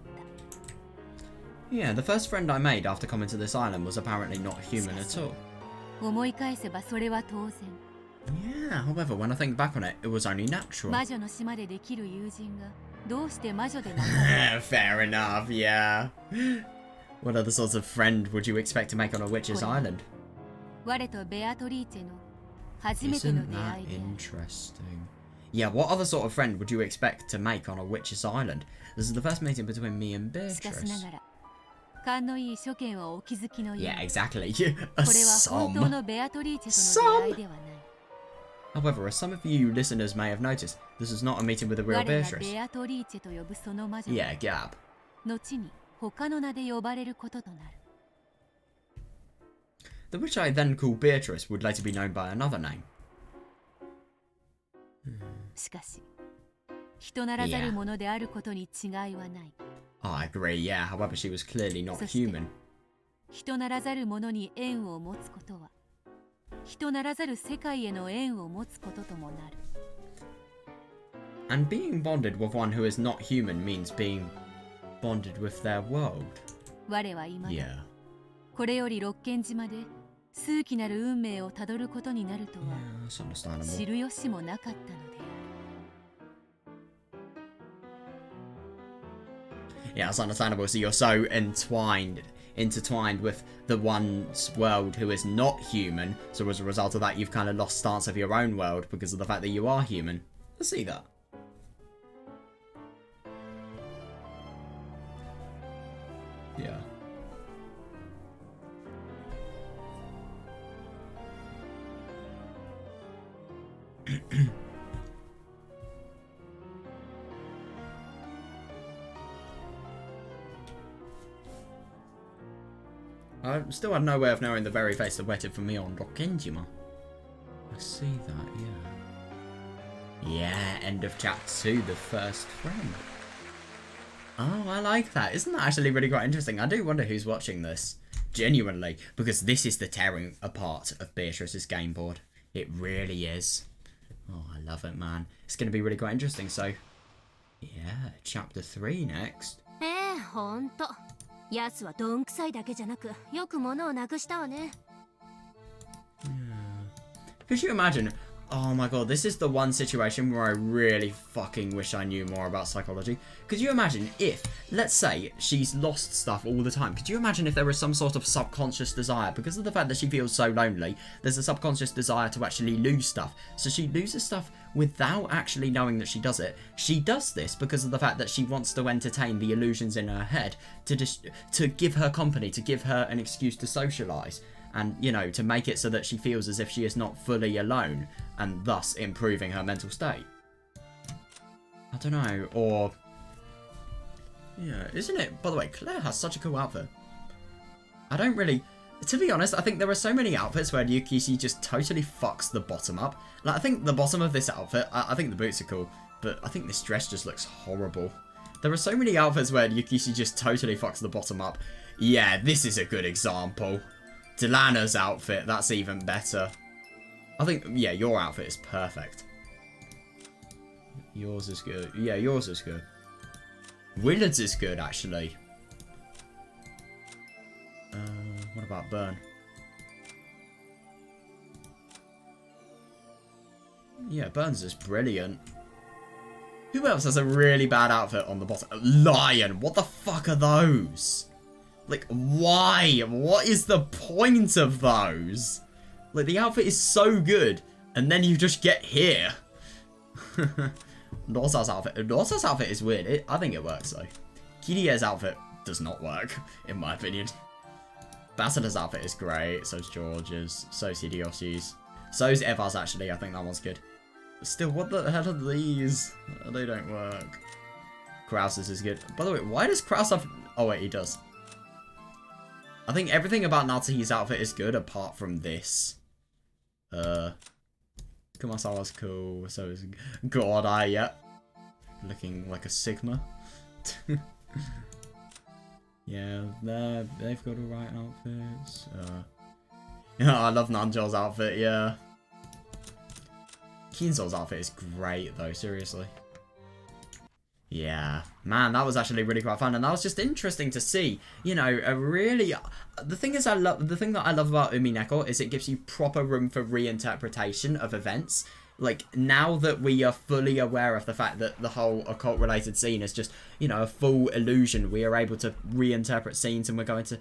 た。 Yeah, the first friend I made after coming to this island was apparently not human at all. 思い返せばそれは当然。 Yeah, however, when I think back on it, it was only natural. 魔女の島でできる友人がどうして魔女でなかった Fair enough, yeah. What other sorts of friend would you expect to make on a witch's island? 我とベアトリーチェの初めての Isn't 出 that 会いで。 interesting? Yeah, what other sort of friend would you expect to make on a witch's island? This is the first meeting between me and しかし Beatrice. ながら勘のいい諸見はお気づきのように Yeah, exactly. A これは本当 some. のベアトリーチェとの出会いではない。 However, as some of you listeners may have noticed, this is not a meeting with the real 我が Beatrice. ベアトリーチェと呼ぶその魔女 Yeah, Gab. 後に他の名で呼ばれることとなる。 The witch I then called Beatrice would later be known by another name. しかし人ならざるものであることに違いはない。 I agree, yeah. However, she was clearly not そして human. 人ならざるものに縁を持つことは人ならざる世界への縁を持つことともなる。 And being bonded with one who is not human means being bonded with their world. 我は今だ Yeah. これより六軒島で数奇なる運命をたどることになるとは Yeah, that's understandable. 知る由もなかったのである。 Yeah, it's understandable. So you're so intertwined with the one's world who is not human. So as a result of that, you've kind of lost stance of your own world because of the fact that you are human. I see that. Yeah. I still had no way of knowing the very face that waited for me on Requiem. I see that, yeah. Yeah, end of chapter 2, the first friend. Oh, I like that. Isn't that actually really quite interesting? I do wonder who's watching this. Genuinely. Because this is the tearing apart of Beatrice's game board. It really is. Oh, I love it, man. It's going to be really quite interesting, so... Yeah, chapter 3 next. ほんと。ヤスはどんくさいだけじゃなく、よく物をなくしたわね。 Could you imagine? Oh my god, this is the one situation where I really fucking wish I knew more about psychology. Could you imagine if, let's say, she's lost stuff all the time. Could you imagine if there was some sort of subconscious desire? Because of the fact that she feels so lonely, there's a subconscious desire to actually lose stuff. So she loses stuff without actually knowing that she does it. She does this because of the fact that she wants to entertain the illusions in her head, to give her company, to give her an excuse to socialise. And, you know, to make it so that she feels as if she is not fully alone, and thus improving her mental state. I don't know, or... Yeah, isn't it? By the way, Claire has such a cool outfit. I don't really... To be honest, I think there are so many outfits where Yukishi just totally fucks the bottom up. Like, I think the bottom of this outfit, I think the boots are cool, but I think this dress just looks horrible. There are so many outfits where Yukishi just totally fucks the bottom up. Yeah, this is a good example. Delana's outfit, that's even better. I think, yeah, your outfit is perfect. Yours is good. Yeah, yours is good. Willard's is good, actually. What about Burn? Yeah, Burns is brilliant. Who else has a really bad outfit on the bottom? Lion. What the fuck are those? Like, why? What is the point of those? Like, the outfit is so good, and then you just get here. Norsa's outfit is weird. I think it works, though. Kirie's outfit does not work, in my opinion. Basuda's outfit is great. So's George's. So's Hideyoshi's. So's Eva's, actually. I think that one's good. But still, what the hell are these? They don't work. Krause's is good. By the way, why does Krause have... Oh, wait, he does. I think everything about Natsuhi's outfit is good, apart from this. Kumasawa's cool. So is God Eye, yeah. Looking like a Sigma. Yeah, they've got alright outfits. Yeah, I love Nanjo's outfit, yeah. Kinzo's outfit is great, though, seriously. Yeah, man, that was actually really quite fun, and that was just interesting to see. You know, a really... The thing that I love about Umineko is it gives you proper room for reinterpretation of events. Like, now that we are fully aware of the fact that the whole occult-related scene is just, you know, a full illusion, we are able to reinterpret scenes and we're going to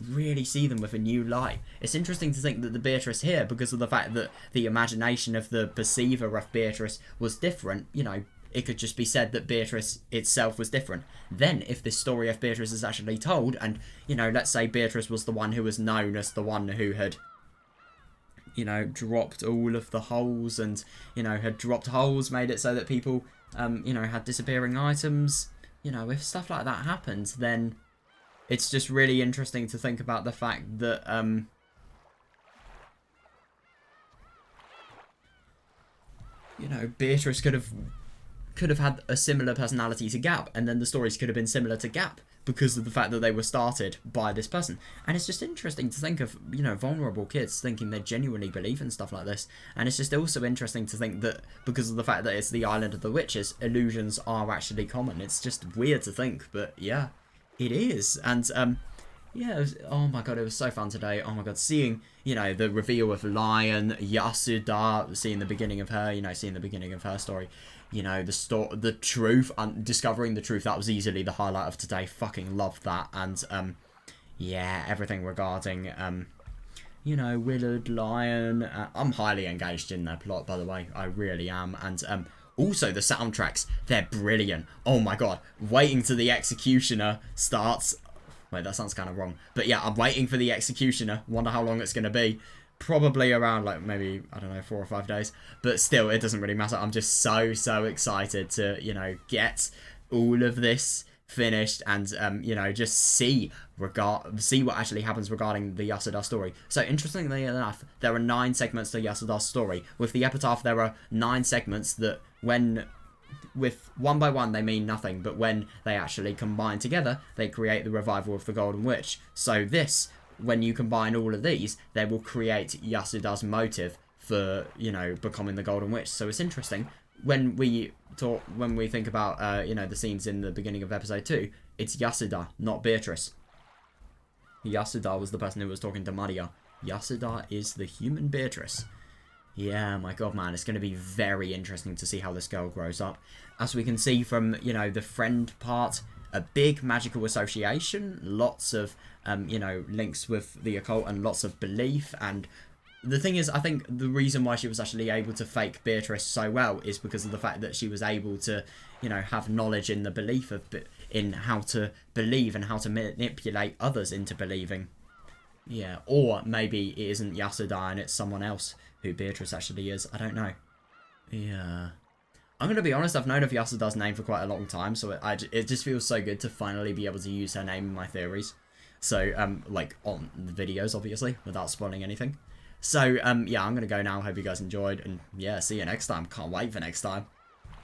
really see them with a new light. It's interesting to think that the Beatrice here, because of the fact that the imagination of the perceiver of Beatrice was different, you know, it could just be said that Beatrice itself was different. Then, if this story of Beatrice is actually told, and, you know, let's say Beatrice was the one who was known as the one who had, you know, dropped all of the holes and, you know, had dropped holes, made it so that people, you know, had disappearing items. You know, if stuff like that happens, then it's just really interesting to think about the fact that, you know, Beatrice could have had a similar personality to Gab, and then the stories could have been similar to Gab because of the fact that they were started by this person. And it's just interesting to think of, you know, vulnerable kids thinking they genuinely believe in stuff like this. And it's just also interesting to think that because of the fact that it's the island of the witches, illusions are actually common. It's just weird to think, but yeah, it is. And yeah, oh my god, it was so fun today. Oh my god, seeing, you know, the reveal of Lion, Yasuda, seeing the beginning of her, you know, seeing the beginning of her story. You know, the truth, discovering the truth, that was easily the highlight of today. Fucking loved that. And, yeah, everything regarding, you know, Willard, Lion. I'm highly engaged in their plot, by the way. I really am. And, also the soundtracks, they're brilliant. Oh my god. Waiting till the Executioner starts. Wait, that sounds kind of wrong. But yeah, I'm waiting for the Executioner. Wonder how long it's going to be. Probably around, like, maybe, I don't know, 4 or 5 days. But still, it doesn't really matter. I'm just so excited to, you know, get all of this finished and, you know, just see what actually happens regarding the Yasuda story. So, interestingly enough, there are 9 segments to Yasuda's story. With the epitaph, there are 9 segments that, with one by one, they mean nothing. But when they actually combine together, they create the revival of the Golden Witch. So, this... when you combine all of these, they will create Yasuda's motive for, you know, becoming the Golden Witch. So it's interesting. When we think about, you know, the scenes in the beginning of episode 2, it's Yasuda, not Beatrice. Yasuda was the person who was talking to Maria. Yasuda is the human Beatrice. Yeah, my god, man, it's going to be very interesting to see how this girl grows up. As we can see from, you know, the friend part, a big magical association, lots of, you know, links with the occult and lots of belief. And the thing is, I think the reason why she was actually able to fake Beatrice so well is because of the fact that she was able to, you know, have knowledge in the belief of, in how to believe and how to manipulate others into believing. Yeah, or maybe it isn't Yasuda and it's someone else who Beatrice actually is. I don't know. Yeah. I'm going to be honest, I've known of Yasuda's name for quite a long time, so it just feels so good to finally be able to use her name in my theories. So, like, on the videos, obviously, without spoiling anything. So, yeah, I'm going to go now. Hope you guys enjoyed, and yeah, see you next time. Can't wait for next time.